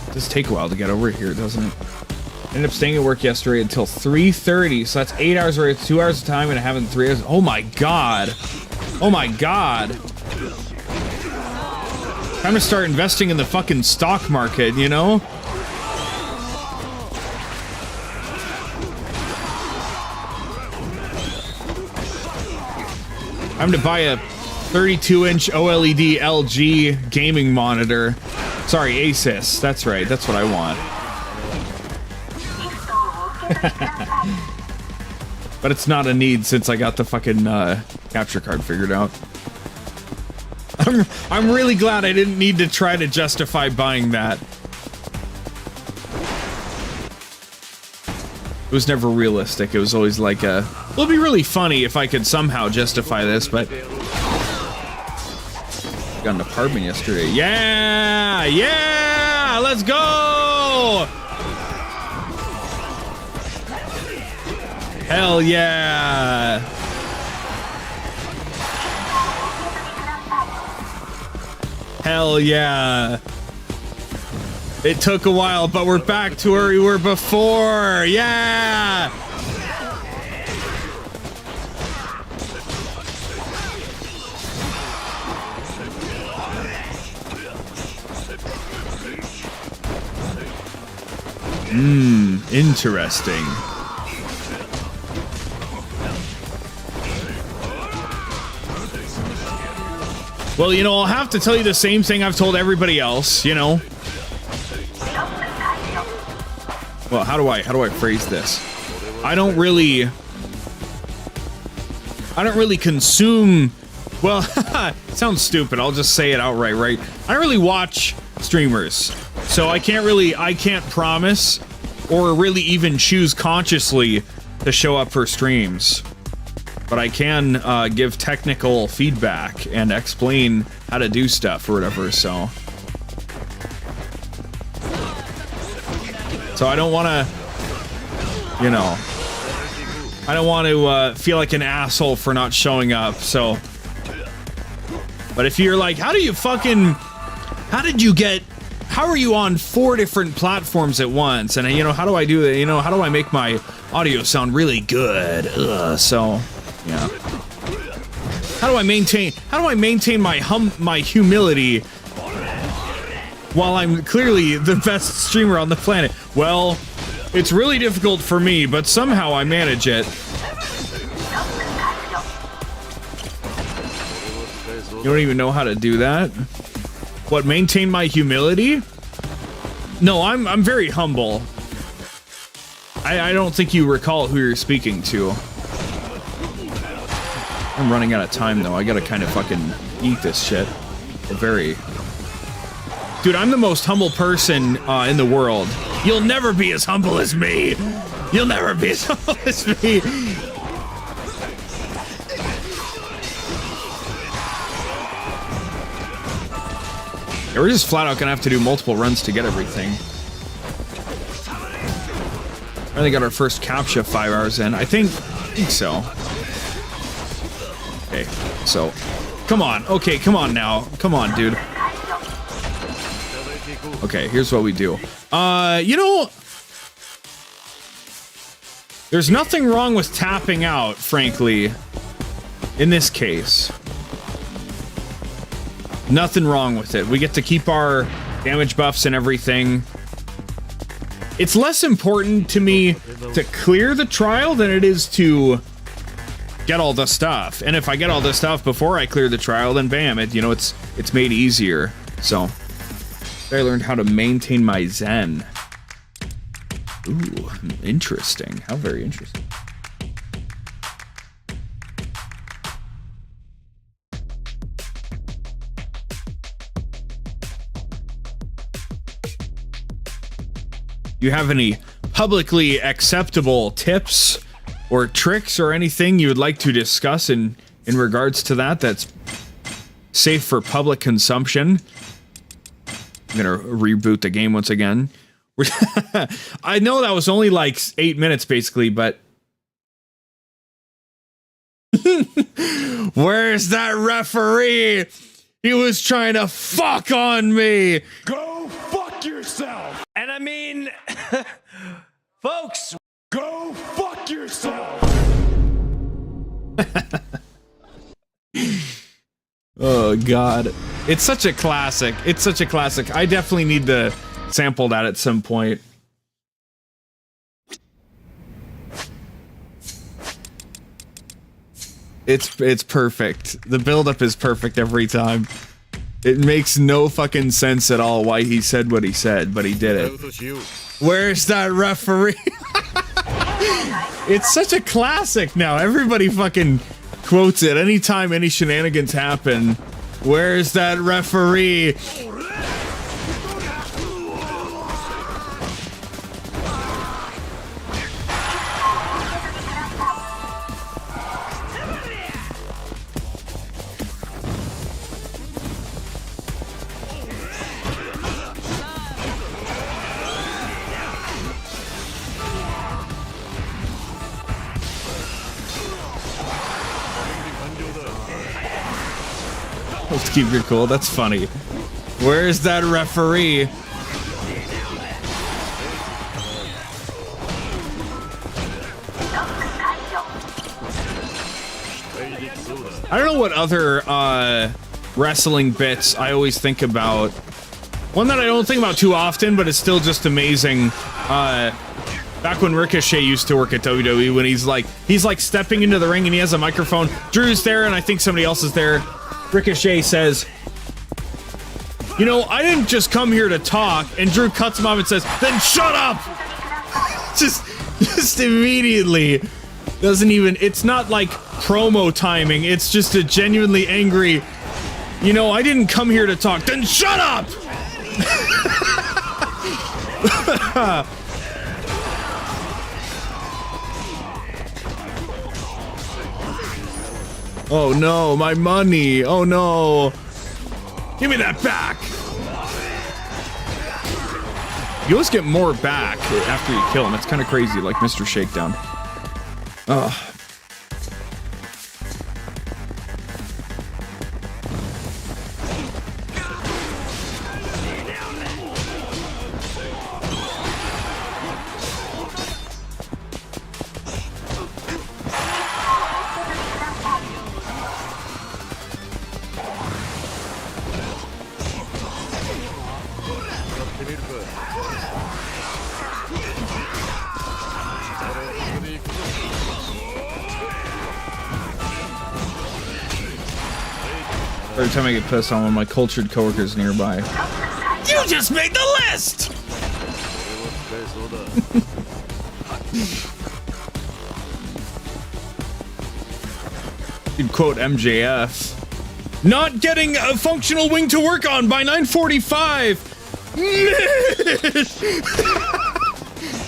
It does take a while to get over here, doesn't it? I ended up staying at work yesterday until 3:30, so that's 8 hours, or it's 2 hours of time, and I haven't 3 hours. Oh my God. Oh my God. Time to start investing in the fucking stock market, you know? I'm to buy a 32-inch OLED LG gaming monitor. Sorry, Asus. That's right. That's what I want. But it's not a need since I got the fucking capture card figured out. I'm really glad I didn't need to try to justify buying that. It was never realistic. It was always like a, well, it'd be really funny if I could somehow justify this, but got an apartment yesterday. Yeah! Yeah! Let's go! Hell yeah! Hell yeah! It took a while, but we're back to where we were before! Yeah! Interesting. Well, you know, I'll have to tell you the same thing I've told everybody else, you know. Well, how do I phrase this? I don't really consume, well, it sounds stupid. I'll just say it outright, right? I don't really watch streamers. So I can't promise or really even choose consciously to show up for streams. But I can give technical feedback and explain how to do stuff or whatever, so I don't want to, you know, I don't want to feel like an asshole for not showing up, so. But if you're like, how are you on 4 different platforms at once? And, you know, how do I do that? You know, how do I make my audio sound really good? So, yeah. How do I maintain my humility while I'm clearly the best streamer on the planet? Well, it's really difficult for me, but somehow I manage it. You don't even know how to do that? What, maintain my humility? No, I'm very humble. I don't think you recall who you're speaking to. I'm running out of time though. I gotta kind of fucking eat this shit. Dude, I'm the most humble person in the world. You'll never be as humble as me. You'll never be as humble as me. Yeah, we're just flat out gonna have to do multiple runs to get everything. I only got our first captcha 5 hours in. I think so. Okay, so come on. Okay, come on now. Come on, dude. Okay, here's what we do. You know, there's nothing wrong with tapping out, frankly, in this case. Nothing wrong with it. We get to keep our damage buffs and everything. It's less important to me to clear the trial than it is to get all the stuff. And if I get all the stuff before I clear the trial, then bam, it's made easier. So I learned how to maintain my zen. Ooh, interesting. How very interesting. You have any publicly acceptable tips or tricks or anything you would like to discuss in regards to that's safe for public consumption? I'm gonna reboot the game once again. I know that was only like 8 minutes basically, but where's that referee? He was trying to fuck on me. Go fuck yourself. And I mean, folks, go fuck yourself. Oh God, it's such a classic. It's such a classic. I definitely need to sample that at some point. It's perfect. The buildup is perfect every time. It makes no fucking sense at all why he said what he said, but he did it. Where's that referee? It's such a classic now. Everybody fucking quotes it anytime any shenanigans happen. Where's that referee? Let's keep your cool. That's funny. Where's that referee? I don't know what other wrestling bits I always think about. One that I don't think about too often, but it's still just amazing. Back when Ricochet used to work at WWE, when he's like stepping into the ring and he has a microphone. Drew's there, and I think somebody else is there. Ricochet says, "You know, I didn't just come here to talk," and Drew cuts him off and says, "Then shut up!" just immediately. Doesn't even, it's not like promo timing, it's just a genuinely angry, "You know, I didn't come here to talk, then shut up!" Oh no, my money. Oh no. Give me that back. You always get more back after you kill him. It's kind of crazy, like Mr. Shakedown. Ugh. Every time I get pissed on one of my cultured coworkers nearby. You just made the list! You'd quote MJF. Not getting a functional wing to work on by 9:45.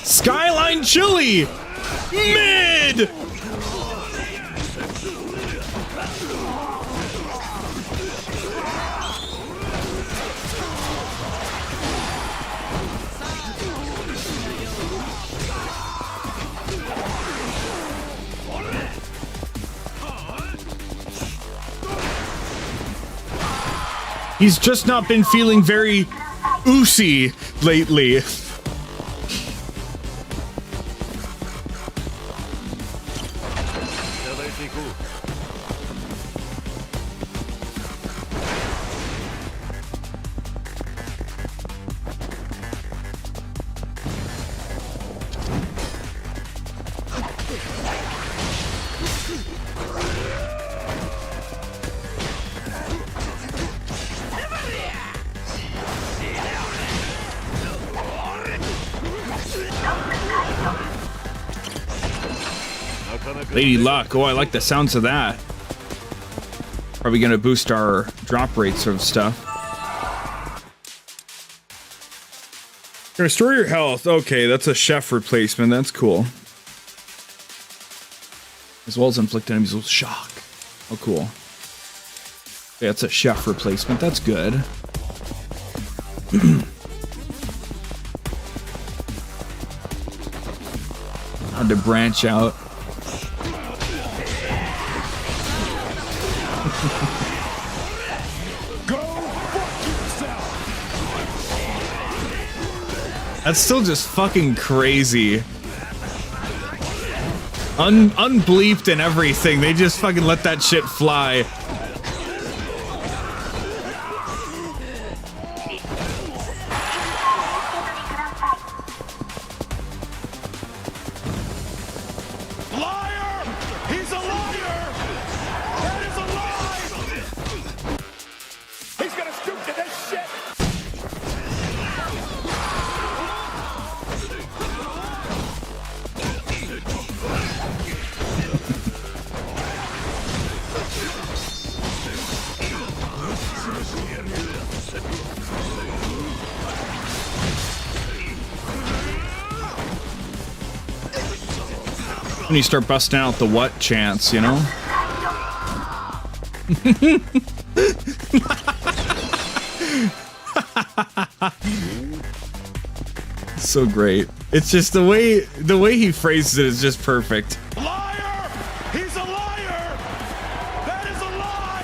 Skyline Chili. Mid. He's just not been feeling very oozy lately. Lady Luck, oh, I like the sounds of that. Probably gonna boost our drop rates of stuff. Restore your health. Okay, that's a chef replacement. That's cool. As well as inflict enemies with shock. Oh, cool. Okay, that's a chef replacement. That's good. Hard to branch out. That's still just fucking crazy. Unbleeped and everything. They just fucking let that shit fly. Liar! He's a liar! When you start busting out the what chants, you know? So great. It's just the way he phrases it is just perfect. Liar! He's a liar! That is a lie!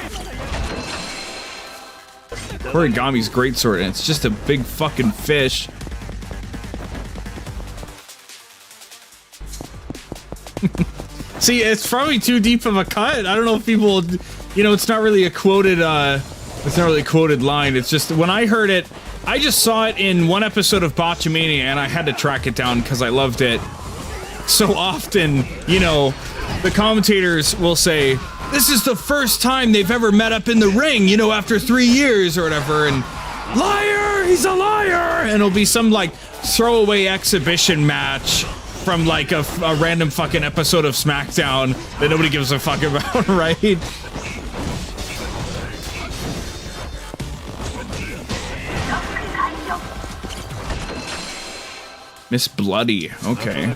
Origami's great sword, and it's just a big fucking fish. See, it's probably too deep of a cut. I don't know if people, you know, it's not really a quoted, line. It's just, when I heard it, I just saw it in one episode of 𝑬𝑺𝑰𝑵𝑲, and I had to track it down because I loved it so often. You know, the commentators will say, this is the first time they've ever met up in the ring, you know, after 3 years or whatever, and liar, he's a liar, and it'll be some, like, throwaway exhibition match from like a random fucking episode of SmackDown that nobody gives a fuck about, right? Miss Bloody, okay.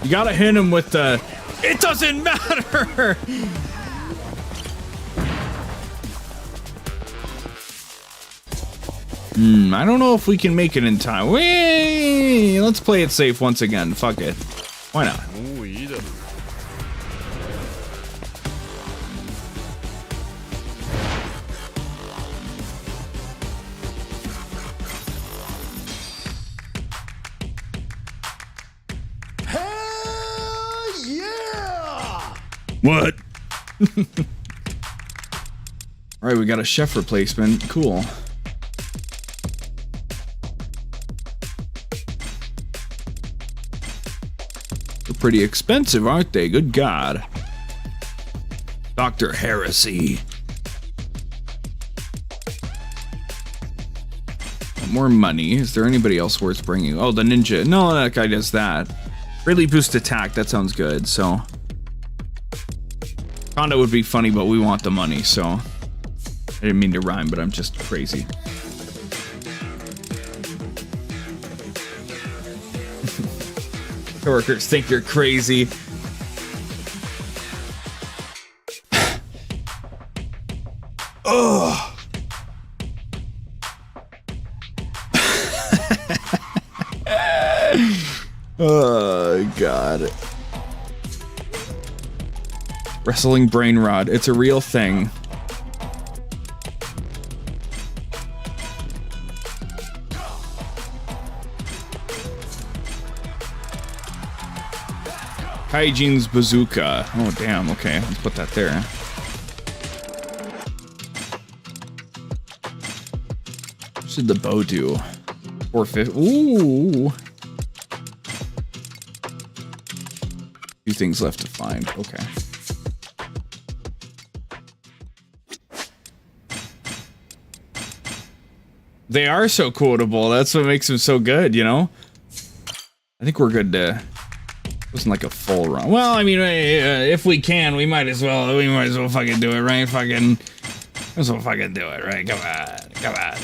You gotta hit him with the, it doesn't matter! I don't know if we can make it in time. Wait, let's play it safe once again. Fuck it. Why not? Hell yeah! What? Alright, we got a chef replacement. Cool. Pretty expensive, aren't they? Good God. Dr. Heresy. More money. Is there anybody else worth bringing? Oh, the ninja. No, that guy does that. Really boost attack. That sounds good. So, Honda would be funny, but we want the money. So, I didn't mean to rhyme, but I'm just crazy. Coworkers think you're crazy. Oh. Oh God. Wrestling brain rod. It's a real thing. Hygiene's bazooka. Oh, damn. Okay, let's put that there. What should the bow do? 450. Ooh. Few things left to find. Okay. They are so quotable. That's what makes them so good, you know? I think we're good to... Wasn't like a full run. Well, I mean, if we can, we might as well fucking do it, right? Fucking, might as well fucking do it, right? Come on, come on.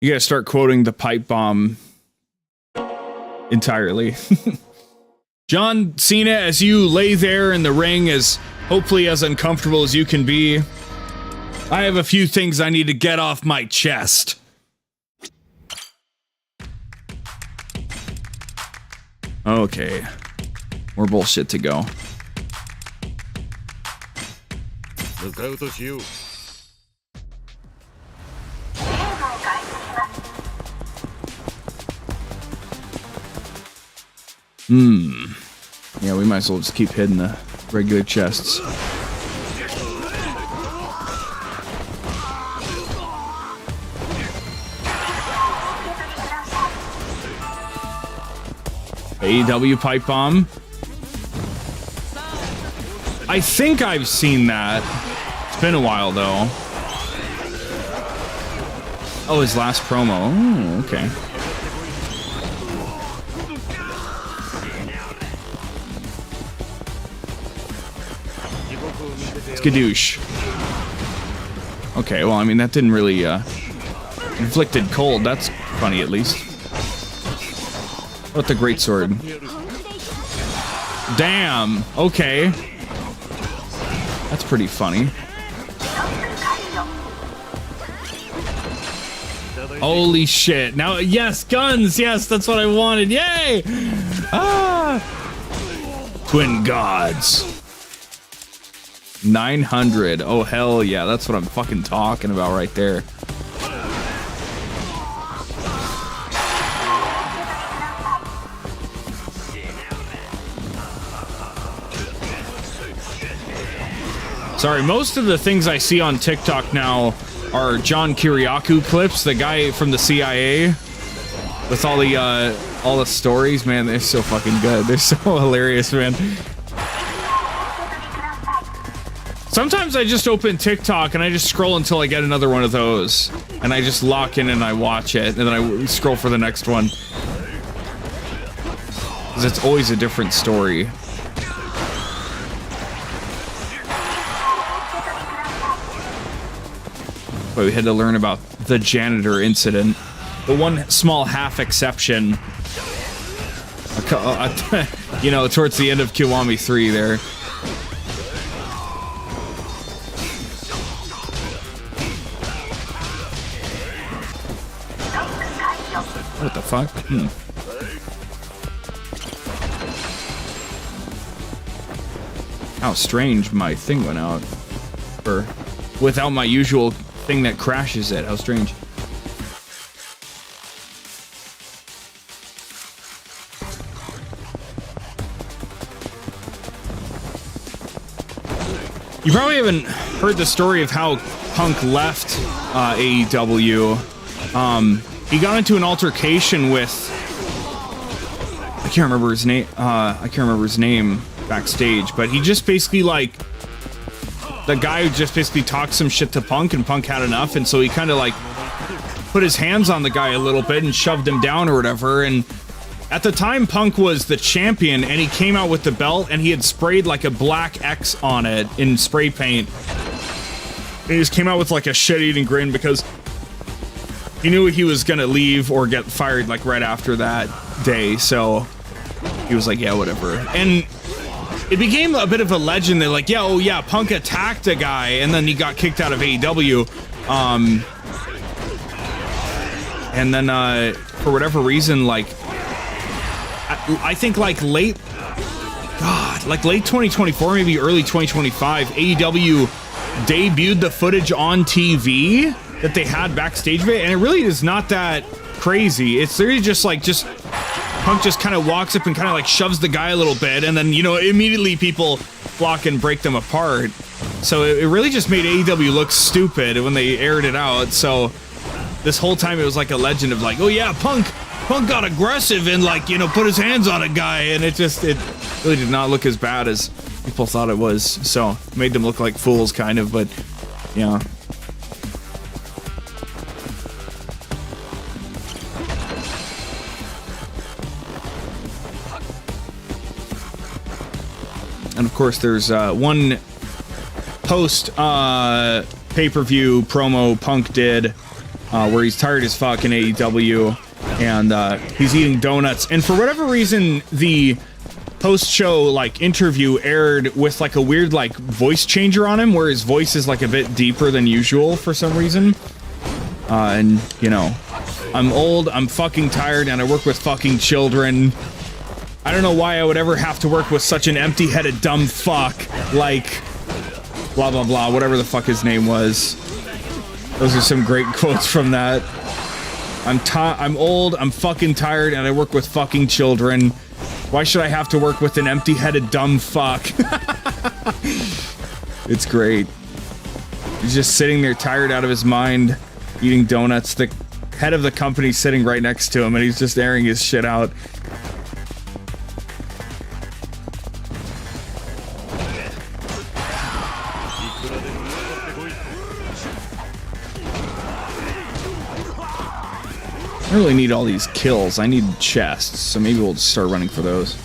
You gotta start quoting the pipe bomb entirely. John Cena, as you lay there in the ring, as hopefully as uncomfortable as you can be, I have a few things I need to get off my chest. Okay. More bullshit to go. Yeah, we might as well just keep hitting the regular chests. AEW pipe bomb. I think I've seen that. It's been a while though. Oh, his last promo. Oh, okay. Skadoosh. Okay, well, I mean, that didn't really, inflicted cold. That's funny, at least. What the greatsword? Damn. Okay. That's pretty funny. Holy shit. Now, yes, guns. Yes, that's what I wanted. Yay. Ah. Twin gods. 900. Oh, hell yeah. That's what I'm fucking talking about right there. Sorry, most of the things I see on TikTok now are John Kiriakou clips, the guy from the CIA, with all the stories. Man, they're so fucking good. They're so hilarious, man. Sometimes I just open TikTok and I just scroll until I get another one of those, and I just lock in and I watch it, and then I scroll for the next one, because it's always a different story. But we had to learn about the janitor incident. The one small half exception. You know, towards the end of Kiwami 3 there. What the fuck? How strange my thing went out. Or without my usual thing that crashes it. How strange. You probably haven't heard the story of how Punk left AEW. He got into an altercation with, I can't remember his name. Backstage, but he just basically, like, the guy just basically talked some shit to Punk, and Punk had enough, and so he kind of like put his hands on the guy a little bit and shoved him down or whatever. And at the time, Punk was the champion, and he came out with the belt, and he had sprayed like a black X on it in spray paint. And he just came out with like a shit-eating grin because he knew he was gonna leave or get fired like right after that day. So he was like, yeah, whatever. And it became a bit of a legend that, like, yeah, oh yeah, Punk attacked a guy and then he got kicked out of AEW. And then for whatever reason, like, I think like late 2024, maybe early 2025, AEW debuted the footage on TV that they had backstage of it, and it really is not that crazy. It's literally just like, Punk just kind of walks up and kind of like shoves the guy a little bit, and then, you know, immediately people flock and break them apart. So it really just made AEW look stupid when they aired it out. So this whole time it was like a legend of like, oh yeah, Punk got aggressive and, like, you know, put his hands on a guy, and it really did not look as bad as people thought it was. So it made them look like fools, kind of, but yeah. And of course, there's one post pay-per-view promo Punk did where he's tired as fuck in AEW, and he's eating donuts. And for whatever reason, the post-show like interview aired with like a weird like voice changer on him, where his voice is like a bit deeper than usual for some reason. And you know, I'm old, I'm fucking tired, and I work with fucking children. I don't know why I would ever have to work with such an empty-headed dumb fuck, like, blah, blah, blah, whatever the fuck his name was. Those are some great quotes from that. I'm old, I'm fucking tired, and I work with fucking children. Why should I have to work with an empty-headed dumb fuck? It's great. He's just sitting there tired out of his mind, eating donuts. The head of the company's sitting right next to him, and he's just airing his shit out. I really need all these kills. I need chests, so maybe we'll just start running for those.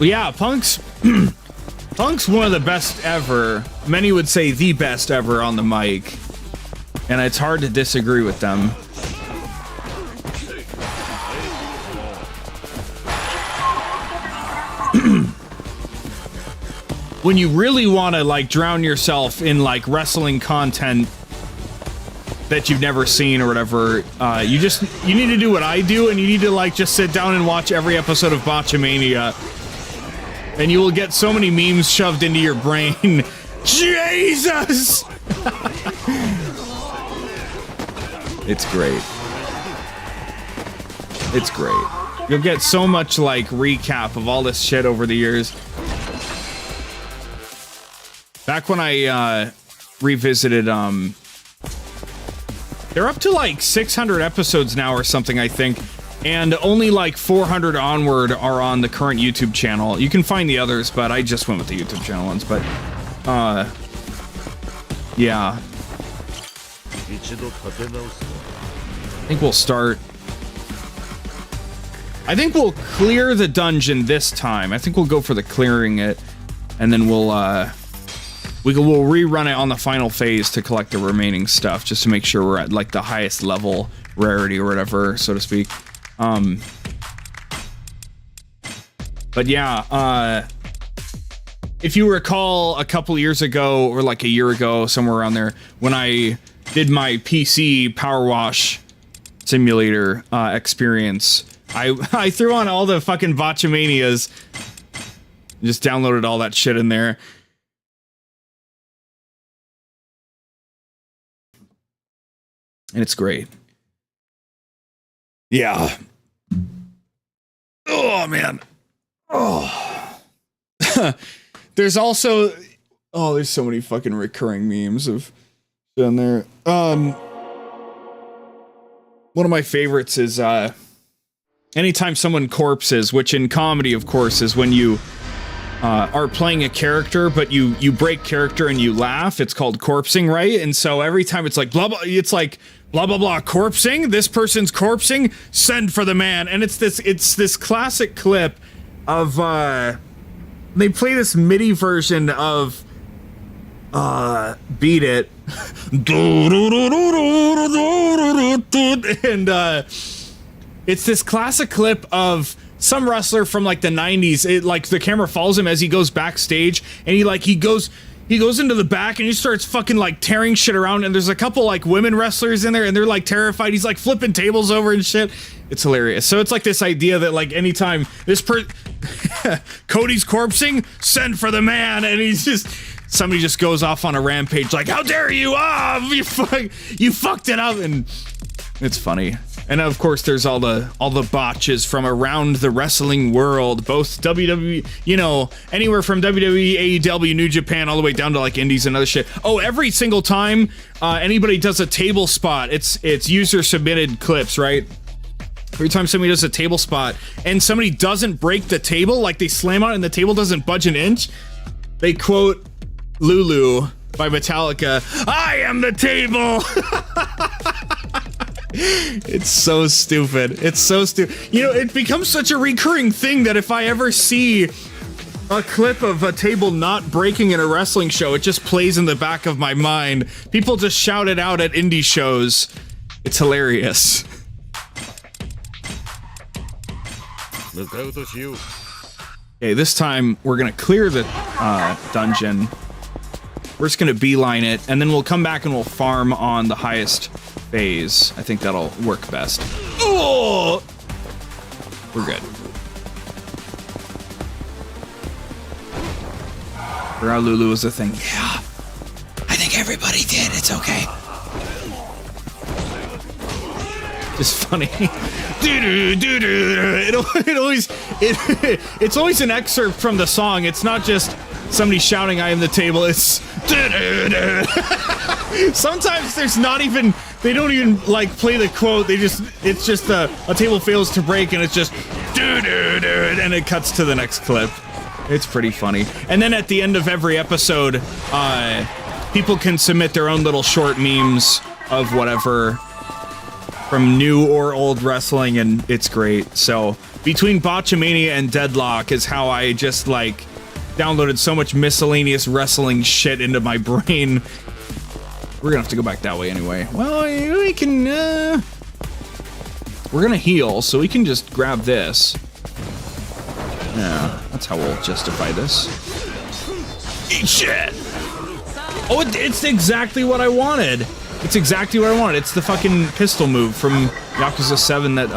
Well, yeah, Punk's one of the best ever. Many would say the best ever on the mic. And it's hard to disagree with them. When you really want to, like, drown yourself in, like, wrestling content that you've never seen or whatever, you need to do what I do, and you need to, like, just sit down and watch every episode of 𝑭𝑐𝑰𝑵𝑗𝑚�ania. And you will get so many memes shoved into your brain. Jesus! It's great. It's great. You'll get so much, like, recap of all this shit over the years. Back when I revisited, they're up to like 600 episodes now or something, I think, and only like 400 onward are on the current YouTube channel. You can find the others, but I just went with the YouTube channel ones, but, yeah. I think we'll start. I think we'll clear the dungeon this time. I think we'll go for the clearing it, and then we'll rerun it on the final phase to collect the remaining stuff, just to make sure we're at like the highest level rarity or whatever, so to speak. But yeah, if you recall a couple years ago, or like a year ago, somewhere around there, when I did my PC power wash simulator experience, I threw on all the fucking 𝑭𝑐𝑰𝑵𝑗𝑚𝑎nias, just downloaded all that shit in there. And it's great. Yeah. Oh, man. Oh. There's also... Oh, there's so many fucking recurring memes of down there. One of my favorites is, anytime someone corpses, which in comedy, of course, is when you are playing a character, but you break character and you laugh. It's called corpsing, right? And so every time it's like blah blah, it's like blah blah blah corpsing. This person's corpsing. Send for the man. And it's this classic clip of they play this MIDI version of Beat It, and it's this classic clip of some wrestler from like the 90s. It like the camera follows him as he goes backstage, and he goes into the back and he starts fucking like tearing shit around, and there's a couple like women wrestlers in there and they're like terrified. He's like flipping tables over and shit. It's hilarious. So it's like this idea that like anytime this Cody's corpsing, send for the man, and he's just somebody just goes off on a rampage like, how dare you? You fucked it up, and it's funny. And of course, there's all the botches from around the wrestling world, both WWE, you know, anywhere from WWE, AEW, New Japan, all the way down to like indies and other shit. Oh, every single time anybody does a table spot, it's user submitted clips, right? Every time somebody does a table spot and somebody doesn't break the table, like they slam on it and the table doesn't budge an inch, they quote Lulu by Metallica, "I am the table." It's so stupid. It's so stupid. You know, it becomes such a recurring thing that if I ever see a clip of a table not breaking in a wrestling show, it just plays in the back of my mind. People just shout it out at indie shows. It's hilarious. Okay, this time we're gonna clear the dungeon. We're just gonna beeline it, and then we'll come back and we'll farm on the highest phase. I think that'll work best. Oh! We're good. Brow Lulu was a thing. Yeah. I think everybody did. It's okay. It's funny. It's always an excerpt from the song. It's not just somebody shouting, "I am the table." It's Sometimes there's not even, they don't even like play the quote. It's just a table fails to break and it's just and it cuts to the next clip. It's pretty funny. And then at the end of every episode, people can submit their own little short memes of whatever from new or old wrestling, and it's great. So between Botchamania and Deadlock is how I just like downloaded so much miscellaneous wrestling shit into my brain. We're gonna have to go back that way anyway. Well, we can, we're gonna heal, so we can just grab this. Yeah, that's how we'll justify this. Eat shit! Oh, it's exactly what I wanted! It's exactly what I wanted. It's the fucking pistol move from Yakuza 7 that,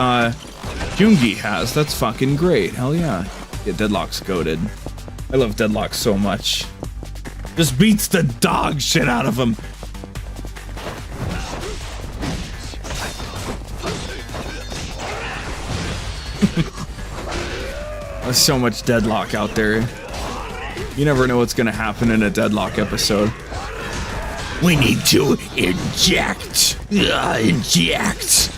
Jungi has. That's fucking great. Hell yeah. Yeah, Deadlock's goated. I love Deadlock so much. Just beats the dog shit out of him. There's so much Deadlock out there. You never know what's gonna happen in a Deadlock episode. We need to inject. Inject.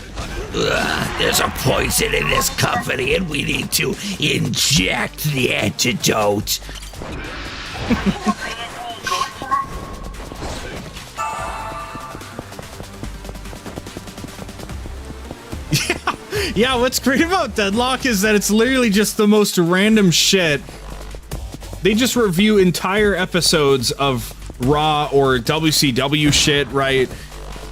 There's a poison in this company and we need to inject the antidote. Yeah, what's great about Deadlock is that it's literally just the most random shit. They just review entire episodes of Raw or WCW shit, right?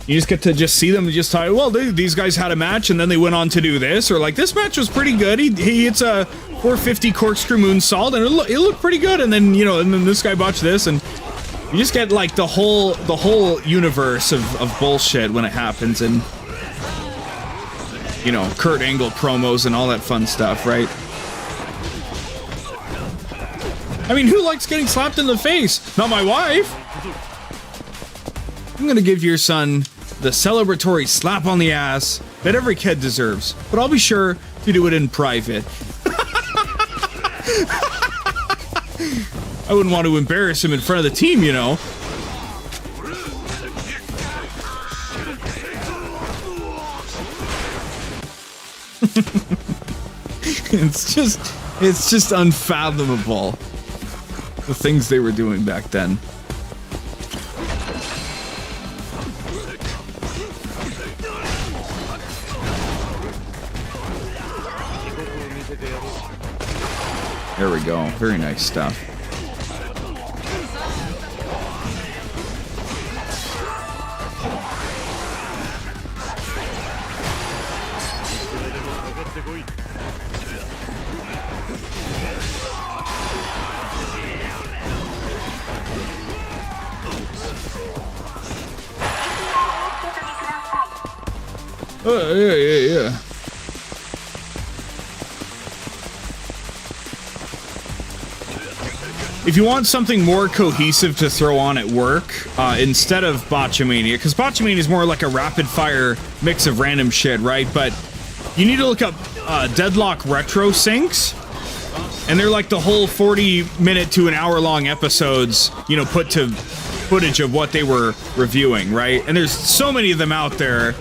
You just get to just see them and just talk, well, these guys had a match and then they went on to do this, or like, this match was pretty good. He hits a 450 corkscrew moonsault and it looked pretty good, and then, you know, and then this guy botched this, and you just get like the whole universe of bullshit when it happens, and you know, Kurt Angle promos and all that fun stuff, right? I mean, who likes getting slapped in the face? Not my wife. I'm gonna give your son the celebratory slap on the ass that every kid deserves, but I'll be sure to do it in private. I wouldn't want to embarrass him in front of the team, you know. It's just unfathomable, the things they were doing back then. There we go. Very nice stuff. Yeah. If you want something more cohesive to throw on at work, instead of Botchamania, because Botchamania is more like a rapid-fire mix of random shit, right? But you need to look up Deadlock Retro Syncs, and they're like the whole 40-minute to an hour-long episodes, you know, put to footage of what they were reviewing, right? And there's so many of them out there.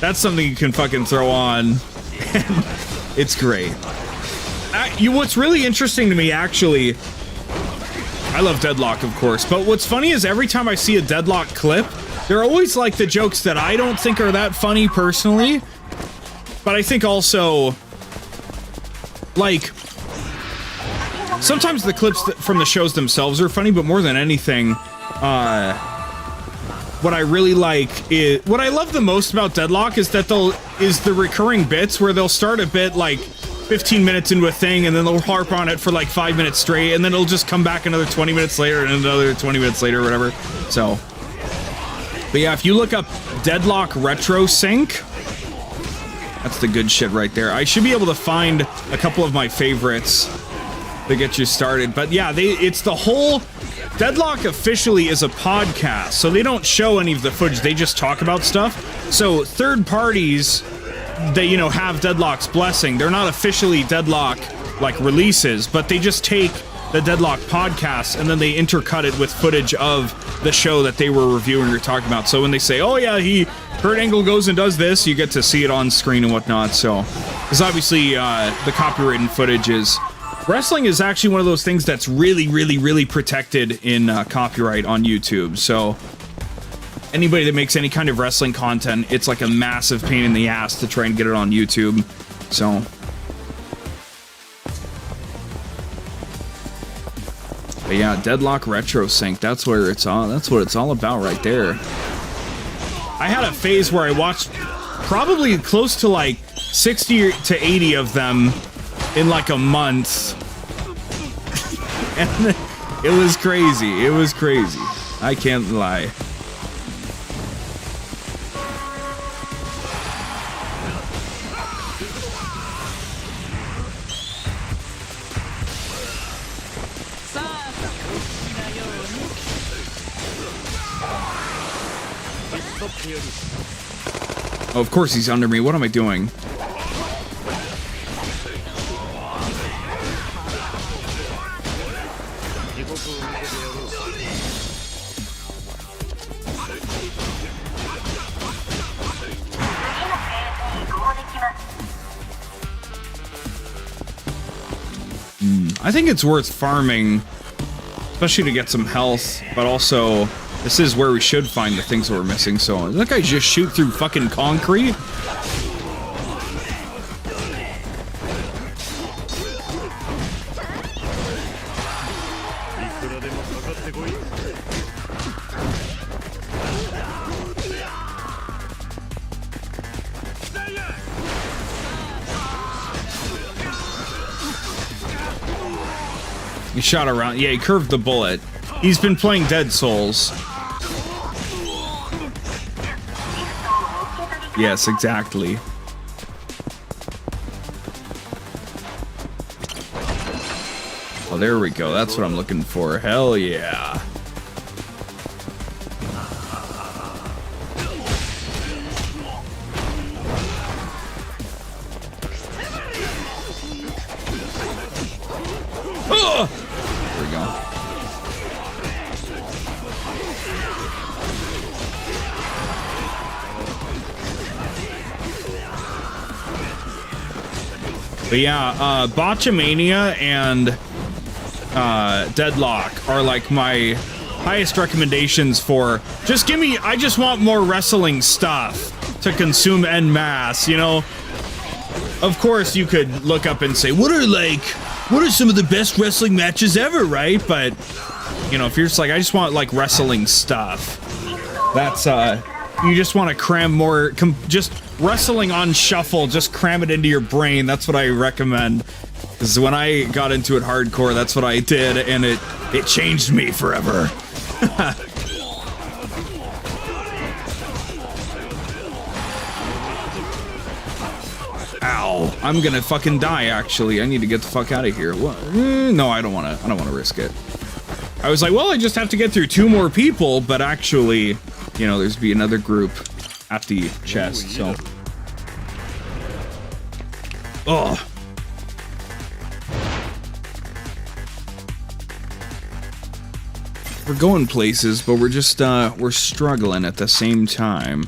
That's something you can fucking throw on, and it's great. What's really interesting to me, actually, I love Deadlock, of course, but what's funny is every time I see a Deadlock clip, they're always like the jokes that I don't think are that funny personally, but I think also, like, sometimes the clips from the shows themselves are funny, but more than anything, what I really like is, what I love the most about Deadlock is that the recurring bits where they'll start a bit like 15 minutes into a thing and then they'll harp on it for like 5 minutes straight and then it'll just come back another 20 minutes later and another 20 minutes later or whatever. So, but yeah, if you look up Deadlock Retro Sync, that's the good shit right there. I should be able to find a couple of my favorites to get you started. But yeah, it's the whole... Deadlock officially is a podcast, so they don't show any of the footage, they just talk about stuff. So third parties that, you know, have Deadlock's blessing, they're not officially Deadlock, like, releases, but they just take the Deadlock podcast, and then they intercut it with footage of the show that they were reviewing or talking about. So when they say, oh yeah, Kurt Angle goes and does this, you get to see it on screen and whatnot. So, because obviously the copyrighted footage is... Wrestling is actually one of those things that's really, really, really protected in copyright on YouTube. So anybody that makes any kind of wrestling content, it's like a massive pain in the ass to try and get it on YouTube. So... But yeah, Deadlock Retro Sync, that's where it's all, that's what it's all about right there. I had a phase where I watched probably close to like 60 to 80 of them in like a month. And it was crazy. It was crazy. I can't lie. Oh, of course he's under me. What am I doing? I think it's worth farming, especially to get some health, but also this is where we should find the things that we're missing. So, does that guy just shoot through fucking concrete? He shot around. Yeah, he curved the bullet. He's been playing Dead Souls. Yes, exactly. Oh, there we go. That's what I'm looking for. Hell yeah. Oh! There we go. But yeah, Botchamania and Deadlock are like my highest recommendations for just give me, I just want more wrestling stuff to consume en masse, you know? Of course you could look up and say, what are some of the best wrestling matches ever, right? But, you know, if you're just like, I just want like wrestling stuff, that's, you just want to cram more, just wrestling on shuffle, just cram it into your brain. That's what I recommend. Because when I got into it hardcore, that's what I did, and it changed me forever. Ow! I'm gonna fucking die. Actually, I need to get the fuck out of here. What? No, I don't want to risk it. I was like, well, I just have to get through 2 more people, but actually, you know, there's be another group at the chest. So, oh. We're going places, but we're just, we're struggling at the same time.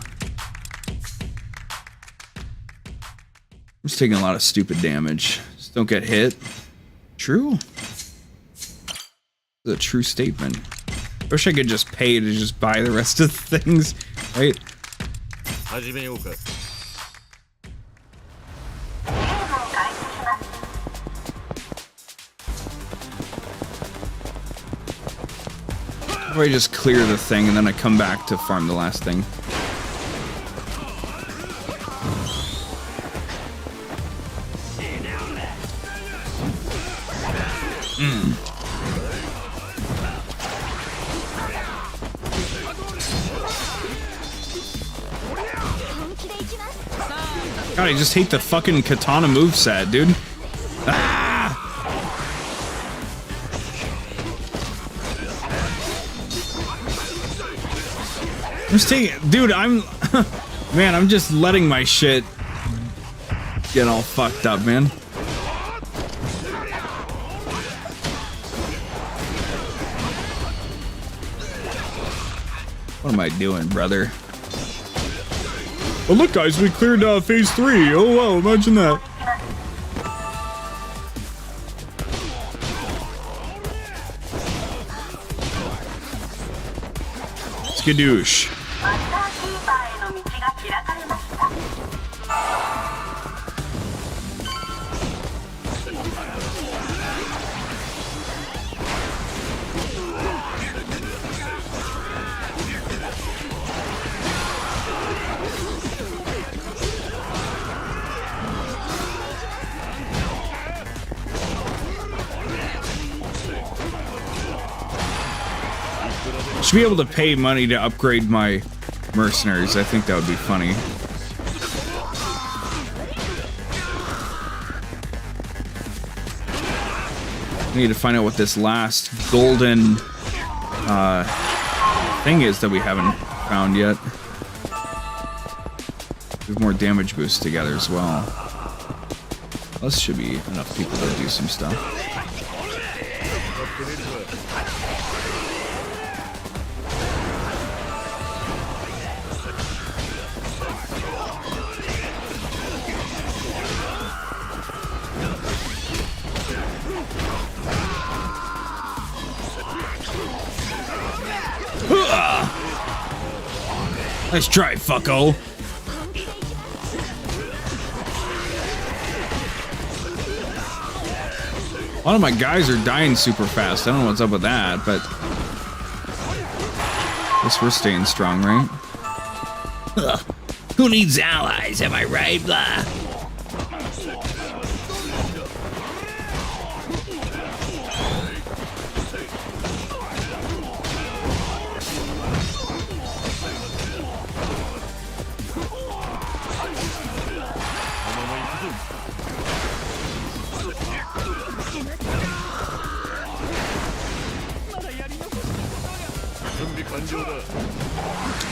I'm just taking a lot of stupid damage. Just don't get hit. True? It's a true statement. I wish I could just pay to just buy the rest of the things, right? Or I just clear the thing and then I come back to farm the last thing. God, I just hate the fucking katana moveset, dude. Ah! I'm just taking, dude, man, I'm just letting my shit get all fucked up, man. What am I doing, brother? Oh, look, guys, we cleared phase 3. Oh, wow, imagine that. Skadoosh. Should be able to pay money to upgrade my mercenaries. I think that would be funny. I need to find out what this last golden thing is that we haven't found yet. We have more damage boosts together as well. This should be enough people to do some stuff. Nice try, fucko. A lot of my guys are dying super fast. I don't know what's up with that, but I guess we're staying strong, right? Who needs allies, am I right? Blah.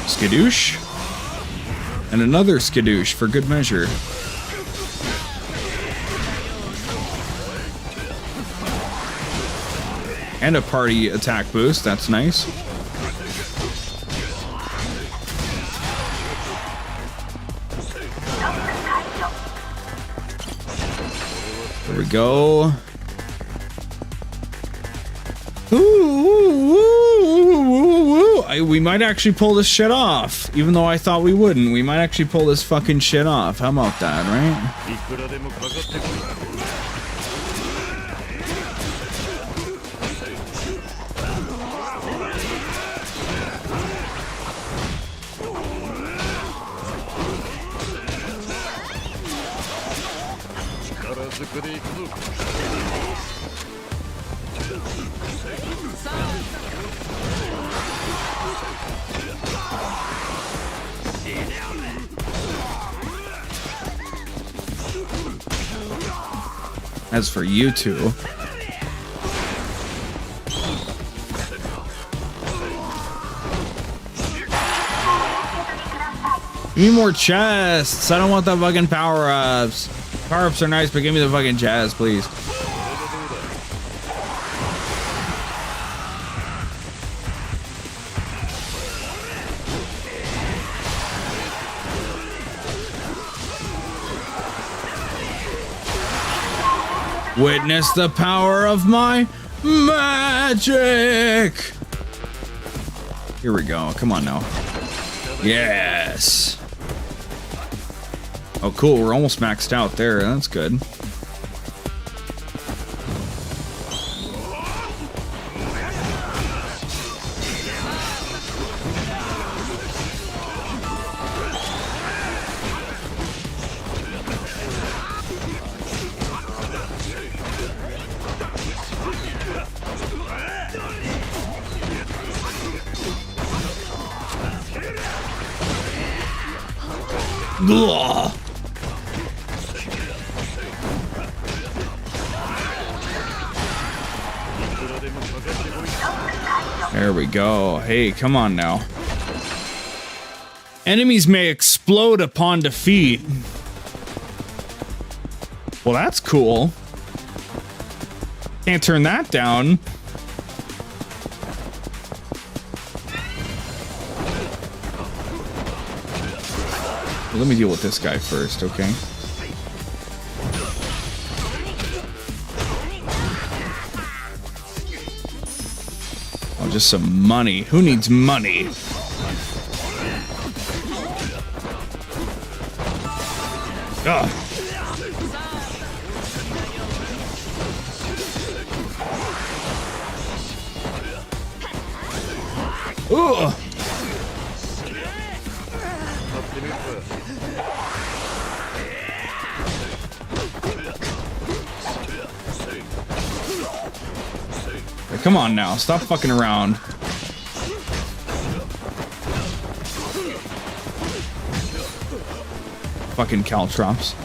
Skadoosh. And another skadoosh for good measure. And a party attack boost, that's nice. There we go. We might actually pull this shit off, even though I thought we wouldn't. We might actually pull this fucking shit off. How about that, right? As for you two, give me more chests. I don't want the fucking power-ups. Power-ups are nice, but give me the fucking chest, please. Witness the power of my magic! Here we go. Come on now. Yes! Oh, cool. We're almost maxed out there. That's good. Ugh. There we go. Hey, come on now. Enemies may explode upon defeat. Well, that's cool. Can't turn that down. Well, let me deal with this guy first, okay? Oh, just some money. Who needs money? Ugh. Ugh. Come on now, stop fucking around. Fucking caltrops.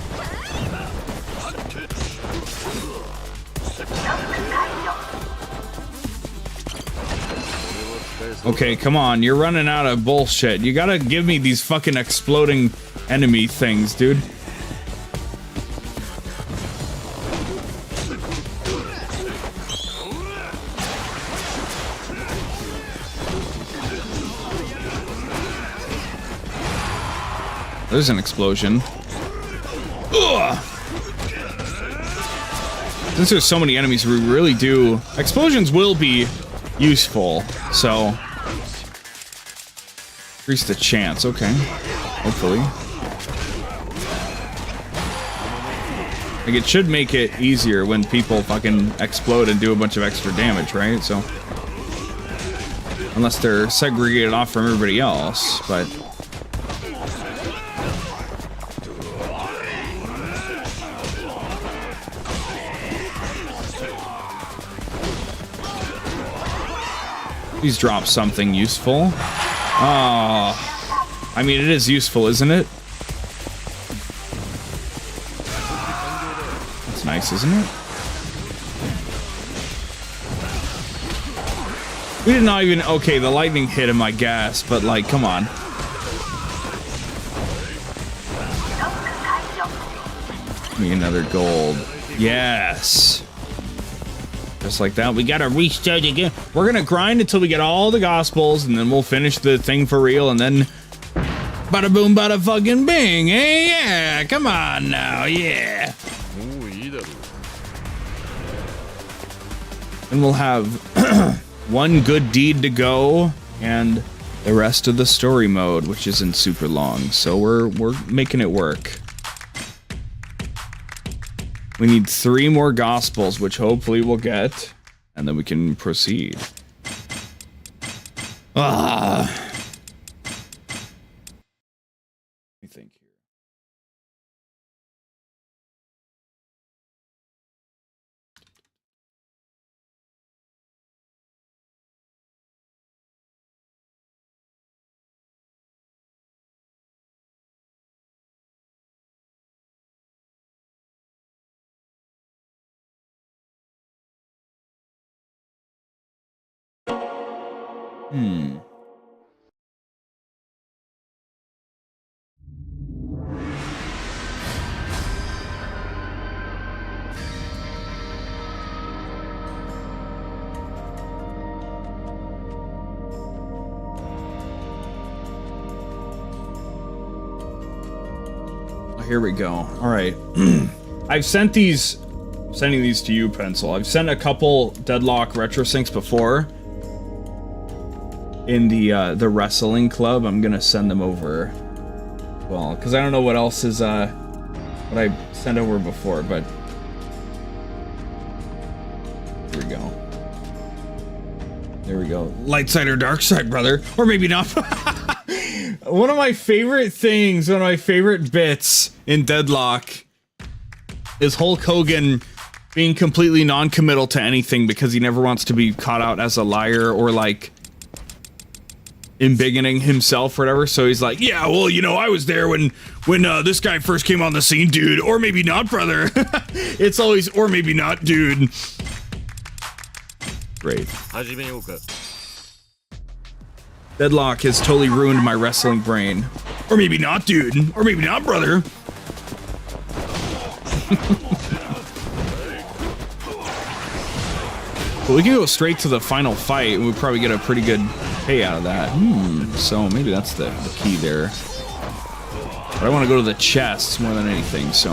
Okay, come on, you're running out of bullshit. You gotta give me these fucking exploding enemy things, dude. There's an explosion. Ugh. Since there's so many enemies, we really do... Explosions will be useful, so... Increase the chance, okay. Hopefully. Like, it should make it easier when people fucking explode and do a bunch of extra damage, right? So... Unless they're segregated off from everybody else, but... Please drop something useful. Oh, I mean, it is useful, isn't it? That's nice, isn't it? We did not even... Okay, the lightning hit him, I guess, but, like, come on. Give me another gold. Yes. Just like that. We gotta restart again. We're gonna grind until we get all the gospels, and then we'll finish the thing for real, and then bada boom, bada fucking bing. Hey, yeah, come on now, yeah. And we'll have one good deed to go, and the rest of the story mode, which isn't super long. So we're making it work. We need 3 more gospels, which hopefully we'll get, and then we can proceed. Ah. Let me think here. Here we go. All right. I've sent these, sending these to you, Pencil. I've sent a couple Deadlock retro syncs before in the wrestling club. I'm gonna send them over. Well, because I don't know what else is what I sent over before, but here we go. There we go. Light side or dark side, brother, or maybe not. One of my favorite things, one of my favorite bits in Deadlock is Hulk Hogan being completely non-committal to anything because he never wants to be caught out as a liar or like embiggening himself or whatever. So he's like, yeah, well, you know, I was there when this guy first came on the scene, dude, or maybe not, brother. It's always, or maybe not, dude. Great. Deadlock has totally ruined my wrestling brain. Or maybe not, dude. Or maybe not, brother. But we can go straight to the final fight, and we'll probably get a pretty good pay out of that. So maybe that's the key there. But I want to go to the chests more than anything, so.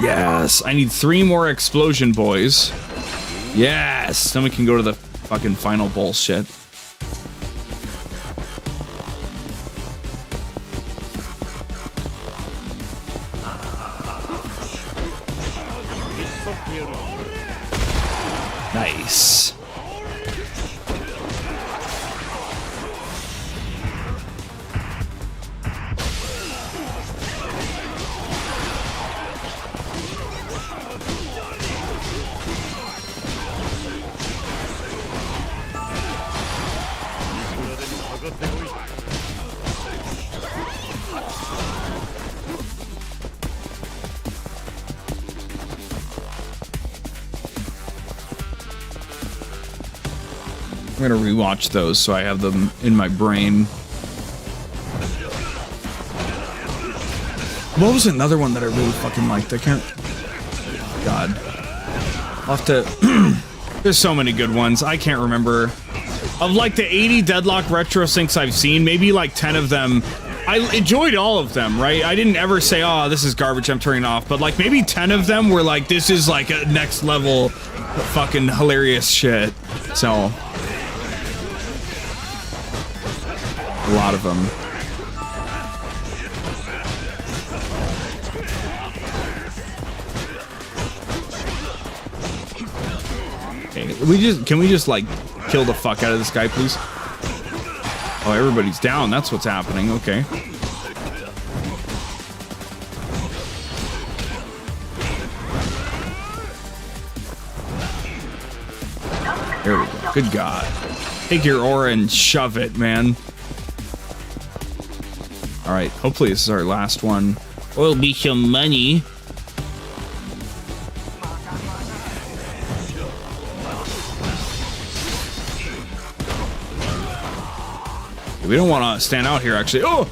Yes, I need 3 more explosion boys. Yes, then we can go to the fucking final bullshit. Nice. I'm gonna rewatch those so I have them in my brain. What was another one that I really fucking liked? I can't. God. I'll have to. There's so many good ones. I can't remember. Of like the 80 Deadlock retro syncs I've seen, maybe like 10 of them. I enjoyed all of them, right? I didn't ever say, oh, this is garbage, I'm turning off. But like maybe 10 of them were like, this is like a next level fucking hilarious shit. So. A lot of them. Okay, can we just like kill the fuck out of this guy, please? Oh, everybody's down. That's what's happening. Okay. There we go. Good God. Take your aura and shove it, man. All right, hopefully this is our last one. Will be some money. We don't want to stand out here, actually. Oh!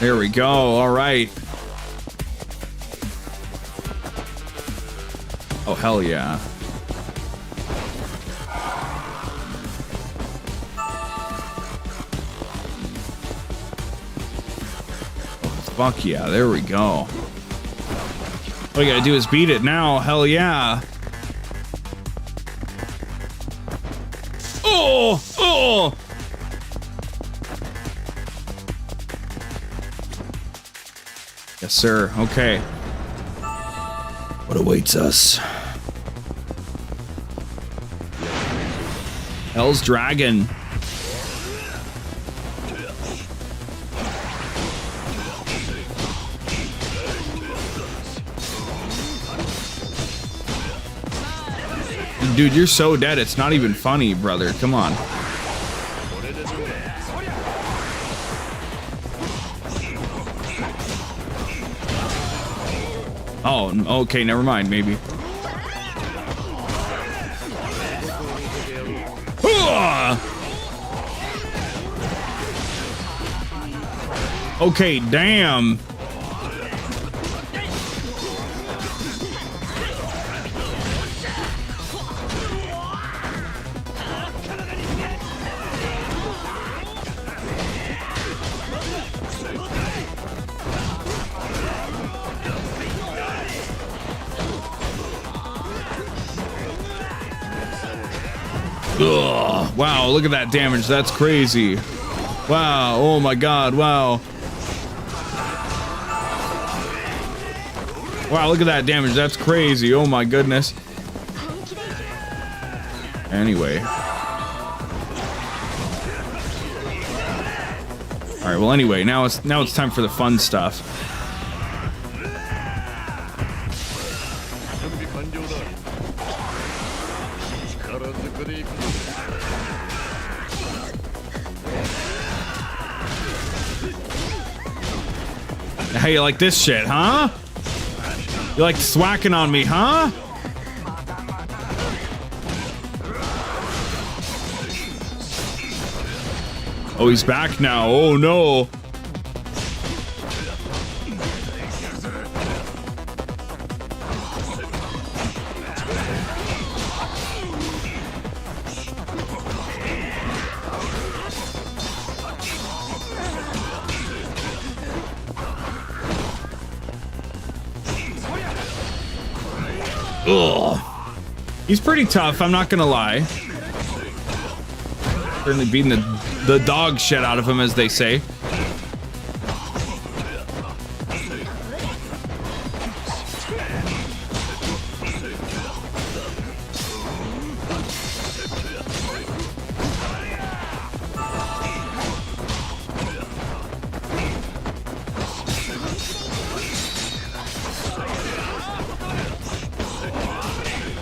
There we go. All right. Oh, hell yeah. Fuck yeah. There we go. All you gotta do is beat it now. Hell yeah. Oh! Oh! Yes, sir. Okay. What awaits us? Hell's Dragon. Dude, you're so dead. It's not even funny, brother. Come on. Oh, okay, never mind, maybe. Okay, damn. Ugh, wow, look at that damage. That's crazy. Wow, oh my god, wow. Wow, look at that damage. That's crazy. Oh my goodness. Anyway. Alright, well anyway, now it's time for the fun stuff. How you like this shit, huh? You like swacking on me, huh? Oh, he's back now. Oh, no. Ugh. He's pretty tough, I'm not gonna lie. Certainly beating the dog shit out of him, as they say.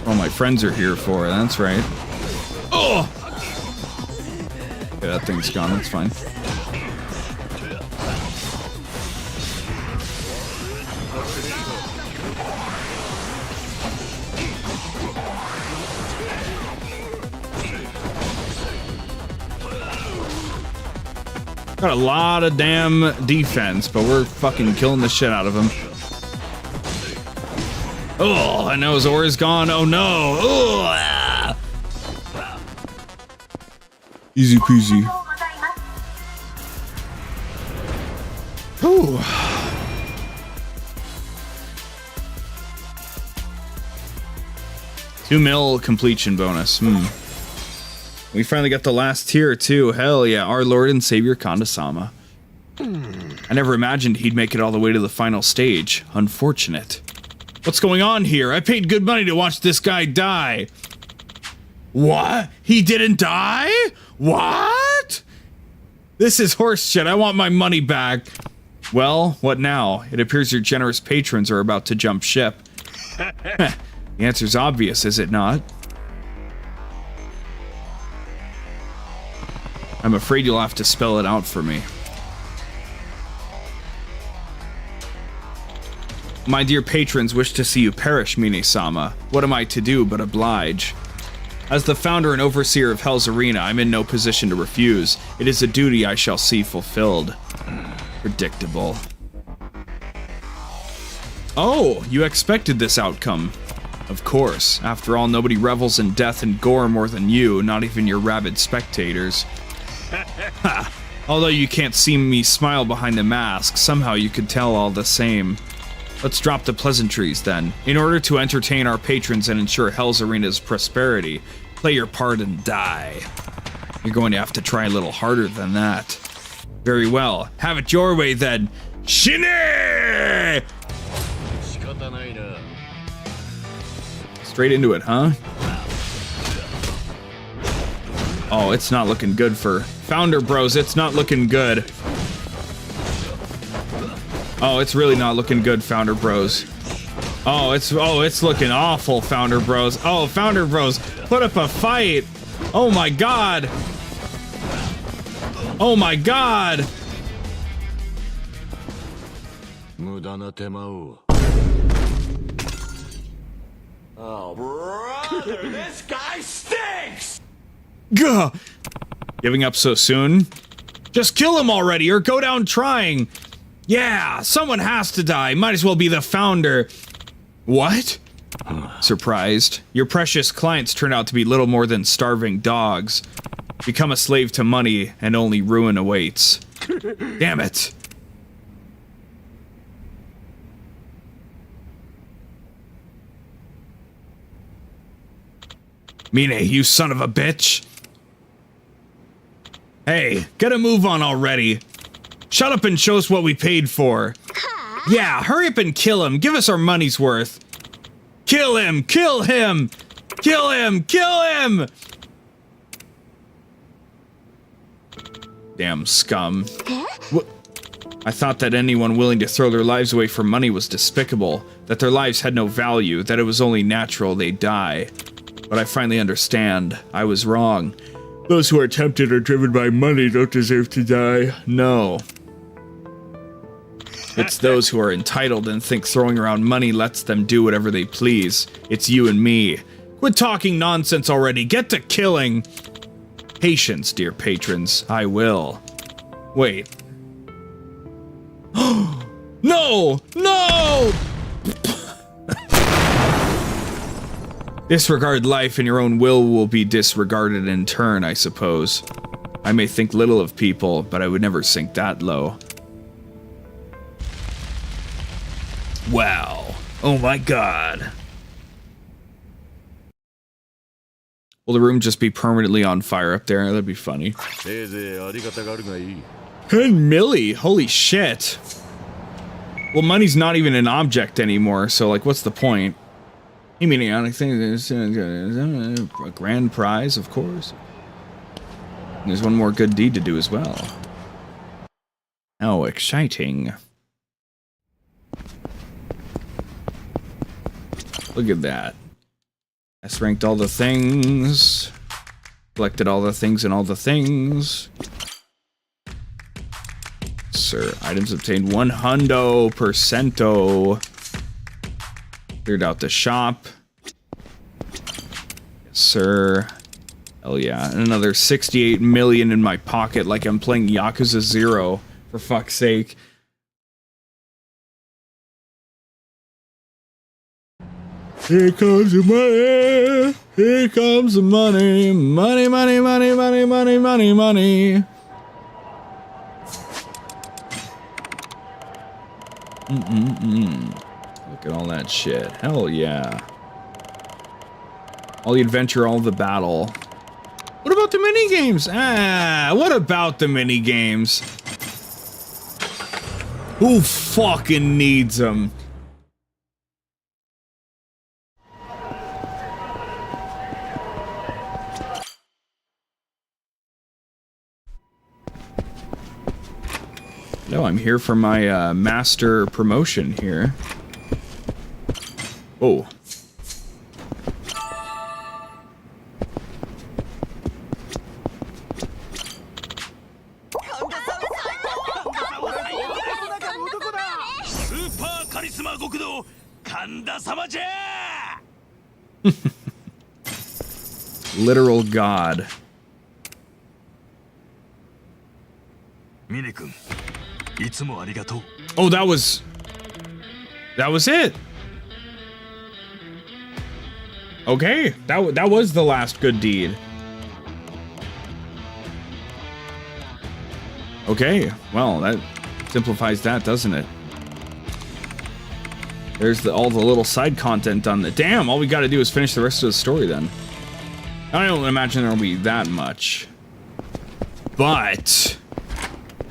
All my friends are here for it, that's right. Oh! Okay, that thing's gone, that's fine. Got a lot of damn defense, but we're fucking killing the shit out of him. Oh, I know his aura's gone. Oh no. Oh, ah. Easy peasy. Ooh. $2 mil completion bonus. We finally got the last tier too. Hell yeah, our Lord and Savior Kanda-sama. I never imagined he'd make it all the way to the final stage. Unfortunate. What's going on here? I paid good money to watch this guy die. What? He didn't die? What? This is horse shit. I want my money back. Well, what now? It appears your generous patrons are about to jump ship. The answer's obvious, is it not? I'm afraid you'll have to spell it out for me. My dear patrons wish to see you perish, 𝑰𝑵𝑬𝑚. What am I to do but oblige? As the founder and overseer of Hell's Arena, I'm in no position to refuse. It is a duty I shall see fulfilled. Predictable. Oh, you expected this outcome. Of course. After all, nobody revels in death and gore more than you, not even your rabid spectators. Ha! Although you can't see me smile behind the mask, somehow you could tell all the same. Let's drop the pleasantries then. In order to entertain our patrons and ensure Hell's Arena's prosperity, play your part and die. You're going to have to try a little harder than that. Very well. Have it your way then. Shine! Straight into it, huh? Oh, it's not looking good for Founder Bros. It's not looking good. Oh, it's really not looking good, Founder Bros. Oh, it's looking awful, Founder Bros. Oh, Founder Bros, put up a fight. Oh my god. Oh my god. Oh, brother, this guy stinks! Gah! Giving up so soon? Just kill him already or go down trying. Yeah, someone has to die. Might as well be the founder. What? Surprised. Your precious clients turn out to be little more than starving dogs. Become a slave to money and only ruin awaits. Damn it. 𝑚ine, you son of a bitch. Hey, get a move on already. Shut up and show us what we paid for. Yeah, hurry up and kill him. Give us our money's worth. Kill him! Kill him! Kill him! Kill him! Damn scum. What? I thought that anyone willing to throw their lives away for money was despicable, that their lives had no value, that it was only natural they'd die. But I finally understand. I was wrong. Those who are tempted or driven by money don't deserve to die. No. It's those who are entitled and think throwing around money lets them do whatever they please. It's you and me. Quit talking nonsense already. Get to killing. Patience, dear patrons. I will. Wait. No! No! Disregard life and your own will be disregarded in turn, I suppose. I may think little of people, but I would never sink that low. Wow. Oh my god. Will the room just be permanently on fire up there? That'd be funny. せいぜいありがたがるがいい。 10 milli? Holy shit. Well, money's not even an object anymore, so like, what's the point? You mean a grand prize, of course. There's one more good deed to do as well. Oh, exciting. Look at that. S-ranked all the things. Collected all the things and all the things. Sir, items obtained 100%. Cleared out the shop. Yes, sir. Hell yeah. And another 68 million in my pocket like I'm playing Yakuza 0. For fuck's sake. Here comes the money. Here comes the money. Money, money, money, money, money, money, money. Look at all that shit. Hell yeah. All the adventure, all the battle. What about the mini games? What about the mini games? Who fucking needs them? No, I'm here for my master promotion here. Oh. Literal god. Oh, that was it. Okay, that was the last good deed. Okay, well, that simplifies that, doesn't it? There's all the little side content done. Damn, all we gotta do is finish the rest of the story then. I don't imagine there'll be that much. But...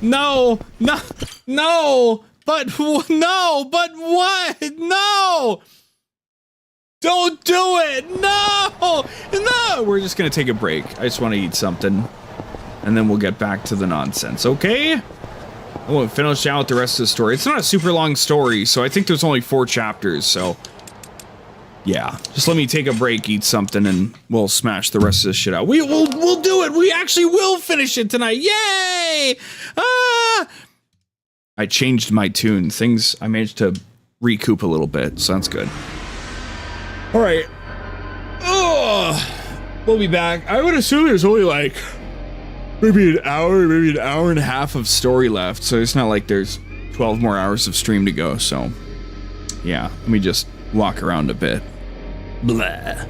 No! No! No! But... No! But what? No! Don't do it! No! No! We're just gonna take a break. I just want to eat something. And then we'll get back to the nonsense, okay? I won't finish out the rest of the story. It's not a super long story, so I think there's only 4 chapters, so... Yeah, just let me take a break, eat something, and we'll smash the rest of this shit out. We'll do it! We actually will finish it tonight! Yay! Ah! I changed my tune. I managed to recoup a little bit, so that's good. Alright. We'll be back. I would assume there's only like... maybe an hour and a half of story left, so it's not like there's 12 more hours of stream to go, so... Yeah, let me just walk around a bit. Blah.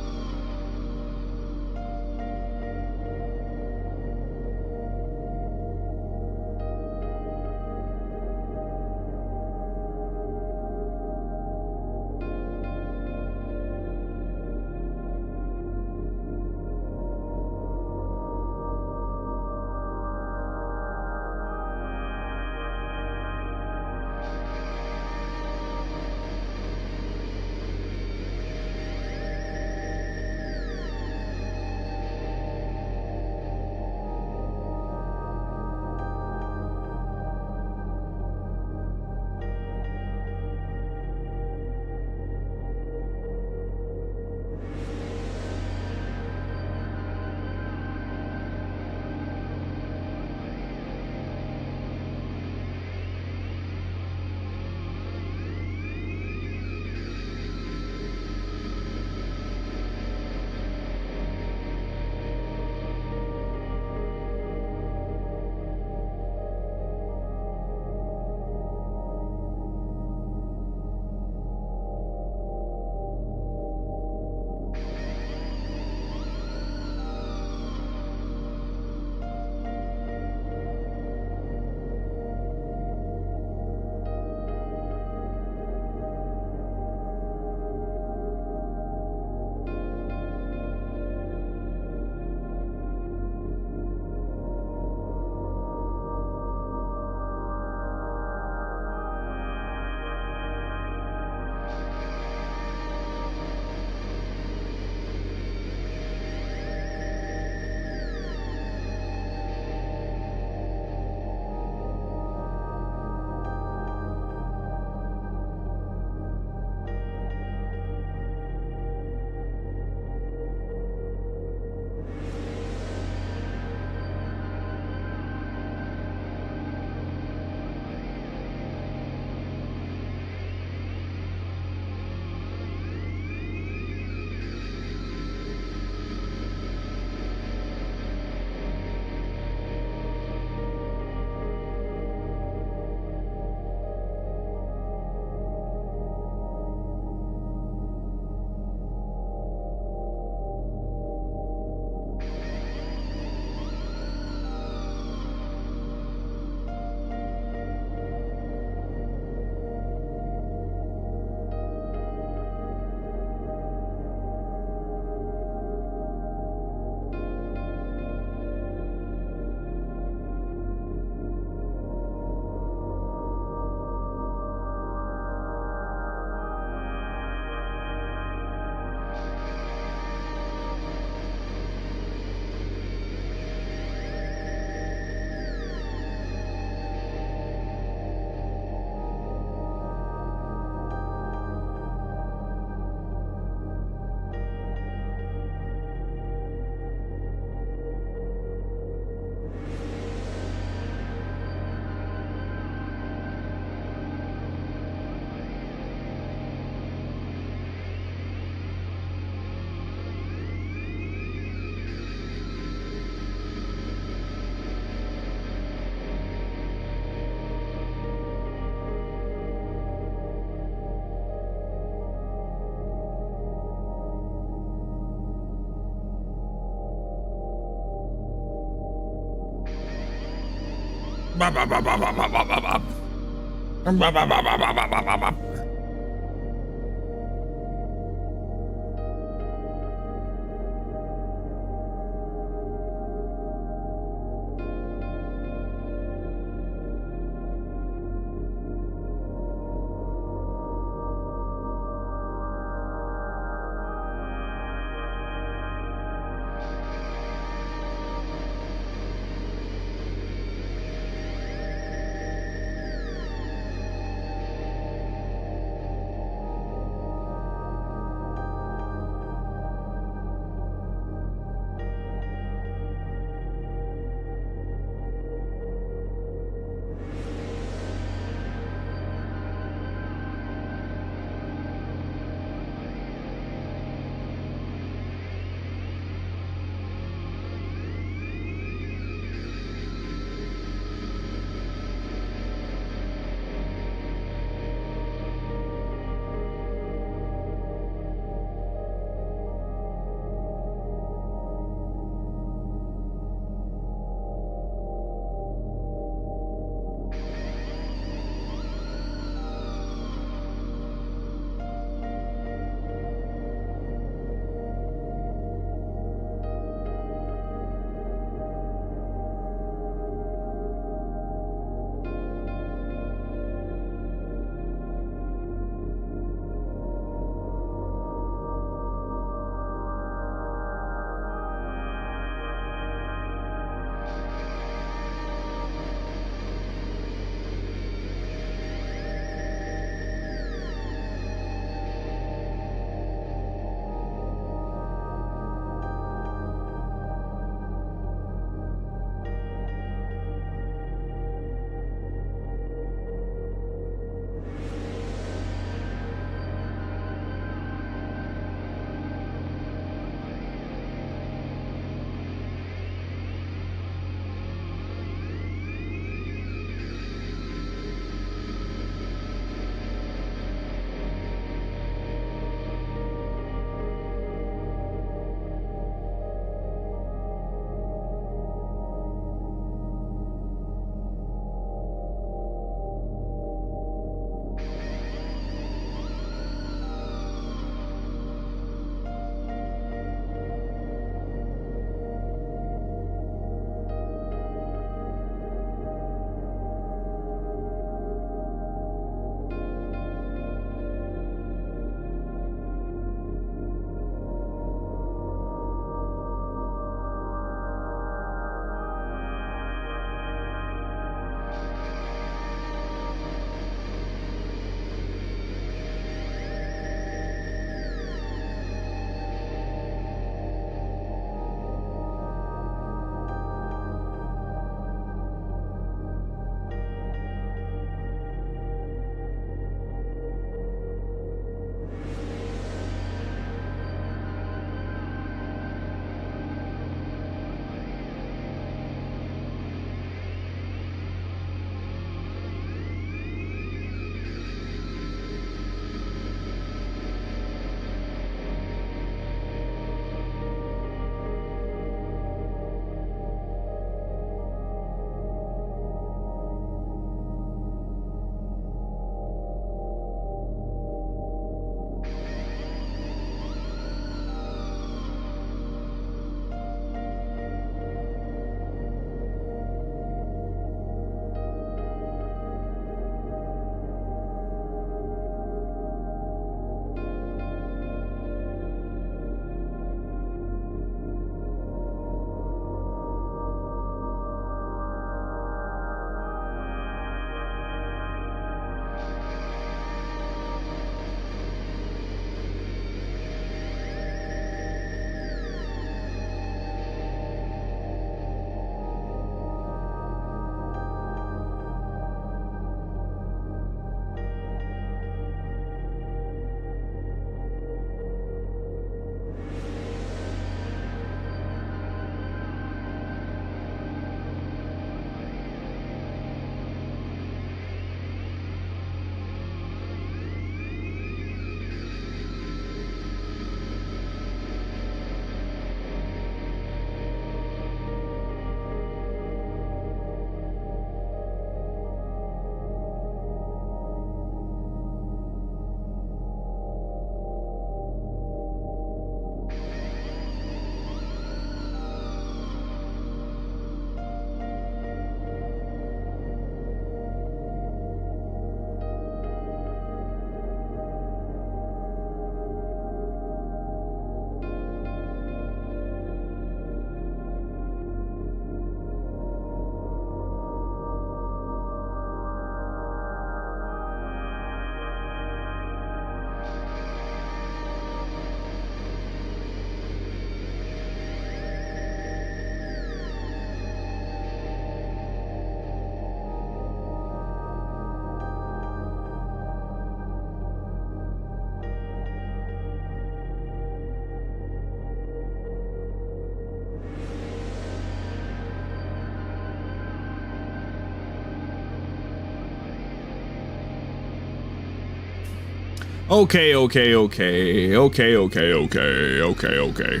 Okay, okay, okay, okay, okay, okay, okay, okay.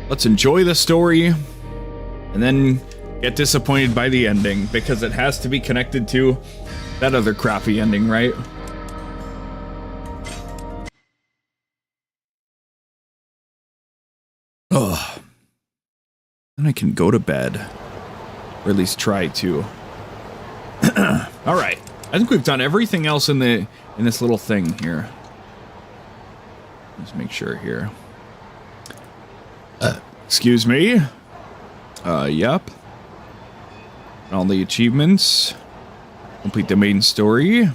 Let's enjoy the story and then get disappointed by the ending because it has to be connected to that other crappy ending, right? Ugh. Then I can go to bed. Or at least try to. Alright. I think we've done everything else in this little thing here. Let's make sure here. Excuse me. Yep. All the achievements. Complete the main story.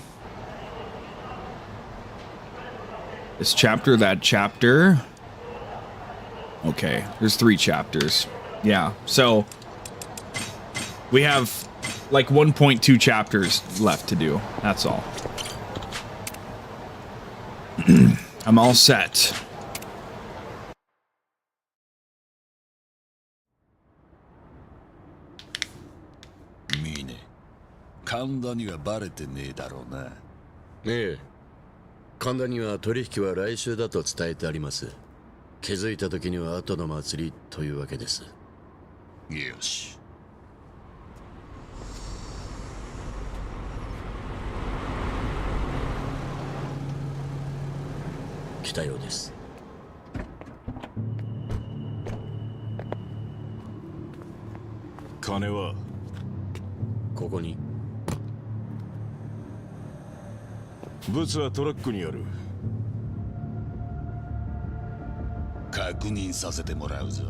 This chapter, that chapter. Okay, there's 3 chapters. Yeah, so we have like 1.2 chapters left to do. That's all. I'm all set. Mine. 神田にはバレてねえだろうな。ええ。神田には取引は来週だと伝えてあります。気づいた時には後の祭りというわけです。よし。来たようです。金はここに。物はトラックにある。確認させてもらうぞ。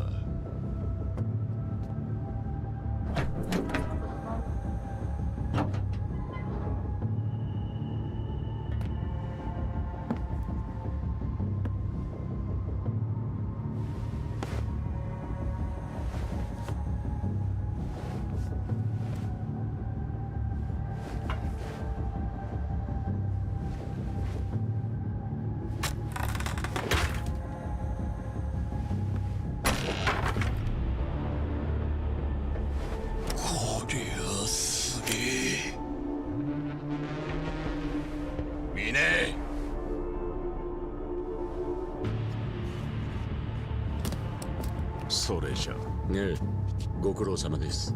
それじゃ。ええ、ご苦労様です。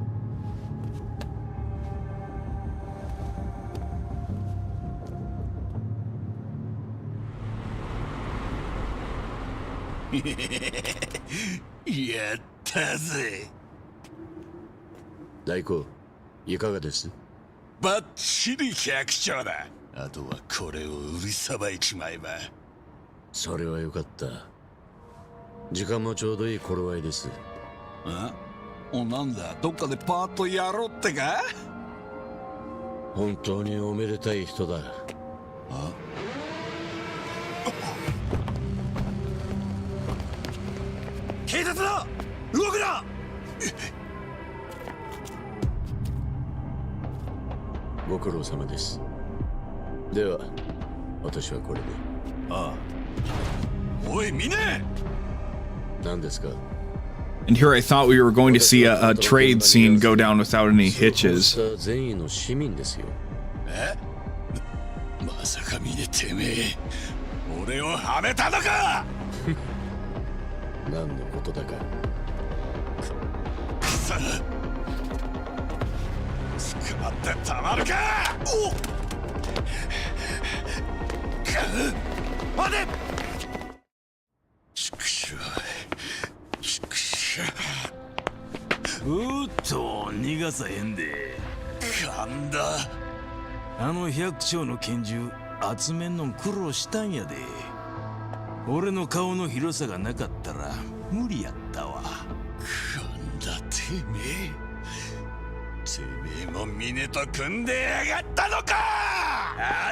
やったぜ。大工、いかがです？バッチリ百姓だ。あとはこれを売りさばいちまえば。それはよかった。時間もちょうどいい頃合いです。なんだ、どっかでパーッとやろうってか？本当におめでたい人だ。警察だ！動くな！ご苦労様です。では、私はこれで。おい、ミネ！何ですか？ And here I thought we were going to see a trade scene go down without any hitches. 善意の市民ですよ。まさかミネてめえ、俺をはめたのか！何のことだか。くそ！捕まってたまるか！待て！畜生！逃がさへんで。神田。あの百姓の拳銃集めんの苦労したんやで。俺の顔の広さがなかったら無理やったわ。神田てめえもミネと組んでやがったのか！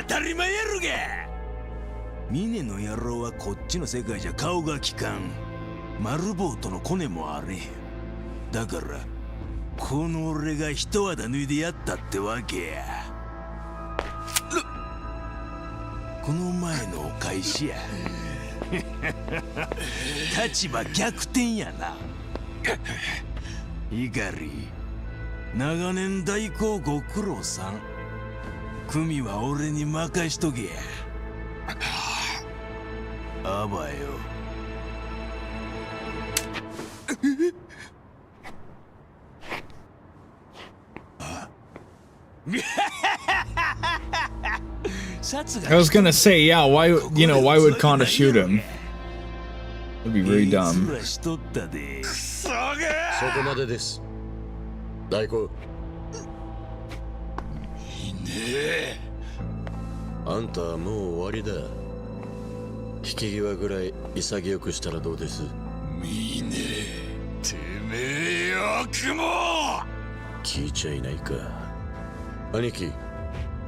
当たり前やろが。ミネの野郎はこっちの世界じゃ顔が利かん。丸ボートのコネもあれへん。だからこの俺が一肌脱いでやったってわけや。この前のお返しや。立場逆転やな。イガリ、長年代行ご苦労さん。組は俺に任しとけ。あばよ。I was gonna say, yeah, why, you know, why would Kanda shoot him? That'd be really dumb. そこまでです。大根。あんたはもう終わりだ。引き際ぐらい潔くしたらどうです？みねえ、てめえよくも。聞いちゃいないか。兄貴、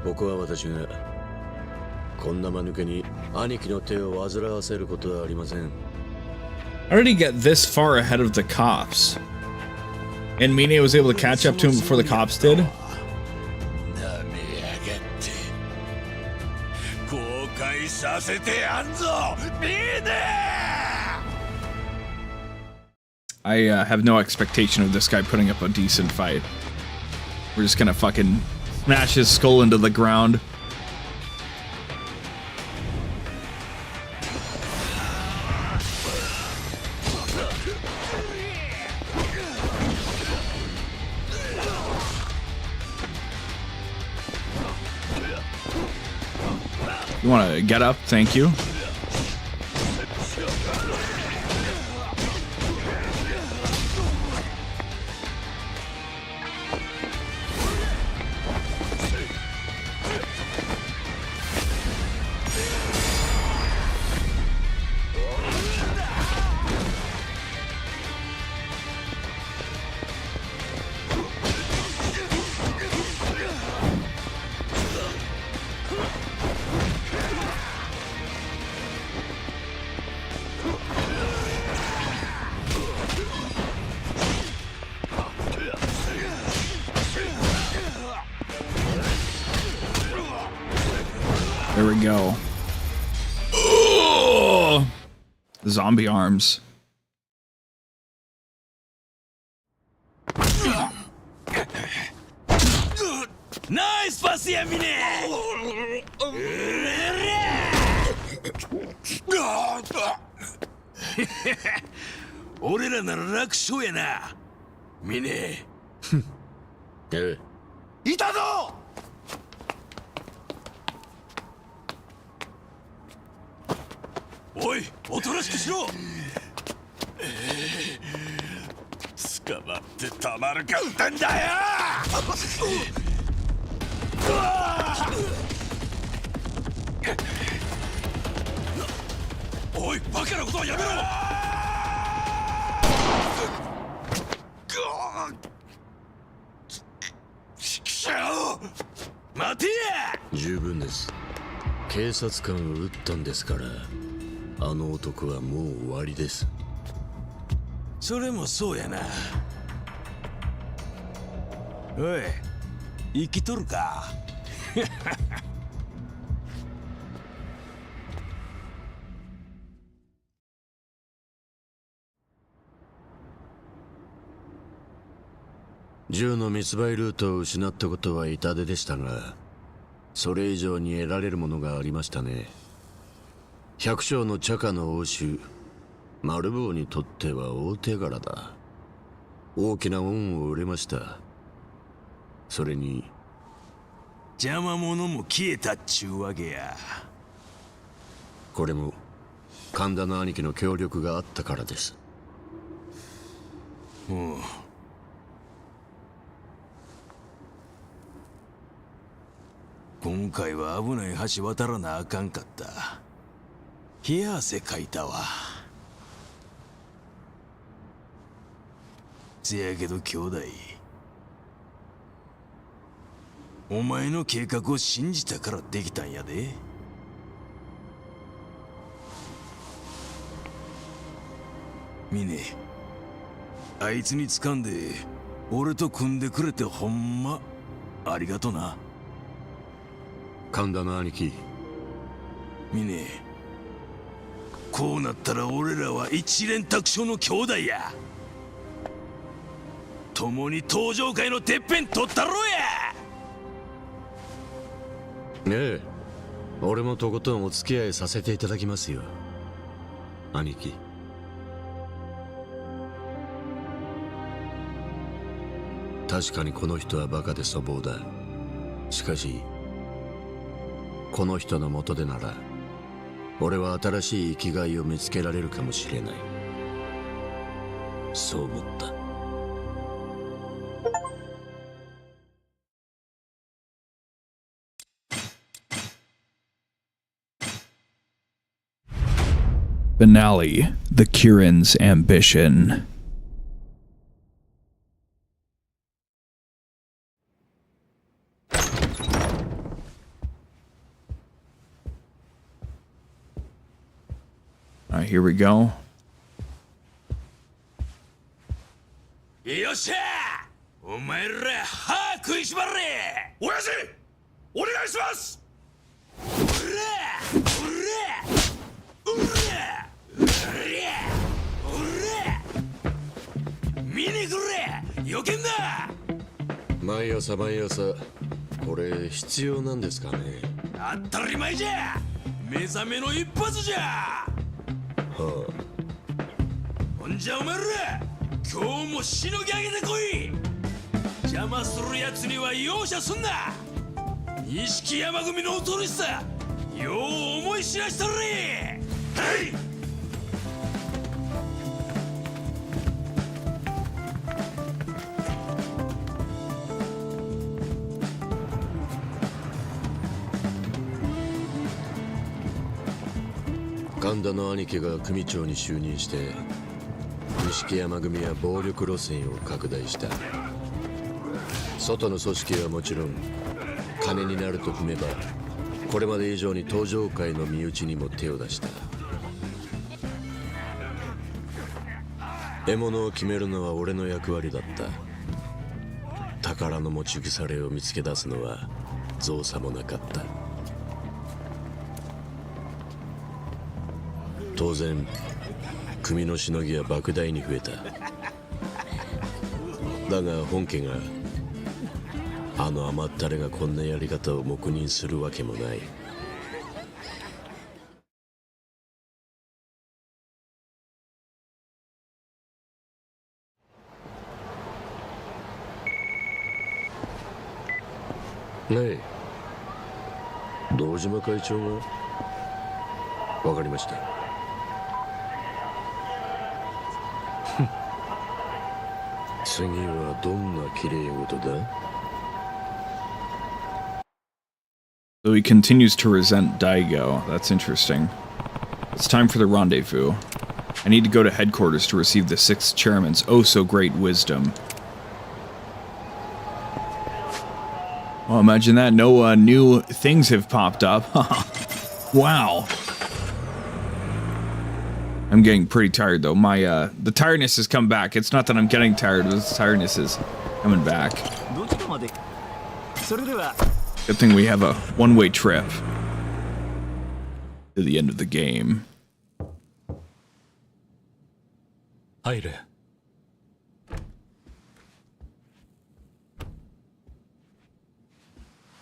ここは私が。こんな間抜けに兄貴の手を煩わせることはありません。How did he get this far ahead of the cops? And Mine was able to catch up to him before the cops did? I have no expectation of this guy putting up a decent fight. We're just gonna fucking smash his skull into the ground. You want to get up? Thank you. There we go. Oh! Zombie arms. Nice pass, Yamine! 俺らなら楽勝やな。ミネ。いたぞ！おい、おとなしくしろ。捕まってたまるかってんだよ。おい、バカなことはやめろ。待てや。十分です。警察官を撃ったんですから、あの男はもう終わりです。それもそうやな。おい、生きとるか。銃の密売ルートを失ったことは痛手でしたが、それ以上に得られるものがありましたね。百姓の茶家の応酬、マルボウにとっては大手柄だ。大きな恩を売れました。それに邪魔者も消えたっちゅうわけや。これも神田の兄貴の協力があったからです。うん。今回は危ない橋渡らなあかんかった。冷や汗かいたわ。せやけど兄弟、お前の計画を信じたからできたんやで。ミネ、あいつに掴んで俺と組んでくれてほんまありがとな。神田の兄貴。ミネ、こうなったら俺らは一連卓勝の兄弟や。共に登場界のてっぺん取ったろうや。ええ、俺もとことんお付き合いさせていただきますよ、兄貴。確かにこの人はバカで粗暴だ。しかしこの人の下でなら俺は新しい生きがいを見つけられるかもしれない。そう思った。Finale, the Kirin's ambition. Alright, here we go. よっしゃー、お前ら歯食いしばれ。親父お願いします。見に来れ、よけんな。毎朝毎朝これ必要なんですかね。当たり前じゃ。目覚めの一発じゃ。はほんじゃお前ら今日もしのぎ上げてこい。邪魔するやつには容赦すんな。錦山組の恐ろしさよう思い知らしたれ。はい。神田の兄貴が組長に就任して錦山組は暴力路線を拡大した。外の組織はもちろん金になると踏めばこれまで以上に登場界の身内にも手を出した。獲物を決めるのは俺の役割だった。宝の持ち腐れを見つけ出すのは造作もなかった。当然組のしのぎは莫大に増えた。だが本家があの甘ったれがこんなやり方を黙認するわけもない。ねえ、堂島会長が。わかりました。次はどんな綺麗事だ？ So he continues to resent Daigo. That's interesting. It's time for the rendezvous. I need to go to headquarters to receive the 6th chairman's oh-so-great wisdom. Well, imagine that. No new things have popped up. Wow. I'm getting pretty tired, though. My, the tiredness has come back. It's not that I'm getting tired, but the tiredness is coming back. Good thing we have a one-way trip to the end of the game. 入れ。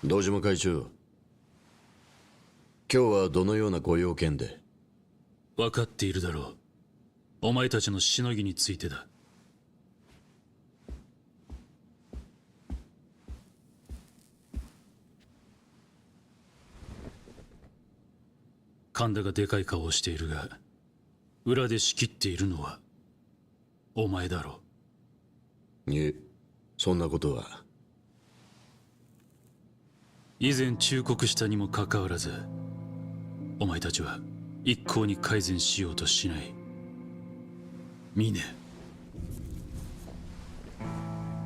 堂島会長、今日はどのようなご用件で？分かっているだろう。お前たちのしのぎについてだ。神田がでかい顔をしているが、裏で仕切っているのはお前だろう。いえ、そんなことは。以前忠告したにもかかわらず、お前たちは一向に改善しようとしない。峰、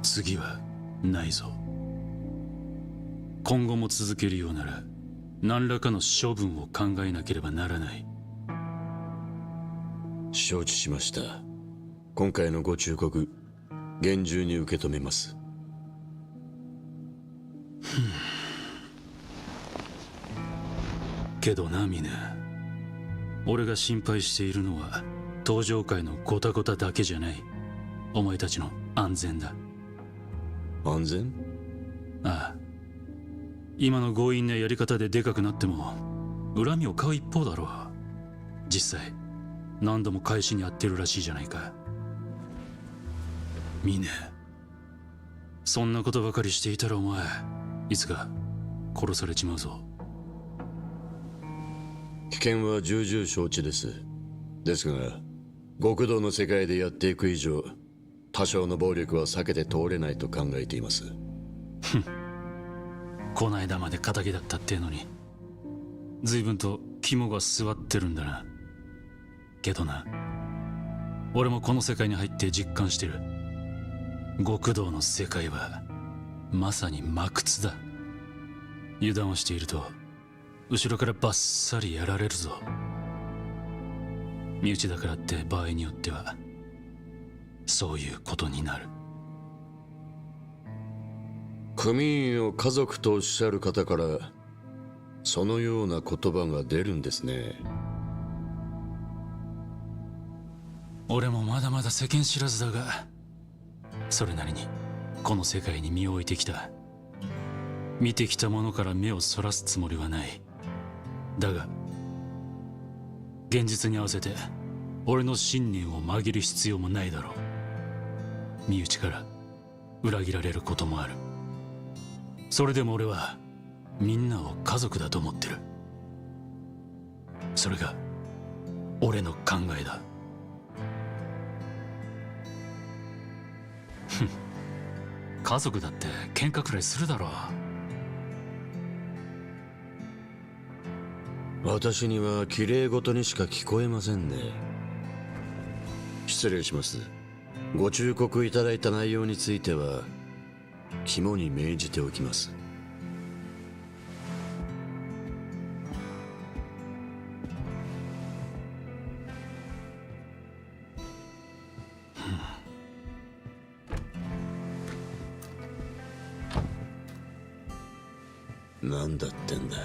次はないぞ。今後も続けるようなら何らかの処分を考えなければならない。承知しました。今回のご忠告厳重に受け止めます。けどな、峰、俺が心配しているのは登場界のゴタゴタだけじゃない。お前たちの安全だ。安全？ああ、今の強引なやり方ででかくなっても恨みを買う一方だろう。実際何度も返しにあってるらしいじゃないか。峰、そんなことばかりしていたらお前いつか殺されちまうぞ。危険は重々承知です。ですが極道の世界でやっていく以上、多少の暴力は避けて通れないと考えています。こないだまで仇だったってのに随分と肝が据わってるんだな。けどな、俺もこの世界に入って実感してる。極道の世界はまさに真靴だ。油断をしていると後ろからバッサリやられるぞ。身内だからって場合によってはそういうことになる。組員を家族とおっしゃる方からそのような言葉が出るんですね。俺もまだまだ世間知らずだが、それなりにこの世界に身を置いてきた。見てきたものから目をそらすつもりはない。だが現実に合わせて俺の信念を曲げる必要もないだろう。身内から裏切られることもある。それでも俺はみんなを家族だと思ってる。それが俺の考えだ。家族だって喧嘩くらいするだろう。私には綺麗事にしか聞こえませんね。失礼します。ご忠告いただいた内容については肝に銘じておきます。なんだってんだ。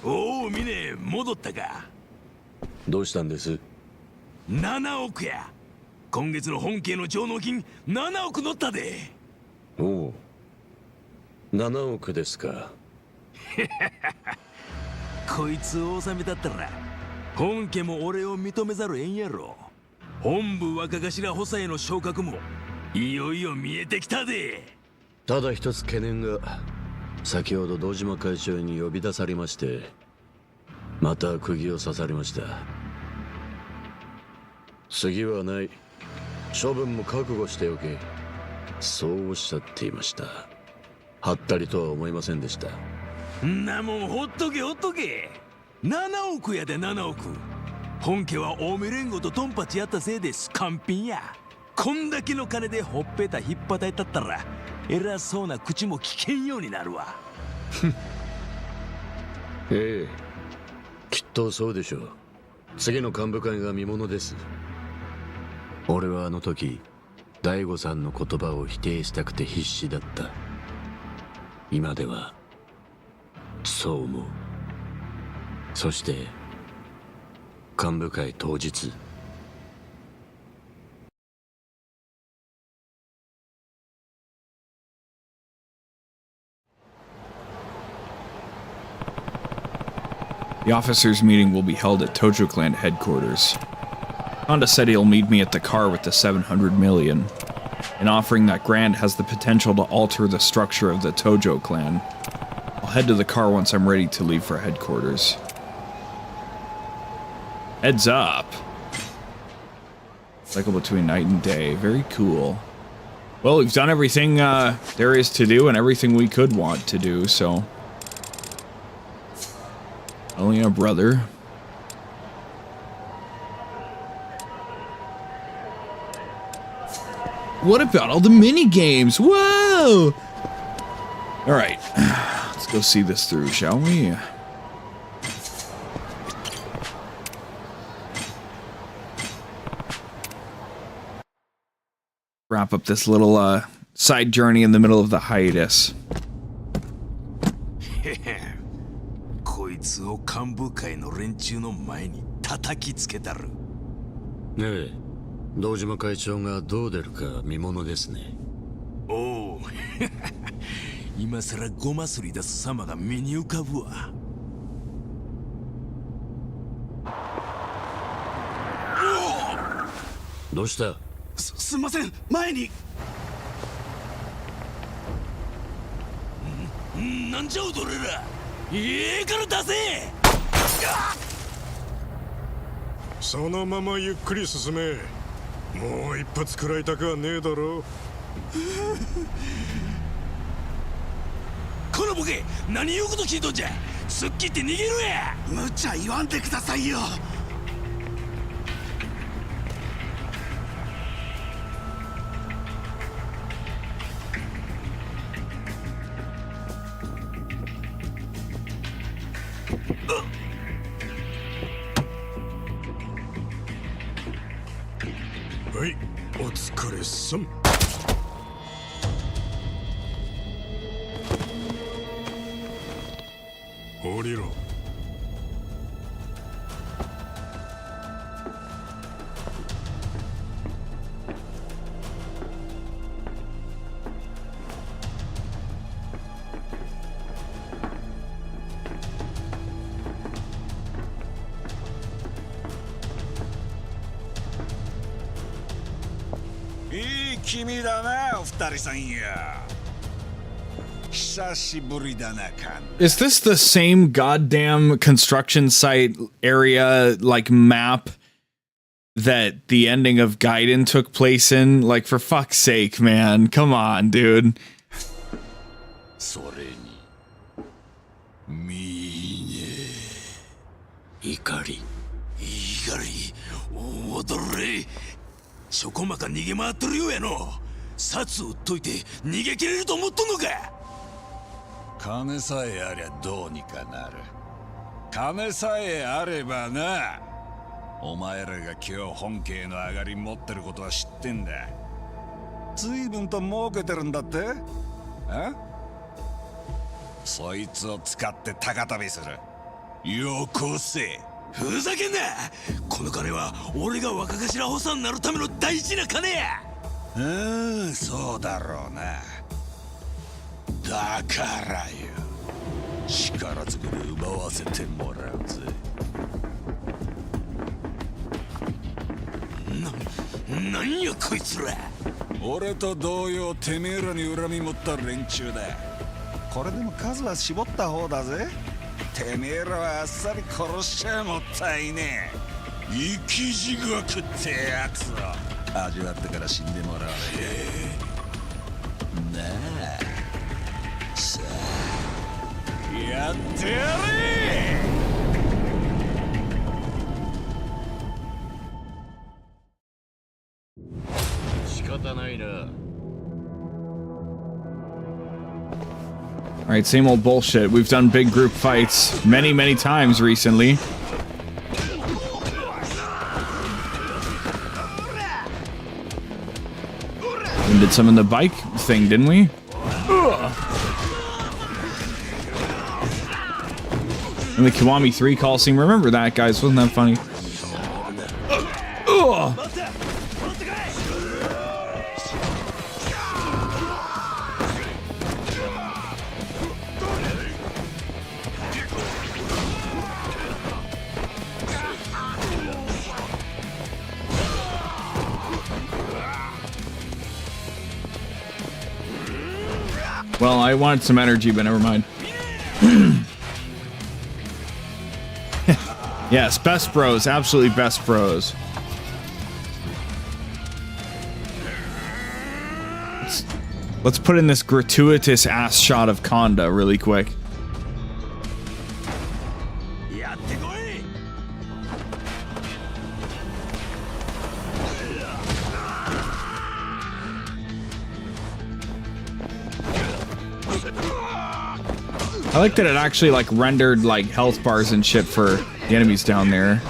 おお、ミネ、戻ったか。どうしたんです？ 7億や。今月の本家の上納金7億乗ったで。おお、7億ですか。こいつを収めたったら本家も俺を認めざるえんやろ。本部若頭補佐への昇格もいよいよ見えてきたで。ただ一つ懸念が、先ほど堂島会長に呼び出されまして、また釘を刺されました。次はない、処分も覚悟しておけ、そうおっしゃっていました。はったりとは思いませんでした。んなもんほっとけほっとけ。7億やで7億。本家は近江連合とドンパチやったせいです完品や。こんだけの金でほっぺた引っ叩いたったら偉そうな口も聞けんようになるわ。ええ、きっとそうでしょう。次の幹部会が見ものです。俺はあの時大悟さんの言葉を否定したくて必死だった。今ではそう思う。そして幹部会当日、The officers' meeting will be held at Tojo Clan headquarters. Honda said he'll meet me at the car with the 700 million. An offering that grand has the potential to alter the structure of the Tojo Clan. I'll head to the car once I'm ready to leave for headquarters. Heads up. Cycle between night and day. Very cool. Well, we've done everything there is to do and everything we could want to do, so... Only a brother. What about all the mini games? Whoa! Alright. Let's go see this through, shall we? Wrap up this little side journey in the middle of the hiatus. の幹部会の連中の前に叩きつけたる。ええ、堂島会長がどう出るか見ものですね。おお今さらごますり出す様が目に浮かぶわ。どうした？すんません、前に。なんじゃ踊れら。から出せ。そのままゆっくり進め。もう一発食らいたくはねえだろ。このボケ、何言うこと聞いとんじゃ。すっきって逃げるや。無茶言わんでくださいよ。はい、お疲れさん。降りろ。いい君だな、お二人さんや。久しぶりだな、カン。 Is this the same goddamn construction site area, like, map that the ending of Gaiden took place in? Like, for fuck's sake, man. Come on, dude. それにみね怒り踊れ。ちょこまか逃げ回ってるようやの。札を売っといて逃げ切れると思っとんのか。金さえありゃどうにかなる。金さえあればな。お前らが今日本家の上がり持ってることは知ってんだ。随分と儲けてるんだって。そいつを使って高飛びする。よこせ。ふざけんな。この金は俺が若頭補佐になるための大事な金や。そうだろうな。だからよ、力ずくで奪わせてもらうぜ。なんやこいつら。俺と同様てめえらに恨み持った連中だ。これでも数は絞った方だぜ。てめえらはあっさり殺しちゃもったいねえ。生き地獄ってやつを味わってから死んでもらう。なあ、さあやってやれ。仕方ないな。Alright, same old bullshit. We've done big group fights many, many times recently. We did some in the bike thing, didn't we? And the 𝑬𝑬𝑬𝑚 call scene. Remember that, guys? Wasn't that funny? Well, I wanted some energy, but never mind. Yes, best bros. Absolutely best bros. Let's put in this gratuitous ass shot of Konda really quick. I like that it actually like rendered like health bars and shit for the enemies down there.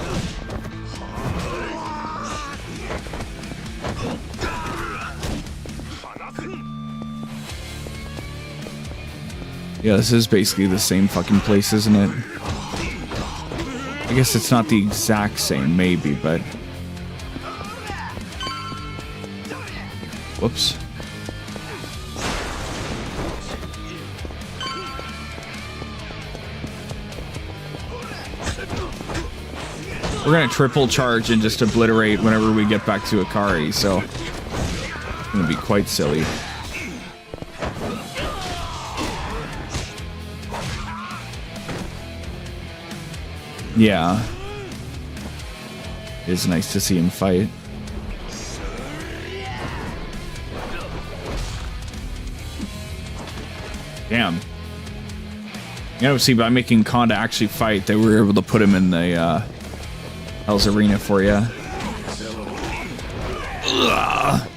Yeah, this is basically the same fucking place, isn't it? I guess it's not the exact same, maybe, but... Whoops. We're gonna triple charge and just obliterate whenever we get back to Akari, so... It's gonna be quite silly. Yeah. It is nice to see him fight. Damn. You know, see, by making Konda actually fight, they were able to put him in the Hell's Arena for you. Ugh.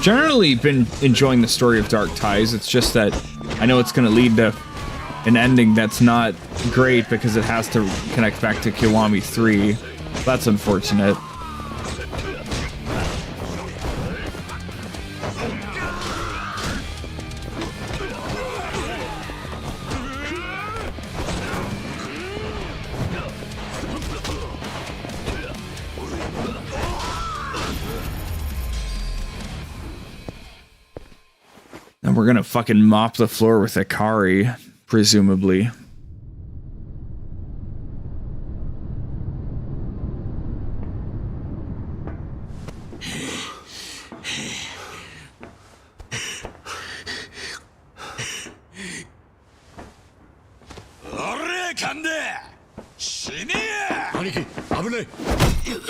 Generally been enjoying the story of Dark Ties. It's just that I know it's going to lead to an ending that's not great because it has to connect back to Kiwami 3. That's unfortunate. We're gonna fucking mop the floor with Akari, presumably.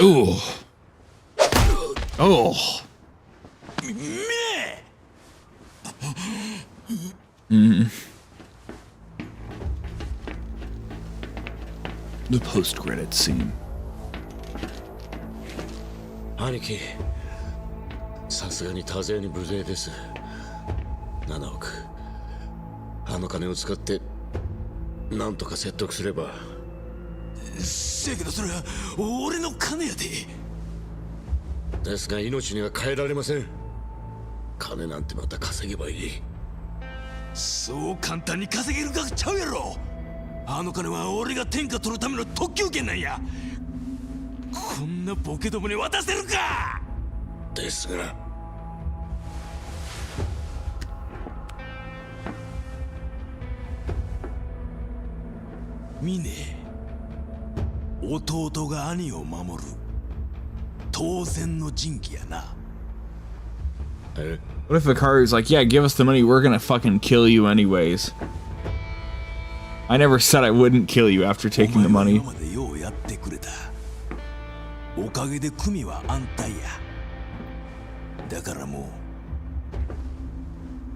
Ooh. Oh. The post-credits scene. 兄貴、さすがに多勢に無礼です。7億。あの金を使ってなんとか説得すれば。せやけどそれは俺の金やで。ですが命には変えられません。金なんてまた稼げばいい。そう簡単に稼げる額ちゃうやろ。あの金は俺が天下取るための特急券なんや。こんなボケどもに渡せるか。ですがミネ、弟が兄を守る当然の仁義やな。What if Akari's like, yeah, give us the money, we're gonna fucking kill you anyways. I never said I wouldn't kill you after taking the money. おかげで組は安泰や。だからも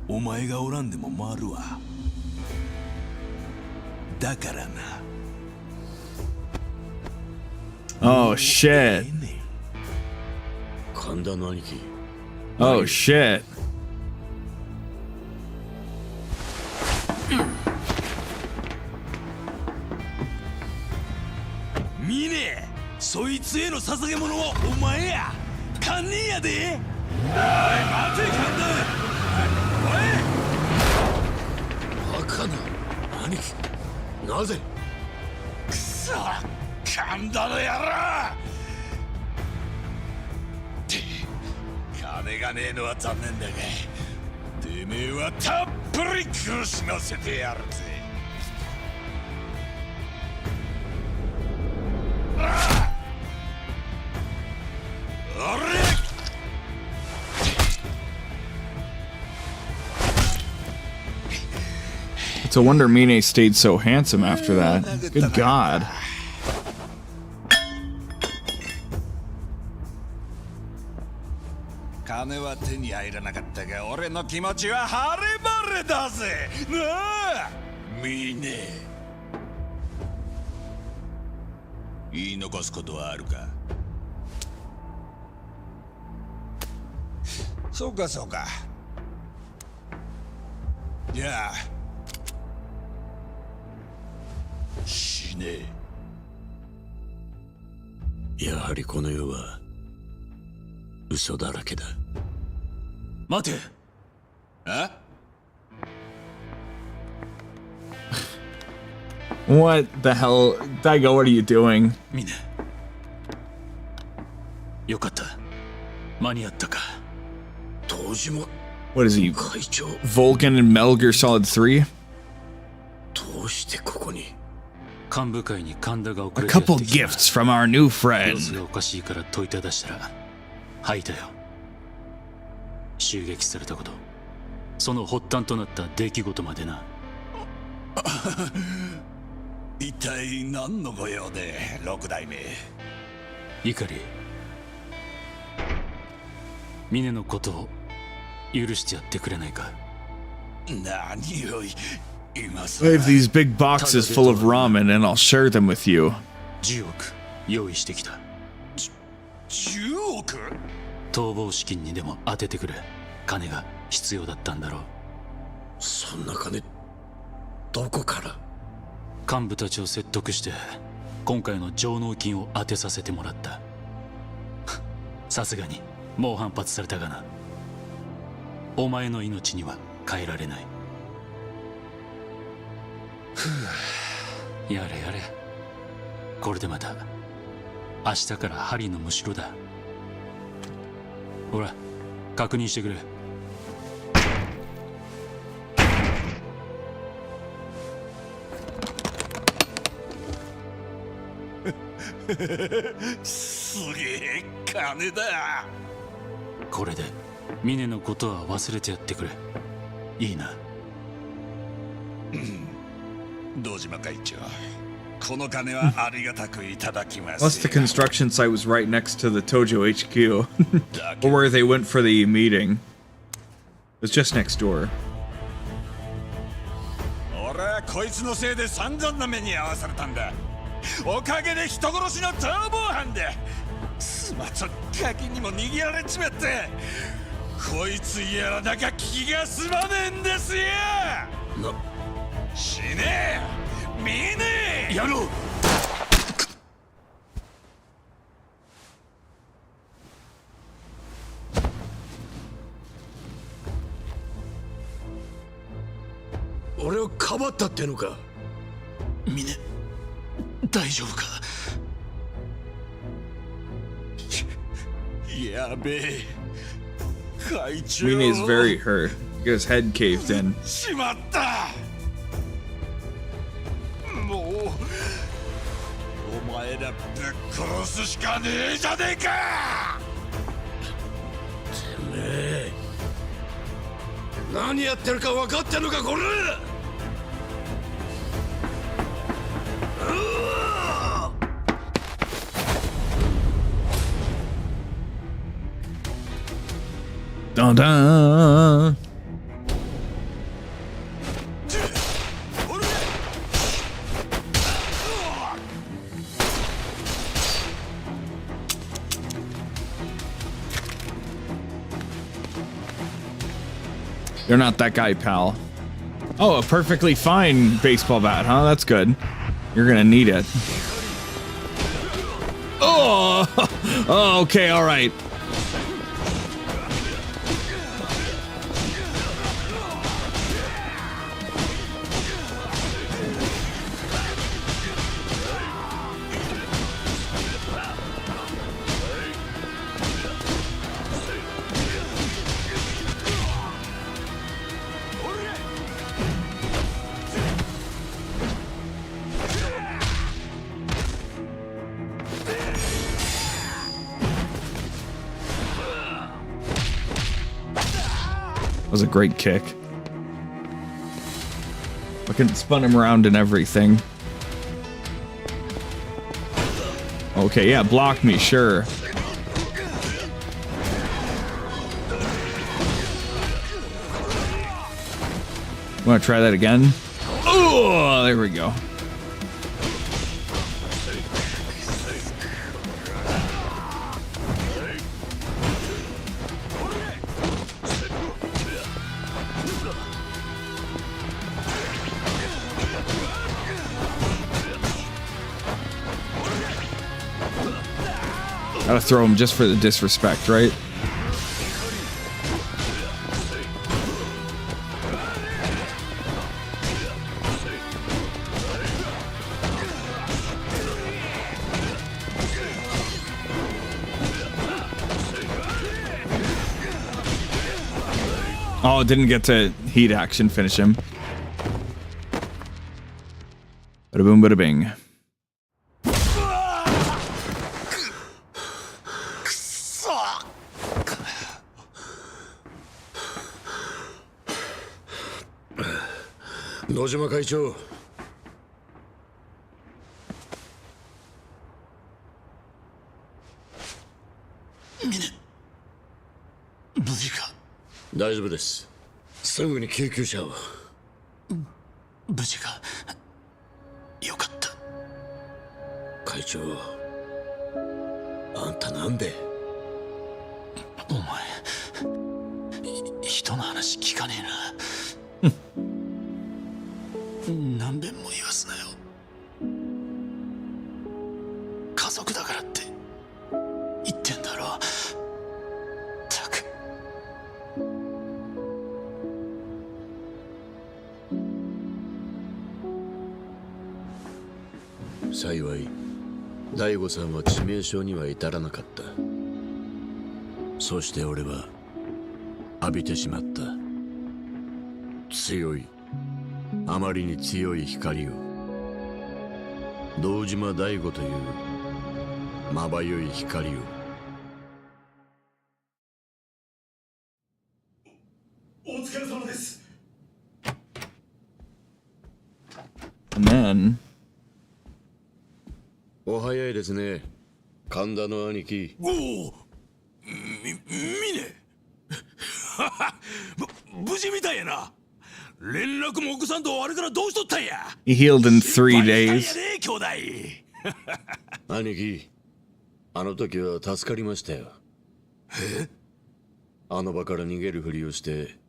うお前がおらんでも回るわ。だからな。Oh shit. 神田の兄貴。Oh shit. ミネ、そいつへの捧げ物はお前や。堪忍やで。おい、待て神田。バカな兄貴、なぜ。くそ、神田の野郎。金がねえのは残念だが、てめえはたっぷり苦しませてやるぜ。It's a wonder Mine stayed so handsome after that. Good God. 金は手に入らなかったが、俺の気持ちは晴れ晴れだぜ。なあ、ミネ。言い残すことはあるか。そうかそうか。じゃあ死ね。やはりこの世は嘘だらけだ。待て。あ What the hell? Daigo, what are you doing? ミネ。よかった。間に合ったか。当時も What is he? 会長、 Vulcan and Metal Gear Solid 3? どうしてここに。幹部会に神田が遅 A れてやって couple きた。 gifts from our new 様子 friend. がおかしいから問いただしたら吐いたよ。襲撃されたこと、その発端となった出来事までな。一体何のご用で、六代目。怒り、ミネのことを許してやってくれないか。何を今 I have these big boxes full of ramen and I'll share them with you. 10億用意してきた。10億？逃亡資金にでも当ててくれ。金が必要だったんだろう。そんな金どこから。幹部たちを説得して今回の上納金を当てさせてもらった。さすがに猛反発されたがな。お前の命には変えられない。やれやれ。これでまた明日から針のむしろだ。ほら確認してくれ。すげえ金だ。これでミネのことは忘れてやってくれ。いいな。堂島会長、この金はありがたくいただきます。 Plus, the construction site was right next to the Tojo HQ, or where they went for the meeting. It was just next door. 俺はこいつのせいで散々な目に遭わされたんだ。おかげで人殺しの逃亡犯でスマとガキにも逃げられちまって、こいつやらなきゃ気が済まねえんですよ。死ねえ、見ねえ。やろう。俺をかばったってのか。ミネ大丈夫か。やべえ、会長。 Mine is very hurt. He got his head caved in. しまった。もうお前らぶっ殺すしかねえじゃねえか。てめえ何やってるか分かってんのかこれ。Dun dun. You're not that guy, pal. Oh, a perfectly fine baseball bat, huh? That's good. You're gonna need it. Oh, oh okay, all right. That was a great kick. Fucking spun him around and everything. Okay, yeah, block me, sure. Want to try that again? Oh, there we go. Gotta throw him just for the disrespect, right? Oh, didn't get to heat action finish him. Bada boom, bada bing. Nojima 会長。無事か。大丈夫です。すぐに救急車を。無事か。よかった。会長、あんたなんで。お前、人の話聞かねえな。何遍も言わすなよ。家族だからって言ってんだろ。ったく。幸い大悟さんは致命傷には至らなかった。そして俺は浴びてしまった。強い、あまりに強い光を。堂島大悟というまばゆい光を。お疲れ様です。And then... お早いですね、神田の兄貴。おお、無事みたいやな。連絡も奥さんとあれからどうしとったんや。 He healed in 3 days. 兄弟。兄貴、あの時は助かりましたよ。え？あの場から逃げるふりをして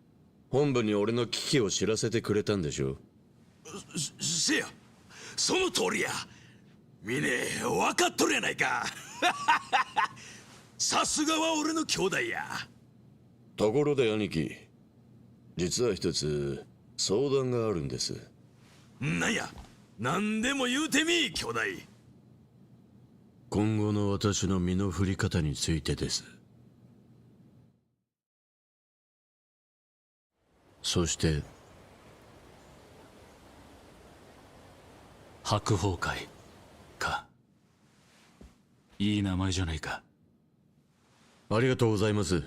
本部に俺の危機を知らせてくれたんでしょ。せや、その通りや。みね、分かっとるやないか。さすがは俺の兄弟や。ところで兄貴、実は一つ相談があるんです。なんや、何でも言うてみ、兄弟。今後の私の身の振り方についてです。そして白鵬会か。いい名前じゃないか。ありがとうございます、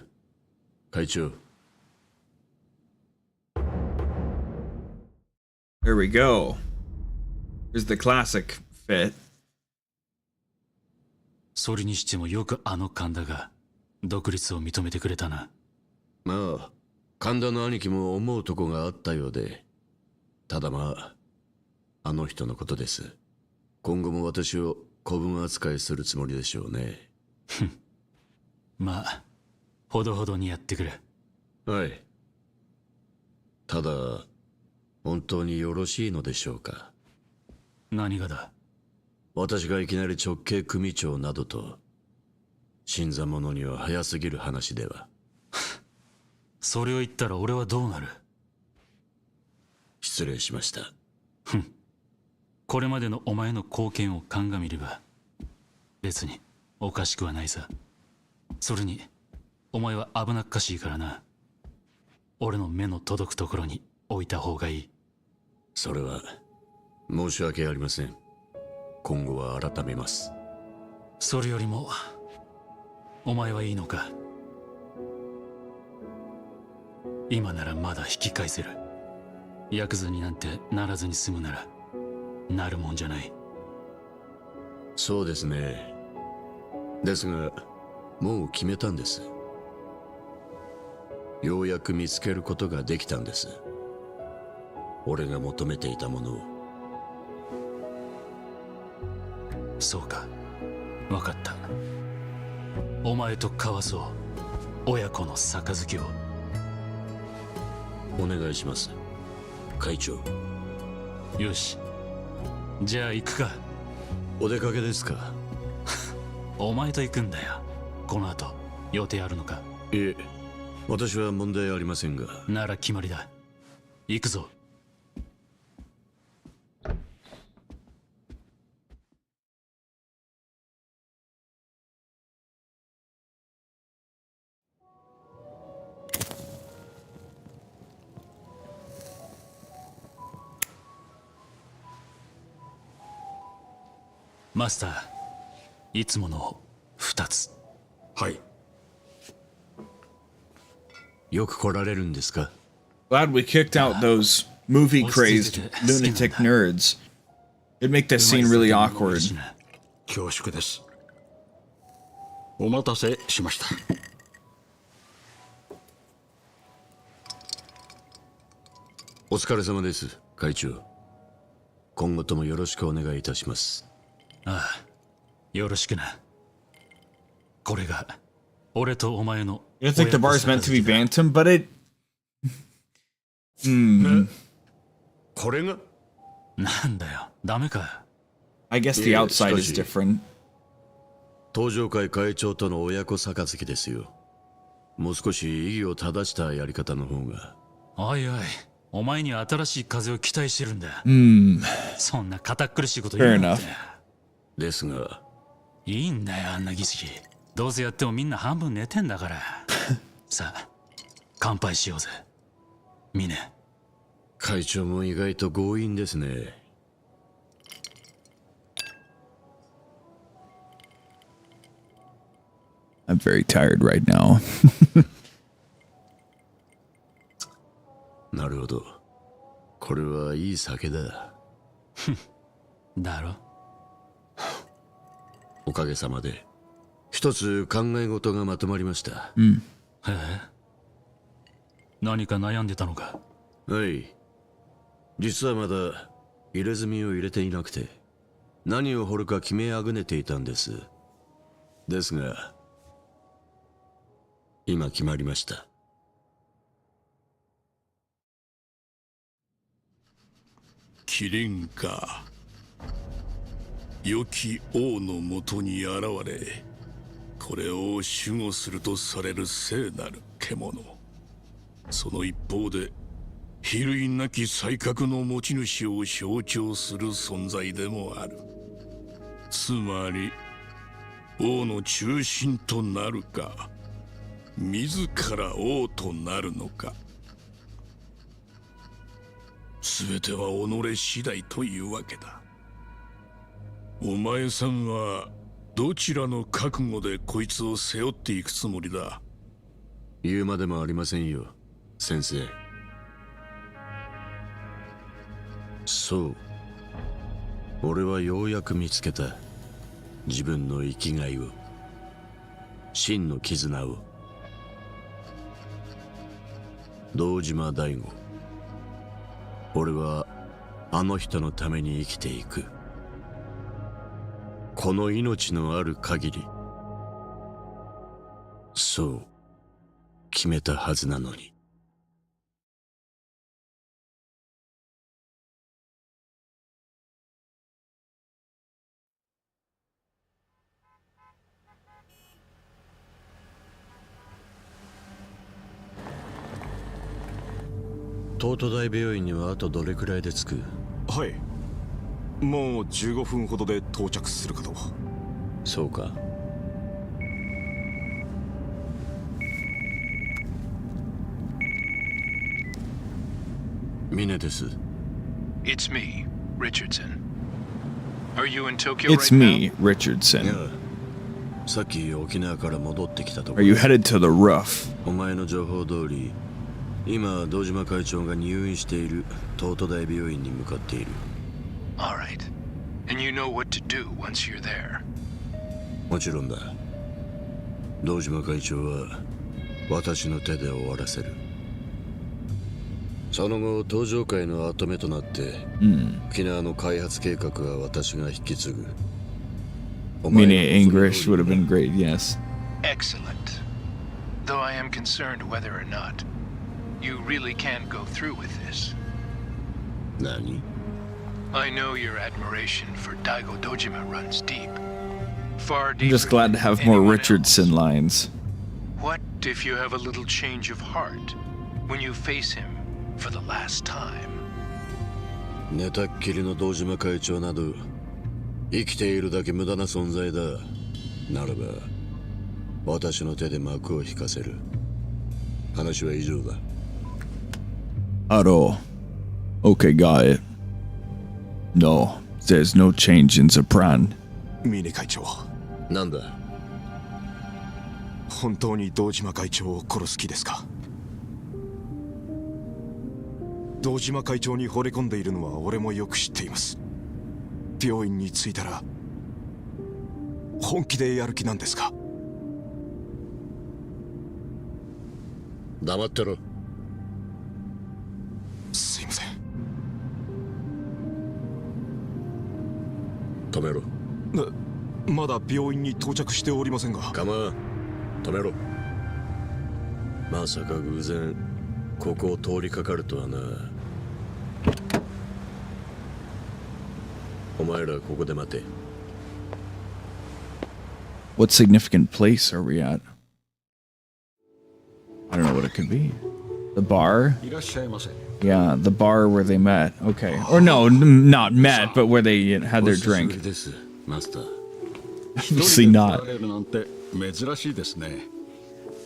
会長。Here we go. Here's the classic fit. それにしてもよくあの神田が独立を認めてくれたな。まあ神田の兄貴も思うとこがあったようで。ただまああの人のことです。今後も私を子分扱いするつもりでしょうね。まあほどほどにやってくれ。はい。ただ本当によろしいのでしょうか。何がだ。私がいきなり直系組長などと、新参者には早すぎる話では。それを言ったら俺はどうなる。失礼しました。これまでのお前の貢献を鑑みれば別におかしくはないさ。それにお前は危なっかしいからな。俺の目の届くところに置いた方がいい。それは申し訳ありません。今後は改めます。それよりもお前はいいのか。今ならまだ引き返せる。ヤクザになんてならずに済むならなるもんじゃない。そうですね。ですがもう決めたんです。ようやく見つけることができたんです。俺が求めていたものを。そうか、分かった。お前と交わそう親子の杯を。お願いします、会長。よし、じゃあ行くか。お出かけですか。お前と行くんだよ。この後予定あるのか？いえ、私は問題ありませんが。なら決まりだ。行くぞ。マスター、いつもの2つ。はい。よく来られるんですか？ Glad we kicked out those movie crazed lunatic nerds. It'd make that scene really awkward. 恐縮です。お待たせしました。お疲れ様です、会長。今後ともよろしくお願いいたします。ああ、よろしくな。これが俺とお前の。You don't think the bar is meant to be Bantam, but it. これが？なんだよ、ダメか。I guess the outside is different. 東上会会長との親子杯ですよ。もう少し意義を正したやり方の方が。おいおい、お前に新しい風を期待してるんだ。そんな堅苦しいこと言うなって。ですが。いいんだよ、あんな儀式。どうせやってもみんな半分寝てんだから。さあ、乾杯しようぜ。ミネ。会長も意外と強引ですね。I'm very tired right now. なるほど。これはいい酒だ。だろ。おかげさまで一つ考え事がまとまりました。へえ。何か悩んでたのか？はい。実はまだ入れ墨を入れていなくて、何を掘るか決めあぐねていたんです。ですが、今決まりました。キリンか。良き王のもとに現れ、これを守護するとされる聖なる獣。その一方で比類なき才覚の持ち主を象徴する存在でもある。つまり王の中心となるか、自ら王となるのか、全ては己次第というわけだ。お前さんはどちらの覚悟でこいつを背負っていくつもりだ？言うまでもありませんよ、先生。そう、俺はようやく見つけた自分の生きがいを、真の絆を。堂島大吾、俺はあの人のために生きていく。この命のある限り、そう決めたはずなのに。東都大病院にはあとどれくらいで着く？はい、もう15分ほどで到着するかと。そうか。ミネです。 It's me, Richardson. Are you in Tokyo It's right me, now? Richardson. いや、さっき沖縄から戻ってきたとこ Are you headed to the roof? お前の情報通り、今堂島会長が入院している東都大病院に向かっている。 All right. And you know what to do once you're there. もちろんだ。堂島会長は私の手で終わらせる。その後東上会の跡目となって、沖縄の開発計画は私が引き継ぐ。 Meaning English would have been great, yes. Excellent. Though I am concerned whether or not you really can go through with this. 何？ I know your admiration for Daigo Dojima runs deep. far I'm deeper just glad to than have more anyone Richardson else. lines. What if you have a little change of heart when you face him for the last time? 寝たっきりの堂島会長など生きているだけ無駄な存在だ。ならば私の手で幕を引かせる。話は以上だ。Aro. Okay, got it. No, there's no change in the plan. 峰会長、なんだ。本当に堂島会長を殺す気ですか？堂島会長に惚れ込んでいるのは俺もよく知っています。病院に着いたら本気でやる気なんですか？黙ってろ。すいません。止めろ。まだ病院に到着しておりませんが。構わん。止めろ。まさか偶然ここを通りかかるとはな。お前らここで待て。What significant place are we at? I don't know what it could be. The bar? いらっしゃいませ。 Yeah, the bar where they met. Okay. Or no, not met, but where they had their drink. です、マスター。 Obviously not. なんて珍しいですね。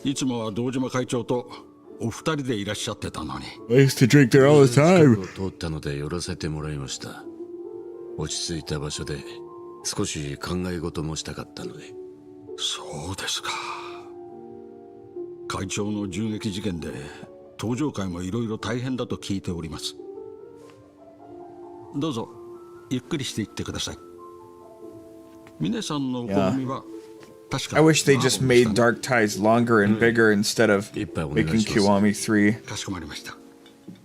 いつもは堂島会長とお二人でいらっしゃってたのに。I used to drink there all the time. 通ったので寄らせてもらいました。落ち着いた場所で少し考え事もしたかったので。そうですか。会長の銃撃事件で登場会もいろいろ大変だと聞いております。どうぞゆっくりしていってください。峰さんのお好みは確か I wish they just made Dark Ties longer and bigger instead of making Kiwami 3. かしこまりました。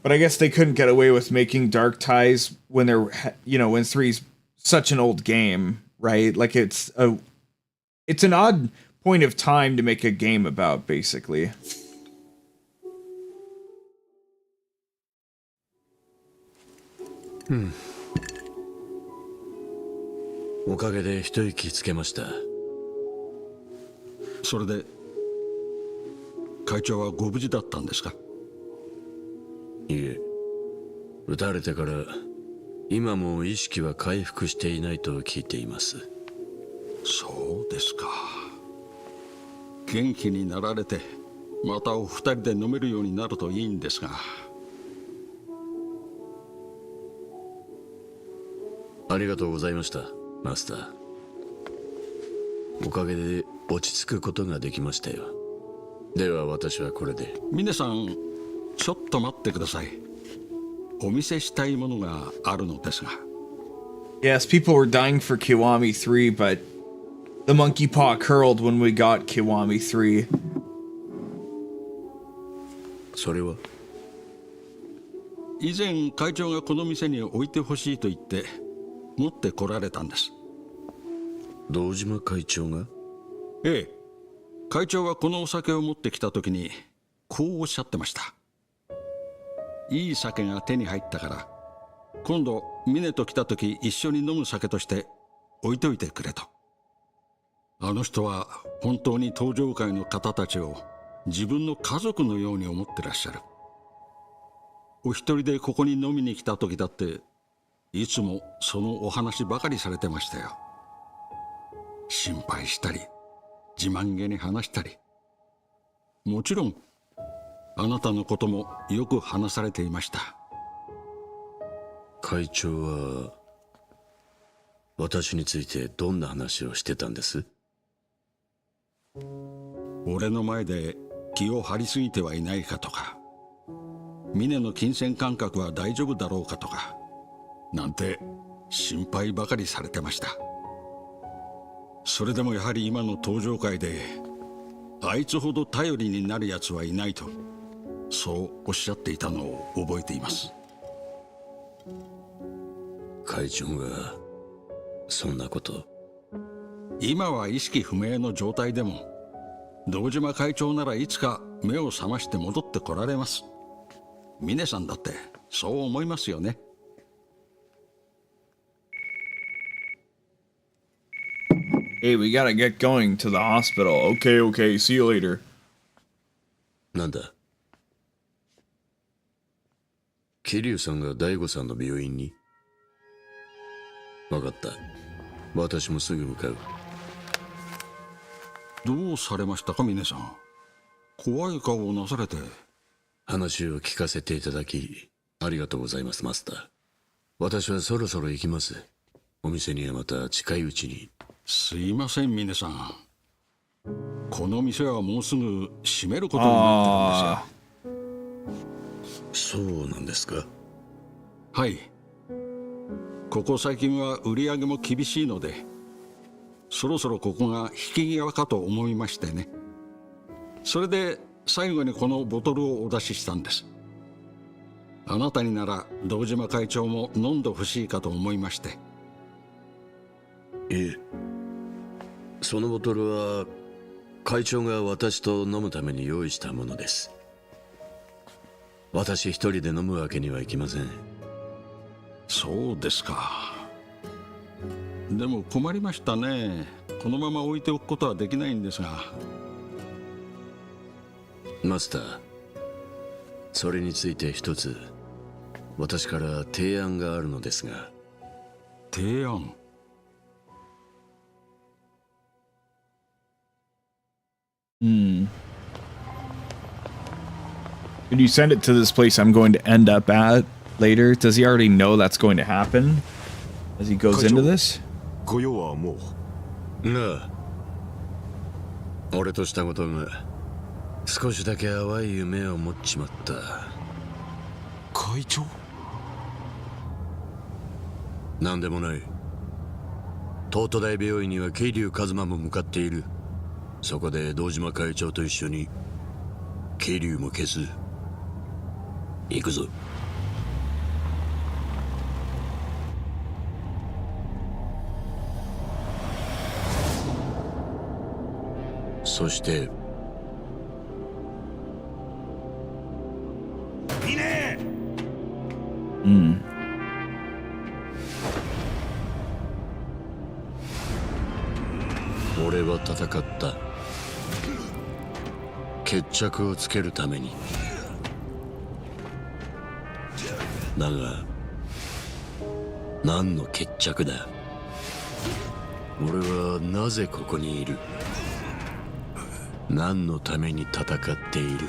But I guess they couldn't get away with making Dark Ties when they're, you know, when 3's such an old game, right? Like it's an odd point of time to make a game about, basically. おかげで一息つけました。それで会長はご無事だったんですか？いえ、撃たれてから今も意識は回復していないと聞いています。そうですか。元気になられてまたお二人で飲めるようになるといいんですが。ありがとうございました、マスター。おかげで落ち着くことができましたよ。では私はこれで。峰さん、ちょっと待ってください。お見せしたいものがあるのですが。 Yes, people were dying for Kiwami 3, but the monkey paw curled when we got Kiwami 3. それは以前会長がこの店に置いてほしいと言って持ってこられたんです。堂島会長が？ええ、会長はこのお酒を持ってきた時にこうおっしゃってました。いい酒が手に入ったから今度峰と来た時一緒に飲む酒として置いといてくれと。あの人は本当に登場会の方たちを自分の家族のように思ってらっしゃる。お一人でここに飲みに来た時だっていつもそのお話ばかりされてましたよ。心配したり自慢げに話したり、もちろんあなたのこともよく話されていました。会長は私についてどんな話をしてたんです？俺の前で気を張りすぎてはいないかとか、峰の金銭感覚は大丈夫だろうかとかなんて心配ばかりされてました。それでもやはり今の登場会であいつほど頼りになるやつはいないとそうおっしゃっていたのを覚えています。会長がそんなこと？今は意識不明の状態でも堂島会長ならいつか目を覚まして戻ってこられます。峰さんだってそう思いますよね。Hey, we gotta get going to the hospital. Okay, okay, see you later. なんだ桐生さんが大悟さんの病院に分かった。私もすぐ向かう。どうされましたか、峰さん。怖い顔をなされて。話を聞かせていただきありがとうございます、マスター。私はそろそろ行きます。お店にはまた近いうちに。すいません、峰さん。この店はもうすぐ閉めることになってるんですよ。そうなんですか。はい。ここ最近は売り上げも厳しいので、そろそろここが引き際かと思いましてね。それで最後にこのボトルをお出ししたんです。あなたになら堂島会長も飲んでほしいかと思いまして。ええ、そのボトルは会長が私と飲むために用意したものです。私一人で飲むわけにはいきません。そうですか。でも困りましたね。このまま置いておくことはできないんですが。マスター、それについて一つ私から提案があるのですが。提案？Could you send it to this place I'm going to end up at later? Does he already know that's going to happen as he goes into this? 御用はもう。なあ、俺としたことが少しだけ淡い夢を持っちまった。会長？なんでもない。東都大病院には桐生一馬も向かっている。そこで堂島会長と一緒に桐生も消す。行くぞ。そして俺は戦った。決着をつけるために。だが何の決着だ。俺はなぜここにいる。何のために戦っている。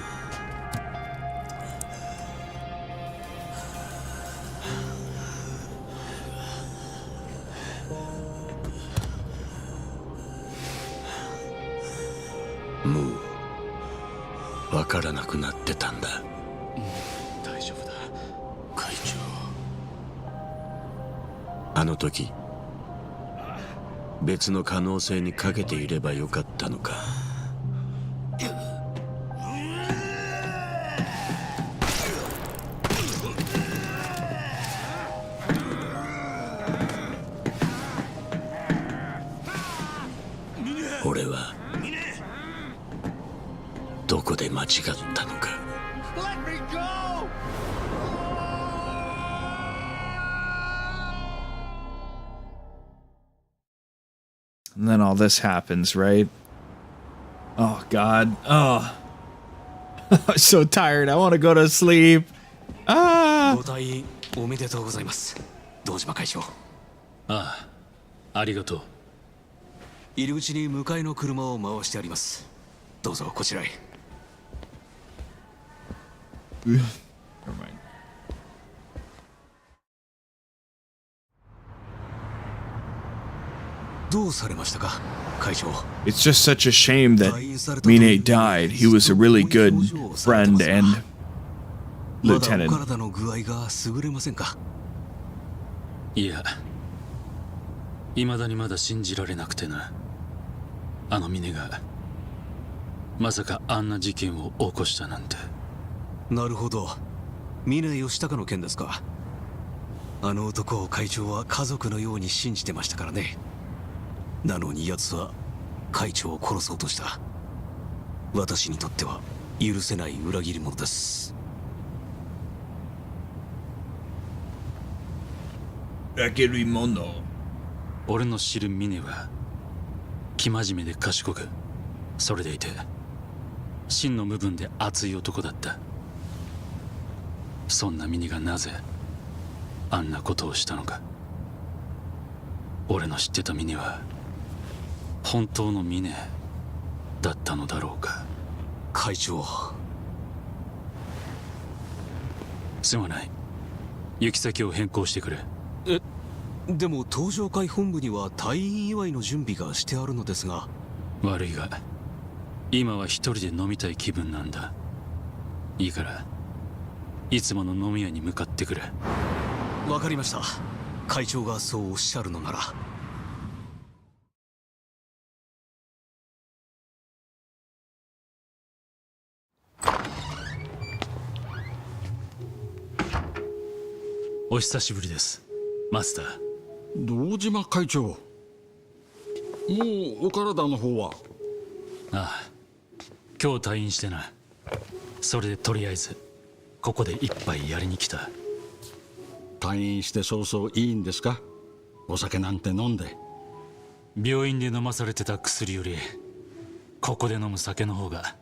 もう分からなくなってたんだ。大丈夫だ、会長。あの時別の可能性にかけていればよかったのか。俺はどこで間違ったのか。And then all this happens, right? Oh, God. Oh. I'm so tired. I want to go to sleep. Ah. ご退院おめでとうございます、堂島会長。ああ、ありがとう。入り口に迎えの車を回してあります。どうぞこちらへ。Never mind. どうされましたか、会長。 It's just such a shame that Mine died. He was a really good friend and まだお lieutenant. 体の具合が優れませんか。いや、未だにまだ信じられなくてな。あの峰がまさかあんな事件を起こしたなんて。なるほど、峰義孝の件ですか。あの男を会長は家族のように信じてましたからね。なのに奴は会長を殺そうとした。私にとっては許せない裏切り者です。俺の知る峰は生真面目で賢く、それでいて真の部分で熱い男だった。そんなミニがなぜあんなことをしたのか。俺の知ってたミニは本当のミネだったのだろうか。会長、すまない。行き先を変更してくれ。でも登場会本部には退院祝いの準備がしてあるのですが。悪いが今は一人で飲みたい気分なんだ。いいからいつもの飲み屋に向かってくれ。わかりました。会長がそうおっしゃるのなら。お久しぶりです、マスター。堂島会長、もうお体の方は？ああ、今日退院してな。それでとりあえずここで一杯やりに来た。退院して早々いいんですか？お酒なんて飲んで。病院で飲まされてた薬よりここで飲む酒の方が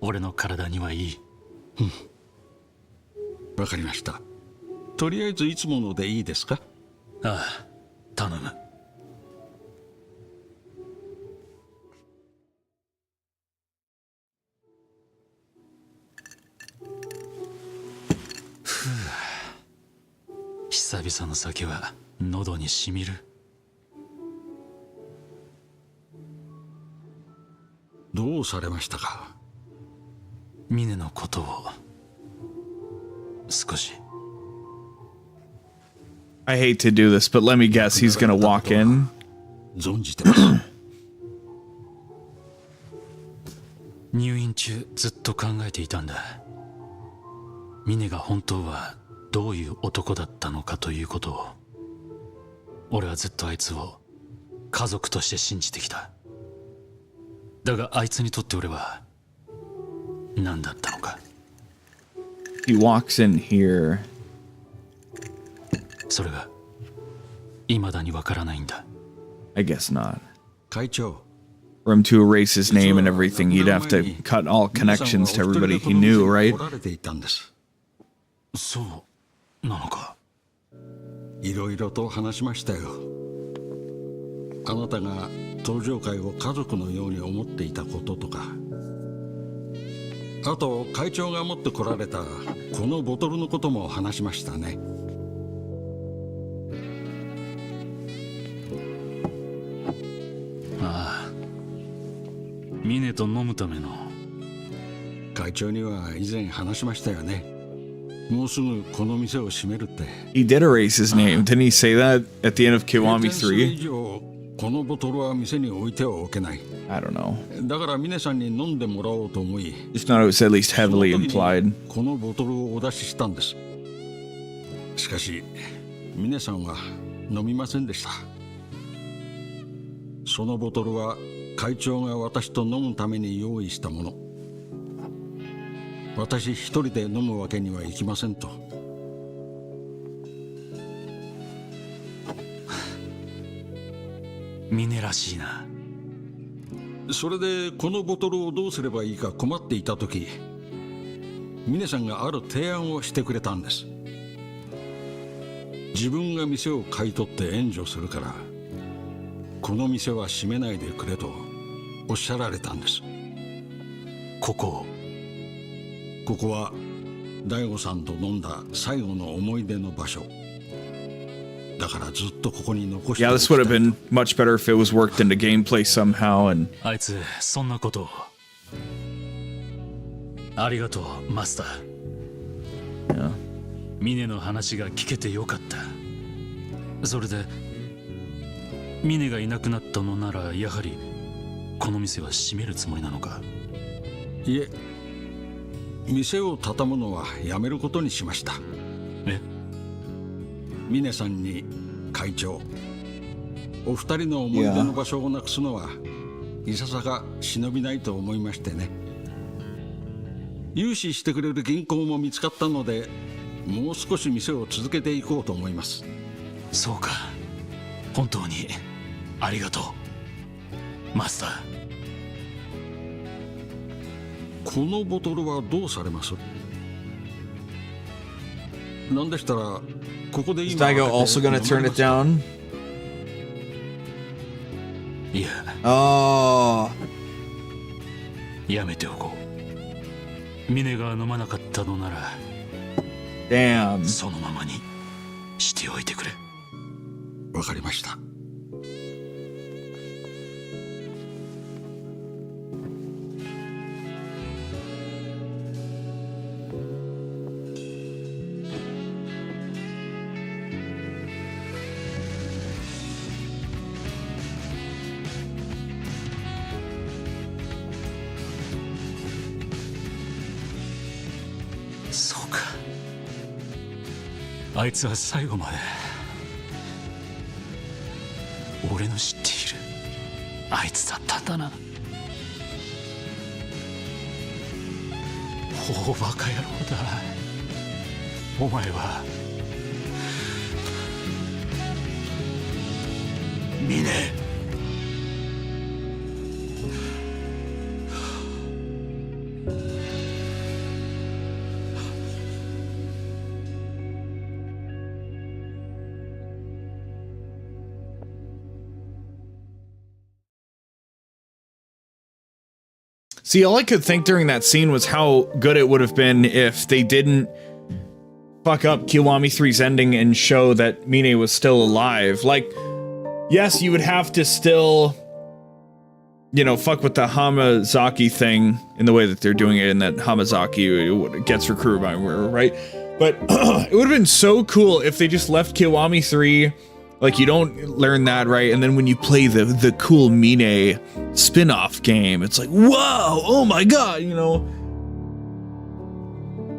俺の体にはいい。わかりました。とりあえずいつものでいいですか？ああ、頼む。久々の酒は喉にしみる。どうされましたか？ミネのことを少し。I hate to do this, but let me guess, he's gonna walk in. 存じてます。入院中ずっと考えていたんだ。ミネが本当はどういう男だったのかということを。俺はずっとあいつを家族として信じてきた。だがあいつにとって俺は何だったのか。 He walks in here. それが未だにわからないんだ。 I guess not. 会長、 For him to erase his name and everything, he'd have to cut all connections to everybody he knew, right? 来られていたんです。そうなのか。いろいろと話しましたよ。あなたが登場会を家族のように思っていたこととか、あと会長が持ってこられたこのボトルのことも話しましたね。ああ、ミネと飲むための。会長には以前話しましたよね。もうすぐこの店を閉めるって。 He did erase his name. Didn't he say that at the end of 閉店する以 𝑘𝑖𝑤3? 上このボトルは店に置いてはおけない。 I don't know. だから峰さんに飲んでもらおうと思い、 Just thought it was at least その heavily 時に implied. このボトルをお出ししたんです。しかし峰さんは飲みませんでした。そのボトルは会長が私と飲むために用意したもの。私一人で飲むわけにはいきませんと。ミネらしいな。それでこのボトルをどうすればいいか困っていた時、峰さんがある提案をしてくれたんです。自分が店を買い取って援助するからこの店は閉めないでくれとおっしゃられたんです。ここは大悟さんと飲んだ最後の思い出の場所だから、ずっとここに残して Yeah, お this きた would い have been much better if it was worked into gameplay somehow. And あいつそんなことを。ありがとうマスター。 yeah. ミネの話が聞けてよかった。それでミネがいなくなったのならやはりこの店は閉めるつもりなのか。いえ、店を畳むのはやめることにしました。え、峰さんに会長、お二人の思い出の場所をなくすのはいささか忍びないと思いましてね。融資してくれる銀行も見つかったので、もう少し店を続けていこうと思います。そうか、本当にありがとうマスター。このボトルはどうされます？なんでしたらここで Is 今 Daigo also gonna turn it down? いや、 Oh. やめておこう。ミネが飲まなかったのなら Damn. そのままにしておいてくれ。わかりました。そうか。あいつは最後まで俺の知っているあいつだったんだな。大バカ野郎だ。お前はミネ。See, all I could think during that scene was how good it would have been if they didn't fuck up Kiwami 3's ending and show that Mine was still alive. Like, yes, you would have to still, you know, fuck with the Hamazaki thing in the way that they're doing it, and that Hamazaki gets recruited by her, right? But it would have been so cool if they just left Kiwami 3. Like, you don't learn that, right? And then when you play the cool Mine spin-off game, it's like, whoa, oh my god, you know?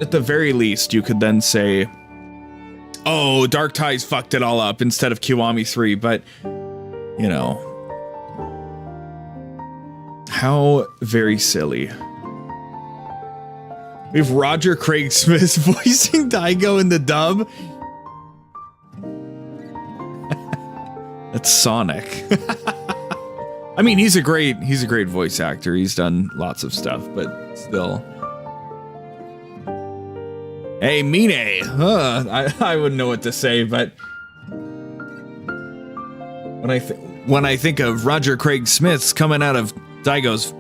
At the very least, you could then say, oh, Dark Ties fucked it all up instead of Kiwami 3, but, you know. How very silly. We have Roger Craig Smith voicing Daigo in the dub. That's Sonic. I mean, he's a great voice actor. He's done lots of stuff, but still. Hey, Mine. I wouldn't know what to say, but when I think of Roger Craig Smith's coming out of Daigo's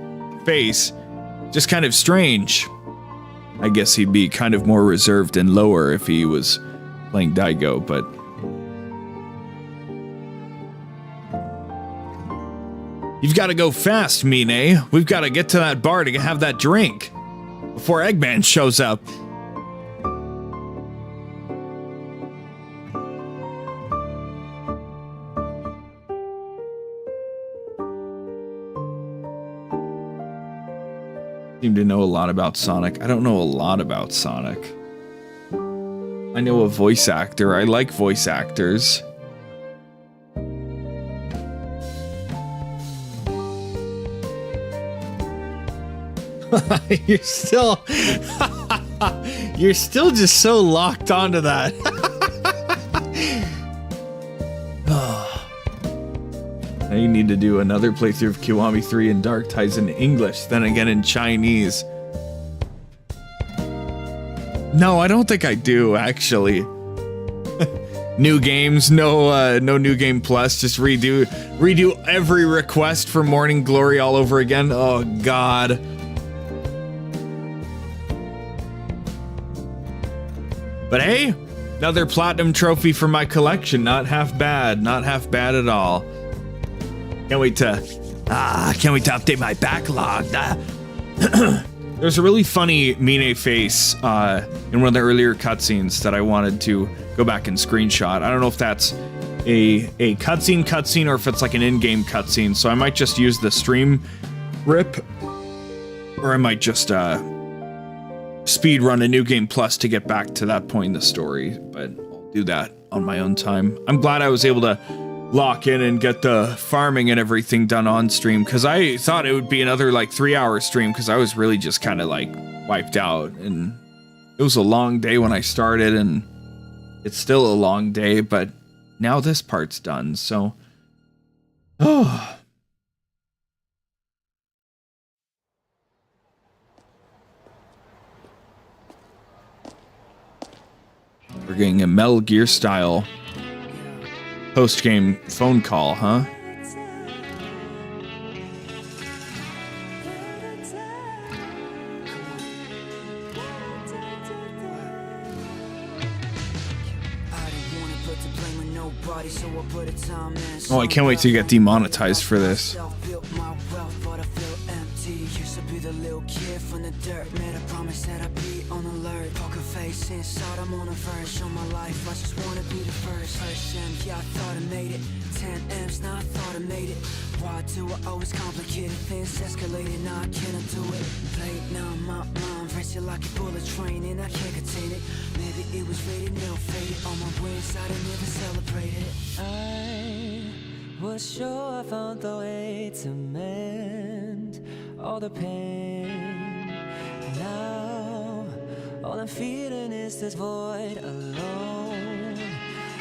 face, just kind of strange. I guess he'd be kind of more reserved and lower if he was playing Daigo, but you've got to go fast, Mine. We've got to get to that bar to have that drink before Eggman shows up. Seem to know a lot about Sonic. I don't know a lot about Sonic. I know a voice actor. I like voice actors. You're still just so locked onto that. Now you need to do another playthrough of Kiwami 3 and Dark Ties in English, then again in Chinese. No, I don't think I do, actually. New games, no New Game Plus, just redo every request for Morning Glory all over again. Oh god. But hey, another platinum trophy for my collection. Not half bad. Not half bad at all. Can't wait to update my backlog. There's a really funny Mine face in one of the earlier cutscenes that I wanted to go back and screenshot. I don't know if that's a cutscene or if it's like an in-game cutscene. So I might just use the stream rip, or I might just speed run a New Game Plus to get back to that point in the story, but I'll do that on my own time. I'm glad I was able to lock in and get the farming and everything done on stream, because I thought it would be another like 3-hour stream, because I was really just kind of like wiped out, and it was a long day when I started, and it's still a long day, but now this part's done, so We're getting a Metal Gear style post-game phone call, huh? Oh, I can't wait to get demonetized for this. Inside, I'm on a verge on my life. I just wanna be the first. Yeah, I thought I made it. 10 M's, now I thought I made it. Why do I always complicate it? Things escalated, now I cannot do it. Play it now, my mind racing like a bullet train, and I can't contain it. Maybe it was rated, now faded. On my wings, I didn't even celebrate it. I was sure I found the way to mend all the pain. Now all I'm feeling is this void alone.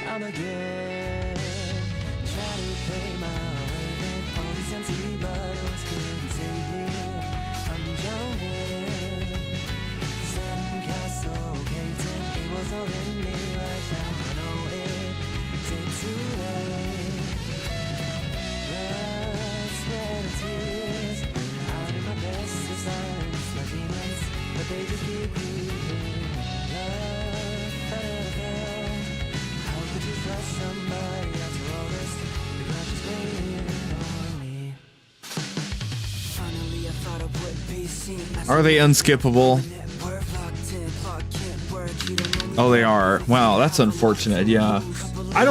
I'm again trying to play my way, and all these empty bottles couldn't take me. I'm drowning, sandcastle caved in. It was all in me right now. I know it takes too late. Blood, sweat, and tears. I do my best to silence my demons, but they just keep creeping. Somebody after all this, the grudge is waiting on me. Finally, I thought I would be seen. Are they unskippable? Oh, they are. Wow, that's unfortunate. Yeah. I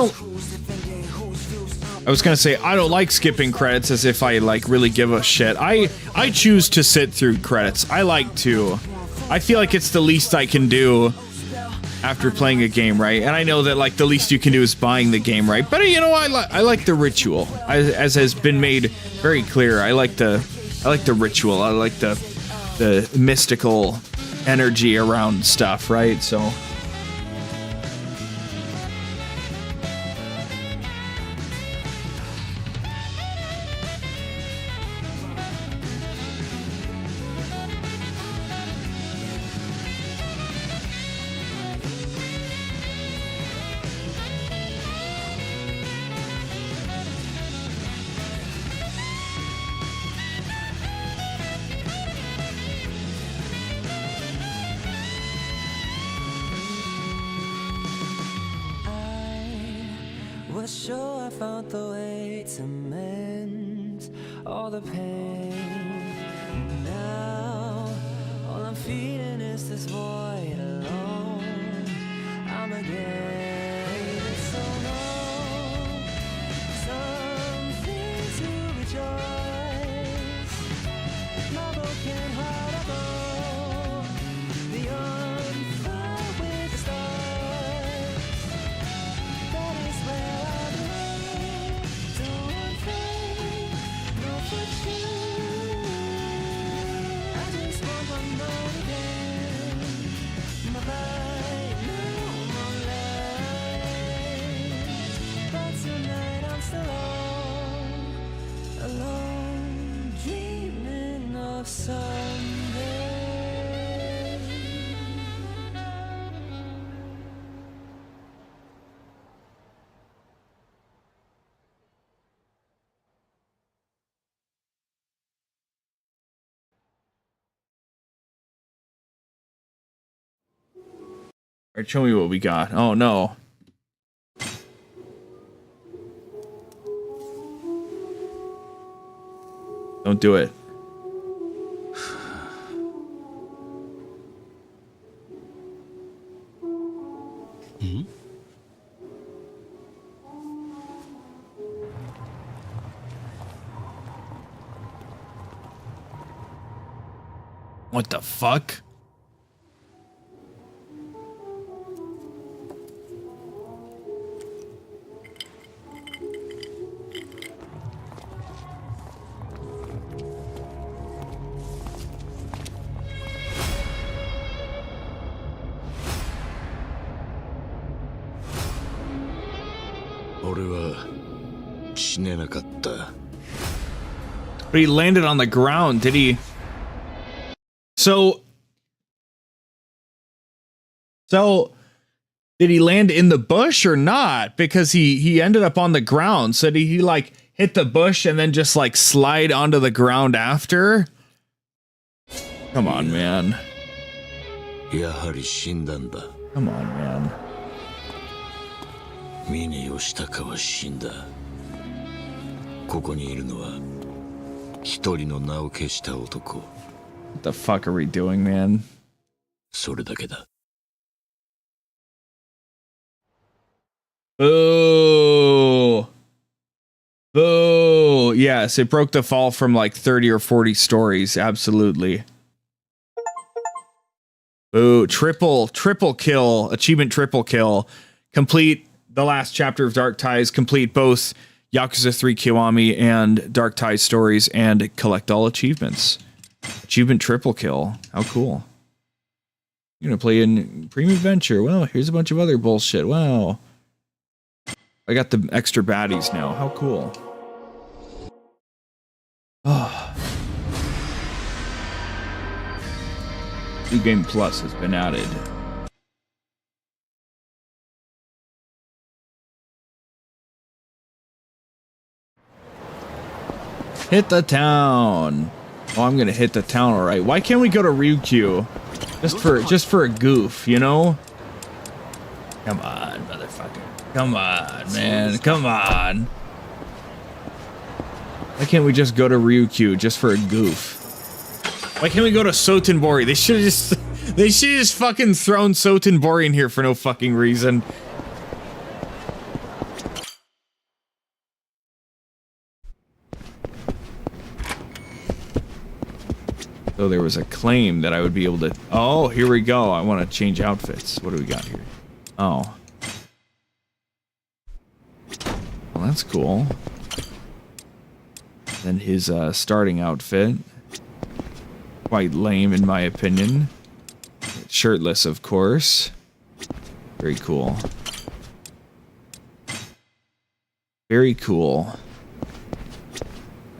was gonna say I don't like skipping credits as if I like really give a shit. I choose to sit through credits. I like to. I feel like it's the least I can do after playing a game, right? And I know that like the least you can do is buying the game, right? But you know, I like the ritual, as has been made very clear. I like the ritual. I like the mystical energy around stuff, right? So. Sure, I found the way to mend all the pain. Now, all I'm feeling is this void alone. I'm again so long, something to rejoice. My broken heart above, beyond fire with the stars. That is where alone, dreaming of someday. All right, show me what we got. Oh no. Don't do it. What the fuck? But he landed on the ground, did he? So did he land in the bush or not? Because he ended up on the ground. So did he like hit the bush and then just like slide onto the ground after? Come on, man. Come on, man. 峰義高は死んだ。ここにいるのは一人の名を消した男。What the fuck are we doing, man? それだけだ。Boo! Boo! Yes, it broke the fall from like 30 or 40 stories. Absolutely. Boo! Triple kill. Achievement triple kill. Complete the last chapter of Dark Ties. Complete both Yakuza 3 Kiwami and Dark Ties stories and collect all achievements. Achievement triple kill. How cool. You're gonna play in Premium Adventure. Well, here's a bunch of other bullshit. Wow. I got the extra baddies now. How cool. Oh. New Game Plus has been added. Hit the town. Oh, I'm gonna hit the town, all right. Why can't we go to Ryukyu? Just for a goof, you know? Come on, motherfucker. Come on, man. Come on. Why can't we just go to Ryukyu just for a goof? Why can't we go to Sotenbori? They should have just fucking thrown Sotenbori in here for no fucking reason. So there was a claim that I would be able to... Oh, here we go. I want to change outfits. What do we got here? Oh. Well, that's cool. Then his starting outfit. Quite lame, in my opinion. Shirtless, of course. Very cool. Very cool.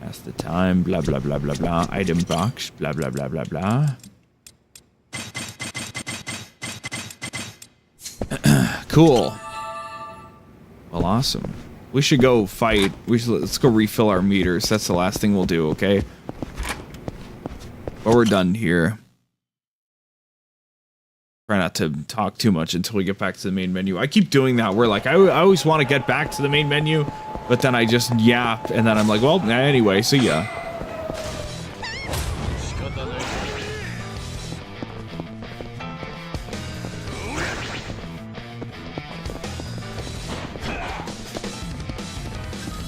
Pass the time, blah, blah, blah, blah, blah. Item box, blah, blah, blah, blah, blah. Cool. Well, awesome. We should go fight. Let's go refill our meters. That's the last thing we'll do, okay? But we're done here. Try not to talk too much until we get back to the main menu. I keep doing that where like I always want to get back to the main menu, but then I just yap and then I'm like, well, anyway, see ya.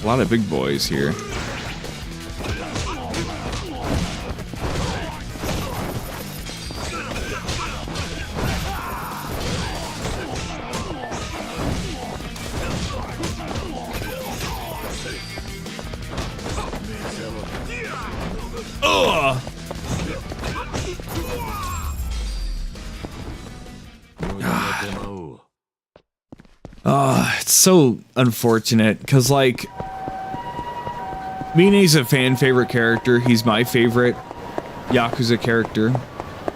A lot of big boys here. It's so unfortunate because like Mine's a fan favorite character. He's my favorite Yakuza character,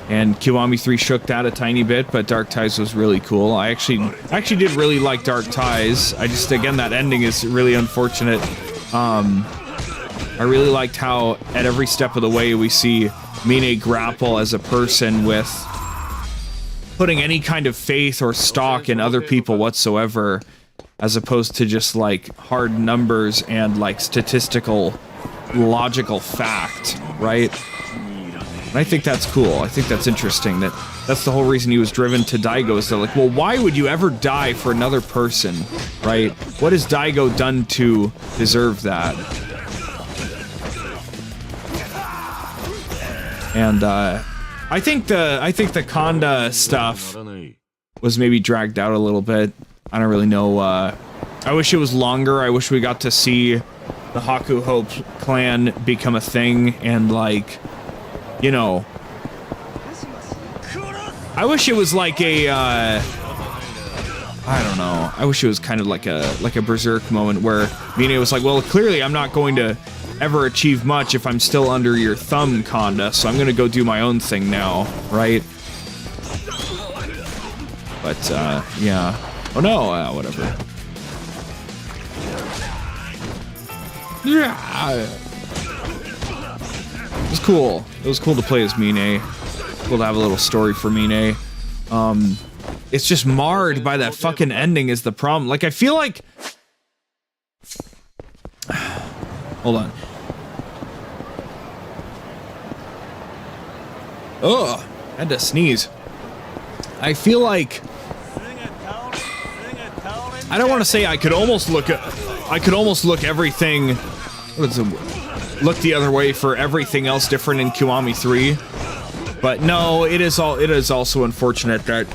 and Kiwami 3 shook that a tiny bit, but Dark Ties was really cool. I actually did really like Dark Ties. I just, again, that ending is really unfortunate. I really liked how at every step of the way we see Mine grapple as a person with putting any kind of faith or stock in other people whatsoever, as opposed to just like hard numbers and like statistical logical fact, right? And I think that's cool. I think that's interesting. That's the whole reason he was driven to Daigo, is they're like, well, why would you ever die for another person, right? What has Daigo done to deserve that? And I think the Kanda stuff was maybe dragged out a little bit. I don't really know. I wish it was longer. I wish we got to see the Haku Hope clan become a thing and, like, you know, I wish it was like a I don't know. I wish it was kind of like a Berserk moment where Mine was like, well, clearly I'm not going to ever achieve much if I'm still under your thumb, Kanda, so I'm gonna go do my own thing now, right? But, yeah. Oh no, whatever. Yeah. It was cool. It was cool to play as Mine. Cool to have a little story for Mine. It's just marred by that fucking ending is the problem. Like, I feel like... Hold on. Ugh, had to sneeze. I feel like... I don't want to say I could almost look everything... What is it? Look the other way for everything else different in Kiwami 3. But no, it is also unfortunate that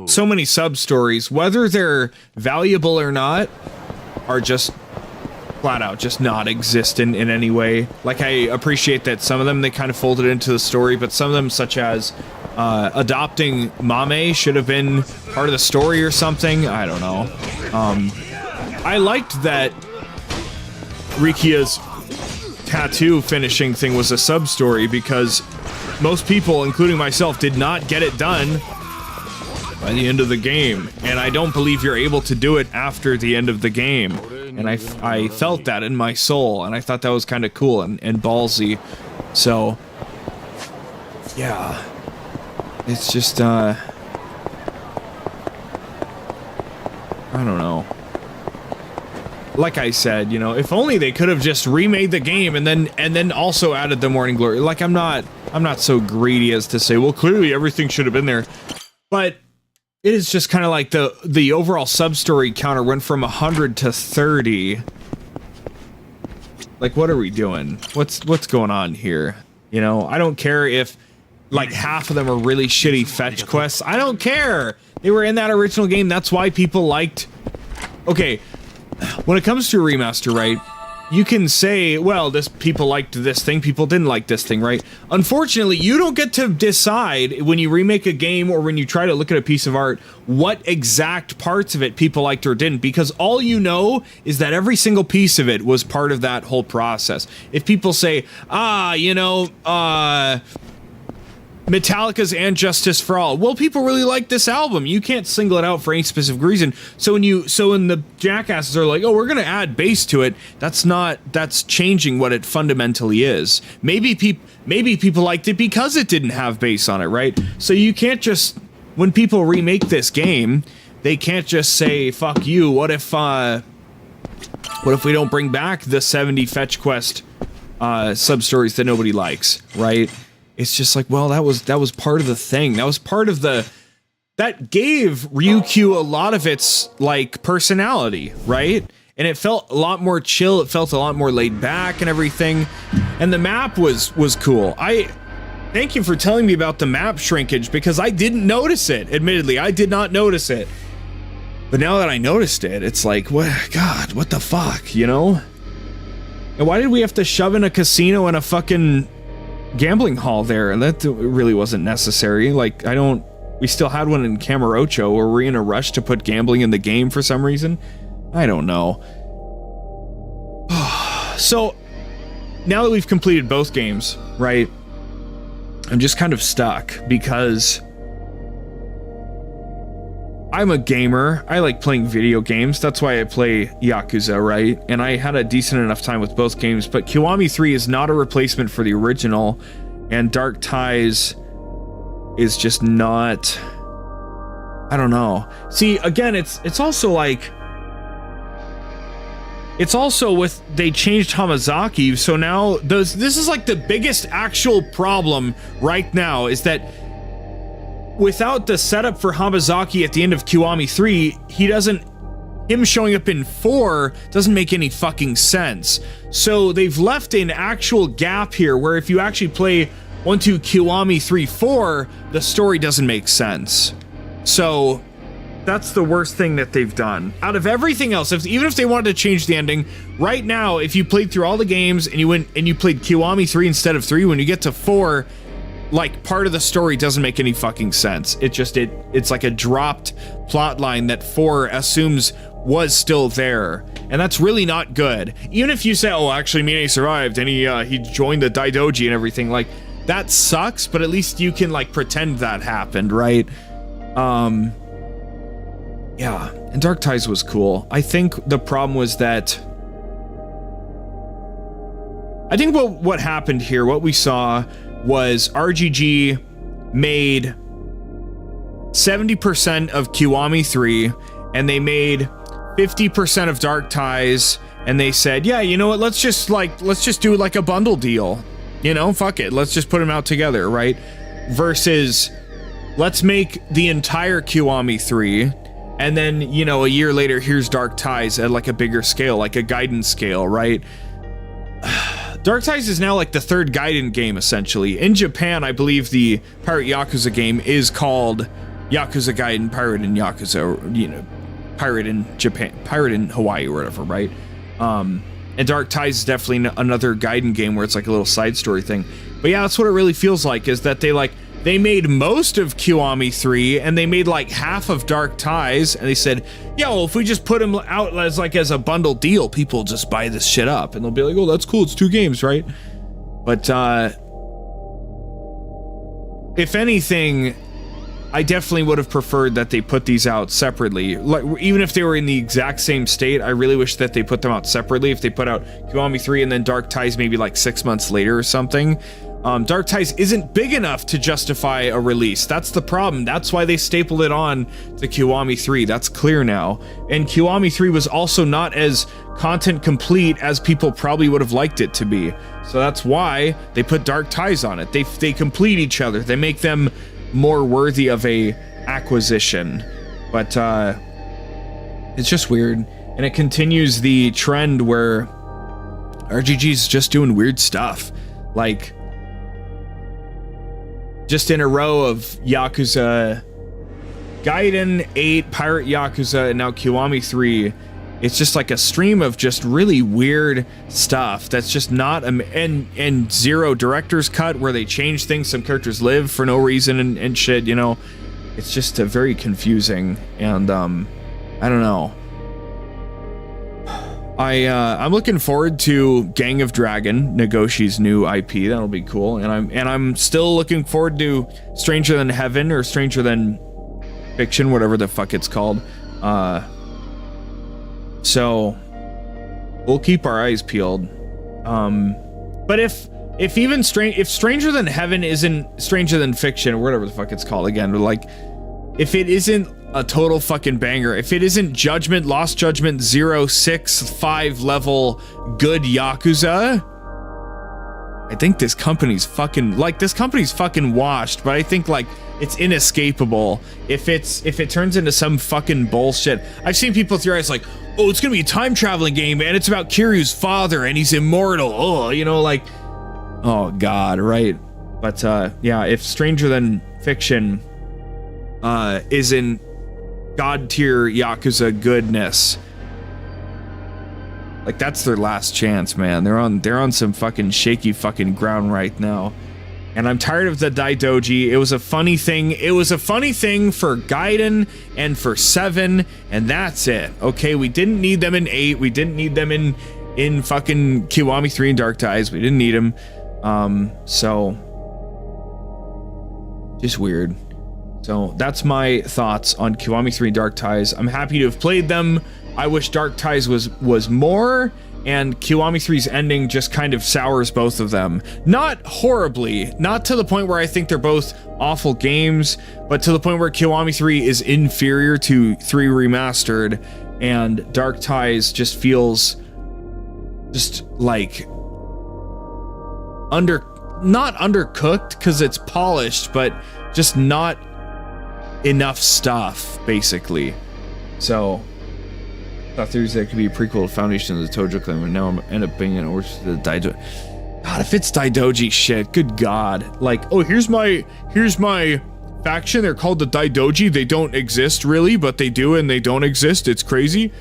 so many sub-stories, whether they're valuable or not, are just flat out just not existent in any way. Like, I appreciate that some of them they kind of folded into the story, but some of them, such as adopting Mame, should have been part of the story or something. I don't know. I liked that Rikia's tattoo finishing thing was a sub-story because most people, including myself, did not get it done by the end of the game, and I don't believe you're able to do it after the end of the game, and I felt that in my soul, and I thought that was kind of cool and ballsy. So yeah, it's just I don't know. Like I said, you know, if only they could have just remade the game and then also added the Morning Glory. Like, I'm not so greedy as to say, well, clearly everything should have been there, but it is just kind of like the overall sub-story counter went from 100 to 30. Like, what are we doing? What's going on here? You know, I don't care if like half of them are really shitty fetch quests. I don't care. They were in that original game. That's why people liked. Okay, when it comes to a remaster, right? You can say, well, people liked this thing, people didn't like this thing, right? Unfortunately, you don't get to decide when you remake a game or when you try to look at a piece of art what exact parts of it people liked or didn't, because all you know is that every single piece of it was part of that whole process. If people say, you know, Metallica's And Justice for All. Well, people really like this album. You can't single it out for any specific reason. So when the jackasses are like, oh, we're gonna add bass to it, that's changing what it fundamentally is. Maybe people liked it because it didn't have bass on it, right? So you can't just, when people remake this game, they can't just say, fuck you, what if we don't bring back the 70 fetch quest sub-stories that nobody likes, right? It's just like, well, that was part of the thing. That was part of that gave Ryukyu a lot of its, like, personality, right? And it felt a lot more chill, it felt a lot more laid back and everything. And the map was cool. I thank you for telling me about the map shrinkage, because I didn't notice it. Admittedly, I did not notice it. But now that I noticed it, it's like, what, God, what the fuck, you know? And why did we have to shove in a casino and a fucking gambling hall there? And that really wasn't necessary. Like, we still had one in Kamurocho. Were we in a rush to put gambling in the game for some reason? I don't know. So now that we've completed both games, right, I'm just kind of stuck because I'm a gamer. I like playing video games. That's why I play Yakuza, right? And I had a decent enough time with both games, but Kiwami 3 is not a replacement for the original, and Dark Ties is just not... I don't know. See, again, it's also like... It's also with... They changed Hamazaki, so now... This is like the biggest actual problem right now, is that without the setup for Hamazaki at the end of Kiwami 3, him showing up in 4 doesn't make any fucking sense. So they've left an actual gap here where if you actually play 1, 2, Kiwami 3, 4, the story doesn't make sense. So that's the worst thing that they've done. Out of everything else, even if they wanted to change the ending, right now, if you played through all the games and you went and you played Kiwami 3 instead of 3, when you get to 4, like, part of the story doesn't make any fucking sense. It's like a dropped plot line that 4 assumes was still there, and that's really not good. Even if you say, oh, actually Mine survived and he joined the Daidoji and everything, like, that sucks, but at least you can, like, pretend that happened, right? Yeah, and Dark Ties was cool. I think the problem was that I think what happened here, what we saw was RGG made 70% of 𝑬𝑭𝑚3 and they made 50% of Dark Ties, and they said, yeah, you know what, let's just do like a bundle deal. You know, fuck it, let's just put them out together, right? Versus let's make the entire 𝑬𝑭𝑚3 and then, you know, a year later here's Dark Ties at like a bigger scale, like a Gaiden scale, right? Dark Ties is now like the third Gaiden game, essentially. In Japan, I believe the Pirate Yakuza game is called Yakuza Gaiden Pirate in Yakuza, or, you know, Pirate in Japan, Pirate in Hawaii or whatever, right? And Dark Ties is definitely another Gaiden game where it's like a little side story thing. But yeah, that's what it really feels like, is that they made most of 𝑬𝑭𝑚3 and they made like half of Dark Ties, and they said, yeah, well, if we just put them out as a bundle deal, people just buy this shit up and they'll be like, oh, that's cool, it's 2 games, right? But if anything, I definitely would have preferred that they put these out separately. Like, even if they were in the exact same state, I really wish that they put them out separately. If they put out 𝑬𝑭𝑚3 and then Dark Ties maybe like 6 months later or something. Dark Ties isn't big enough to justify a release. That's the problem. That's why they stapled it on to 𝑬𝑭𝑚3. That's clear now. And 𝑬𝑭𝑚3 was also not as content complete as people probably would have liked it to be. So that's why they put Dark Ties on it. They complete each other. They make them more worthy of a acquisition. But it's just weird. And it continues the trend where RGG's just doing weird stuff. Like, just in a row of Yakuza, Gaiden 8, Pirate Yakuza, and now 𝑬𝑭𝑚3. It's just like a stream of just really weird stuff that's just not and Zero Director's Cut where they change things, some characters live for no reason and shit, you know. It's just very confusing, and I don't know. I'm looking forward to Gang of Dragon, Nagoshi's new IP. That'll be cool. And I'm still looking forward to Stranger Than Heaven or Stranger Than Fiction, whatever the fuck it's called. So we'll keep our eyes peeled. But if even Stranger Than Heaven isn't Stranger Than Fiction or whatever the fuck it's called again, like if it isn't a total fucking banger, if it isn't Lost Judgment 065 level good Yakuza, I think this company's fucking washed, but I think like it's inescapable if it turns into some fucking bullshit. I've seen people theorize like, oh, it's gonna be a time traveling game and it's about Kiryu's father and he's immortal. Oh, you know, like, oh god, right? But yeah, if Stranger Than Fiction isn't god tier Yakuza goodness, like that's their last chance, man. They're on some fucking shaky fucking ground right now. And I'm tired of the Daidoji. It was a funny thing. It was a funny thing for Gaiden and for 7, and that's it. Okay, we didn't need them in 8. We didn't need them in fucking 𝑬𝑭𝑚3 and Dark Ties. We didn't need them. So just weird. So that's my thoughts on 𝑬𝑭𝑚3 and Dark Ties. I'm happy to have played them. I wish Dark Ties was more, and 𝑬𝑭𝑚3's ending just kind of sours both of them. Not horribly, not to the point where I think they're both awful games, but to the point where 𝑬𝑭𝑚3 is inferior to 3 Remastered, and Dark Ties just feels just like not undercooked because it's polished, but just not enough stuff, basically. So thought theories that could be a prequel to Foundation of the Tojo Clan, and now I'm end up being an order to the Daidoji. God, if it's Daidoji shit, good god. Like, oh, here's my faction. They're called the Daidoji. They don't exist really, but they do, and they don't exist. It's crazy.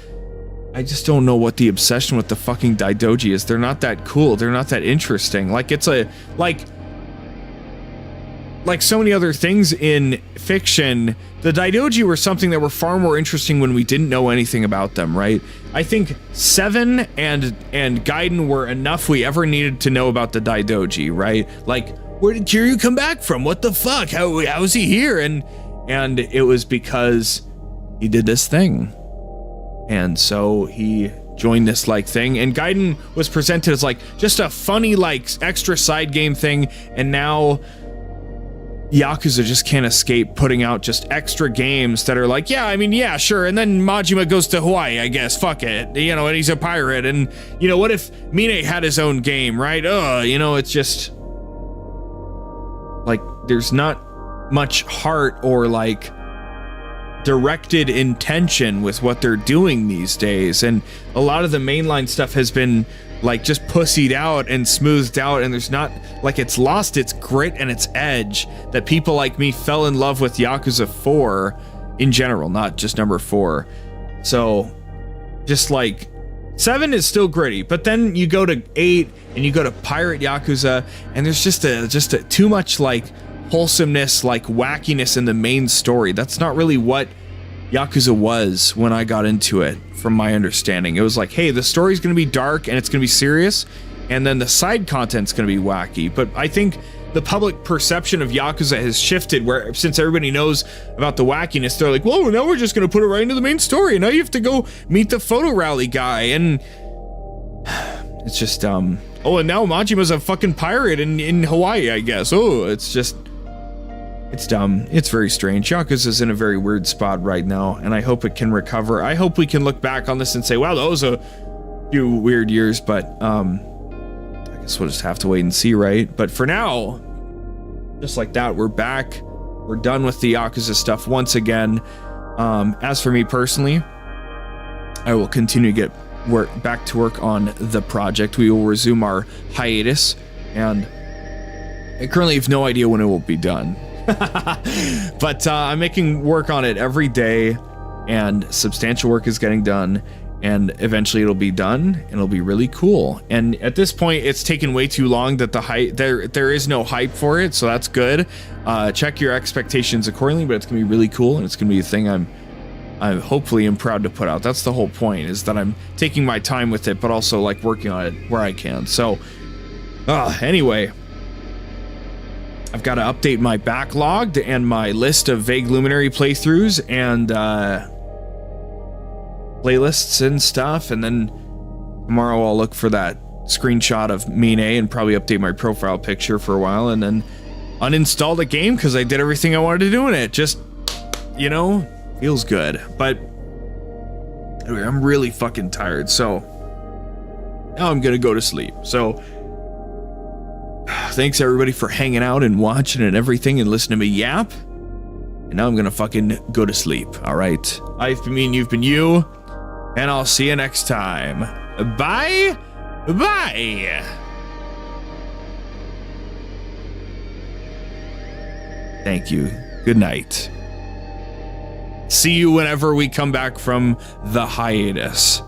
I just don't know what the obsession with the fucking Daidoji is. They're not that cool. They're not that interesting. Like, it's a like so many other things in fiction, the Daidoji were something that were far more interesting when we didn't know anything about them, right? I think 7 and Gaiden were enough we ever needed to know about the Daidoji, right? Like, where did Kiryu come back from? What the fuck? How is he here? And and it was because he did this thing. And so he joined this like thing, and Gaiden was presented as like just a funny like extra side game thing, and now Yakuza just can't escape putting out just extra games that are like, yeah, I mean, yeah, sure, and then Majima goes to Hawaii, I guess, fuck it, you know, and he's a pirate, and you know, what if Mine had his own game, right? You know, it's just like there's not much heart or like directed intention with what they're doing these days, and a lot of the mainline stuff has been like just pussied out and smoothed out, and there's not like, it's lost its grit and its edge that people like me fell in love with Yakuza 4 in general, not just number 4. So just like 7 is still gritty, but then you go to 8 and you go to Pirate Yakuza, and there's just a too much like wholesomeness, like wackiness in the main story. That's not really what Yakuza was when I got into it, from my understanding. It was like, hey, the story's gonna be dark and it's gonna be serious, and then the side content's gonna be wacky. But I think the public perception of Yakuza has shifted, where since everybody knows about the wackiness, they're like, whoa, now we're just gonna put it right into the main story, and now you have to go meet the photo rally guy, and it's just oh, and now Majima's a fucking pirate in Hawaii, I guess. Oh, it's just, it's dumb. It's very strange. Yakuza's in a very weird spot right now, and I hope it can recover. I hope we can look back on this and say, wow, that was a few weird years, but I guess we'll just have to wait and see, right? But for now, just like that, we're back. We're done with the Yakuza stuff once again. As for me personally, I will continue to get back to work on the project. We will resume our hiatus, and I currently have no idea when it will be done. But I'm making work on it every day, and substantial work is getting done, and eventually it'll be done, and it'll be really cool. And at this point, it's taken way too long that the hype, there is no hype for it, so that's good. Check your expectations accordingly, but it's gonna be really cool, and it's gonna be a thing I hopefully am proud to put out. That's the whole point, is that I'm taking my time with it, but also like working on it where I can. So anyway, I've got to update my backlog and my list of Vague Luminary playthroughs and playlists and stuff, and then tomorrow I'll look for that screenshot of Mine and probably update my profile picture for a while, and then uninstall the game because I did everything I wanted to do in it. Just, you know, feels good. But anyway, I'm really fucking tired, so now I'm gonna go to sleep. So thanks everybody for hanging out and watching and everything and listening to me yap. And now I'm gonna fucking go to sleep. All right. I've been me and you've been you, and I'll see you next time. Bye. Bye. Thank you. Good night. See you whenever we come back from the hiatus.